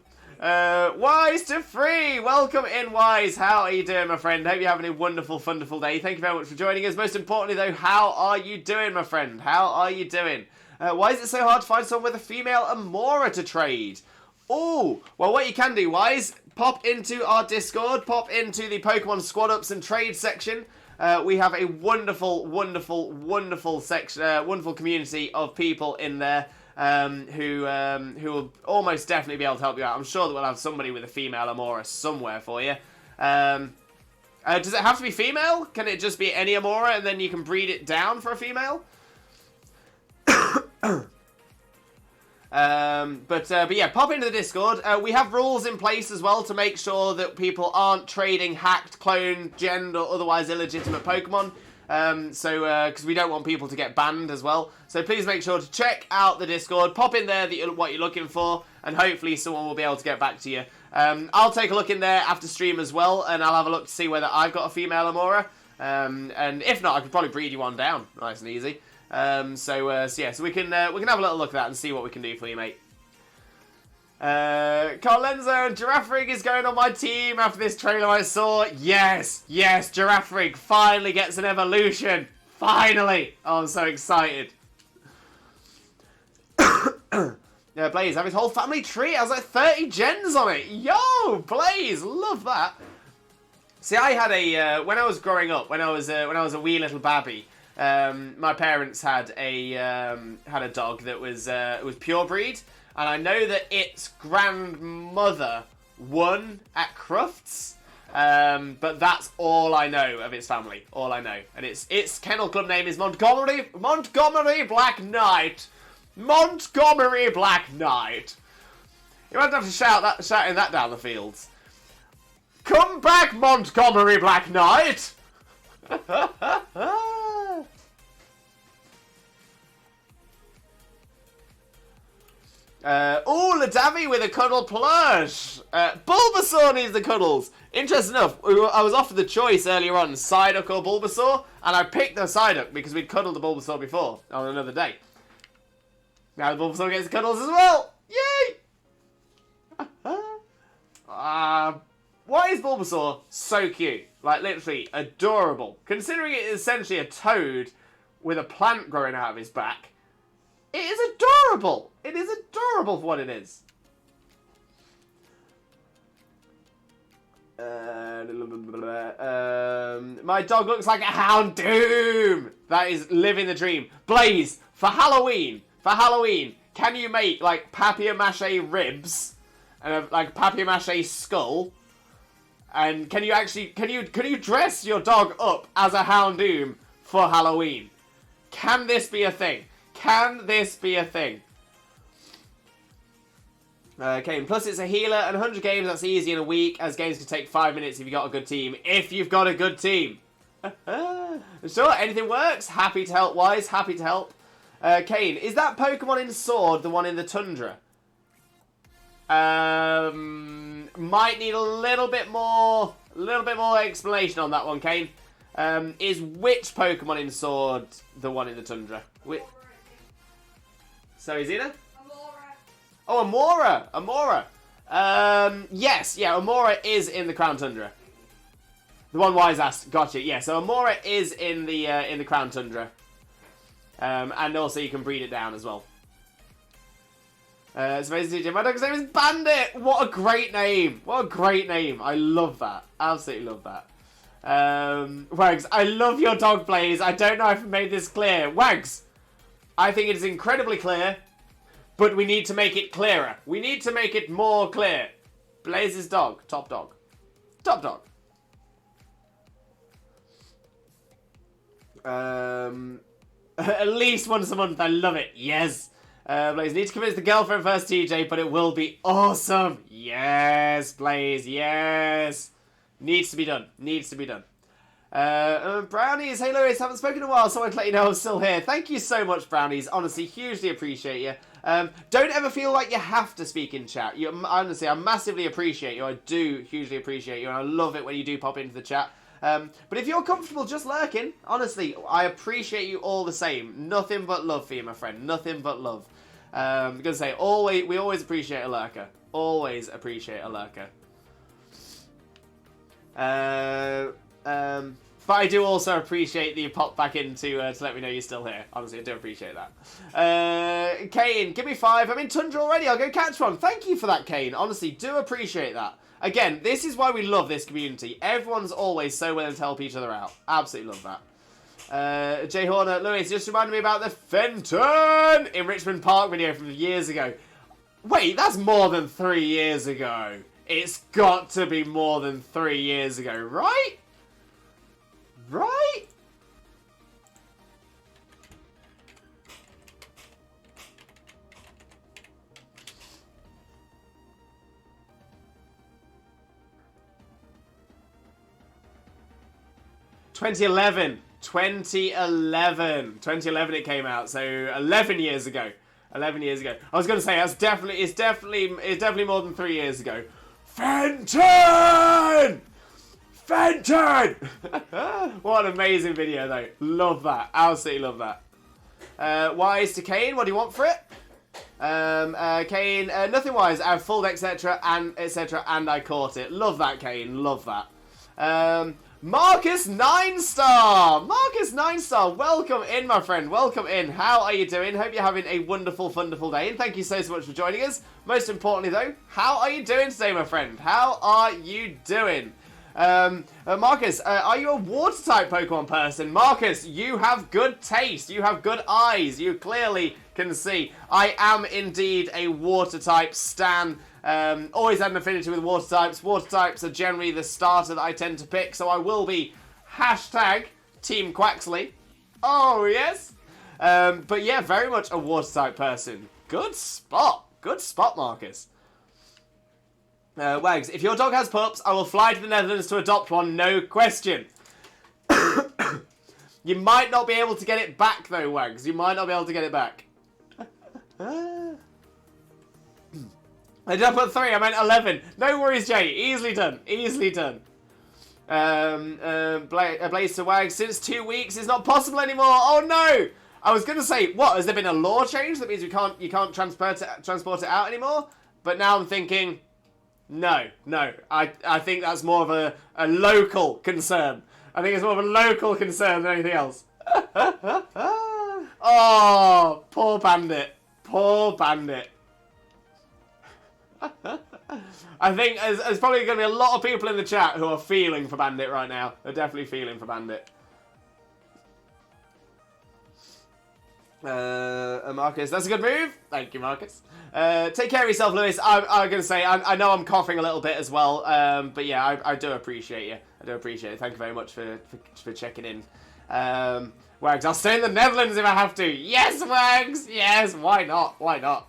Wise to free, welcome in, Wise. How are you doing, my friend? Hope you're having a wonderful, wonderful day. Thank you very much for joining us. Most importantly, though, how are you doing, my friend? How are you doing? Why is it so hard to find someone with a female Amora to trade? Oh, well, what you can do, Wise, pop into our Discord, pop into the Pokemon Squad Ups and Trade section. We have a wonderful, wonderful section, wonderful community of people in there who will almost definitely be able to help you out. I'm sure that we'll have somebody with a female Amora somewhere for you. Does it have to be female? Can it just be any Amora and then you can breed it down for a female? But yeah, pop into the Discord. We have rules in place as well to make sure that people aren't trading hacked, cloned, gen, or otherwise illegitimate Pokemon. Because we don't want people to get banned as well. So please make sure to check out the Discord. Pop in there what you're looking for, and hopefully someone will be able to get back to you. I'll take a look in there after stream as well, and I'll have a look to see whether I've got a female Amora. And if not, I could probably breed you one down, nice and easy. So we can have a little look at that and see what we can do for you, mate. Carlenzo and Giraffe Rig is going on my team after this trailer I saw. Yes, Giraffe Rig finally gets an evolution. Finally! Oh, I'm so excited. Yeah, Blaze, have his whole family tree. I was like 30 gens on it. Yo, Blaze, love that. See, I had a when I was growing up, when I was a wee little babby. My parents had a dog that was pure breed, and I know that its grandmother won at Crufts. But that's all I know of its family. All I know. And its kennel club name is Montgomery Black Knight. Montgomery Black Knight. You might have to shouting that down the fields. Come back, Montgomery Black Knight! Ladavi with a cuddle plush. Bulbasaur needs the cuddles. Interesting enough, I was offered the choice earlier on, Psyduck or Bulbasaur, and I picked the Psyduck because we'd cuddled the Bulbasaur before on another day. Now the Bulbasaur gets cuddles as well. Yay! Why is Bulbasaur so cute? Like, literally adorable. Considering it is essentially a toad with a plant growing out of his back. It is adorable. It is adorable for what it is. My dog looks like a Houndoom. That is living the dream. Blaze, for Halloween, can you make like papier-mâché ribs and a like papier-mâché skull? And can you dress your dog up as a Houndoom for Halloween? Can this be a thing? Can this be a thing? Okay, and plus it's a healer, and 100 games, that's easy in a week, as games can take 5 minutes if you've got a good team. If you've got a good team. Sure, anything works. Happy to help, Wise. Happy to help. Kane, is that Pokemon in Sword the one in the Tundra? Might need a little bit more explanation on that one, Kane. Is which Pokemon in Sword the one in the Tundra? Sorry, Zena? Oh, Amora. Yes, yeah, Amora is in the Crown Tundra. The one Wise asked. Gotcha. Yeah, so Amora is in the Crown Tundra. And also you can breed it down as well. It's amazing, DJ. My dog's name is Bandit. What a great name. What a great name. I love that. Absolutely love that. Wags, I love your dog, Blaze. I don't know if I made this clear. Wags, I think it is incredibly clear, but we need to make it clearer. We need to make it more clear. Blaze's dog. Top dog. Top dog. At least once a month. I love it. Yes. Blaze, need to convince the girlfriend first, TJ, but it will be awesome. Yes, Blaze. Yes. Needs to be done. Needs to be done. Brownies, hey Lewis, haven't spoken in a while, so I'd let you know I'm still here. Thank you so much, Brownies. Honestly, hugely appreciate you. Don't ever feel like you have to speak in chat. Honestly, I massively appreciate you. I do hugely appreciate you, and I love it when you do pop into the chat. But if you're comfortable just lurking, honestly, I appreciate you all the same. Nothing but love for you, my friend. Nothing but love. I'm going to say, we always appreciate a lurker. Always appreciate a lurker. But I do also appreciate that you popped back in to let me know you're still here. Honestly, I do appreciate that. Kane, give me 5. I'm in Tundra already. I'll go catch one. Thank you for that, Kane. Honestly, do appreciate that. Again, this is why we love this community. Everyone's always so willing to help each other out. Absolutely love that. Jay Horner, Lewis, just reminded me about the Fenton in Richmond Park video from years ago. Wait, that's more than 3 years ago. It's got to be more than 3 years ago, right? Right? $2011 it came out, so 11 years ago. 11 years ago. I was going to say it's definitely more than 3 years ago. Fenton! What an amazing video, though. Love that. Absolutely love that. Wise to Kane, what do you want for it? Kane, nothing wise. I have full etc. and I caught it. Love that, Kane. Love that. Marcus 9-star! Marcus 9-star, welcome in, my friend. Welcome in. How are you doing? Hope you're having a wonderful, wonderful day. And thank you so much for joining us. Most importantly, though, how are you doing today, my friend? How are you doing? Marcus, are you a water-type Pokemon person? Marcus, you have good taste. You have good eyes. You clearly can see. I am indeed a water-type stan. Always had an affinity with water types. Water types are generally the starter that I tend to pick, so I will be hashtag Team Quaxley. Oh, yes. But yeah, very much a water-type person. Good spot. Good spot, Marcus. Wags, if your dog has pups, I will fly to the Netherlands to adopt one, no question. You might not be able to get it back, though, Wags. You might not be able to get it back. I did put 3, I meant 11. No worries, Jay. Easily done. Easily done. Blaze to Wags, since 2 weeks, it's not possible anymore. Oh, no! I was going to say, what, has there been a law change that means you can't transport it out anymore? But now I'm thinking... No. I think that's more of a local concern. I think it's more of a local concern than anything else. Oh, poor Bandit. Poor Bandit. I think there's probably going to be a lot of people in the chat who are feeling for Bandit right now. They're definitely feeling for Bandit. Marcus, that's a good move. Thank you, Marcus. Take care of yourself, Lewis. I'm going to say, I know I'm coughing a little bit as well, but yeah, I do appreciate you. I do appreciate it. Thank you very much for checking in. Wags, I'll stay in the Netherlands if I have to. Yes, Wags! Yes, why not? Why not?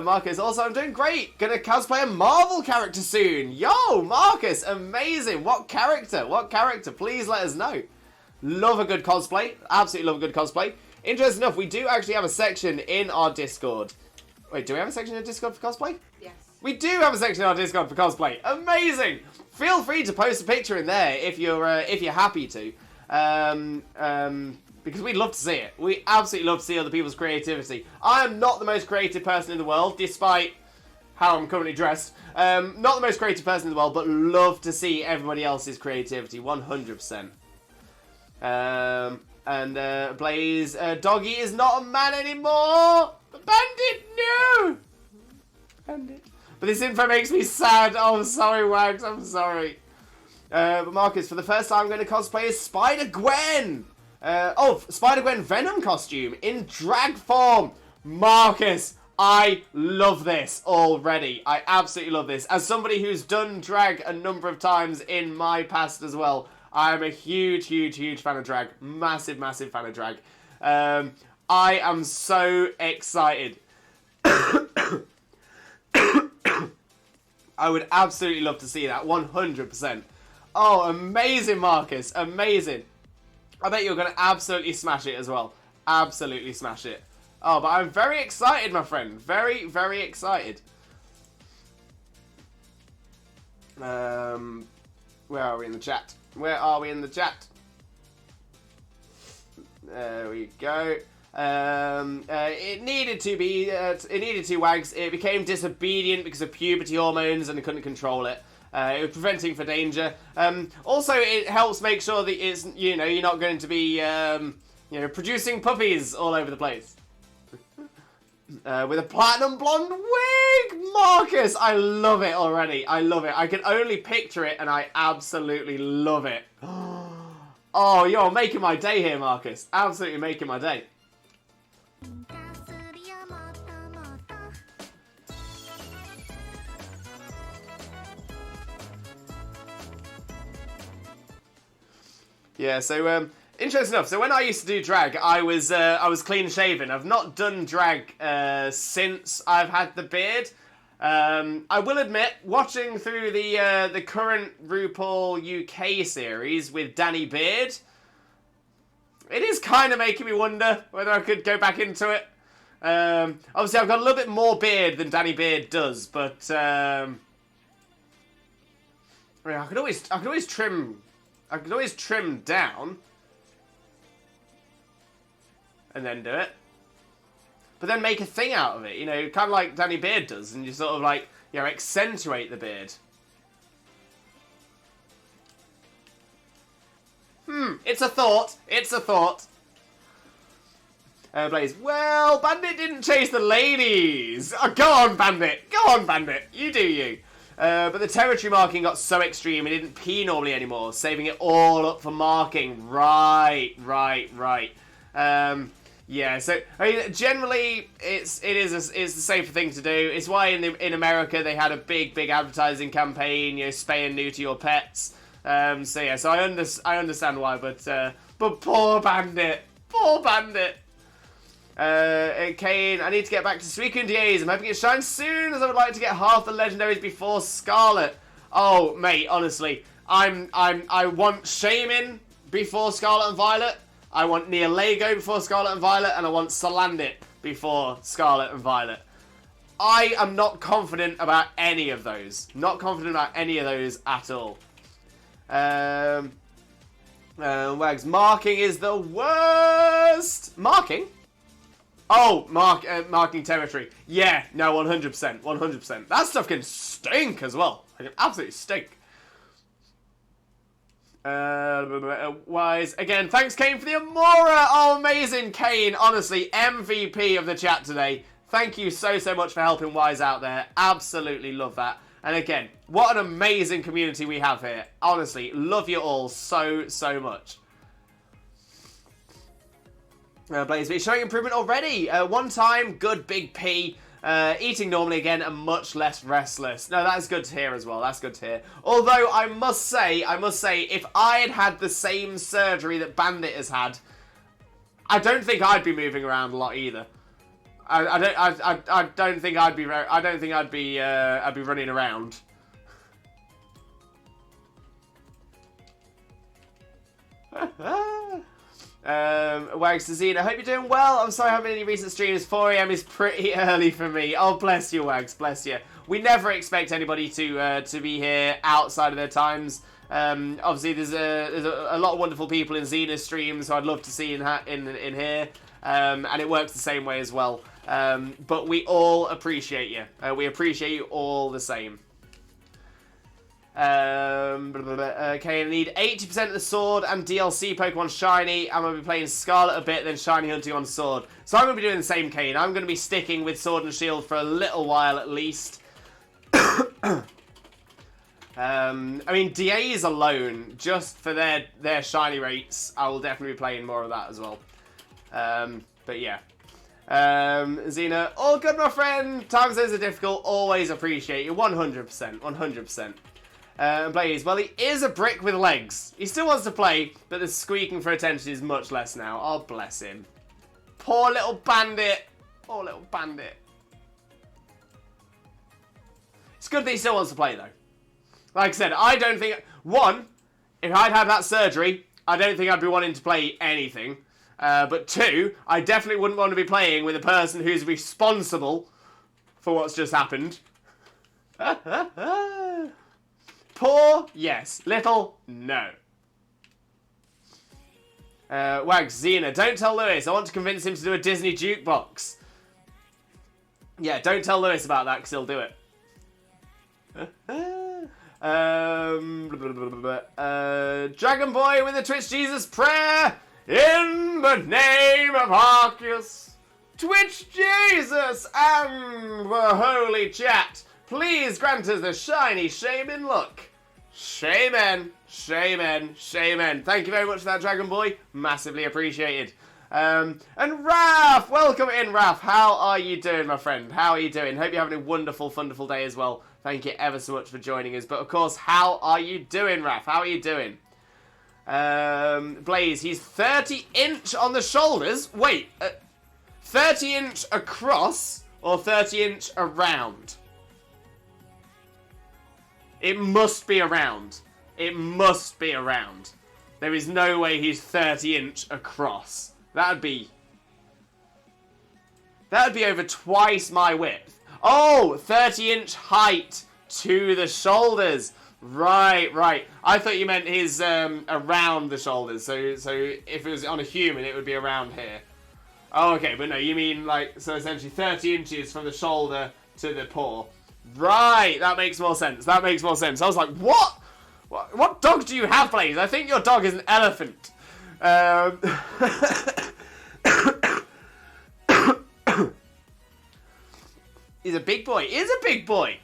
Marcus, also, I'm doing great. Gonna cosplay a Marvel character soon. Yo, Marcus, amazing. What character? What character? Please let us know. Love a good cosplay. Absolutely love a good cosplay. Interesting enough, we do actually have a section in our Discord. Wait, do we have a section in Discord for cosplay? Yes. We do have a section in our Discord for cosplay. Amazing! Feel free to post a picture in there if you're happy to. Because we'd love to see it. We absolutely love to see other people's creativity. I am not the most creative person in the world, despite how I'm currently dressed. Not the most creative person in the world, but love to see everybody else's creativity, 100%. And Blaze, Doggy is not a man anymore! Bandit, no! Bandit. But this info makes me sad. Oh, I'm sorry, Wags, I'm sorry. But Marcus, for the first time I'm going to cosplay as Spider-Gwen! Spider-Gwen Venom costume in drag form! Marcus, I love this already. I absolutely love this. As somebody who's done drag a number of times in my past as well, I am a huge fan of drag. Massive fan of drag. I am so excited. I would absolutely love to see that, 100%. Oh, amazing, Marcus. Amazing. I bet you're going to absolutely smash it as well. Absolutely smash it. Oh, but I'm very excited, my friend. Very excited. Where are we in the chat? Where are we in the chat? There we go. It needed to, Wags. It became disobedient because of puberty hormones and it couldn't control it. It was preventing for danger. Also, it helps make sure that it's, you're not going to be, producing puppies all over the place. With a platinum blonde wig! Marcus! I love it already. I love it. I can only picture it and I absolutely love it. Oh, you're making my day here, Marcus. Absolutely making my day. Yeah, so, interesting enough. So when I used to do drag, I was clean shaven. I've not done drag since I've had the beard. I will admit, watching through the current RuPaul UK series with Danny Beard, it is kind of making me wonder whether I could go back into it. Obviously, I've got a little bit more beard than Danny Beard does, but I could always trim. I could always trim down and then do it. But then make a thing out of it, kind of like Danny Beard does, and you sort of like, accentuate the beard. It's a thought. It's a thought. Blaze, well, Bandit didn't chase the ladies. Oh, go on, Bandit. Go on, Bandit. You do you. But the territory marking got so extreme, it didn't P normally anymore, saving it all up for marking. Right. Yeah, so I mean, generally, it's the safer thing to do. It's why in America they had a big advertising campaign, spay and neuter your pets. So yeah, so I understand why, but poor Bandit. Kane, I need to get back to Suicune DAs. I'm hoping it shines soon, as I would like to get half the legendaries before Scarlet. Oh, mate, honestly, I want Shaymin before Scarlet and Violet. I want Neolago before Scarlet and Violet, and I want Salandit before Scarlet and Violet. I am not confident about any of those. Not confident about any of those at all. Wags, marking is the worst. Marking? Oh, marking territory. Yeah, no, 100%, 100%. That stuff can stink as well. It can absolutely stink. Wise. Again, thanks, Kane, for the Amora. Oh, amazing, Kane. Honestly, MVP of the chat today. Thank you so much for helping Wise out there. Absolutely love that. And again, what an amazing community we have here. Honestly, love you all so much. Blaze, but showing improvement already. One time, good big P. Eating normally again and much less restless. No, that's good to hear as well. That's good to hear. Although I must say, if I had the same surgery that Bandit has had, I don't think I'd be moving around a lot either. I don't think I'd be running around. Wags to Zine, I hope you're doing well. I'm sorry I haven't been any recent streams. 4 AM is pretty early for me. Oh, bless you, Wags, bless you. We never expect anybody to be here outside of their times. Obviously, there's a lot of wonderful people in Xena's streams who I'd love to see in here, and it works the same way as well. But we all appreciate you. We appreciate you all the same. Okay, I need 80% of the sword and DLC Pokemon Shiny. I'm going to be playing Scarlet a bit, then Shiny Hunting on Sword. So I'm going to be doing the same, Kane. I'm going to be sticking with Sword and Shield for a little while at least. I mean, DAs alone, just for their Shiny rates, I will definitely be playing more of that as well. But yeah. Xena, all good, my friend. Time zones are difficult. Always appreciate you. 100%. 100%. Blaze, well, he is a brick with legs. He still wants to play, but the squeaking for attention is much less now. Oh, bless him. Poor little bandit. Poor little bandit. It's good that he still wants to play, though. Like I said, I don't think... One, if I'd had that surgery, I don't think I'd be wanting to play anything. But two, I definitely wouldn't want to be playing with a person who's responsible for what's just happened. Poor, yes. Little, no. Wags, Xena, don't tell Lewis. I want to convince him to do a Disney jukebox. Yeah, don't tell Lewis about that because he'll do it. Dragon Boy with a Twitch Jesus prayer. In the name of Arceus, Twitch Jesus, and the holy chat, please grant us the shiny Shaymin look. Shaymin, Shaymin, Shaymin. Thank you very much for that, Dragon Boy. Massively appreciated. And Raph, welcome in, Raph. How are you doing, my friend? How are you doing? Hope you're having a wonderful, wonderful day as well. Thank you ever so much for joining us. But of course, how are you doing, Raph? How are you doing? Blaze, he's 30-inch on the shoulders. Wait, 30-inch across or 30-inch around? It must be around. It must be around. There is no way he's 30-inch across. That'd be over twice my width. Oh, 30-inch height to the shoulders. Right. I thought you meant his around the shoulders. So if it was on a human, it would be around here. Oh, okay, but no, you mean like, so essentially 30 inches from the shoulder to the paw. Right, that makes more sense. That makes more sense. I was like, what? What dog do you have, Blaze? I think your dog is an elephant. He's a big boy. He is a big boy.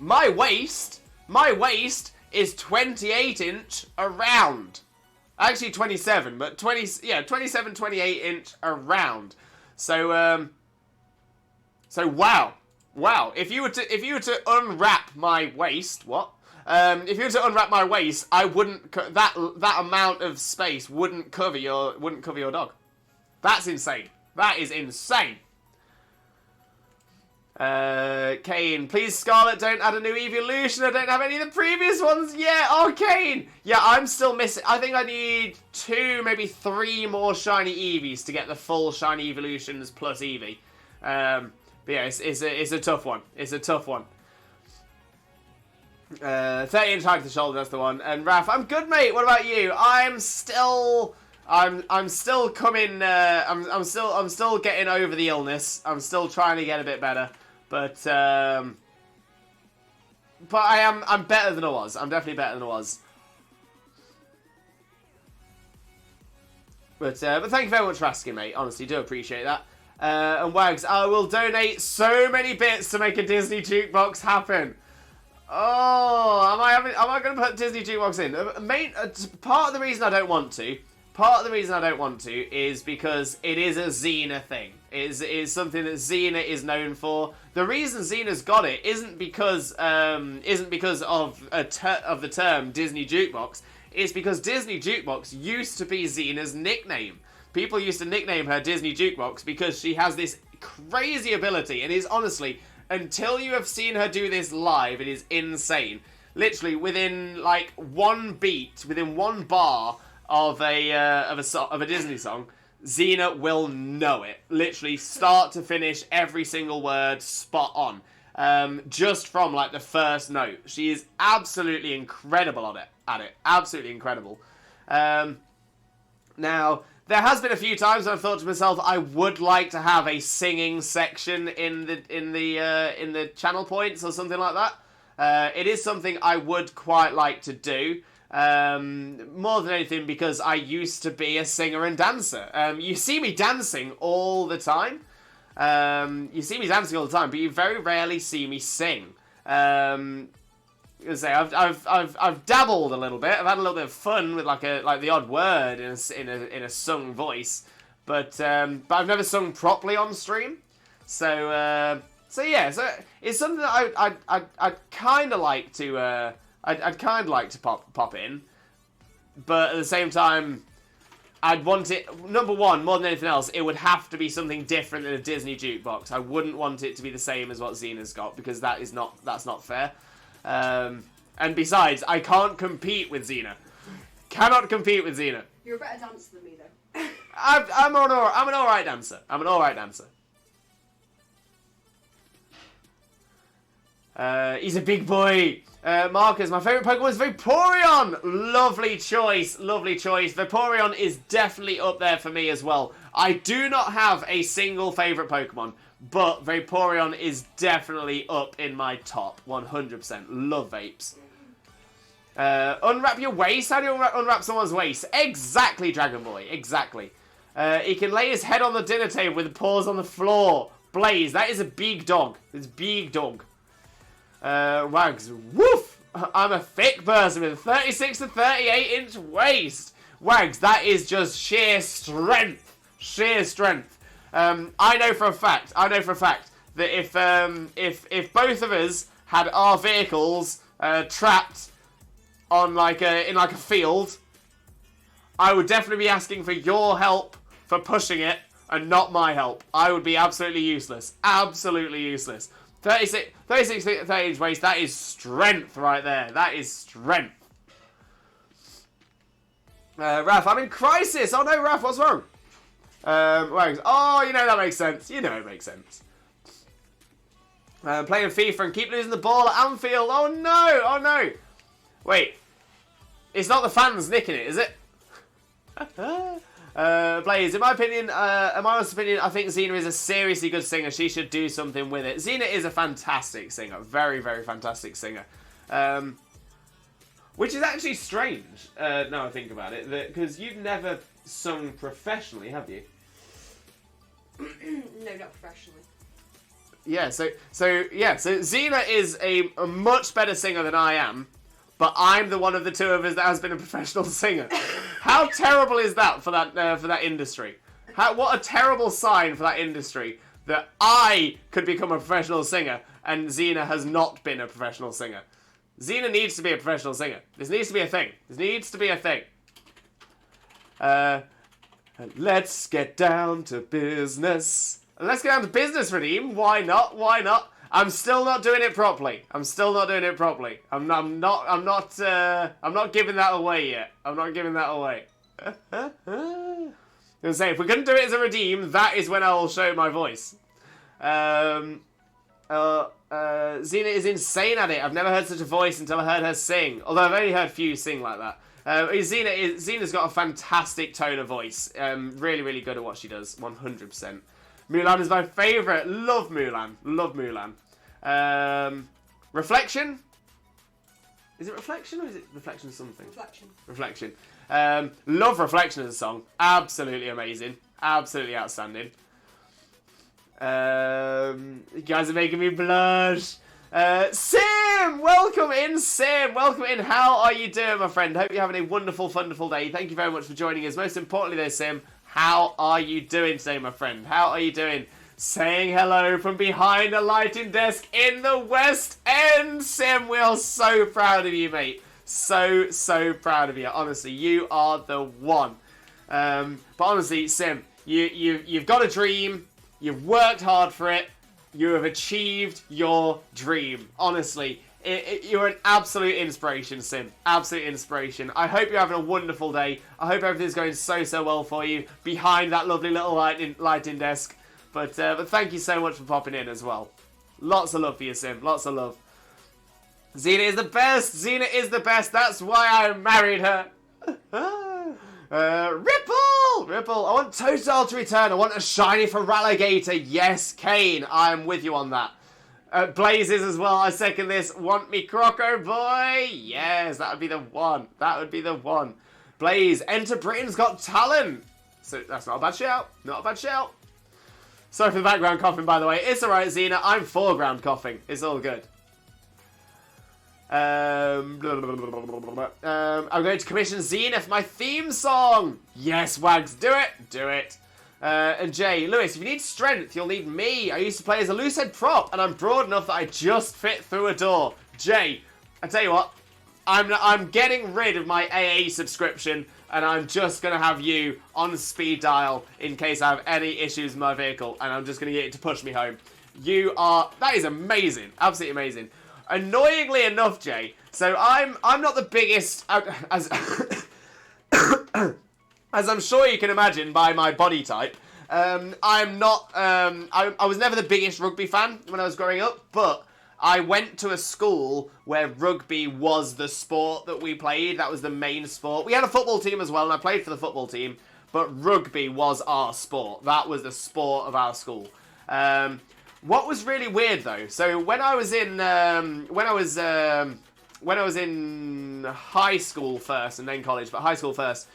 my waist is 28 inch around. Actually 27, but 27, 28 inch around. So wow. If you were to unwrap my waist, what? If you were to unwrap my waist, I wouldn't that amount of space wouldn't cover your dog. That's insane. That is insane. Kane, please Scarlet, don't add a new evolution. I don't have any of the previous ones yet. Oh, Kane. Yeah, I'm still missing. I think I need 2, maybe 3 more shiny Eevees to get the full shiny evolutions plus Eevee. But yeah, it's a tough one. It's a tough one. 30-inch high to the shoulder, that's the one. And Raph, I'm good, mate. What about you? I'm still coming. I'm still getting over the illness. I'm still trying to get a bit better, but I'm better than I was. I'm definitely better than I was. But thank you very much for asking, mate. Honestly, do appreciate that. And Wags, I will donate so many bits to make a Disney jukebox happen. Oh, am I going to put Disney jukebox in? Part of the reason I don't want to is because it is a Xena thing. It is something that Xena is known for. The reason Xena's got it isn't because of the term Disney jukebox. It's because Disney jukebox used to be Xena's nickname. People used to nickname her Disney jukebox because she has this crazy ability, and is honestly, until you have seen her do this live, it is insane. Literally, within like one beat, within one bar of a Disney song, Xena will know it. Literally, start to finish, every single word, spot on. Just from like the first note, she is absolutely incredible at it. Absolutely incredible. Now, there has been a few times when I've thought to myself, I would like to have a singing section in the channel points or something like that. It is something I would quite like to do. More than anything because I used to be a singer and dancer. You see me dancing all the time. But you very rarely see me sing. I've dabbled a little bit. I've had a little bit of fun with like the odd word in a sung voice, but I've never sung properly on stream. So it's something that I'd kind of like to pop in, but at the same time, I'd want it. Number one, more than anything else, it would have to be something different than a Disney jukebox. I wouldn't want it to be the same as what Xena's got because that's not fair. And besides, I can't compete with Xena. Cannot compete with Xena. You're a better dancer than me, though. I'm an alright dancer. He's a big boy. Marcus, my favourite Pokemon is Vaporeon. Lovely choice. Vaporeon is definitely up there for me as well. I do not have a single favourite Pokemon, but Vaporeon is definitely up in my top. 100%. Love vapes. Unwrap your waist? How do you unwrap someone's waist? Exactly, Dragon Boy. Exactly. He can lay his head on the dinner table with paws on the floor. Blaze, that is a big dog. It's big dog. Wags, woof! I'm a thick person with a 36 to 38 inch waist. Wags, that is just sheer strength. I know for a fact that if both of us had our vehicles trapped on in a field, I would definitely be asking for your help for pushing it and not my help. I would be absolutely useless. 36 to 30 inch waist, that is strength right there. That is strength. Raph, I'm in crisis. Oh no, Raph, what's wrong? Oh, that makes sense. It makes sense. Playing FIFA and keep losing the ball at Anfield. Oh no. Wait. It's not the fans nicking it, is it? Blaze, in my opinion, I think Xena is a seriously good singer. She should do something with it. Xena is a fantastic singer. Very, very fantastic singer. Which is actually strange, now I think about it, because you've never sung professionally, have you? No, not professionally. So Xena is a much better singer than I am, but I'm the one of the two of us that has been a professional singer. How terrible is that for that industry? What a terrible sign for that industry that I could become a professional singer and Xena has not been a professional singer. Xena needs to be a professional singer. This needs to be a thing. Let's get down to business. Let's get down to business, Redeem. Why not? I'm still not doing it properly. I'm not giving that away yet. I'm not giving that away. I was gonna say, if we're gonna do it as a Redeem, that is when I will show my voice. Xena is insane at it. I've never heard such a voice until I heard her sing. Although I've only heard few sing like that. Xena's got a fantastic tone of voice. Really, really good at what she does. 100%. Mulan is my favourite. Love Mulan. Reflection? Is it Reflection or is it Reflection something? Reflection. Love Reflection as a song. Absolutely amazing. Absolutely outstanding. You guys are making me blush. Sim! Welcome in. How are you doing, my friend? Hope you're having a wonderful, wonderful day. Thank you very much for joining us. Most importantly, though, Sim, how are you doing today, my friend? How are you doing? Saying hello from behind a lighting desk in the West End. Sim, we are so proud of you, mate. So proud of you. Honestly, you are the one. But honestly, Sim, you've got a dream. You've worked hard for it. You have achieved your dream. Honestly, you're an absolute inspiration, Sim. Absolute inspiration. I hope you're having a wonderful day. I hope everything's going so well for you behind that lovely little lighting desk. But thank you so much for popping in as well. Lots of love for you, Sim. Lots of love. Xena is the best. That's why I married her. Ripple. I want Toadstool to return. I want a shiny for Relegator. Yes, Kane. I am with you on that. Blazes as well. I second this. Want me Croco boy? Yes, that would be the one. Blaze. Enter Britain's Got Talent. So that's not a bad shout. Sorry for the background coughing, by the way. It's alright, Xena. I'm foreground coughing. It's all good. I'm going to commission Xena for my theme song. Yes, Wags, do it. And Jay, Lewis, if you need strength, you'll need me. I used to play as a loosehead prop, and I'm broad enough that I just fit through a door. Jay, I tell you what, I'm getting rid of my AA subscription, and I'm just gonna have you on speed dial in case I have any issues with my vehicle, and I'm just gonna get it to push me home. That is amazing, absolutely amazing. Annoyingly enough, Jay, so I'm not the biggest, as I'm sure you can imagine by my body type, I'm not, I was never the biggest rugby fan when I was growing up, but I went to a school where rugby was the sport that we played. That was the main sport. We had a football team as well, and I played for the football team, but rugby was our sport. That was the sport of our school. What was really weird though, so when I was in high school first and then college, but high school first,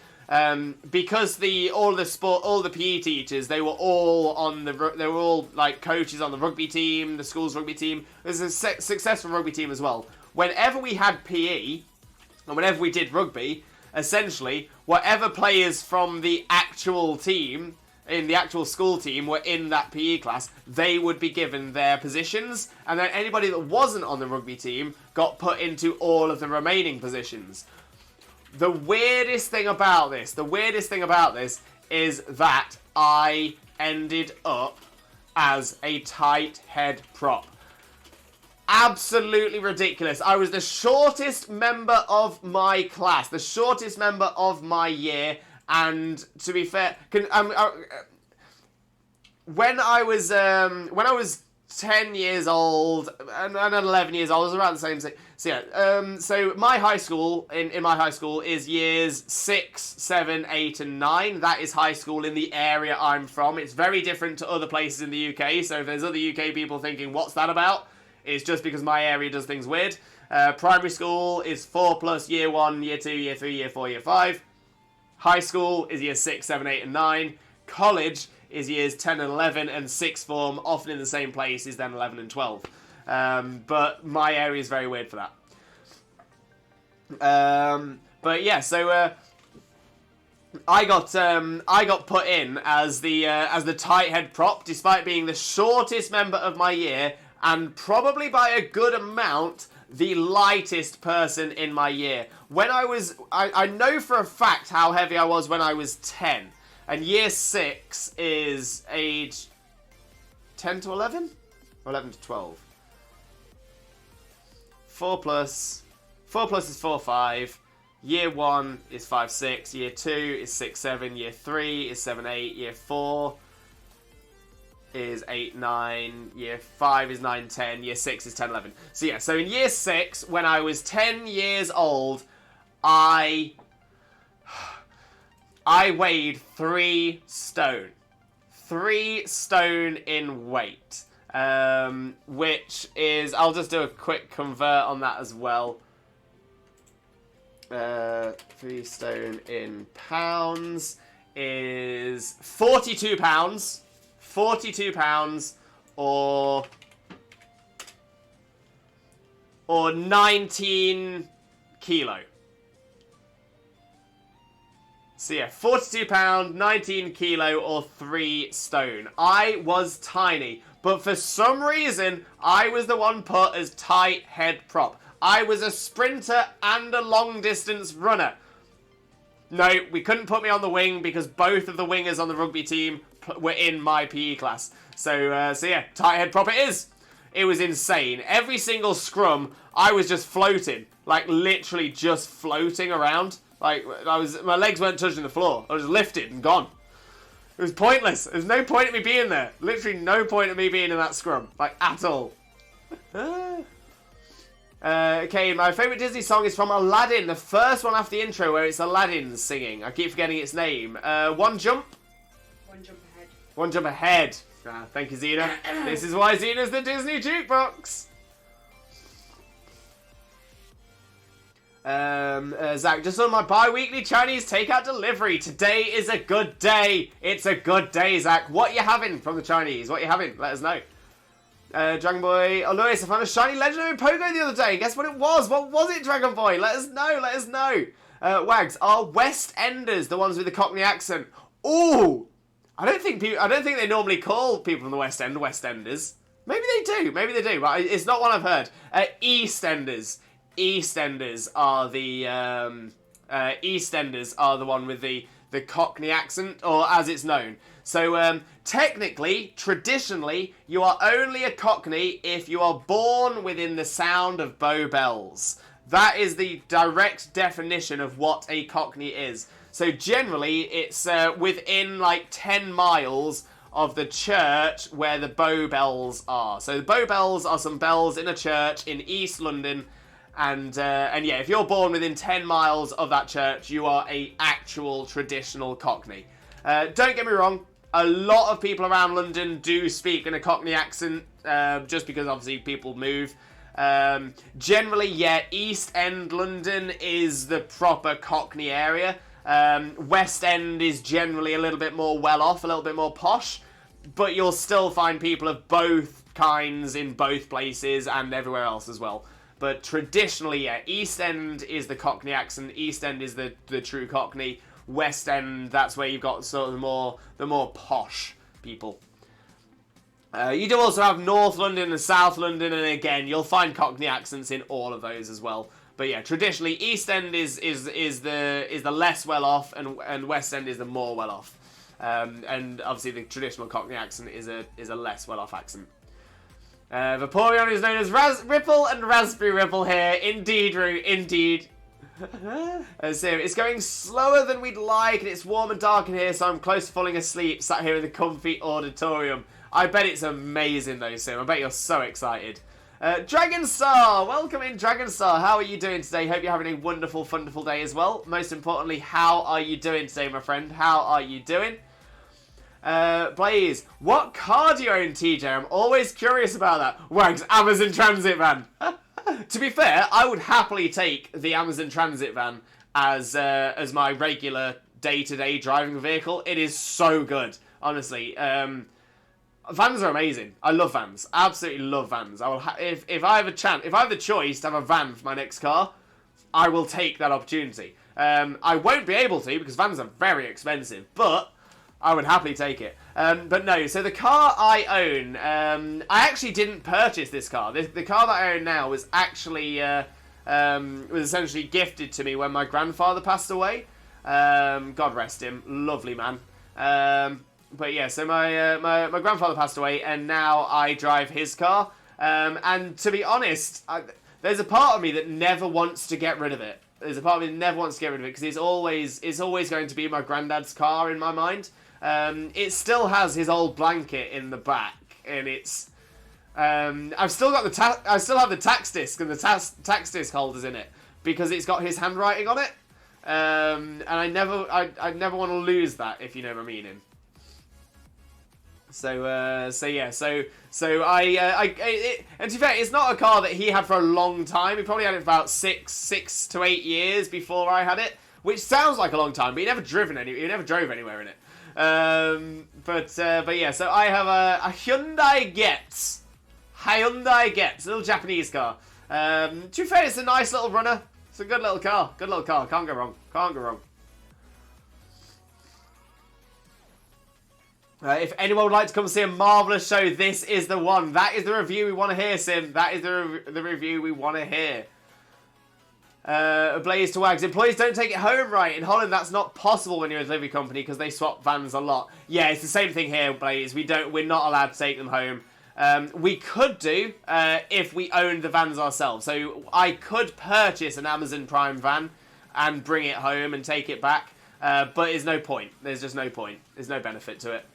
because all the PE teachers, they were all like coaches on the rugby team, the school's rugby team. There's a successful rugby team as well. Whenever we had PE and whenever we did rugby, essentially whatever players from the actual team in the actual school team were in that PE class, they would be given their positions, and then anybody that wasn't on the rugby team got put into all of the remaining positions. The weirdest thing about this is that I ended up as a tight head prop. Absolutely ridiculous. I was the shortest member of my class, the shortest member of my year, and to be fair, when I was 10 years old and 11 years old, I was around the same thing. So yeah, so my high school, in my high school, is years 6, 7, 8 and 9. That is high school in the area I'm from. It's very different to other places in the UK, so if there's other UK people thinking, what's that about? It's just because my area does things weird. Primary school is 4+ year 1, year 2, year 3, year 4, year 5. High school is year 6, 7, 8 and 9. College is years 10 and 11, and sixth form, often in the same place, is then 11 and 12. But my area is very weird for that. But yeah, so I got put in as the tight head prop, despite being the shortest member of my year, and probably by a good amount the lightest person in my year. When I know for a fact how heavy I was when I was 10, and year 6 is age 10 to 11? Or 11 to 12? 4 plus is 4, 5. Year 1 is 5, 6. Year 2 is 6, 7. Year 3 is 7, 8. Year 4 is 8, 9. Year 5 is 9, 10. Year 6 is 10, 11. So yeah, so in year 6, when I was 10 years old, I weighed 3 stone. 3 stone in weight. Which is, I'll just do a quick convert on that as well. 3 stone in pounds is 42 pounds. 42 pounds or 19 kilo. So yeah, 42 pound, 19 kilo, or 3 stone. I was tiny, but for some reason, I was the one put as tight head prop. I was a sprinter and a long distance runner. No, we couldn't put me on the wing because both of the wingers on the rugby team were in my PE class. So yeah, tight head prop it is. It was insane. Every single scrum, I was just floating. Like, literally just floating around. Like, my legs weren't touching the floor. I was lifted and gone. It was pointless. There's no point in me being there. Literally no point in me being in that scrum. Like, at all. Okay, my favourite Disney song is from Aladdin. The first one after the intro where it's Aladdin singing. I keep forgetting its name. One Jump? One Jump Ahead. One Jump Ahead. Ah, thank you, Xena. This is why Xena's the Disney jukebox. Zach, just on my bi-weekly Chinese takeout delivery. Today is a good day. It's a good day, Zach. What are you having from the Chinese? What are you having? Let us know. Dragon Boy. Oh, Lewis, I found a shiny legendary Pogo the other day. Guess what it was? What was it, Dragon Boy? Let us know. Let us know. Wags, are West Enders the ones with the Cockney accent? Ooh, I don't think they normally call people from the West End West Enders. Maybe they do. Maybe they do. But it's not one I've heard. East Enders. EastEnders are the EastEnders are the one with the Cockney accent, or as it's known. So technically, traditionally, you are only a Cockney if you are born within the sound of Bow Bells. That is the direct definition of what a Cockney is. So generally, it's within like 10 miles of the church where the Bow Bells are. So the Bow Bells are some bells in a church in East London. And yeah, if you're born within 10 miles of that church, you are a actual traditional Cockney. Don't get me wrong, a lot of people around London do speak in a Cockney accent, just because obviously people move. Generally, yeah, East End London is the proper Cockney area. West End is generally a little bit more well-off, a little bit more posh, but you'll still find people of both kinds in both places and everywhere else as well. But traditionally, yeah, East End is the Cockney accent. East End is the true Cockney. West End, that's where you've got sort of the more posh people. You do also have North London and South London, and again, you'll find Cockney accents in all of those as well. But yeah, traditionally, East End is the less well off, and West End is the more well off. And obviously, the traditional Cockney accent is a less well off accent. Vaporeon is known as Ripple and Raspberry Ripple here. Indeed, Roo, indeed. So it's going slower than we'd like, and it's warm and dark in here, so I'm close to falling asleep, sat here in the comfy auditorium. I bet it's amazing though, Sim. I bet you're so excited. Dragonstar! Welcome in, Dragonstar. How are you doing today? Hope you're having a wonderful, wonderful day as well. Most importantly, how are you doing today, my friend? How are you doing? Blaze, what car do you own, TJ? I'm always curious about that. Wags, Amazon Transit van. To be fair, I would happily take the Amazon Transit van as my regular day-to-day driving vehicle. It is so good. honestly. Vans are amazing. I love vans. Absolutely love vans. I will if I have a chance, if I have the choice to have a van for my next car, I will take that opportunity. I won't be able to because vans are very expensive, but I would happily take it. But no, so the car I own, I actually didn't purchase this car. The car that I own now was actually was essentially gifted to me when my grandfather passed away. God rest him, lovely man. But yeah, so my grandfather passed away, and now I drive his car. And to be honest, there's a part of me that never wants to get rid of it. There's a part of me that never wants to get rid of it because it's always going to be my granddad's car in my mind. It still has his old blanket in the back, and it's. I've still got I still have the tax disc and the tax disc holders in it because it's got his handwriting on it. And I never want to lose that, if you know my meaning. So yeah, and to be fair, it's not a car that he had for a long time. He probably had it for about 6 to 8 years before I had it, which sounds like a long time, but he never drove anywhere in it. But yeah, so I have a Hyundai Getz, a little Japanese car. To be fair, it's a nice little runner. It's a good little car. Can't go wrong. If anyone would like to come see a marvellous show, this is the one. That is the review we want to hear, Sim. That is the review we want to hear. Blaze to Wags. Employees don't take it home, right? In Holland, that's not possible when you're a delivery company because they swap vans a lot. Yeah, it's the same thing here, Blaze. We're not allowed to take them home. We could do if we owned the vans ourselves. So I could purchase an Amazon Prime van and bring it home and take it back. But there's no point. There's just no point. There's no benefit to it.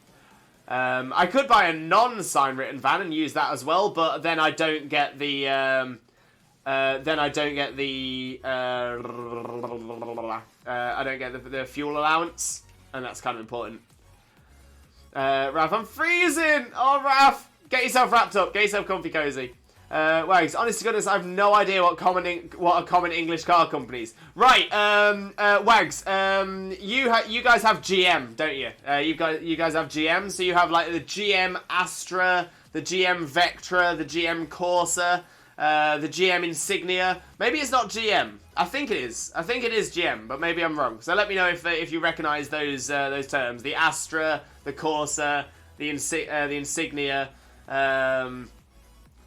I could buy a non-sign written van and use that as well, but then I don't get the I don't get the fuel allowance, and that's kind of important. Raph, I'm freezing. Oh, Raph, get yourself wrapped up. Get yourself comfy cozy. Wags, honest to goodness, I have no idea what are common English car companies. Right, Wags, you guys have GM, don't you? You guys have GM, so you have like the GM Astra, the GM Vectra, the GM Corsa, the GM Insignia. Maybe it's not GM. I think it is. I think it is GM, but maybe I'm wrong. So let me know if you recognise those terms: the Astra, the Corsa, the Insignia.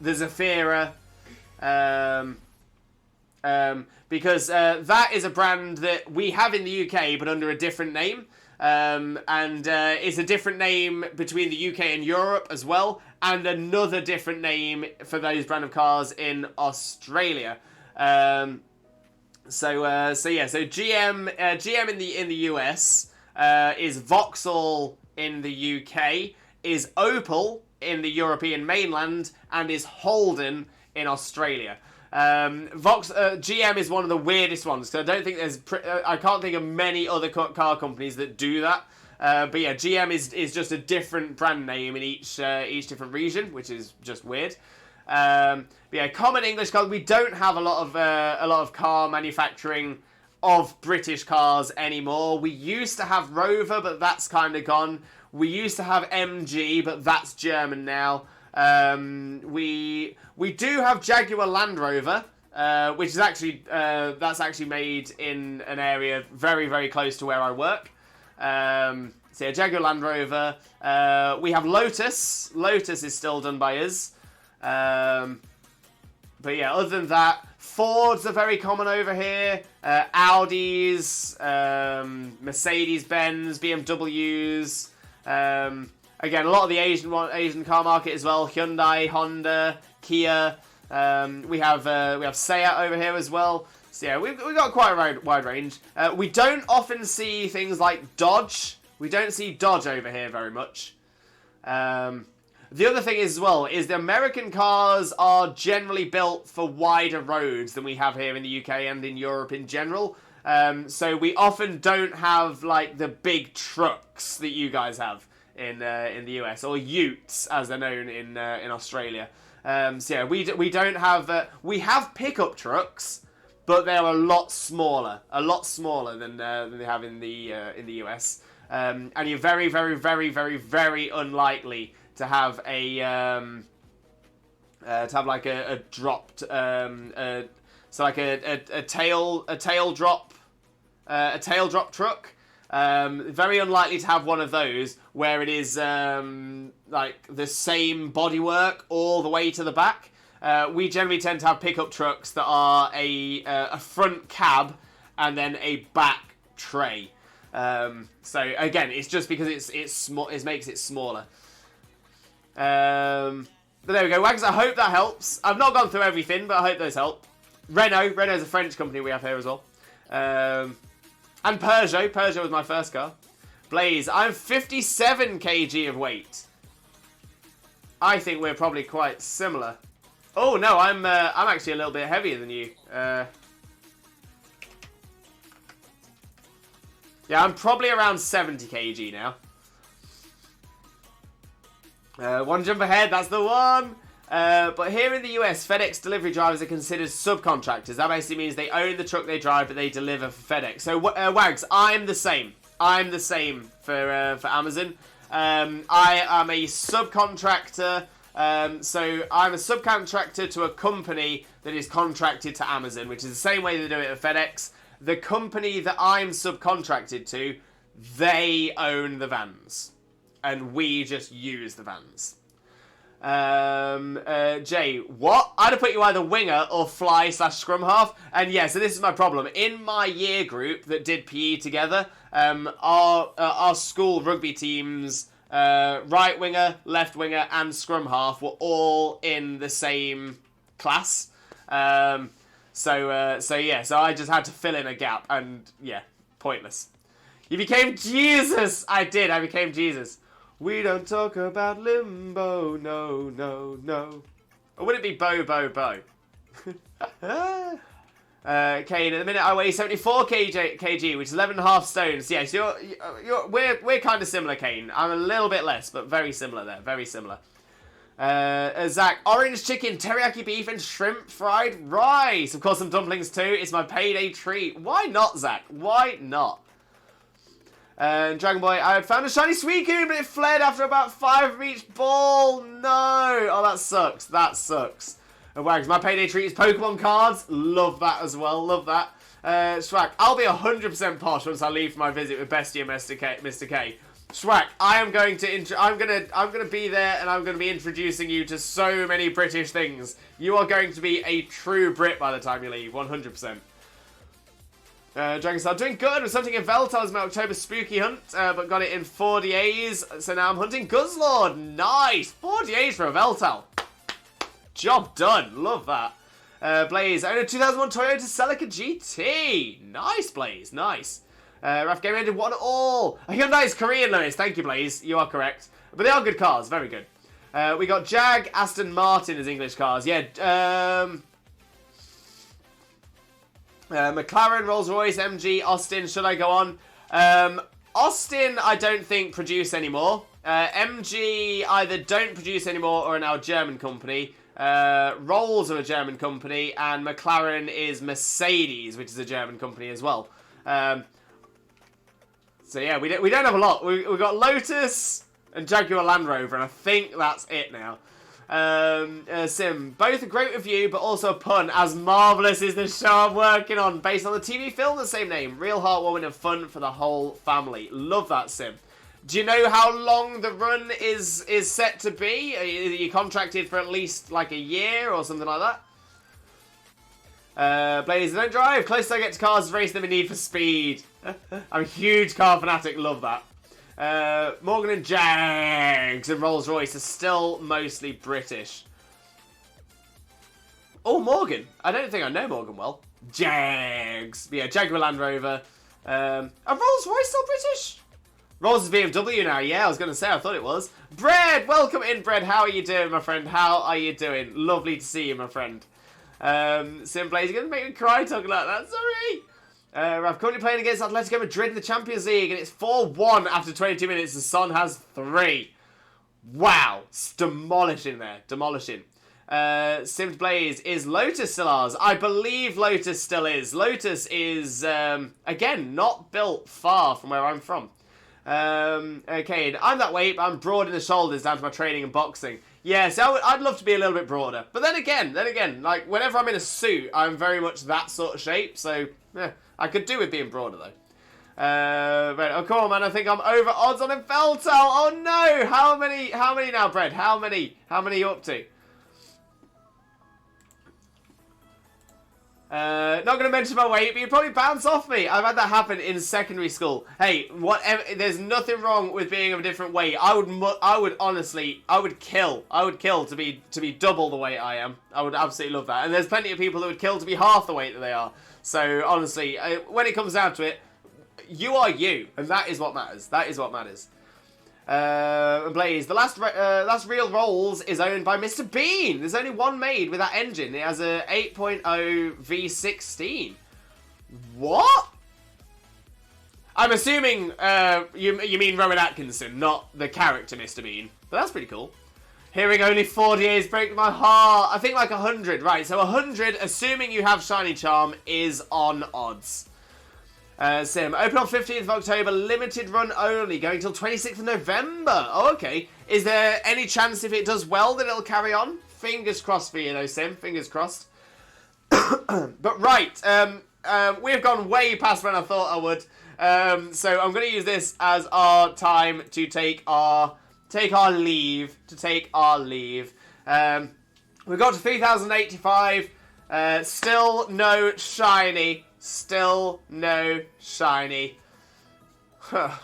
The Zafira, because that is a brand that we have in the UK, but under a different name, and it's a different name between the UK and Europe as well, and another different name for those brand of cars in Australia. So GM in the US is Vauxhall in the UK, is Opel in the European mainland, and is Holden in Australia. GM is one of the weirdest ones, because I don't think I can't think of many other car companies that do that. But yeah, GM is just a different brand name in each different region, which is just weird. But yeah, common English cars. We don't have a lot of car manufacturing of British cars anymore. We used to have Rover, but that's kind of gone. We used to have MG, but that's German now. We do have Jaguar Land Rover, which is actually that's actually made in an area very, very close to where I work. So yeah, Jaguar Land Rover. We have Lotus. Lotus is still done by us. But yeah, other than that, Fords are very common over here. Audis, Mercedes-Benz, BMWs. Again, a lot of the Asian car market as well. Hyundai, Honda, Kia. We have Seat over here as well. So yeah, we've got quite a wide range. We don't often see things like Dodge. We don't see Dodge over here very much. The other thing is as well is the American cars are generally built for wider roads than we have here in the UK and in Europe in general. So we often don't have like the big trucks that you guys have in the US, or utes as they're known in Australia. So yeah, we don't have we have pickup trucks, but they're a lot smaller than they have in the US. And you're very, very, very, very, very unlikely to have a like a dropped so like a tail drop truck. Very unlikely to have one of those where it is like the same bodywork all the way to the back. We generally tend to have pickup trucks that are a front cab and then a back tray. So again, it's just because it's small, it makes it smaller. But there we go, Wags. I hope that helps. I've not gone through everything, but I hope those help. Renault's a French company we have here as well. And Peugeot was my first car. Blaze, I'm 57 kg of weight. I think we're probably quite similar. Oh no, I'm actually a little bit heavier than you. Yeah, I'm probably around 70 kg now. One jump ahead, that's the one. But here in the US, FedEx delivery drivers are considered subcontractors. That basically means they own the truck they drive, but they deliver for FedEx. So, Wags, I'm the same. I'm the same for Amazon. I am a subcontractor. So I'm a subcontractor to a company that is contracted to Amazon, which is the same way they do it at FedEx. The company that I'm subcontracted to, they own the vans. And we just use the vans. Jay, what? I'd have put you either winger or fly / scrum half. And yeah, so this is my problem. In my year group that did PE together, our school rugby teams, right winger, left winger, and scrum half were all in the same class. So I just had to fill in a gap, and yeah, pointless. You became Jesus! I did, I became Jesus. We don't talk about limbo, no, no, no. Or would it be Bo, Bo, Bo? Kane, at the minute I weigh 74 kg, which is 11.5 stones. Yes, we're kind of similar, Kane. I'm a little bit less, but very similar there, very similar. Zach, orange chicken, teriyaki beef, and shrimp fried rice. Of course, some dumplings too. It's my payday treat. Why not, Zach? Why not? Dragon Boy, I had found a shiny Suicune, but it fled after about 5 of each ball. No! Oh, that sucks. That sucks. And Wags, my payday treat is Pokemon cards. Love that as well. Love that. Schwack, I'll be 100% posh once I leave for my visit with Bestie and Mr. K. Schwack, I'm going to be there, and I'm going to be introducing you to so many British things. You are going to be a true Brit by the time you leave, 100%. Dragonstar, doing good with something in Veltal as my October spooky hunt, but got it in 4 days, so now I'm hunting Guzzlord. Nice! 4 days for a Veltal. Job done. Love that. Blaze, I own a 2001 Toyota Celica GT. Nice, Blaze. Nice. Raf Game ended 1-1. A Hyundai is Korean, Lewis. Thank you, Blaze. You are correct. But they are good cars. Very good. We got Jag, Aston Martin as English cars. Yeah, McLaren, Rolls-Royce, MG, Austin. Should I go on? Austin, I don't think produce anymore. MG either don't produce anymore or are now a German company. Rolls are a German company, and McLaren is Mercedes, which is a German company as well. So yeah, we don't have a lot. We've got Lotus and Jaguar Land Rover, and I think that's it now. Sim, both a great review, but also a pun, as marvellous is the show I'm working on, based on the TV film the same name. Real heartwarming and fun for the whole family. Love that, Sim. Do you know how long the run is set to be? Are you contracted for at least like a year or something like that? Blaze, don't drive. Closest I get to cars, race them in Need for Speed. I'm a huge car fanatic. Love that. Morgan and Jags and Rolls-Royce are still mostly British. Oh, Morgan. I don't think I know Morgan well. Jags. But yeah, Jaguar Land Rover. Are Rolls-Royce still British? Rolls is BMW now. Yeah, I was going to say, I thought it was. Bread! Welcome in, Bread. How are you doing, my friend? How are you doing? Lovely to see you, my friend. Sim Blaze, you're going to make me cry talking like that. Sorry. I'm currently playing against Atletico Madrid in the Champions League, and it's 4-1 after 22 minutes. The Son has 3. Wow. It's demolishing there. Demolishing. Sims Blaze, is Lotus still ours? I believe Lotus still is. Lotus is, again, not built far from where I'm from. Okay, I'm that weight, but I'm broad in the shoulders down to my training and boxing. Yeah, so I'd love to be a little bit broader. But then again, like, whenever I'm in a suit, I'm very much that sort of shape. So, yeah, I could do with being broader, though. Right, oh, come on, man, I think I'm over odds on Infeltal. Oh, no! How many now, Brad? How many are you up to? Not going to mention my weight, but you'd probably bounce off me. I've had that happen in secondary school. Hey, whatever. There's nothing wrong with being of a different weight. I would honestly, I would kill to be double the weight I am. I would absolutely love that. And there's plenty of people that would kill to be half the weight that they are. So honestly, when it comes down to it, you are you, and that is what matters. That is what matters. Blaze, the last real Rolls is owned by Mr. Bean. There's only one made with that engine. It has a 8.0 V16. What? I'm assuming you mean Rowan Atkinson, not the character Mr. Bean. But that's pretty cool. Hearing only 48 breaks my heart. I think like 100. Right, so 100, assuming you have Shiny Charm, is on odds. Sim, open on 15th of October, limited run only, going till 26th of November. Oh, okay. Is there any chance if it does well that it'll carry on? Fingers crossed for you, though, Sim. Fingers crossed. But right, we've gone way past when I thought I would. So I'm going to use this as our time to take our leave. We've got to 3,085. Still no shiny. Still no shiny. But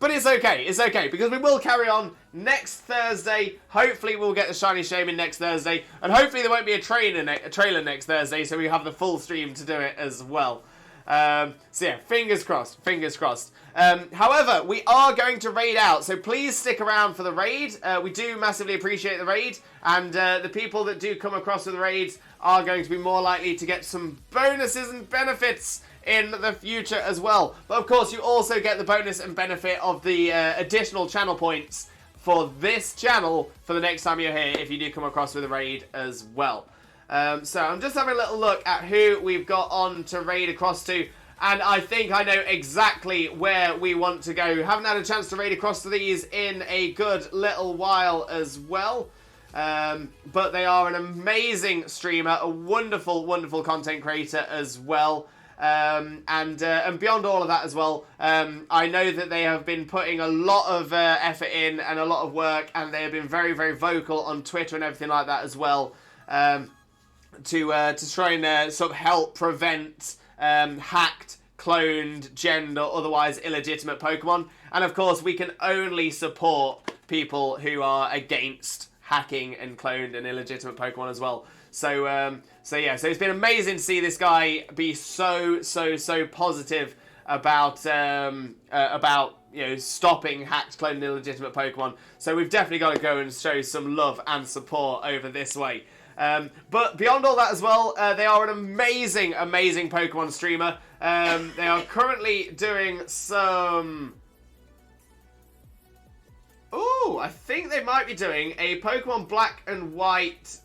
it's okay. It's okay, because we will carry on next Thursday. Hopefully we'll get the shiny Shaymin next Thursday. And hopefully there won't be a trailer next Thursday, so we have the full stream to do it as well. So yeah, fingers crossed. Fingers crossed. However, we are going to raid out, so please stick around for the raid. We do massively appreciate the raid, and the people that do come across with the raids are going to be more likely to get some bonuses and benefits in the future as well. But of course, you also get the bonus and benefit of the additional channel points for this channel for the next time you're here if you do come across with a raid as well. So I'm just having a little look at who we've got on to raid across to, and I think I know exactly where we want to go. Haven't had a chance to raid across to these in a good little while as well. But they are an amazing streamer, a wonderful, wonderful content creator as well. And beyond all of that as well, I know that they have been putting a lot of effort in and a lot of work, and they have been very, very vocal on Twitter and everything like that as well, to try and sort of help prevent hacked, cloned, gender, otherwise illegitimate Pokemon. And of course, we can only support people who are against hacking and cloned and illegitimate Pokemon as well. So yeah, so it's been amazing to see this guy be so positive about stopping hacked, cloned, and illegitimate Pokemon. So we've definitely got to go and show some love and support over this way. But beyond all that as well, they are an amazing Pokemon streamer. They are currently doing some... Ooh, I think they might be doing a Pokemon Black and White,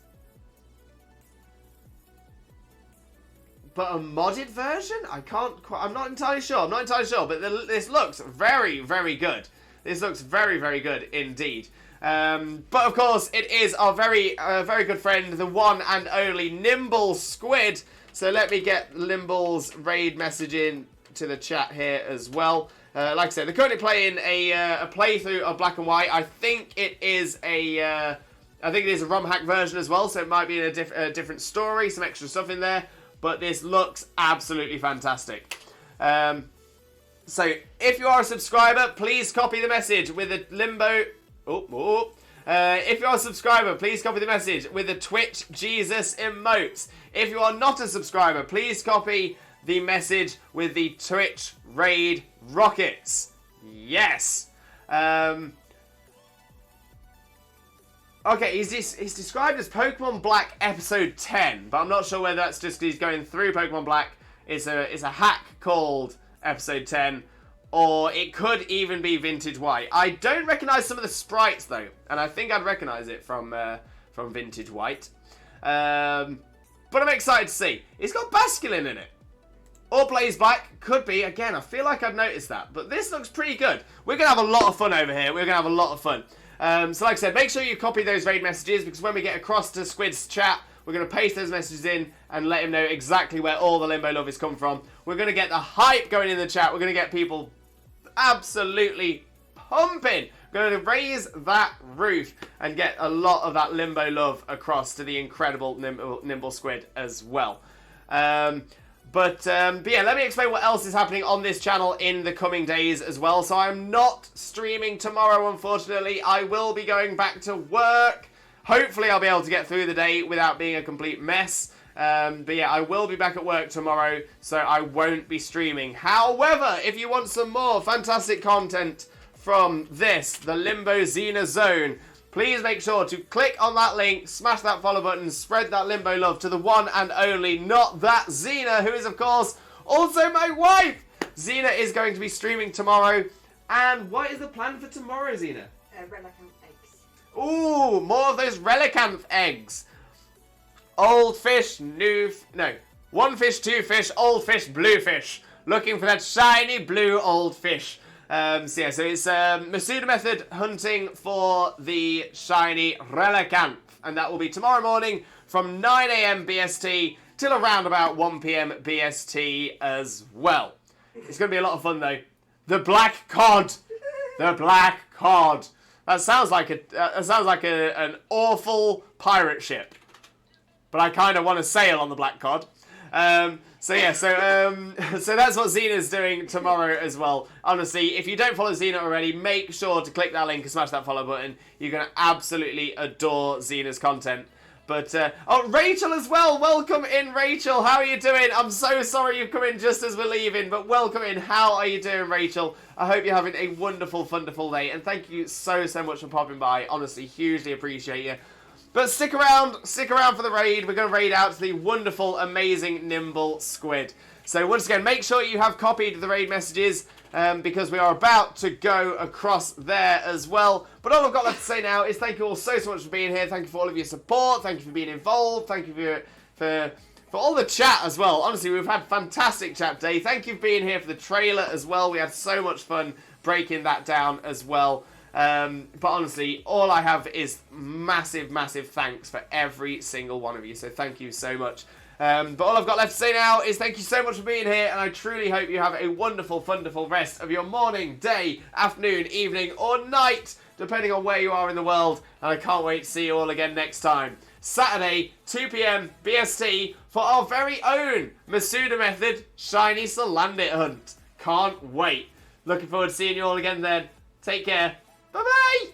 but a modded version? I'm not entirely sure. But this looks very, very good. This looks very, very good indeed. But of course, it is our very good friend, the one and only Nimble Squid. So let me get Limble's raid message in to the chat here as well. Like I said, they're currently playing a playthrough of Black and White. I think it is a ROM hack version as well, so it might be in a different story, some extra stuff in there. But this looks absolutely fantastic. So if you are a subscriber, please copy the message with a Limbo. If you're a subscriber, please copy the message with the Twitch Jesus emotes. If you are not a subscriber, please copy the message with the Twitch Raid Rockets. Yes. Okay, he's described as Pokemon Black Episode 10, but I'm not sure whether that's just because he's going through Pokemon Black. It's a hack called Episode 10, or it could even be Vintage White. I don't recognise some of the sprites though, and I think I'd recognise it from Vintage White. But I'm excited to see. It's got Basculin in it. or Blaze Black. Could be. Again, I feel like I've noticed that. But this looks pretty good. We're going to have a lot of fun over here. We're going to have a lot of fun. So like I said, make sure you copy those raid messages, because when we get across to Squid's chat, we're going to paste those messages in and let him know exactly where all the Limbo love is come from. We're going to get the hype going in the chat. We're going to get people absolutely pumping. We're going to raise that roof and get a lot of that Limbo love across to the incredible Nimble Squid as well. But yeah, let me explain what else is happening on this channel in the coming days as well. So I'm not streaming tomorrow, unfortunately. I will be going back to work. Hopefully I'll be able to get through the day without being a complete mess. But yeah, I will be back at work tomorrow, so I won't be streaming. However, if you want some more fantastic content from this, the Limbo Xena Zone, please make sure to click on that link, smash that follow button, spread that Limbo love to the one and only, not that Xena, who is, of course, also my wife. Xena is going to be streaming tomorrow. And what is the plan for tomorrow, Xena? Relicanth eggs. Ooh, more of those Relicanth eggs. Old fish, new... No. One fish, two fish, old fish, blue fish. Looking for that shiny blue old fish. So yeah, so it's Masuda method hunting for the shiny Relicanth. And that will be tomorrow morning from 9 AM BST till around about 1 PM BST as well. It's going to be a lot of fun though. The Black Cod. The Black Cod. That sounds like an awful pirate ship. But I kind of want to sail on the Black Cod. So yeah, so that's what Xena's doing tomorrow as well. Honestly, if you don't follow Xena already, make sure to click that link and smash that follow button. You're going to absolutely adore Xena's content. But, oh, Rachel as well. Welcome in, Rachel. How are you doing? I'm so sorry you've come in just as we're leaving, but welcome in. How are you doing, Rachel? I hope you're having a wonderful, wonderful day. And thank you so much for popping by. Honestly, hugely appreciate you. But stick around for the raid. We're going to raid out to the wonderful, amazing Nimble Squid. So once again, make sure you have copied the raid messages because we are about to go across there as well. But all I've got left to say now is thank you all so much for being here. Thank you for all of your support. Thank you for being involved. Thank you for all the chat as well. Honestly, we've had fantastic chat today. Thank you for being here for the trailer as well. We had so much fun breaking that down as well. But honestly, all I have is massive thanks for every single one of you. So thank you so much. But all I've got left to say now is thank you so much for being here, and I truly hope you have a wonderful, wonderful rest of your morning, day, afternoon, evening, or night, depending on where you are in the world. And I can't wait to see you all again next time. Saturday, 2 PM BST for our very own Masuda Method Shiny Salandit Hunt. Can't wait. Looking forward to seeing you all again then. Take care. Bye-bye!